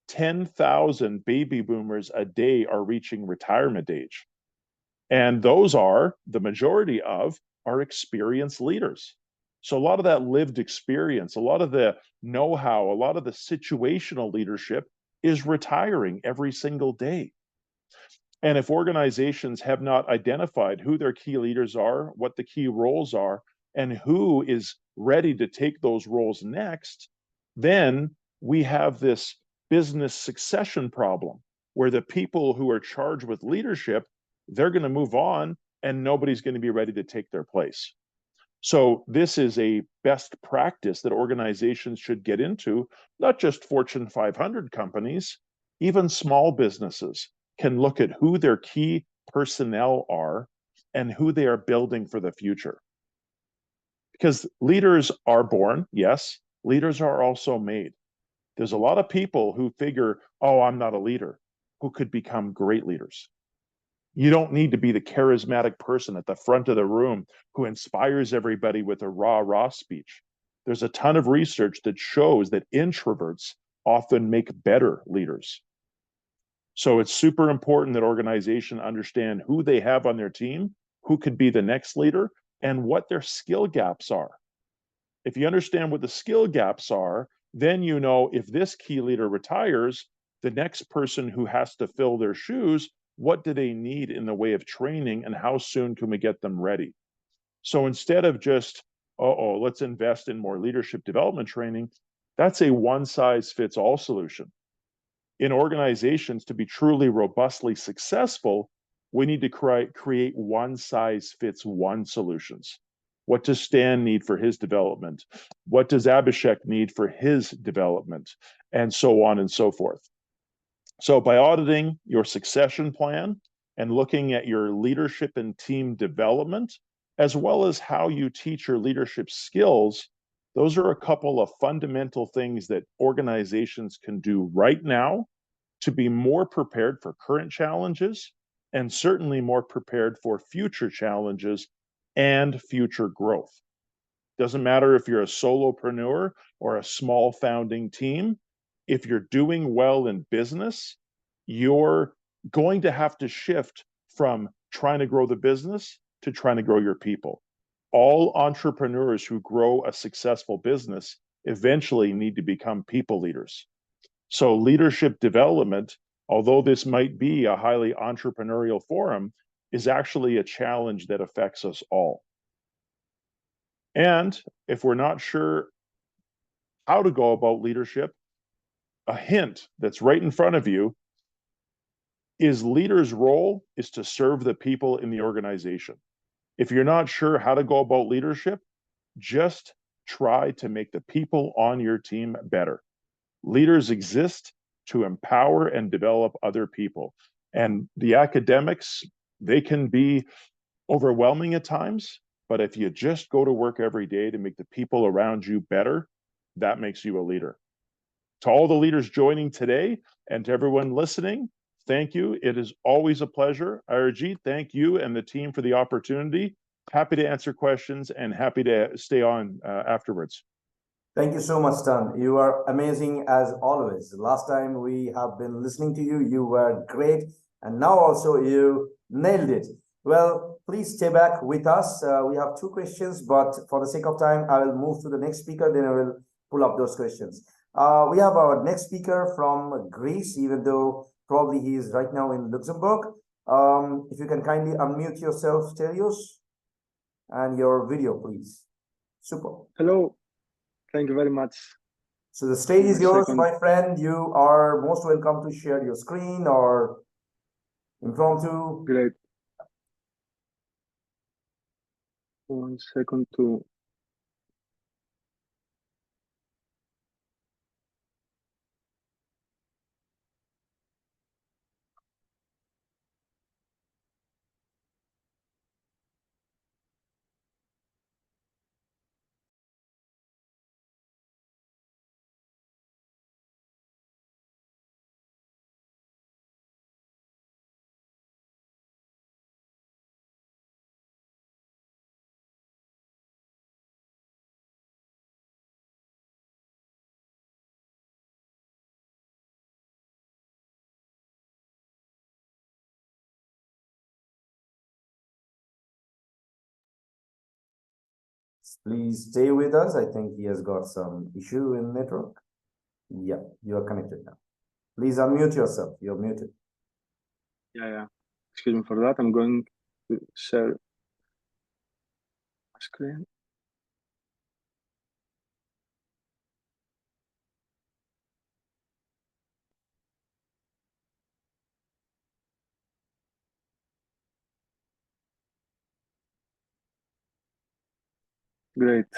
10,000 baby boomers a day are reaching retirement age. And those are, the majority of, are experienced leaders. So a lot of that lived experience, a lot of the know-how, a lot of the situational leadership is retiring every single day. And if organizations have not identified who their key leaders are, what the key roles are, and who is ready to take those roles next, then we have this business succession problem where the people who are charged with leadership, they're going to move on and nobody's going to be ready to take their place. So this is a best practice that organizations should get into, not just Fortune 500 companies, even small businesses can look at who their key personnel are and who they are building for the future. Because leaders are born, yes, leaders are also made. There's a lot of people who figure, oh, I'm not a leader, who could become great leaders. You don't need to be the charismatic person at the front of the room who inspires everybody with a rah-rah speech. There's a ton of research that shows that introverts often make better leaders. So it's super important that organizations understand who they have on their team, who could be the next leader, and what their skill gaps are. If you understand what the skill gaps are, then you know if this key leader retires, the next person who has to fill their shoes, what do they need in the way of training and how soon can we get them ready? So instead of just, let's invest in more leadership development training, that's a one-size-fits-all solution. In organizations, to be truly robustly successful, we need to create one-size-fits-one solutions. What does Stan need for his development? What does Abhishek need for his development? And so on and so forth. So by auditing your succession plan and looking at your leadership and team development, as well as how you teach your leadership skills, those are a couple of fundamental things that organizations can do right now to be more prepared for current challenges and certainly more prepared for future challenges and future growth. Doesn't matter if you're a solopreneur or a small founding team. If you're doing well in business, you're going to have to shift from trying to grow the business to trying to grow your people. All entrepreneurs who grow a successful business eventually need to become people leaders. So leadership development, although this might be a highly entrepreneurial forum, is actually a challenge that affects us all. And if we're not sure how to go about leadership, a hint that's right in front of you is leader's role is to serve the people in the organization. If you're not sure how to go about leadership, just try to make the people on your team better. Leaders exist to empower and develop other people. And the academics, they can be overwhelming at times, but if you just go to work every day to make the people around you better, that makes you a leader. To all the leaders joining today and to everyone listening, thank you. It is always a pleasure. Arijit, thank you and the team for the opportunity. Happy to answer questions and happy to stay on afterwards. Thank you so much, Stan. You are amazing as always. Last time we have been listening to you, you were great. And now also you nailed it. Well, please stay back with us. We have two questions, but for the sake of time, I will move to the next speaker, then I will pull up those questions. We have our next speaker from Greece, even though probably he is right now in Luxembourg. If you can kindly unmute yourself, Stelios, and your video, please. Super. Hello. Thank you very much. So the stage is yours, my friend. You are most welcome to share your screen or impromptu. Great. 1 second to. Please stay with us. I think he has got some issue in network. Yeah, you are connected now. Please unmute yourself. You're muted. Yeah. Excuse me for that. I'm going to share my screen. Great.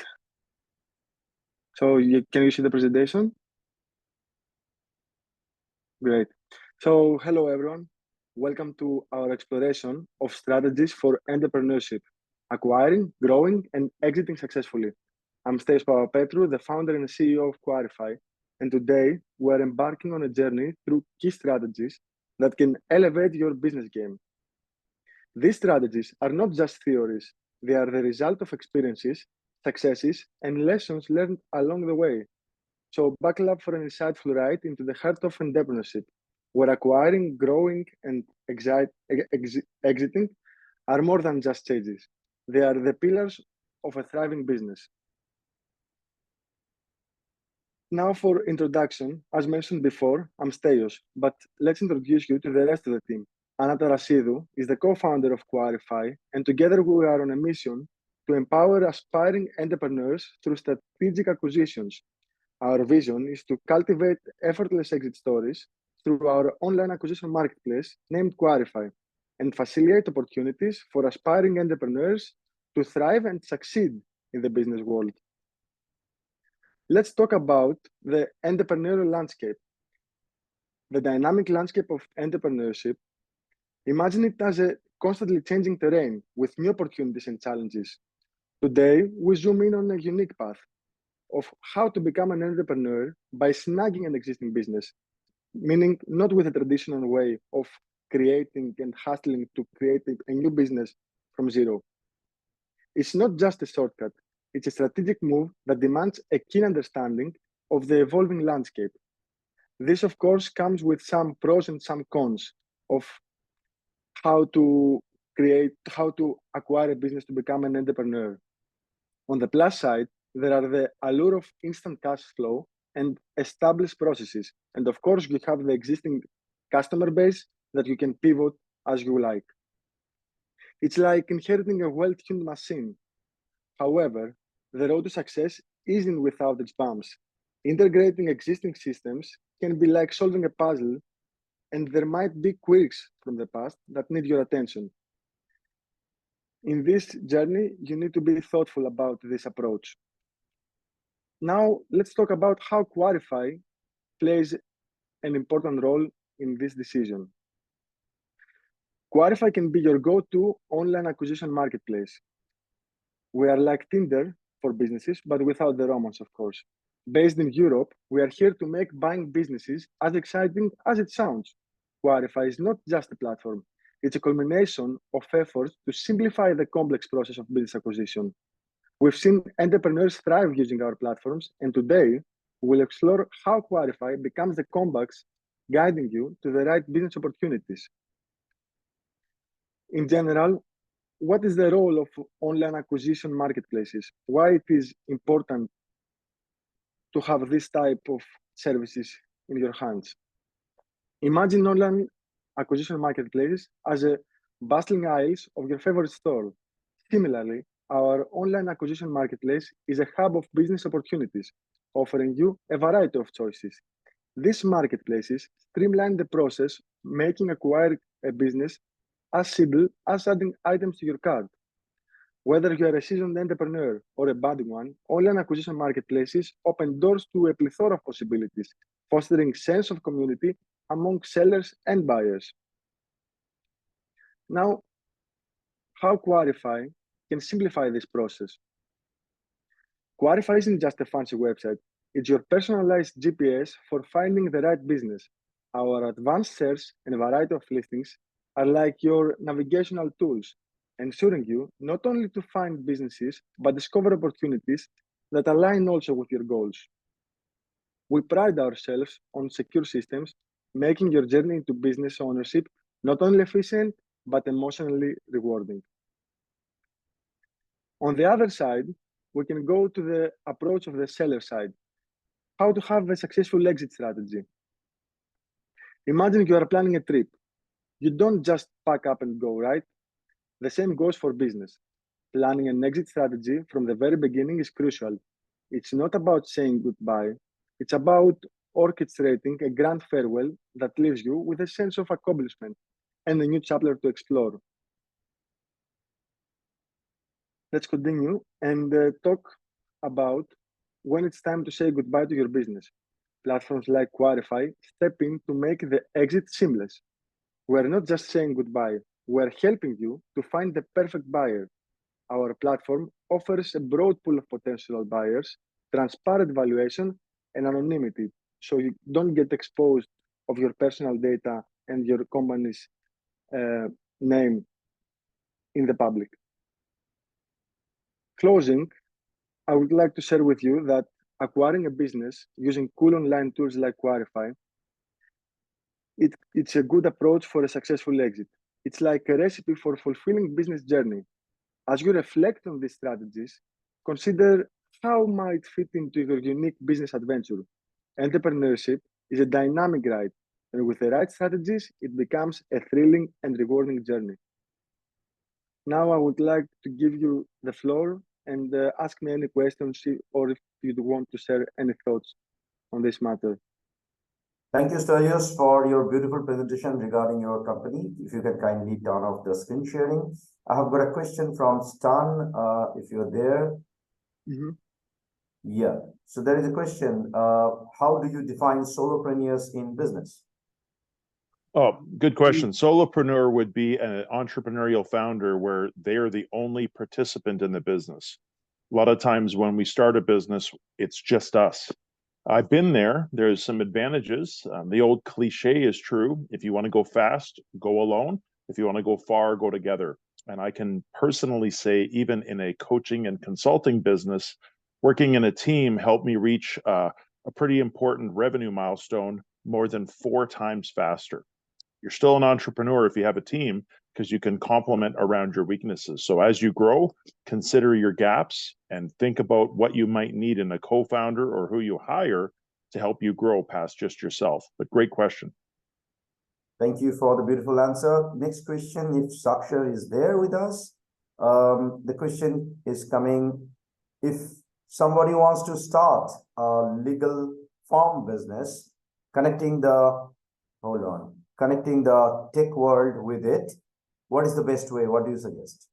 So can you see the presentation? Great. So hello, everyone. Welcome to our exploration of strategies for entrepreneurship, acquiring, growing, and exiting successfully. I'm Steis Papapetru, the founder and CEO of Quarify, and today we're embarking on a journey through key strategies that can elevate your business game. These strategies are not just theories, they are the result of experiences, successes, and lessons learned along the way. So buckle up for an insightful ride into the heart of entrepreneurship, where acquiring, growing, and exiting are more than just stages. They are the pillars of a thriving business. Now for introduction, as mentioned before, I'm Steos, but let's introduce you to the rest of the team. Anna Tarasidou is the co-founder of Quarify, and together we are on a mission to empower aspiring entrepreneurs through strategic acquisitions. Our vision is to cultivate effortless exit stories through our online acquisition marketplace named Quarify and facilitate opportunities for aspiring entrepreneurs to thrive and succeed in the business world. Let's talk about the entrepreneurial landscape. The dynamic landscape of entrepreneurship, imagine it as a constantly changing terrain with new opportunities and challenges. Today, we zoom in on a unique path of how to become an entrepreneur by snagging an existing business, meaning not with a traditional way of creating and hustling to create a new business from zero. It's not just a shortcut, it's a strategic move that demands a keen understanding of the evolving landscape. This, of course, comes with some pros and some cons of how to acquire a business to become an entrepreneur. On the plus side, there are the allure of instant cash flow and established processes. And of course, you have the existing customer base that you can pivot as you like. It's like inheriting a well-tuned machine. However, the road to success isn't without its bumps. Integrating existing systems can be like solving a puzzle, and there might be quirks from the past that need your attention. In this journey, you need to be thoughtful about this approach. Now, let's talk about how Quarify plays an important role in this decision. Quarify can be your go-to online acquisition marketplace. We are like Tinder for businesses, but without the romance, of course. Based in Europe, we are here to make buying businesses as exciting as it sounds. Quarify is not just a platform, it's a culmination of efforts to simplify the complex process of business acquisition. We've seen entrepreneurs thrive using our platforms, and today we'll explore how Quarify becomes the compass guiding you to the right business opportunities. In general, what is the role of online acquisition marketplaces? Why it is important to have this type of services in your hands? Imagine online acquisition marketplaces as a bustling aisles of your favorite store. Similarly, our online acquisition marketplace is a hub of business opportunities, offering you a variety of choices. These marketplaces streamline the process, making acquiring a business as simple as adding items to your cart. Whether you are a seasoned entrepreneur or a budding one, online acquisition marketplaces open doors to a plethora of possibilities, fostering sense of community among sellers and buyers. Now, how Quarify can simplify this process? Quarify isn't just a fancy website, it's your personalized GPS for finding the right business. Our advanced search and a variety of listings are like your navigational tools, ensuring you not only to find businesses, but discover opportunities that align also with your goals. We pride ourselves on secure systems, making your journey into business ownership not only efficient, but emotionally rewarding. On the other side, we can go to the approach of the seller side, how to have a successful exit strategy. Imagine you are planning a trip. You don't just pack up and go, right? The same goes for business. Planning an exit strategy from the very beginning is crucial. It's not about saying goodbye. It's about orchestrating a grand farewell that leaves you with a sense of accomplishment and a new chapter to explore. let's continue and talk about when it's time to say goodbye to your business. Platforms like Quarify step in to make the exit seamless. We're not just saying goodbye, we're helping you to find the perfect buyer. Our platform offers a broad pool of potential buyers, transparent valuation, and anonymity, so you don't get exposed of your personal data and your company's name in the public. Closing, I would like to share with you that acquiring a business using cool online tools like Quarify, it's a good approach for a successful exit. It's like a recipe for fulfilling business journey. As you reflect on these strategies, consider how might fit into your unique business adventure. Entrepreneurship is a dynamic ride, and with the right strategies, it becomes a thrilling and rewarding journey. Now I would like to give you the floor and ask me any questions or if you want to share any thoughts on this matter. Thank you, Stelios, for your beautiful presentation regarding your company. If you can kindly turn off the screen sharing. I have got a question from Stan, if you're there. Yeah, so there is a question. How do you define solopreneurs in business? Oh, good question. Solopreneur would be an entrepreneurial founder where they are the only participant in the business. A lot of times when we start a business, it's just us. I've been there. There's some advantages. The old cliche is true. If you want to go fast, go alone. If you want to go far, go together. And I can personally say, even in a coaching and consulting business, working in a team helped me reach a pretty important revenue milestone more than 4 times faster. You're still an entrepreneur if you have a team because you can complement around your weaknesses. So as you grow, consider your gaps and think about what you might need in a co-founder or who you hire to help you grow past just yourself. But great question. Thank you for the beautiful answer. Next question, if Sakshar is there with us. The question is coming, if somebody wants to start a legal farm business, connecting the tech world with it, what is the best way? What do you suggest?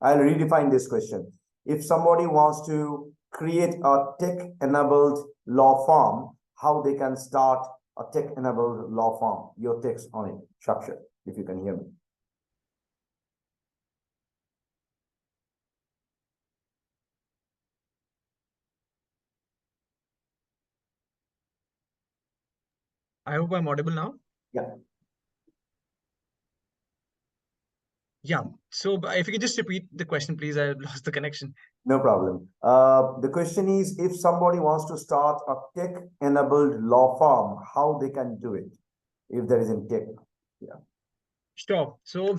I'll redefine this question. If somebody wants to create a tech-enabled law firm, how they can start a tech-enabled law firm? Your text on it, Sakshar, if you can hear me. I hope I'm audible now. Yeah. Yeah. So if you could just repeat the question, please. I lost the connection. No problem. The question is, if somebody wants to start a tech-enabled law firm, how they can do it, if there is in tech? Yeah. Sure. So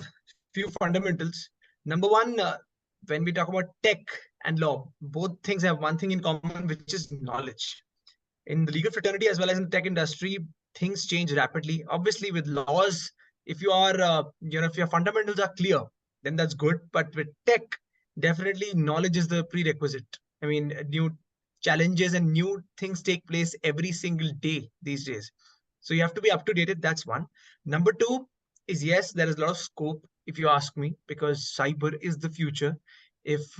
few fundamentals. Number one, when we talk about tech and law, both things have one thing in common, which is knowledge. In the legal fraternity as well as in the tech industry, things change rapidly. Obviously, with laws, if you are, if your fundamentals are clear, then that's good. But with tech, definitely knowledge is the prerequisite. I mean, new challenges and new things take place every single day these days. So you have to be up to date. That's one. Number two is, yes, there is a lot of scope, if you ask me, because cyber is the future. If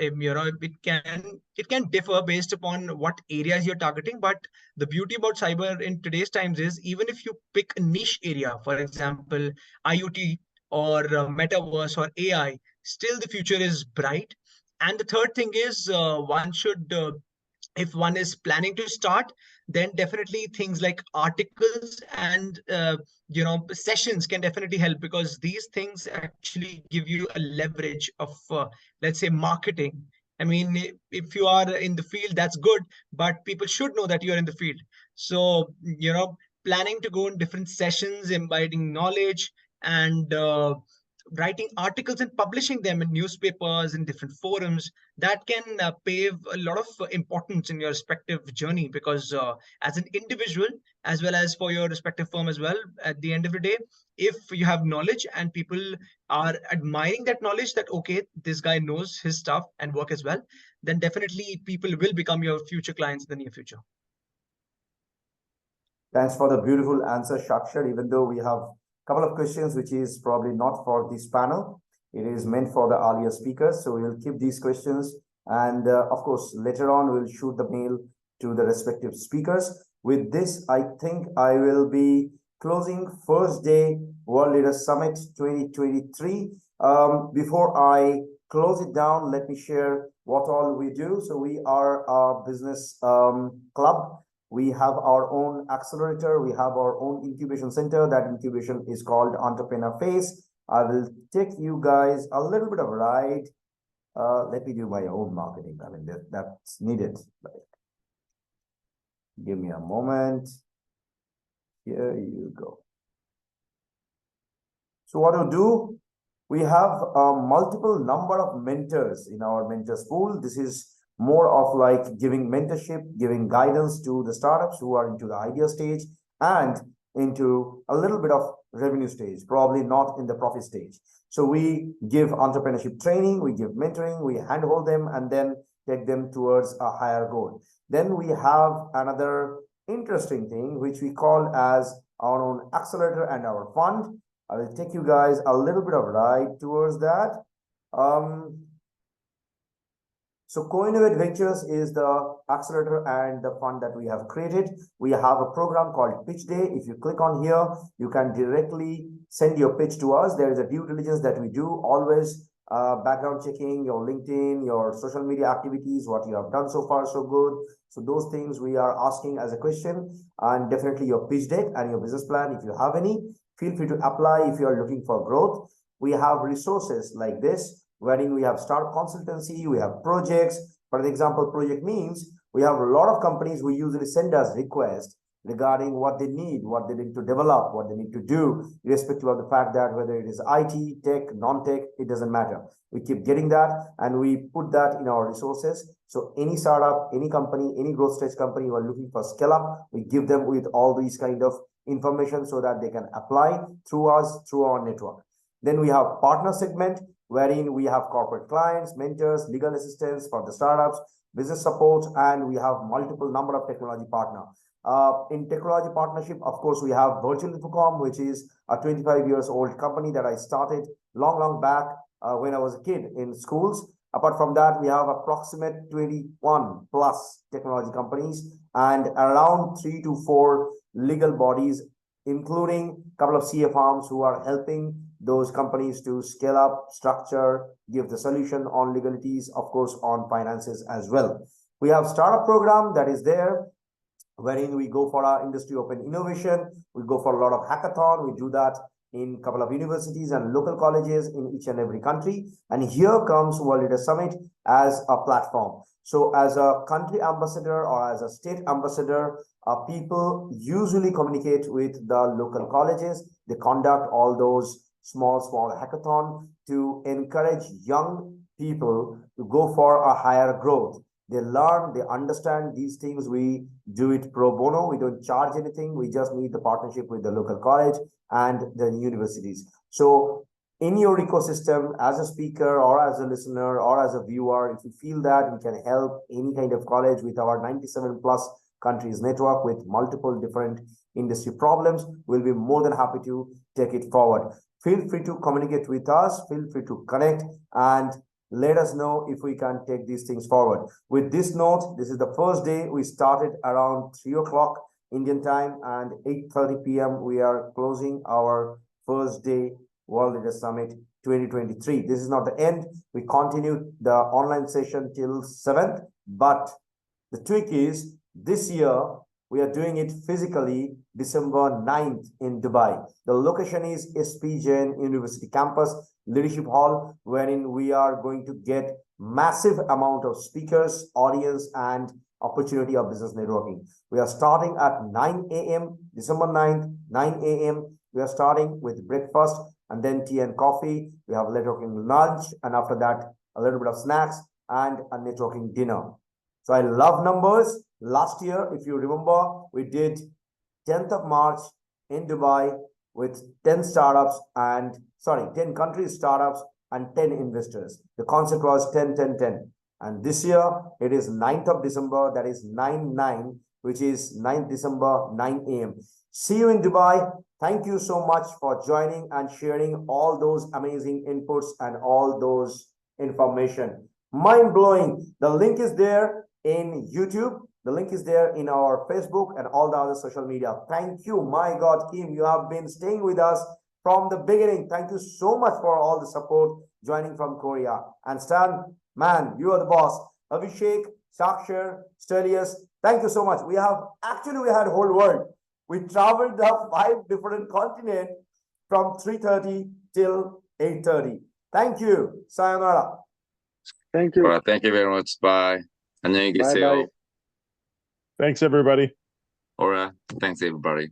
it can differ based upon what areas you're targeting, but the beauty about cyber in today's times is, even if you pick a niche area, for example IoT or metaverse or AI, still the future is bright. And the third thing is, one should if one is planning to start, then definitely things like articles and sessions can definitely help, because these things actually give you a leverage of let's say marketing. I mean, if you are in the field, that's good, but people should know that you're in the field. So planning to go in different sessions, imbibing knowledge, and writing articles and publishing them in newspapers and different forums, that can pave a lot of importance in your respective journey, because as an individual as well as for your respective firm as well, at the end of the day, if you have knowledge and people are admiring that knowledge, that okay, this guy knows his stuff and work as well, then definitely people will become your future clients in the near future. Thanks for the beautiful answer, Sakshar, even though we have a couple of questions which is probably not for this panel. It is meant for the earlier speakers. So we will keep these questions. And of course, later on, we'll shoot the mail to the respective speakers. With this, I think I will be closing first day World Leaders Summit 2023. Before I close it down, let me share what all we do. So we are a business club. We have our own accelerator. We have our own incubation center. That incubation is called Entrepreneur Phase. I will take you guys a little bit of a ride. Let me do my own marketing. I mean, that's needed. Give me a moment. Here you go. So what to do? We have a multiple number of mentors in our mentors pool. This is more of like giving mentorship, giving guidance to the startups who are into the idea stage and into a little bit of revenue stage, probably not in the profit stage. So we give entrepreneurship training, we give mentoring, we handhold them and then take them towards a higher goal. Then we have another interesting thing, which we call as our own accelerator and our fund. I will take you guys a little bit of a ride towards that. So Co-Innovate Ventures is the accelerator and the fund that we have created. We have a program called Pitch Day. If you click on here, you can directly send your pitch to us. There is a due diligence that we do, always background checking your LinkedIn, your social media activities, what you have done so far, so good. So those things we are asking as a question, and definitely your pitch deck and your business plan, if you have any, feel free to apply if you are looking for growth. We have resources like this, wherein we have startup consultancy, we have projects. For example, project means we have a lot of companies who usually send us requests regarding what they need to develop, what they need to do, irrespective of the fact that whether it is IT, tech, non-tech, it doesn't matter. We keep getting that and we put that in our resources. So any startup, any company, any growth stage company who are looking for scale up, we give them with all these kind of information so that they can apply through us, through our network. Then we have partner segment, wherein we have corporate clients, mentors, legal assistants for the startups, business support, and we have multiple number of technology partners. In technology partnership, of course, we have Virtual Infocom, which is a 25 years old company that I started long back when I was a kid in schools. Apart from that, we have approximate 21 plus technology companies and around 3 to 4 legal bodies, including a couple of CA firms who are helping those companies to scale up, structure, give the solution on legalities, of course, on finances as well. We have startup program that is there, wherein we go for our industry open innovation. We go for a lot of hackathon. We do that in a couple of universities and local colleges in each and every country. And here comes World Leaders Summit as a platform. So as a country ambassador or as a state ambassador, people usually communicate with the local colleges. They conduct all those small hackathon to encourage young people to go for a higher growth. They learn, they understand these things. We do it pro bono. We don't charge anything. We just need the partnership with the local college and the universities. So in your ecosystem, as a speaker or as a listener or as a viewer, if you feel that we can help any kind of college with our 97 plus countries network with multiple different industry problems, we'll be more than happy to take it forward. Feel free to communicate with us. Feel free to connect and let us know if we can take these things forward. With this note, this is the first day. We started around 3 o'clock Indian time and 8:30 p.m. we are closing our first day World Leaders Summit 2023. This is not the end. We continue the online session till 7th, but the trick is this year we are doing it physically December 9th in Dubai. The location is SP Jain University campus, Leadership Hall, wherein we are going to get massive amount of speakers, audience, and opportunity of business networking. We are starting at 9 a.m. December 9th, 9 a.m. We are starting with breakfast and then tea and coffee. We have networking lunch, and after that, a little bit of snacks and a networking dinner. So I love numbers. Last year, if you remember, we did 10th of March in Dubai with 10 startups and 10 countries startups and 10 investors. The concept was 10, 10, 10. And this year, it is 9th of December, that is 9-9, which is 9th December, 9 a.m. See you in Dubai. Thank you so much for joining and sharing all those amazing inputs and all those information. Mind-blowing. The link is there in YouTube. The link is there in our Facebook and all the other social media. Thank you. My God, Kim, you have been staying with us from the beginning. Thank you so much for all the support joining from Korea. And Stan, man, you are the boss. Abhishek, Sakshar, Stelius, thank you so much. We had a whole world. We traveled the 5 different continents from 3:30 till 8:30. Thank you. Sayonara. Thank you. Well, thank you very much. Bye. 안녕히 계세요. Thanks, everybody. Alright. Thanks, everybody.